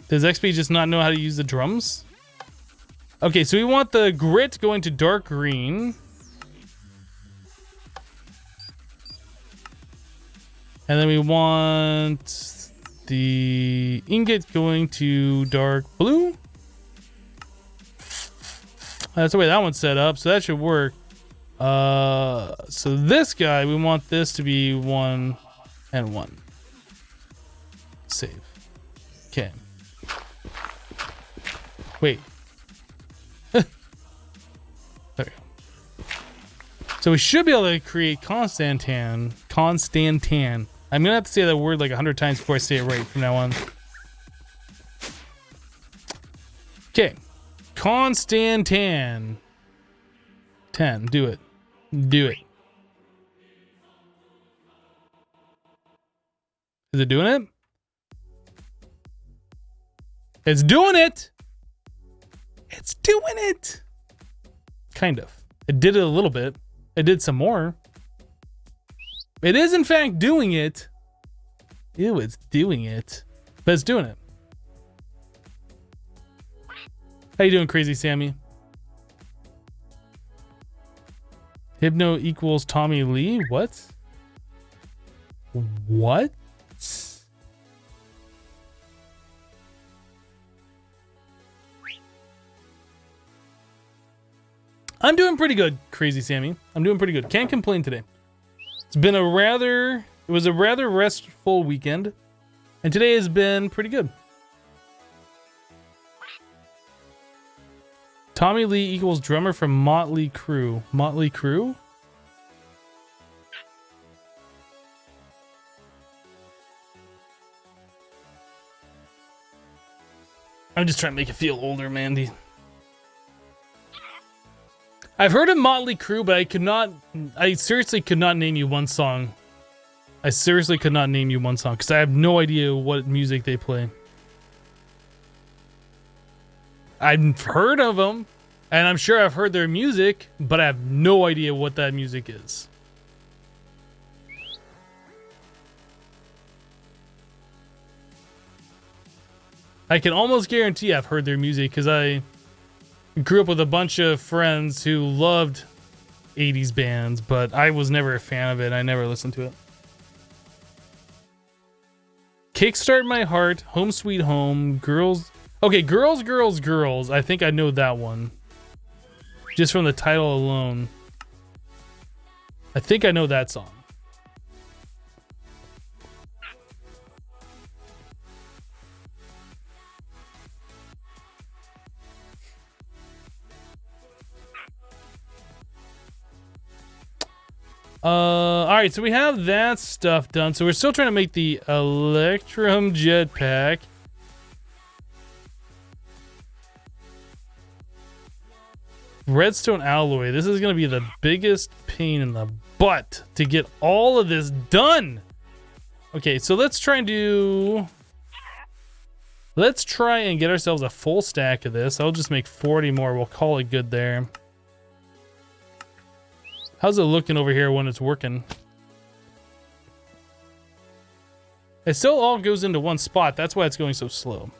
Does XP just not know how to use the drums? Okay, so we want the grit going to dark green. And then we want the ingot going to dark blue. That's the way that one's set up, so that should work. So this guy, we want this to be 1 and 1. Save. Okay. Wait. There we go. So we should be able to create Constantan. I'm gonna have to say that word like 100 times before I say it right from now on. Okay. Constantan. 10. Do it. Do it. Is it doing it? It's doing it! It's doing it! Kind of. It did it a little bit. It did some more. It is in fact doing it. Ew, it's doing it. But it's doing it. How you doing, Crazy Sammy? Hypno equals Tommy Lee? What? What? I'm doing pretty good, Crazy Sammy. I'm doing pretty good. Can't complain today. It's been a rather restful weekend. And today has been pretty good. Tommy Lee equals drummer from Motley Crue. Motley Crue? I'm just trying to make it feel older, Mandy. I've heard of Motley Crue, but I seriously could not name you one song. I seriously could not name you one song because I have no idea what music they play. I've heard of them, and I'm sure I've heard their music, but I have no idea what that music is. I can almost guarantee I've heard their music because I grew up with a bunch of friends who loved 80s bands, but I was never a fan of it. I never listened to it. Kickstart My Heart, Home Sweet Home, Girls. Okay, Girls, Girls, Girls. I think I know that one. Just from the title alone. I think I know that song. All right, so we have that stuff done. So we're still trying to make the Electrum jetpack. Redstone alloy. This is going to be the biggest pain in the butt to get all of this done. Okay, so let's try and get ourselves a full stack of this. I'll just make 40 more. We'll call it good there. How's it looking over here when it's working? It still all goes into one spot. That's why it's going so slow.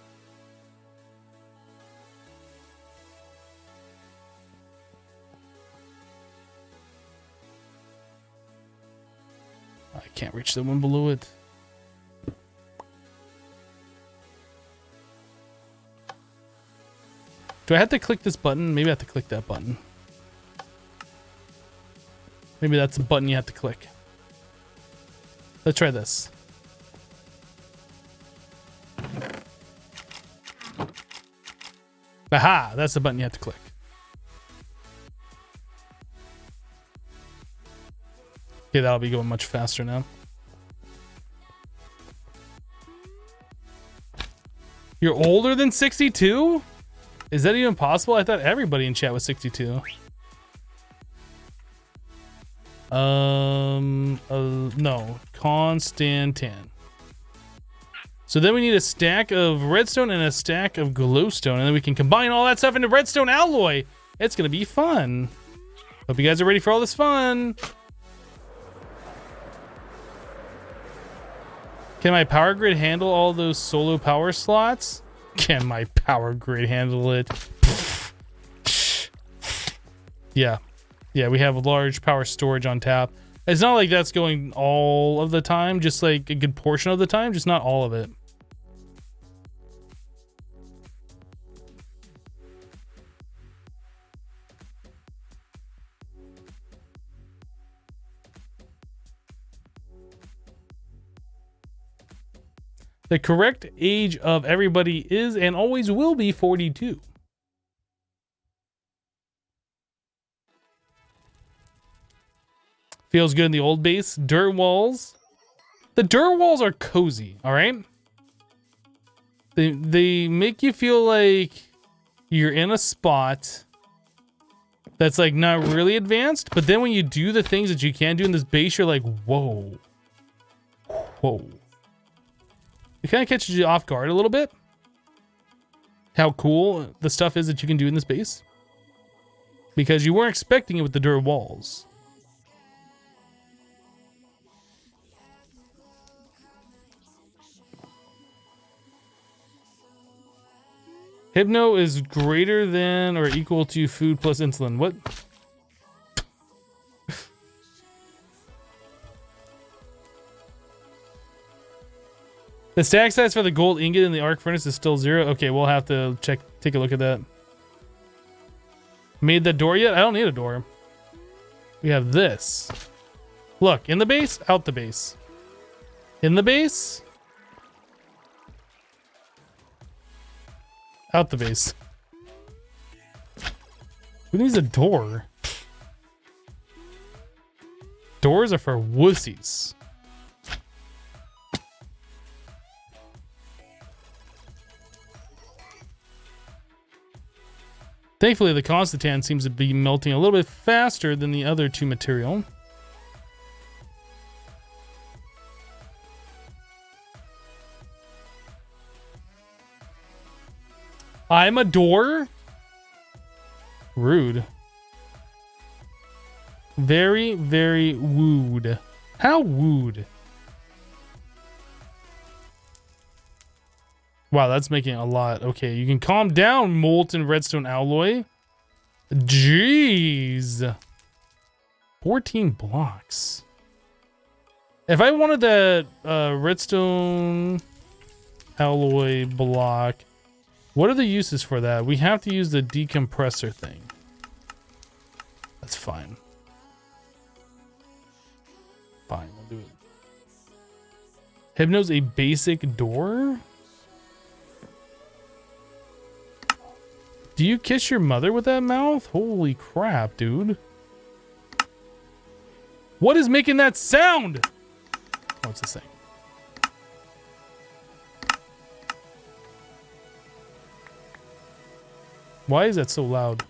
I can't reach the one below it. Do I have to click this button? Maybe I have to click that button. Maybe that's a button you have to click. Let's try this. Aha! That's the button you have to click. Okay, that'll be going much faster now. You're older than 62? Is that even possible? I thought everybody in chat was 62. No, Constantan. So then we need a stack of redstone and a stack of glowstone, and then we can combine all that stuff into redstone alloy. It's gonna be fun. Hope you guys are ready for all this fun. Can my power grid handle all those solo power slots? Can my power grid handle it? Yeah. Yeah, we have large power storage on tap. It's not like that's going all of the time, just like a good portion of the time, just not all of it. The correct age of everybody is and always will be 42. Feels good in the old base. Dirt walls. The dirt walls are cozy, all right? They make you feel like you're in a spot that's like not really advanced, but then when you do the things that you can do in this base, you're like, whoa. Whoa. It kind of catches you off guard a little bit. How cool the stuff is that you can do in this base. Because you weren't expecting it with the dirt walls. Hypno is greater than or equal to food plus insulin. What? The stack size for the gold ingot in the arc furnace is still 0. Okay, we'll have to take a look at that. Made the door yet? I don't need a door. We have this. Look, in the base, out the base. In the base, out the base. Who needs a door? Doors are for wussies. Thankfully, the Constantan seems to be melting a little bit faster than the other two material. I'm a door? Rude. Very, very wooed. How wooed? Wow, that's making a lot. Okay, you can calm down, molten redstone alloy. Jeez. 14 blocks. If I wanted that redstone alloy block, what are the uses for that? We have to use the decompressor thing. That's fine. Fine, we'll do it. Hypno's a basic door? Do you kiss your mother with that mouth? Holy crap, dude. What is making that sound? What's this thing? Why is that so loud?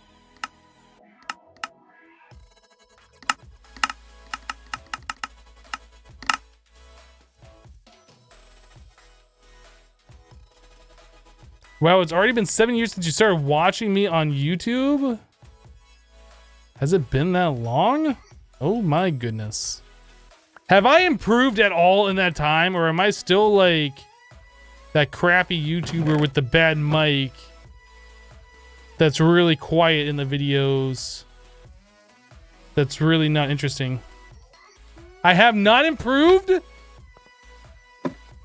Wow, it's already been 7 years since you started watching me on YouTube? Has it been that long? Oh my goodness. Have I improved at all in that time, or am I still like that crappy YouTuber with the bad mic that's really quiet in the videos? That's really not interesting. I have not improved?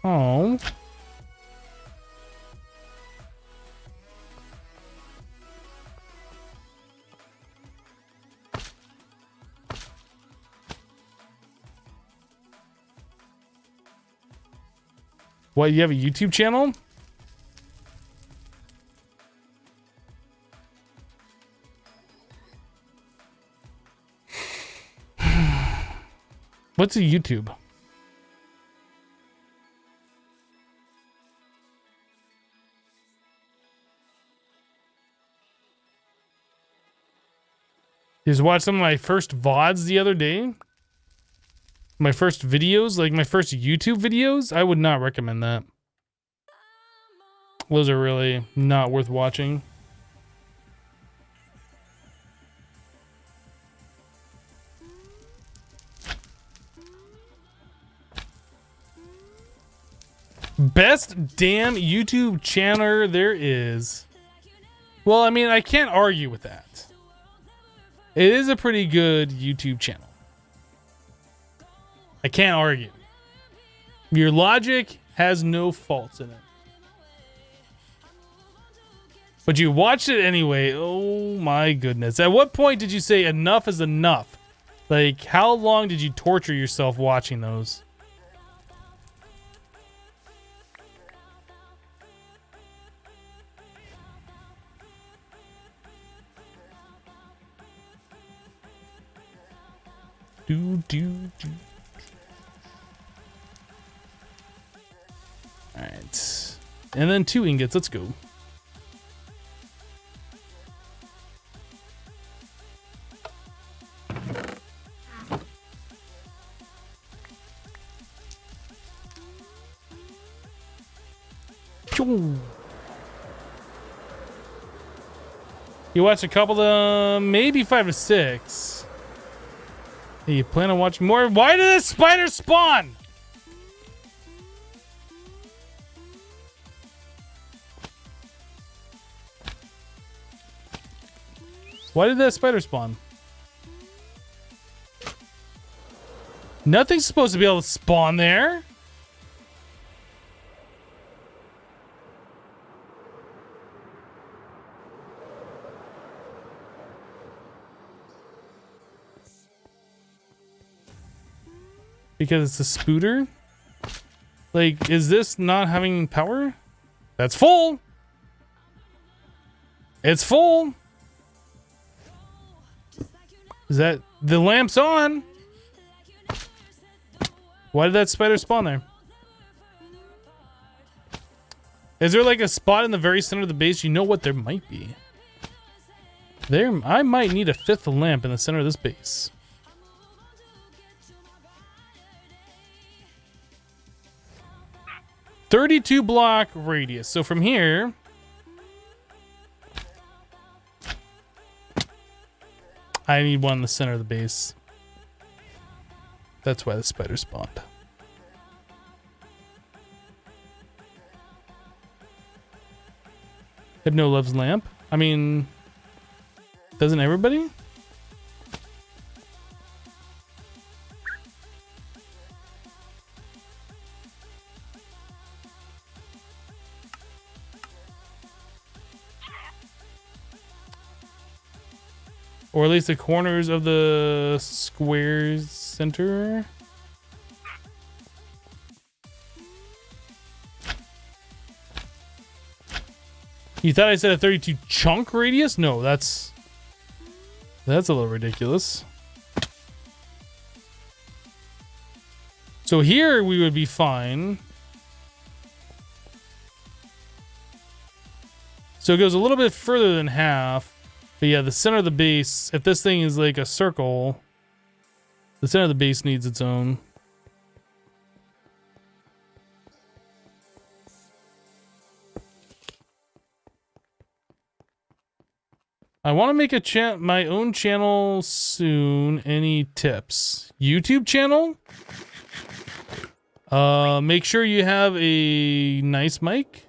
Oh. What, you have a YouTube channel? What's a YouTube? Just watched some of my first VODs the other day. My first videos, like my first YouTube videos. I would not recommend that. Those are really not worth watching. Best damn YouTube channel there is. Well, I mean, I can't argue with that. It is a pretty good YouTube channel. I can't argue. Your logic has no faults in it. But you watched it anyway. Oh my goodness. At what point did you say enough is enough? Like, how long did you torture yourself watching those? Do. Alright. And then 2 ingots. Let's go. You watch a couple of maybe 5 to 6. You plan on watching more? Why did this spider spawn? Why did that spider spawn? Nothing's supposed to be able to spawn there. Because it's a spooter? Like, is this not having power? That's full. It's full. Is that the lamp's on? Why did that spider spawn there? Is there like a spot in the very center of the base? You know what there might be. There, I might need a 5th lamp in the center of this base. .32 block radius. So from here, I need one in the center of the base. That's why the spider spawned. Hypno loves lamp. I mean, doesn't everybody? Or at least the corners of the square's center. You thought I said a 32 chunk radius? No, that's a little ridiculous. So here we would be fine. So it goes a little bit further than half. But yeah, the center of the base, if this thing is like a circle, the center of the base needs its own. I want to make a my own channel soon. Any tips? YouTube channel? Make sure you have a nice mic.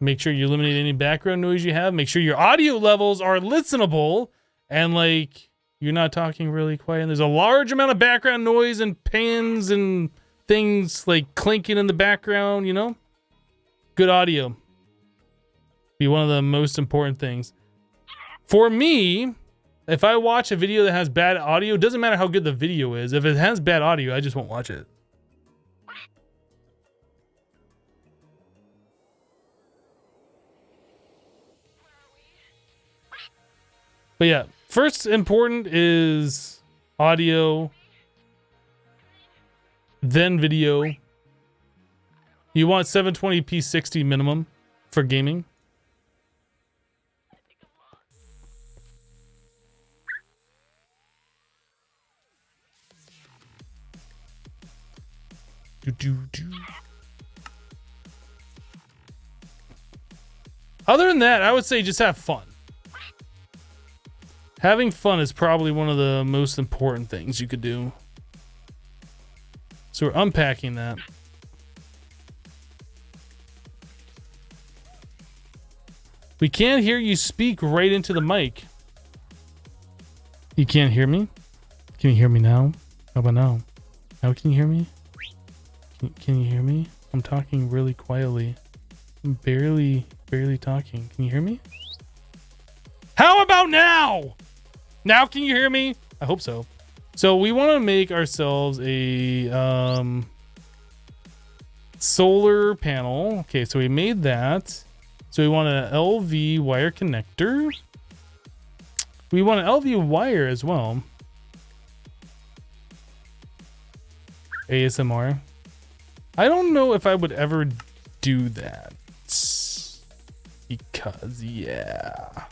Make sure you eliminate any background noise you have. Make sure your audio levels are listenable and like you're not talking really quiet. And there's a large amount of background noise and pans and things like clinking in the background, you know? Good audio. Be one of the most important things. For me, if I watch a video that has bad audio, it doesn't matter how good the video is. If it has bad audio, I just won't watch it. But yeah, first important is audio, then video. You want 720p 60 minimum for gaming. Other than that, I would say just have fun. Having fun is probably one of the most important things you could do. So we're unpacking that. We can't hear you speak right into the mic. You can't hear me? Can you hear me now? How about now? Now can you hear me? Can you hear me? I'm talking really quietly. I'm barely talking. Can you hear me? How about now? Now can you hear me? I hope so. So we want to make ourselves a solar panel. Okay, so we made that. So we want an LV wire connector. We want an LV wire as well. ASMR. I don't know if I would ever do that. Because, yeah.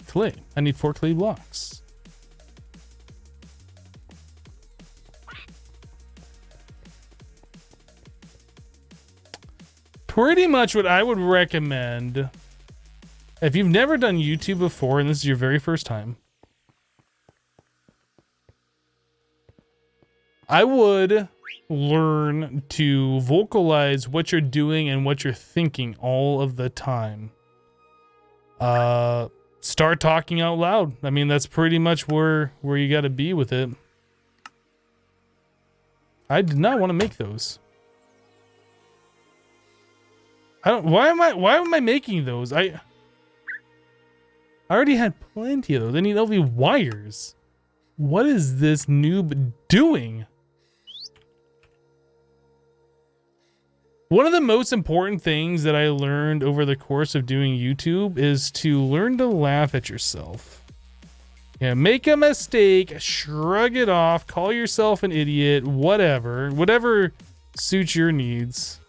Clay. I need 4 clay blocks. Pretty much what I would recommend, if you've never done YouTube before and this is your very first time, I would learn to vocalize what you're doing and what you're thinking all of the time. Start talking out loud. I mean, that's pretty much where you got to be with it. I did not want to make those. Why am I making those? I already had plenty of those. I need LV wires. What is this noob doing? One of the most important things that I learned over the course of doing YouTube is to learn to laugh at yourself. Yeah, make a mistake, shrug it off, call yourself an idiot, whatever suits your needs.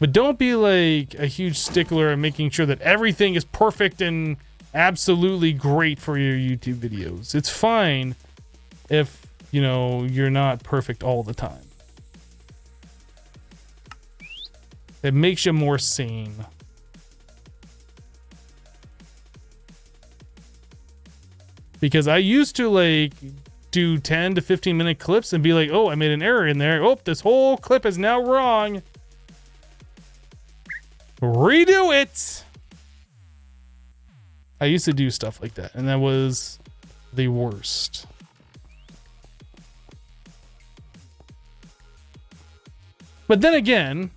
But don't be like a huge stickler and making sure that everything is perfect and absolutely great for your YouTube videos. It's fine if, you know, you're not perfect all the time. It makes you more sane. Because I used to like do 10 to 15 minute clips and be like, oh, I made an error in there. Oh, this whole clip is now wrong. Redo it. I used to do stuff like that, and that was the worst. But then again,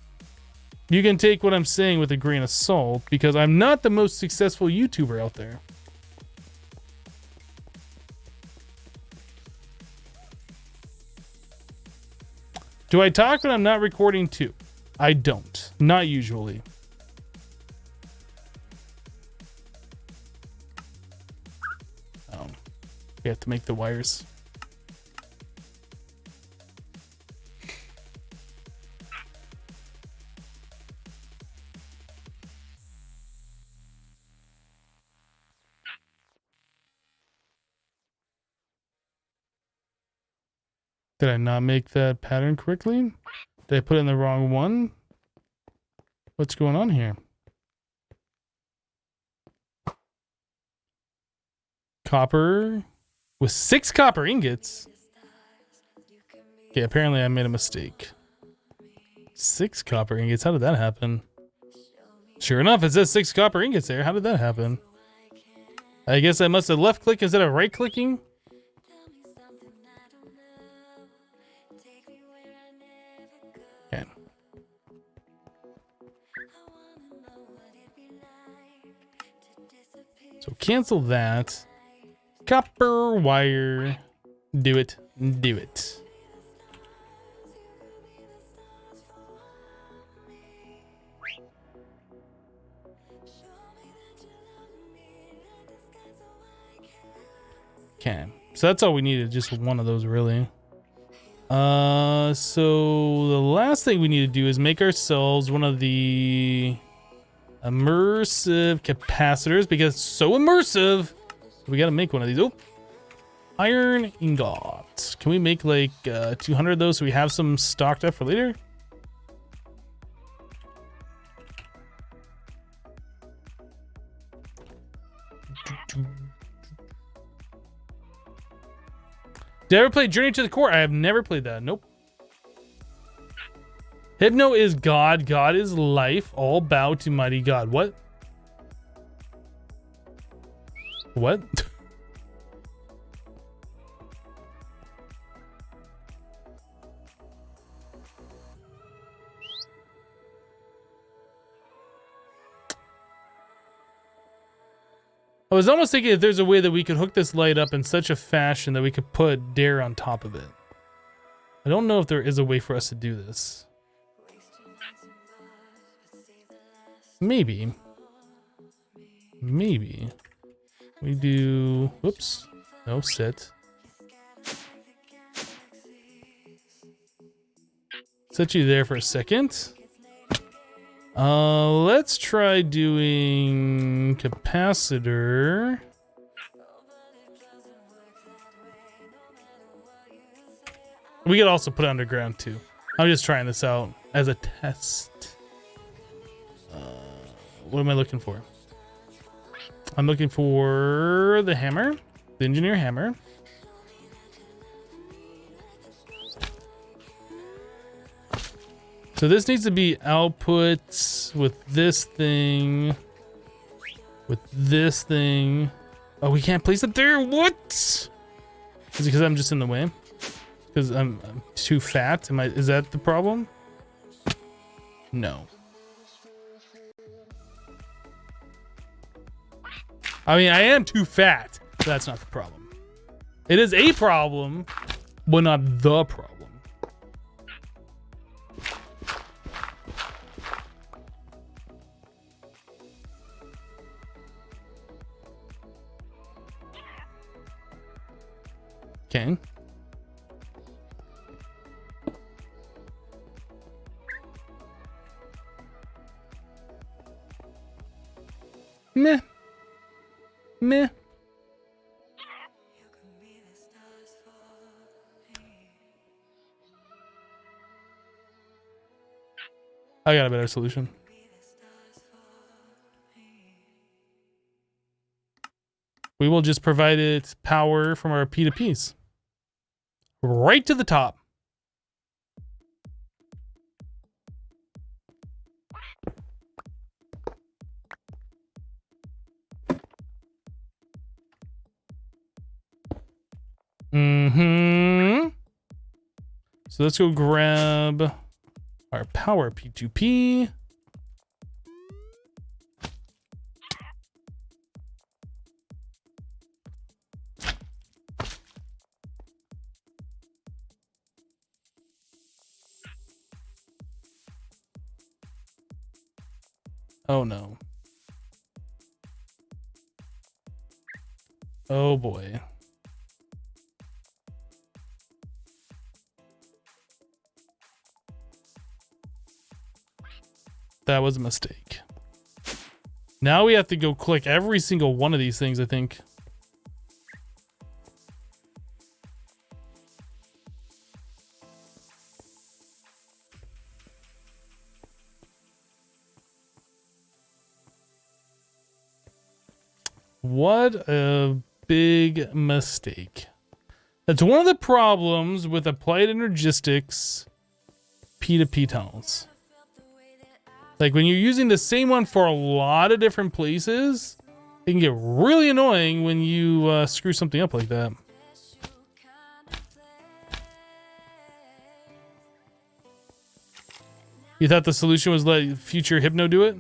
you can take what I'm saying with a grain of salt, because I'm not the most successful YouTuber out there. Do I talk when I'm not recording too? I don't. Not usually. We have to make the wires. Did I not make that pattern correctly? Did I put in the wrong one? What's going on here? Copper with 6 copper ingots. Okay, apparently I made a mistake. 6 copper ingots. How did that happen? Sure enough, it says 6 copper ingots there. How did that happen? I guess I must have left click instead of right clicking. Okay. So cancel that. Copper wire. Do it. Do it. Okay. So that's all we needed. Just one of those, really. So the last thing we need to do is make ourselves one of the immersive capacitors, because it's so immersive. We gotta make one of these. Oh, iron ingot. Can we make like 200 of those so we have some stocked up for later? Did I ever play Journey to the Core? I have never played that. Nope. Hypno is God. God is life. All bow to mighty God. What? What? I was almost thinking if there's a way that we could hook this light up in such a fashion that we could put Dare on top of it. I don't know if there is a way for us to do this. Maybe. Maybe. We do... Whoops. No, sit. Set you there for a second. Let's try doing capacitor. We could also put it underground too. I'm just trying this out as a test. What am I looking for? I'm looking for the hammer, the engineer hammer. So this needs to be output with this thing, with this thing. Oh, we can't place it there. What? Is it because I'm just in the way? Because I'm too fat? Is that the problem? No. I mean, I am too fat. But that's not the problem. It is a problem, but not the problem. Okay. Meh. Meh. I got a better solution. We will just provide it power from our P2Ps. Right to the top. Mm-hmm. So let's go grab our power P2P. Oh no. Oh boy. That was a mistake. Now we have to go click every single one of these things, I think. What a big mistake. That's one of the problems with applied energistics P2P tunnels. Like when you're using the same one for a lot of different places, it can get really annoying when you screw something up like that. You thought the solution was let future Hypno do it?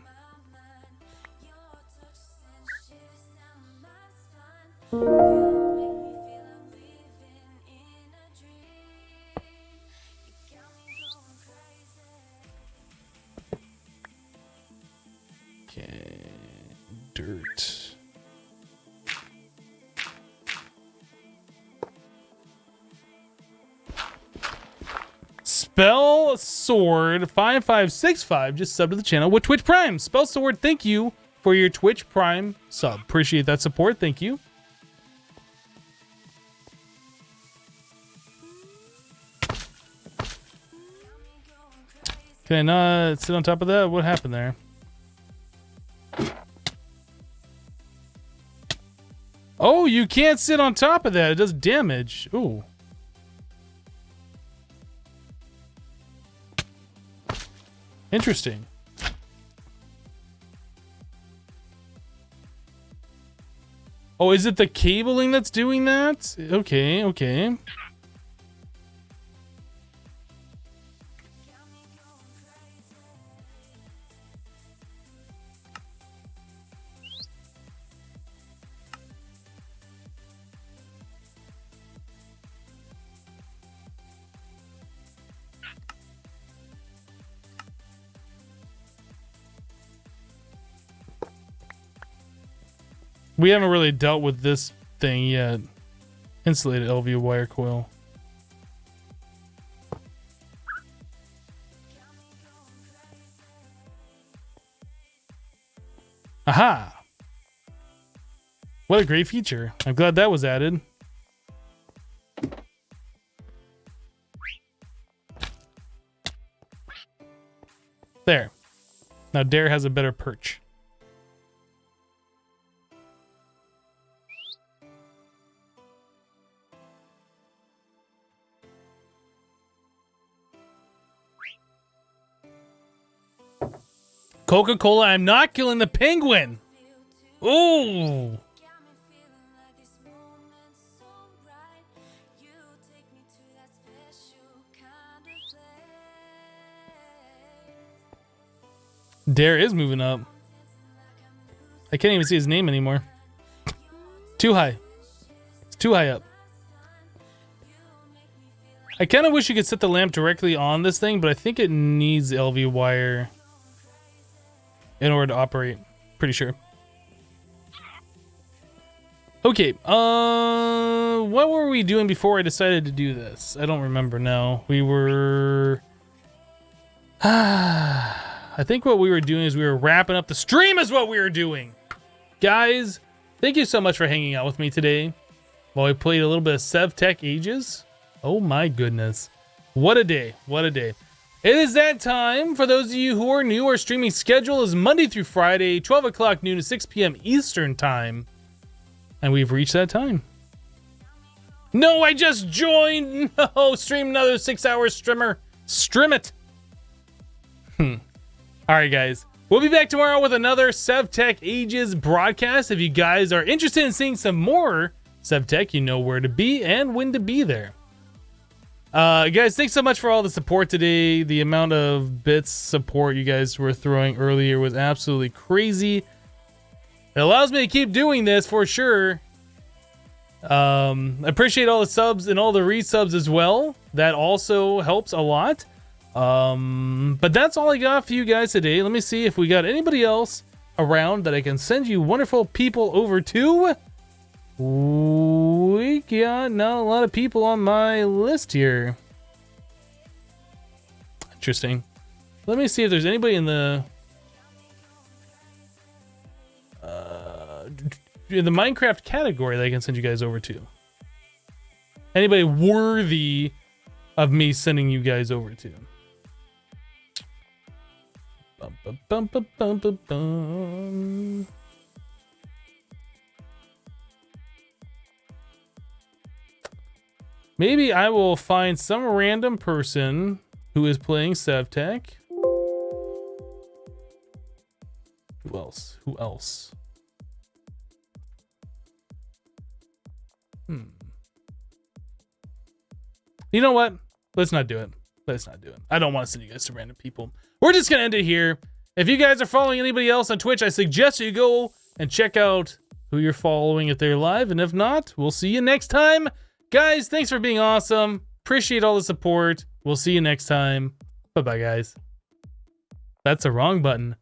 Okay, dirt. Spell Sword 5565 just subbed to the channel with Twitch Prime. Spell Sword, thank you for your Twitch Prime sub. Appreciate that support. Thank you. Can I not sit on top of that? What happened there? Oh, you can't sit on top of that. It does damage. Ooh. Interesting. Oh, is it the cabling that's doing that? Okay, okay. We haven't really dealt with this thing yet. Insulated LV wire coil. Aha! What a great feature. I'm glad that was added. There. Now Dare has a better perch. Coca-Cola, I'm not killing the penguin. Ooh. Dare is moving up. I can't even see his name anymore. Too high. It's too high up. I kind of wish you could set the lamp directly on this thing, but I think it needs LV wire in order to operate. Pretty sure. Okay, what were we doing before I decided to do this? I don't remember now. We were... I think what we were doing is we were wrapping up the stream is what we were doing. Guys, thank you so much for hanging out with me today while we played a little bit of SevTech Ages. Oh my goodness. What a day. What a day. It is that time. For those of you who are new, our streaming schedule is Monday through Friday, 12 o'clock noon to 6 p.m. Eastern time. And we've reached that time. No, I just joined. No, stream another 6-hour streamer. Stream it. All right, guys. We'll be back tomorrow with another SevTech Ages broadcast. If you guys are interested in seeing some more SevTech, you know where to be and when to be there. Guys, thanks so much for all the support today. The amount of bits support you guys were throwing earlier was absolutely crazy. It allows me to keep doing this for sure. I appreciate all the subs and all the resubs as well. That also helps a lot. But that's all I got for you guys today. Let me see if we got anybody else around that I can send you wonderful people over to. We got not a lot of people on my list here. Interesting. Let me see if there's anybody in the Minecraft category that I can send you guys over to. Anybody worthy of me sending you guys over to. Bum, bum, bum, bum, bum, bum, bum. Maybe I will find some random person who is playing SevTech. Who else? Who else? You know what? Let's not do it. Let's not do it. I don't want to send you guys to random people. We're just going to end it here. If you guys are following anybody else on Twitch, I suggest you go and check out who you're following if they're live. And if not, we'll see you next time. Guys, thanks for being awesome. Appreciate all the support. We'll see you next time. Bye-bye, guys. That's the wrong button.